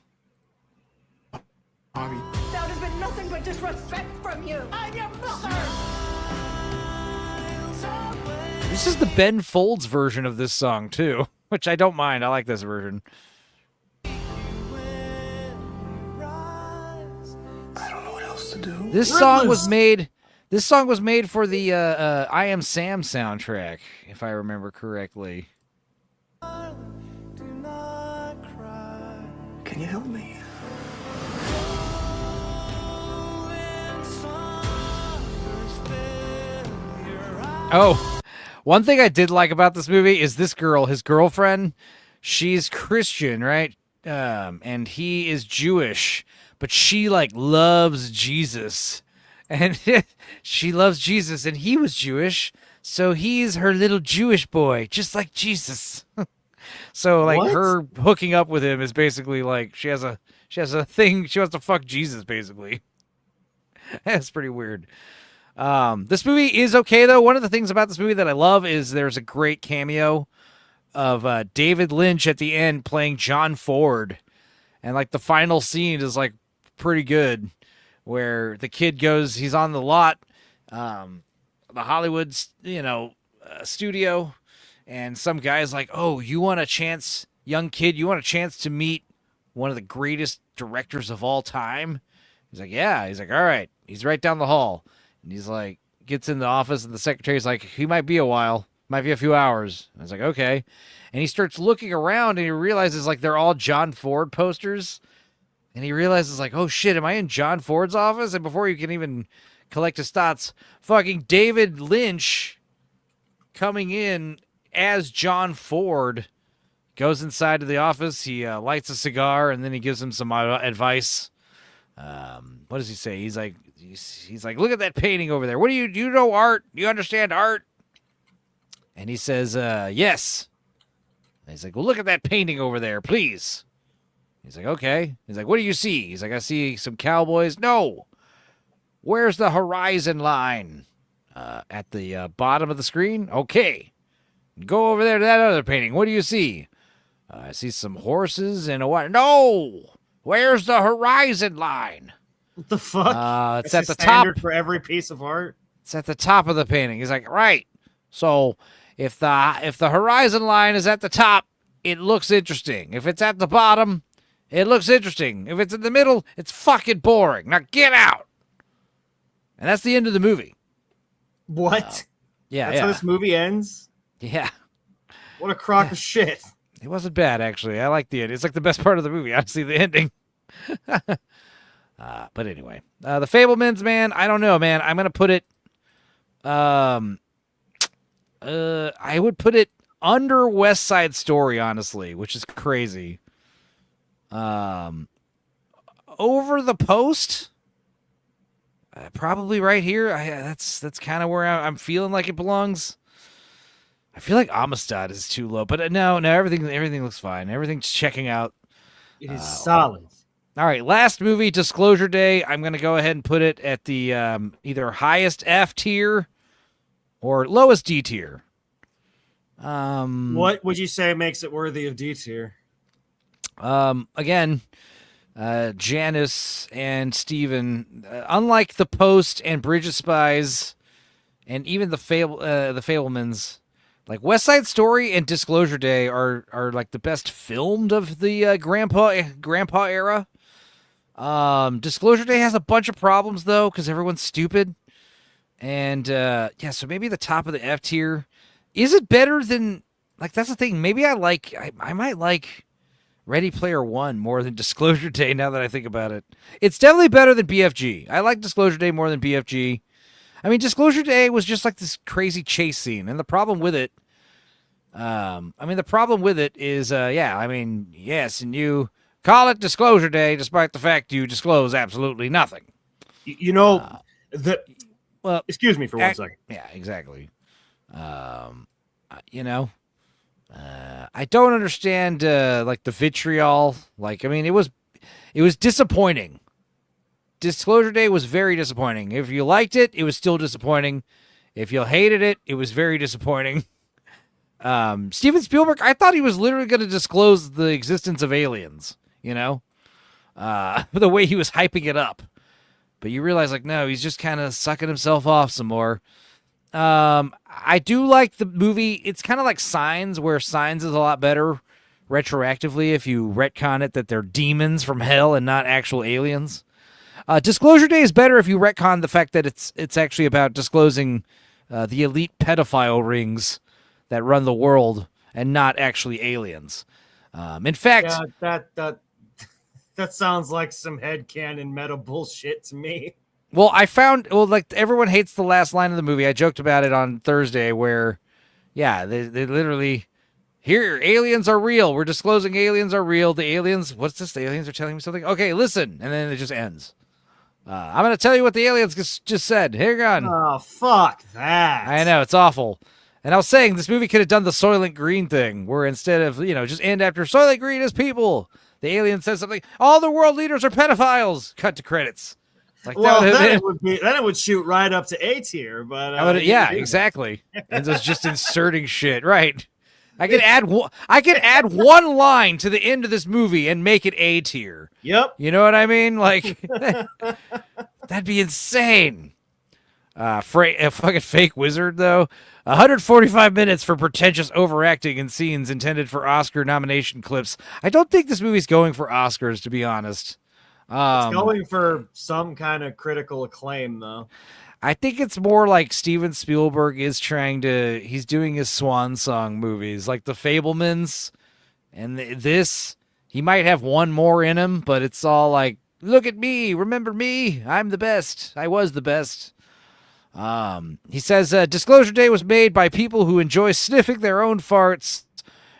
Hobby. That has been nothing but disrespect from you. I'm your mother. This is the Ben Folds version of this song, too, which I don't mind. I like this version. I don't know what else to do. This song was made for the I Am Sam soundtrack, if I remember correctly. Can you help me? Oh, one thing I did like about this movie is this girl, his girlfriend, she's Christian, right? And he is Jewish, but she like loves Jesus. And she loves Jesus, and he was Jewish, so he's her little Jewish boy, just like Jesus. So like What? her hooking up with him is basically like she has a thing, she wants to fuck Jesus, basically. That's pretty weird. This movie is okay, though. One of the things about this movie that I love is there's a great cameo of David Lynch at the end playing John Ford. And, like, the final scene is, like, pretty good, where the kid goes, he's on the lot, the Hollywood, studio, and some guy's like, oh, you want a chance young kid, you want a chance to meet one of the greatest directors of all time? He's like, yeah. He's like, all right. He's right down the hall. And he's like, gets in the office, and the secretary's like, he might be a while. Might be a few hours. I was like, okay. And he starts looking around, and he realizes, like, they're all John Ford posters. And he realizes, like, oh, shit, am I in John Ford's office? And before you can even collect his thoughts, fucking David Lynch coming in as John Ford goes inside to the office. He lights a cigar, and then he gives him some advice. What does he say? He's like, look at that painting over there. What do you know art? Do you understand art? And he says, yes. And he's like, well, look at that painting over there, please. He's like, okay. He's like, what do you see? He's like, I see some cowboys. No. Where's the horizon line? At the bottom of the screen? Okay. Go over there to that other painting. What do you see? I see some horses and a what? No. Where's the horizon line? What the fuck? It's at the top for every piece of art. It's at the top of the painting. He's like, right. So if the horizon line is at the top, it looks interesting. If it's at the bottom, it looks interesting. If it's in the middle, it's fucking boring. Now get out. And that's the end of the movie. What? Yeah, That's how this movie ends? Yeah. What a crock of shit. It wasn't bad, actually. I like the end. It's like the best part of the movie, honestly, the ending. But anyway. The Fablemans, man, I don't know, man. I'm going to put it... I would put it under West Side Story, honestly, which is crazy. Over The Post... probably right here. That's kind of where I'm feeling like it belongs. I feel like Amistad is too low, but no, everything looks fine. Everything's checking out. It is solid. All right, last movie, Disclosure Day. I'm going to go ahead and put it at the either highest F tier or lowest D tier. What would you say makes it worthy of D tier? Again, Janice and Steven, unlike The Post and Bridge of Spies, and even the Fablemans, like West Side Story and Disclosure Day are like the best filmed of the grandpa era. Disclosure Day has a bunch of problems though because everyone's stupid, and so maybe the top of the F tier. Is it better than, like, that's the thing? Maybe I might like Ready Player One more than Disclosure Day now that I think about it. It's definitely better than BFG. I like Disclosure Day more than BFG. I mean, Disclosure Day was just like this crazy chase scene, and the problem with it, is, yes, and you call it Disclosure Day despite the fact you disclose absolutely nothing. Excuse me for 1 second. Yeah, exactly. I don't understand like the vitriol. Like, I mean, it was disappointing. Disclosure Day was very disappointing. If you liked it, it was still disappointing. If you hated it, it was very disappointing. Steven Spielberg, I thought he was literally going to disclose the existence of aliens, the way he was hyping it up. But you realize, like, no, he's just kind of sucking himself off some more. I do like the movie. It's kind of like Signs, where Signs is a lot better retroactively if you retcon it that they're demons from hell and not actual aliens. Disclosure Day is better if you retcon the fact that it's actually about disclosing the elite pedophile rings that run the world and not actually aliens. In fact... Yeah, that sounds like some headcanon meta bullshit to me. Well, like, everyone hates the last line of the movie. I joked about it on Thursday where, they literally, here, aliens are real. We're disclosing aliens are real. The aliens, what's this? The aliens are telling me something? Okay, listen. And then it just ends. I'm going to tell you what the aliens just said. Hang on. Oh, fuck that. I know, it's awful. And I was saying this movie could have done the Soylent Green thing, where instead of, just end after Soylent Green is people, the alien says something, all the world leaders are pedophiles. Cut to credits. Like, then it would shoot right up to A tier, but exactly. And just inserting shit, right? I could add one line to the end of this movie and make it A tier. Yep. You know what I mean? Like, that'd be insane. A fucking fake wizard, though. 145 minutes for pretentious overacting in scenes intended for Oscar nomination clips. I don't think this movie's going for Oscars, to be honest. It's going for some kind of critical acclaim, though. I think it's more like Steven Spielberg is he's doing his swan song movies, like The Fabelmans. And this, he might have one more in him, but it's all like, look at me, remember me, I'm the best, I was the best. He says, Disclosure Day was made by people who enjoy sniffing their own farts,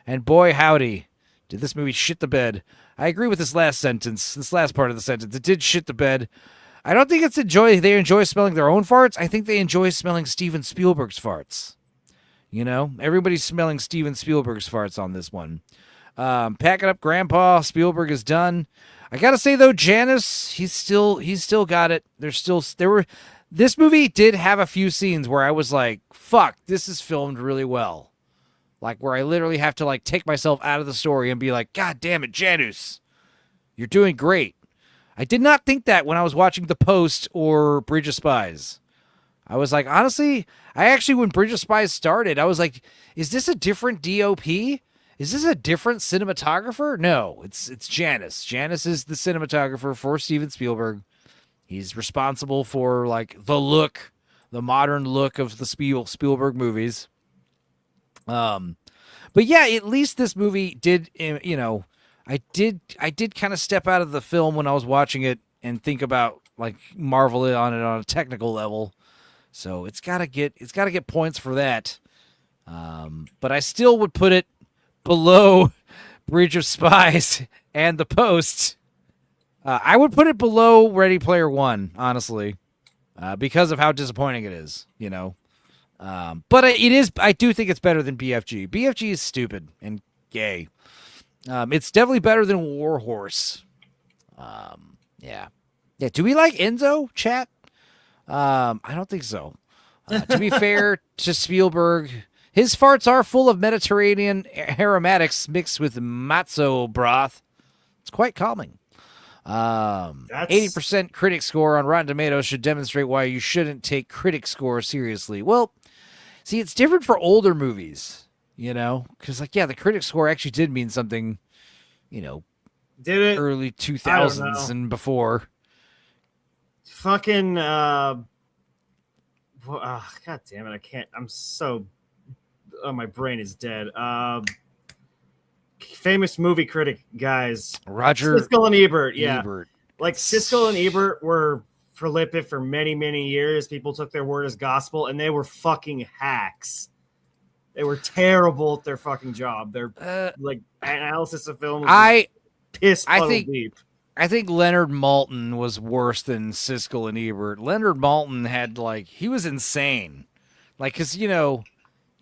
and boy howdy, did this movie shit the bed. I agree with this last part of the sentence. It did shit the bed. I don't think they enjoy smelling their own farts. I think they enjoy smelling Steven Spielberg's farts. You know, everybody's smelling Steven Spielberg's farts on this one. Packing up Grandpa, Spielberg is done. I gotta say though, Janice, he's still got it. This movie did have a few scenes where I was like, fuck, this is filmed really well. Like where I literally have to like take myself out of the story and be like, God damn it, Janus, you're doing great. I did not think that when I was watching The Post or Bridge of Spies. I was like, honestly, when Bridge of Spies started, I was like, is this a different DOP? Is this a different cinematographer? No, it's Janus. Janus is the cinematographer for Steven Spielberg. He's responsible for like the modern look of the Spielberg movies. But yeah, at least this movie did, you know, I did kind of step out of the film when I was watching it and think about like marvel on it on a technical level. So it's gotta get points for that. But I still would put it below Bridge of Spies and The Post. I would put it below Ready Player One, honestly, because of how disappointing it is, you know. But I do think it's better than BFG. BFG is stupid and gay. It's definitely better than War Horse. Yeah. Do we like Enzo, chat? I don't think so. To be fair to Spielberg, his farts are full of Mediterranean aromatics mixed with matzo broth. It's quite calming. 80% critic score on Rotten Tomatoes should demonstrate why you shouldn't take critic score seriously. Well, see, it's different for older movies, you know, because like, yeah, the critic score actually did mean something, you know, did it early 2000s and before. Fucking, God damn it, I can't. My brain is dead. Famous movie critic guys, Roger Siskel and Ebert. Yeah, Ebert. Like Siskel and Ebert were prolific for many, many years. People took their word as gospel, and they were fucking hacks. They were terrible at their fucking job. Their like analysis of film. I think Leonard Maltin was worse than Siskel and Ebert. Leonard Maltin had he was insane. Like, cause you know,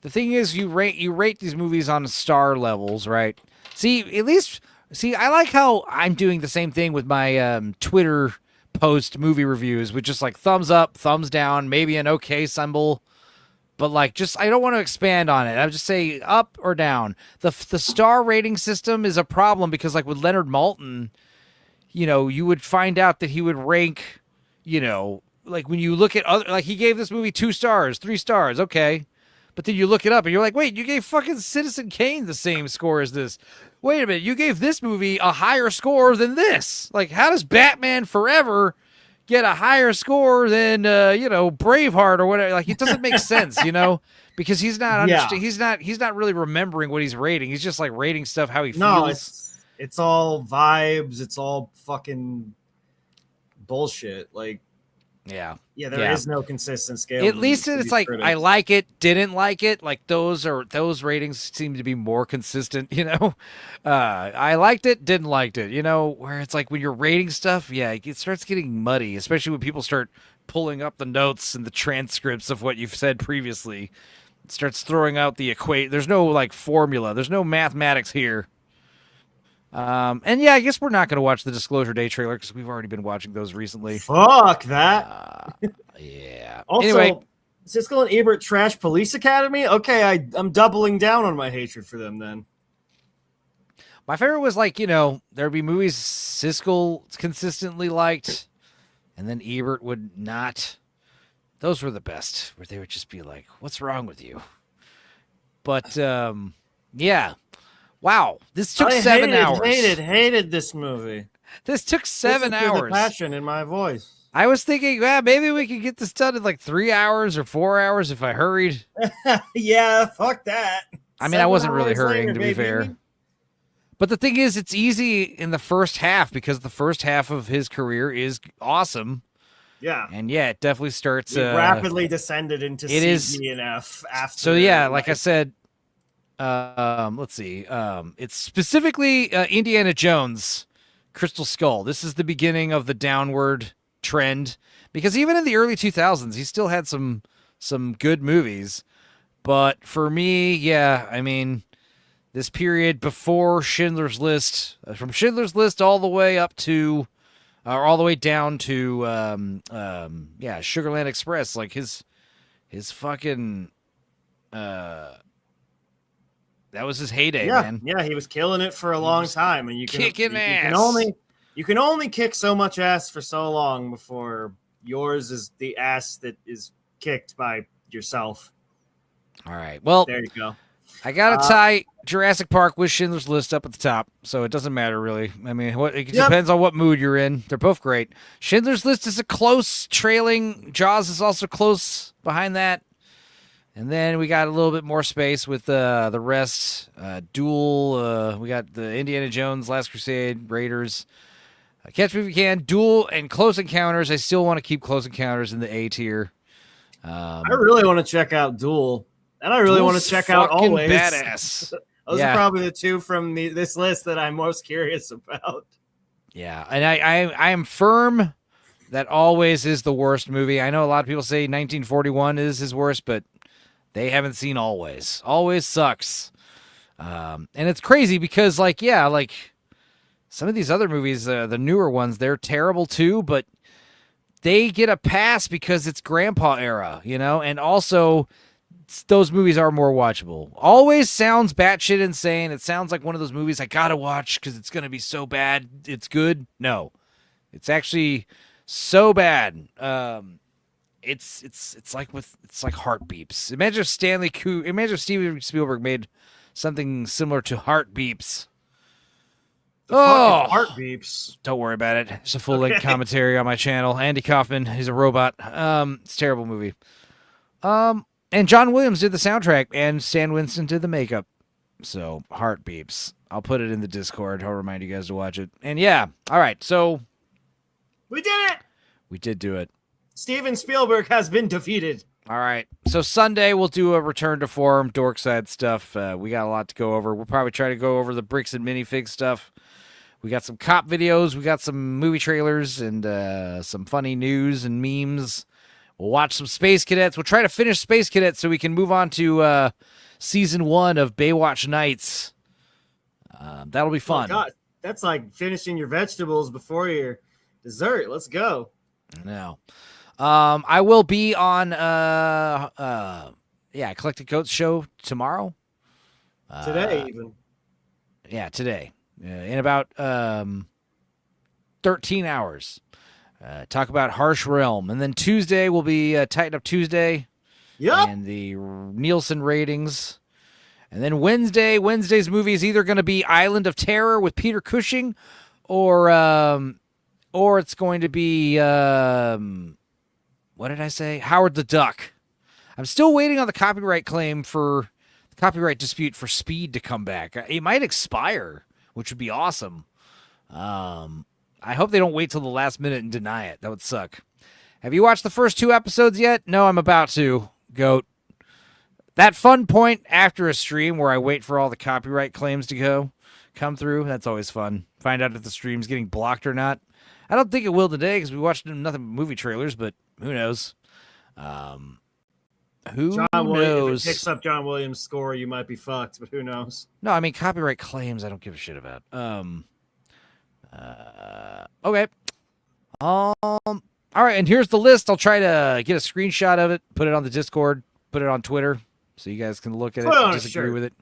the thing is you rate these movies on star levels, right? I like how I'm doing the same thing with my Twitter post movie reviews with just like thumbs up, thumbs down, maybe an okay symbol. But I don't want to expand on it. I would just say up or down. The star rating system is a problem because like with Leonard Maltin, you know, you would find out that he would rank, you know, like when you look at other, like he gave this movie 2 stars, 3 stars. Okay. But then you look it up and you're like, wait, you gave fucking Citizen Kane the same score as this. Wait a minute. You gave this movie a higher score than this. Like, how does Batman Forever get a higher score than, you know, Braveheart or whatever? Like, it doesn't make sense, you know, because he's not, he's not really remembering what he's rating. He's just like rating stuff how he feels. No, it's all vibes. It's all fucking bullshit. Like, yeah, there is no consistent scale. At least it's like critics. I like it, didn't like it. Like those ratings seem to be more consistent. You know, I liked it, didn't like it. You know, where it's like when you're rating stuff, yeah, it starts getting muddy, especially when people start pulling up the notes and the transcripts of what you've said previously. It starts throwing out the equate. There's no like formula. There's no mathematics here. And yeah, I guess we're not going to watch the Disclosure Day trailer because we've already been watching those recently. Fuck that. Yeah. Also, anyway, Siskel and Ebert trash Police Academy. Okay, I'm doubling down on my hatred for them then. My favorite was like, you know, there'd be movies Siskel consistently liked, and then Ebert would not. Those were the best, where they would just be like, "What's wrong with you?" But yeah, wow, this took 7 hours. Hated this movie. This took 7 Listen to hours. the passion in my voice. I was thinking, maybe we could get this done in like 3 hours or 4 hours if I hurried. Yeah, fuck that. I mean, I wasn't 7 really hours hurrying, later, to be baby. fair. But the thing is, it's easy in the first half because the first half of his career is awesome. Yeah. And yeah, it definitely starts. He rapidly descended into it C, is, D, and F after. So yeah, like I said, let's see. It's specifically Indiana Jones, Crystal Skull. This is the beginning of the downward trend because even in the early 2000s, he still had some good movies. But for me, yeah, I mean, this period before Schindler's List, from Schindler's List all the way up to, or all the way down to, Sugarland Express, like his fucking, that was his heyday, man. Yeah, he was killing it for a long time, and you can ass. You can only kick so much ass for so long before yours is the ass that is kicked by yourself. All right, well, there you go. I gotta tie Jurassic Park with Schindler's List up at the top, so it doesn't matter really. I mean, it depends on what mood you're in. They're both great. Schindler's List is a close trailing. Jaws is also close behind that, and then we got a little bit more space with the rest. Duel. We got the Indiana Jones, Last Crusade, Raiders. Catch Me If You Can, Duel, and Close Encounters. I still want to keep Close Encounters in the A tier. I really want to check out Duel. And I really want to check out Always. Badass. Those are probably the two from this list that I'm most curious about. Yeah, and I am firm that Always is the worst movie. I know a lot of people say 1941 is his worst, but they haven't seen Always. Always sucks. And it's crazy because, like some of these other movies, the newer ones, they're terrible too, but they get a pass because it's grandpa era, and also those movies are more watchable. Always sounds batshit insane. It sounds like one of those movies I gotta watch because it's gonna be so bad it's good. No, it's actually so bad. It's like Heart Beeps. Imagine if Steven Spielberg made something similar to Heart Beeps. Heart Beeps. Don't worry about it. It's a full-length commentary on my channel. Andy Kaufman, he's a robot. It's a terrible movie. And John Williams did the soundtrack, and Stan Winston did the makeup. So, Heart Beeps. I'll put it in the Discord. I'll remind you guys to watch it. And yeah, all right, so... We did it! We did do it. Steven Spielberg has been defeated. All right, so Sunday we'll do a return to form, Dorkside stuff. We got a lot to go over. We'll probably try to go over the bricks and minifig stuff. We got some cop videos. We got some movie trailers and some funny news and memes. We'll watch some Space Cadets. We'll try to finish Space Cadets so we can move on to season 1 of Baywatch Nights. That'll be fun. Oh, God. That's like finishing your vegetables before your dessert. Let's go. No. I will be on Collected Coats show tomorrow. Today, even. Yeah, today. In about 13 hours. Talk about Harsh Realm. And then Tuesday will be Tighten Up Tuesday. Yep. And the Nielsen ratings. And then Wednesday's movie is either going to be Island of Terror with Peter Cushing or it's going to be, what did I say? Howard the Duck. I'm still waiting on the copyright dispute for Speed to come back. It might expire, which would be awesome. I hope they don't wait till the last minute and deny it. That would suck. Have you watched the first 2 episodes yet? No, I'm about to. Goat. That fun point after a stream where I wait for all the copyright claims to come through, that's always fun. Find out if the stream's getting blocked or not. I don't think it will today because we watched nothing but movie trailers, but who knows? Who knows? If it picks up John Williams' score, you might be fucked, but who knows? No, I mean, copyright claims I don't give a shit about. Okay. All right, and here's the list. I'll try to get a screenshot of it, put it on the Discord, put it on Twitter, so you guys can look at it and disagree with it.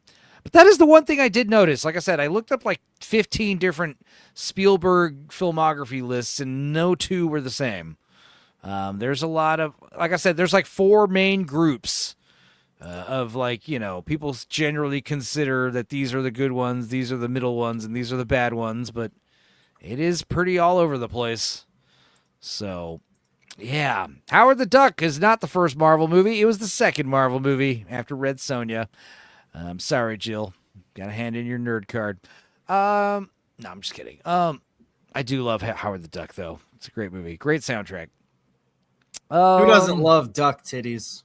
But that is the one thing I did notice. Like I said, I looked up like 15 different Spielberg filmography lists, and no 2 were the same. There's a lot of, like I said, there's like 4 main groups of like, people generally consider that these are the good ones, these are the middle ones, and these are the bad ones, but it is pretty all over the place. So, yeah. Howard the Duck is not the first Marvel movie. It was the second Marvel movie after Red Sonja. I'm sorry, Jill. Got to hand in your nerd card. No, I'm just kidding. I do love Howard the Duck, though. It's a great movie. Great soundtrack. Who doesn't love duck titties?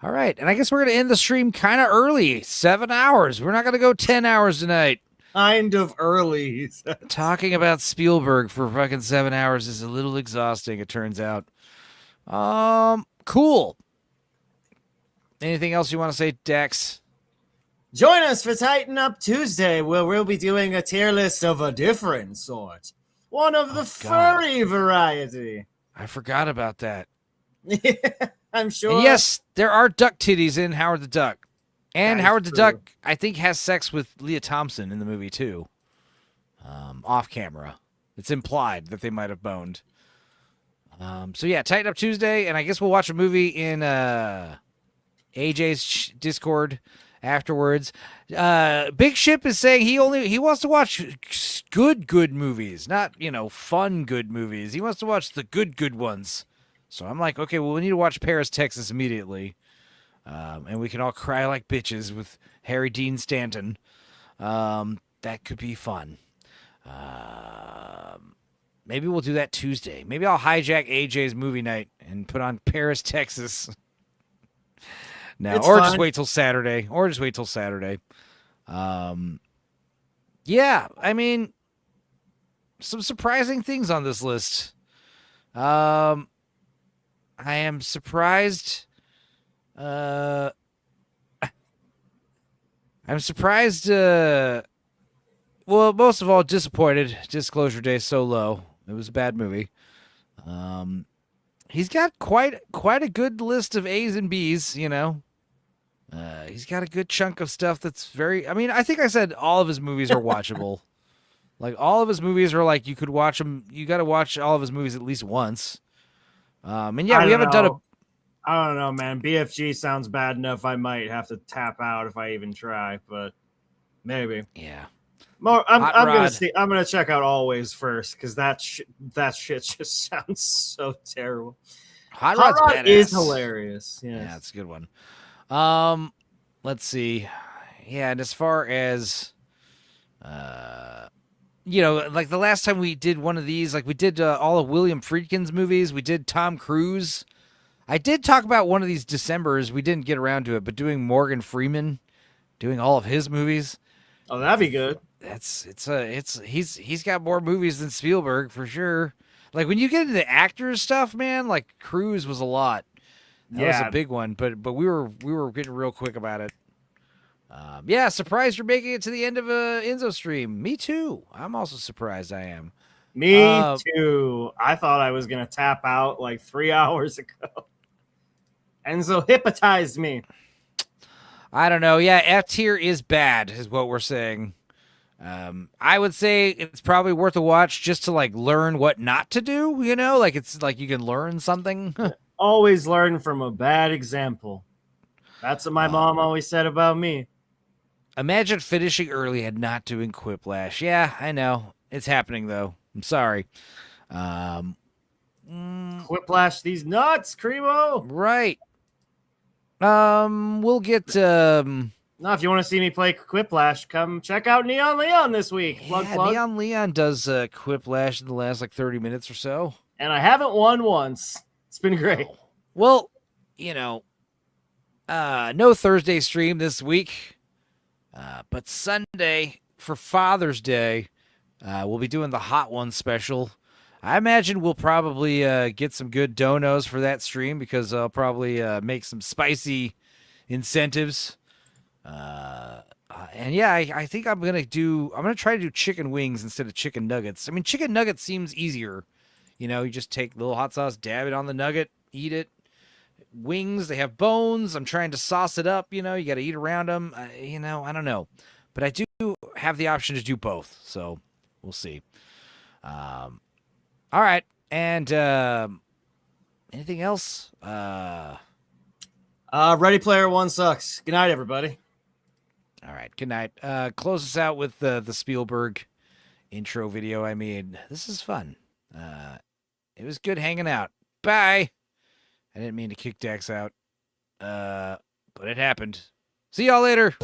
All right. And I guess we're going to end the stream kind of early. 7 hours. We're not going to go 10 hours tonight. Kind of early. Talking about Spielberg for fucking 7 hours is a little exhausting, it turns out. Cool. Anything else you want to say, Dex? Join us for Tighten Up Tuesday, where we'll be doing a tier list of a different sort. One of the furry variety. I forgot about that. I'm sure. And yes, there are duck titties in Howard the Duck. And Howard the Duck, I think, has sex with Leah Thompson in the movie, too. Off camera. It's implied that they might have boned. So, yeah, Tighten Up Tuesday, and I guess we'll watch a movie in AJ's Discord afterwards. Big Ship is saying he wants to watch good movies, not, fun good movies. He wants to watch the good ones. So I'm like, okay, well, we need to watch Paris, Texas immediately. And we can all cry like bitches with Harry Dean Stanton. That could be fun. Maybe we'll do that Tuesday. Maybe I'll hijack AJ's movie night and put on Paris, Texas. No, or just wait till Saturday. Yeah, I mean, some surprising things on this list. I am surprised. I'm surprised. Well, most of all, disappointed. Disclosure Day so low. It was a bad movie. He's got quite a good list of A's and B's. He's got a good chunk of stuff that's very. I mean, I think I said all of his movies are watchable. Like all of his movies are like you could watch them. You got to watch all of his movies at least once. And yeah, we haven't done a. I don't know, man. BFG sounds bad enough. I might have to tap out if I even try, but maybe. Yeah. I'm gonna check out Always first because that shit just sounds so terrible. Hot Rod is hilarious. Yes. Yeah, it's a good one. Let's see. Yeah, and as far as like the last time we did one of these, like we did all of William Friedkin's movies, we did Tom Cruise. I did talk about one of these Decembers. We didn't get around to it, but doing Morgan Freeman, doing all of his movies. Oh, that'd be good. He's got more movies than Spielberg for sure. Like when you get into the actors stuff, man, like Cruise was a lot. That was a big one, but we were getting real quick about it. Yeah, surprised you're making it to the end of a Enzo stream. Me too. I'm also surprised I am. Me too. I thought I was gonna tap out like 3 hours ago. Enzo hypnotized me. I don't know. Yeah, F tier is bad, is what we're saying. I would say it's probably worth a watch just to like learn what not to do. Like it's like you can learn something. Always learn from a bad example. That's what my mom always said about me. Imagine finishing early and not doing Quiplash. Yeah, I know. It's happening, though. I'm sorry. Quiplash these nuts, Cremo. Right. We'll get... No, if you want to see me play Quiplash, come check out Neon Leon this week. Plug. Neon Leon does Quiplash in the last, 30 minutes or so. And I haven't won once. It's been great. Well, no Thursday stream this week, but Sunday for Father's Day, we'll be doing the Hot One special. I imagine we'll probably get some good donos for that stream because I'll probably make some spicy incentives. And yeah, I think I'm going to try to do chicken wings instead of chicken nuggets. I mean, chicken nuggets seems easier. You just take a little hot sauce, dab it on the nugget, eat it. Wings, they have bones. I'm trying to sauce it up. You got to eat around them. I don't know. But I do have the option to do both. So we'll see. All right. And anything else? Ready Player One sucks. Good night, everybody. All right, good night. Close us out with the Spielberg intro video. I mean, this is fun. It was good hanging out. Bye. I didn't mean to kick Dex out, but it happened. See y'all later.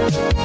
Thank you.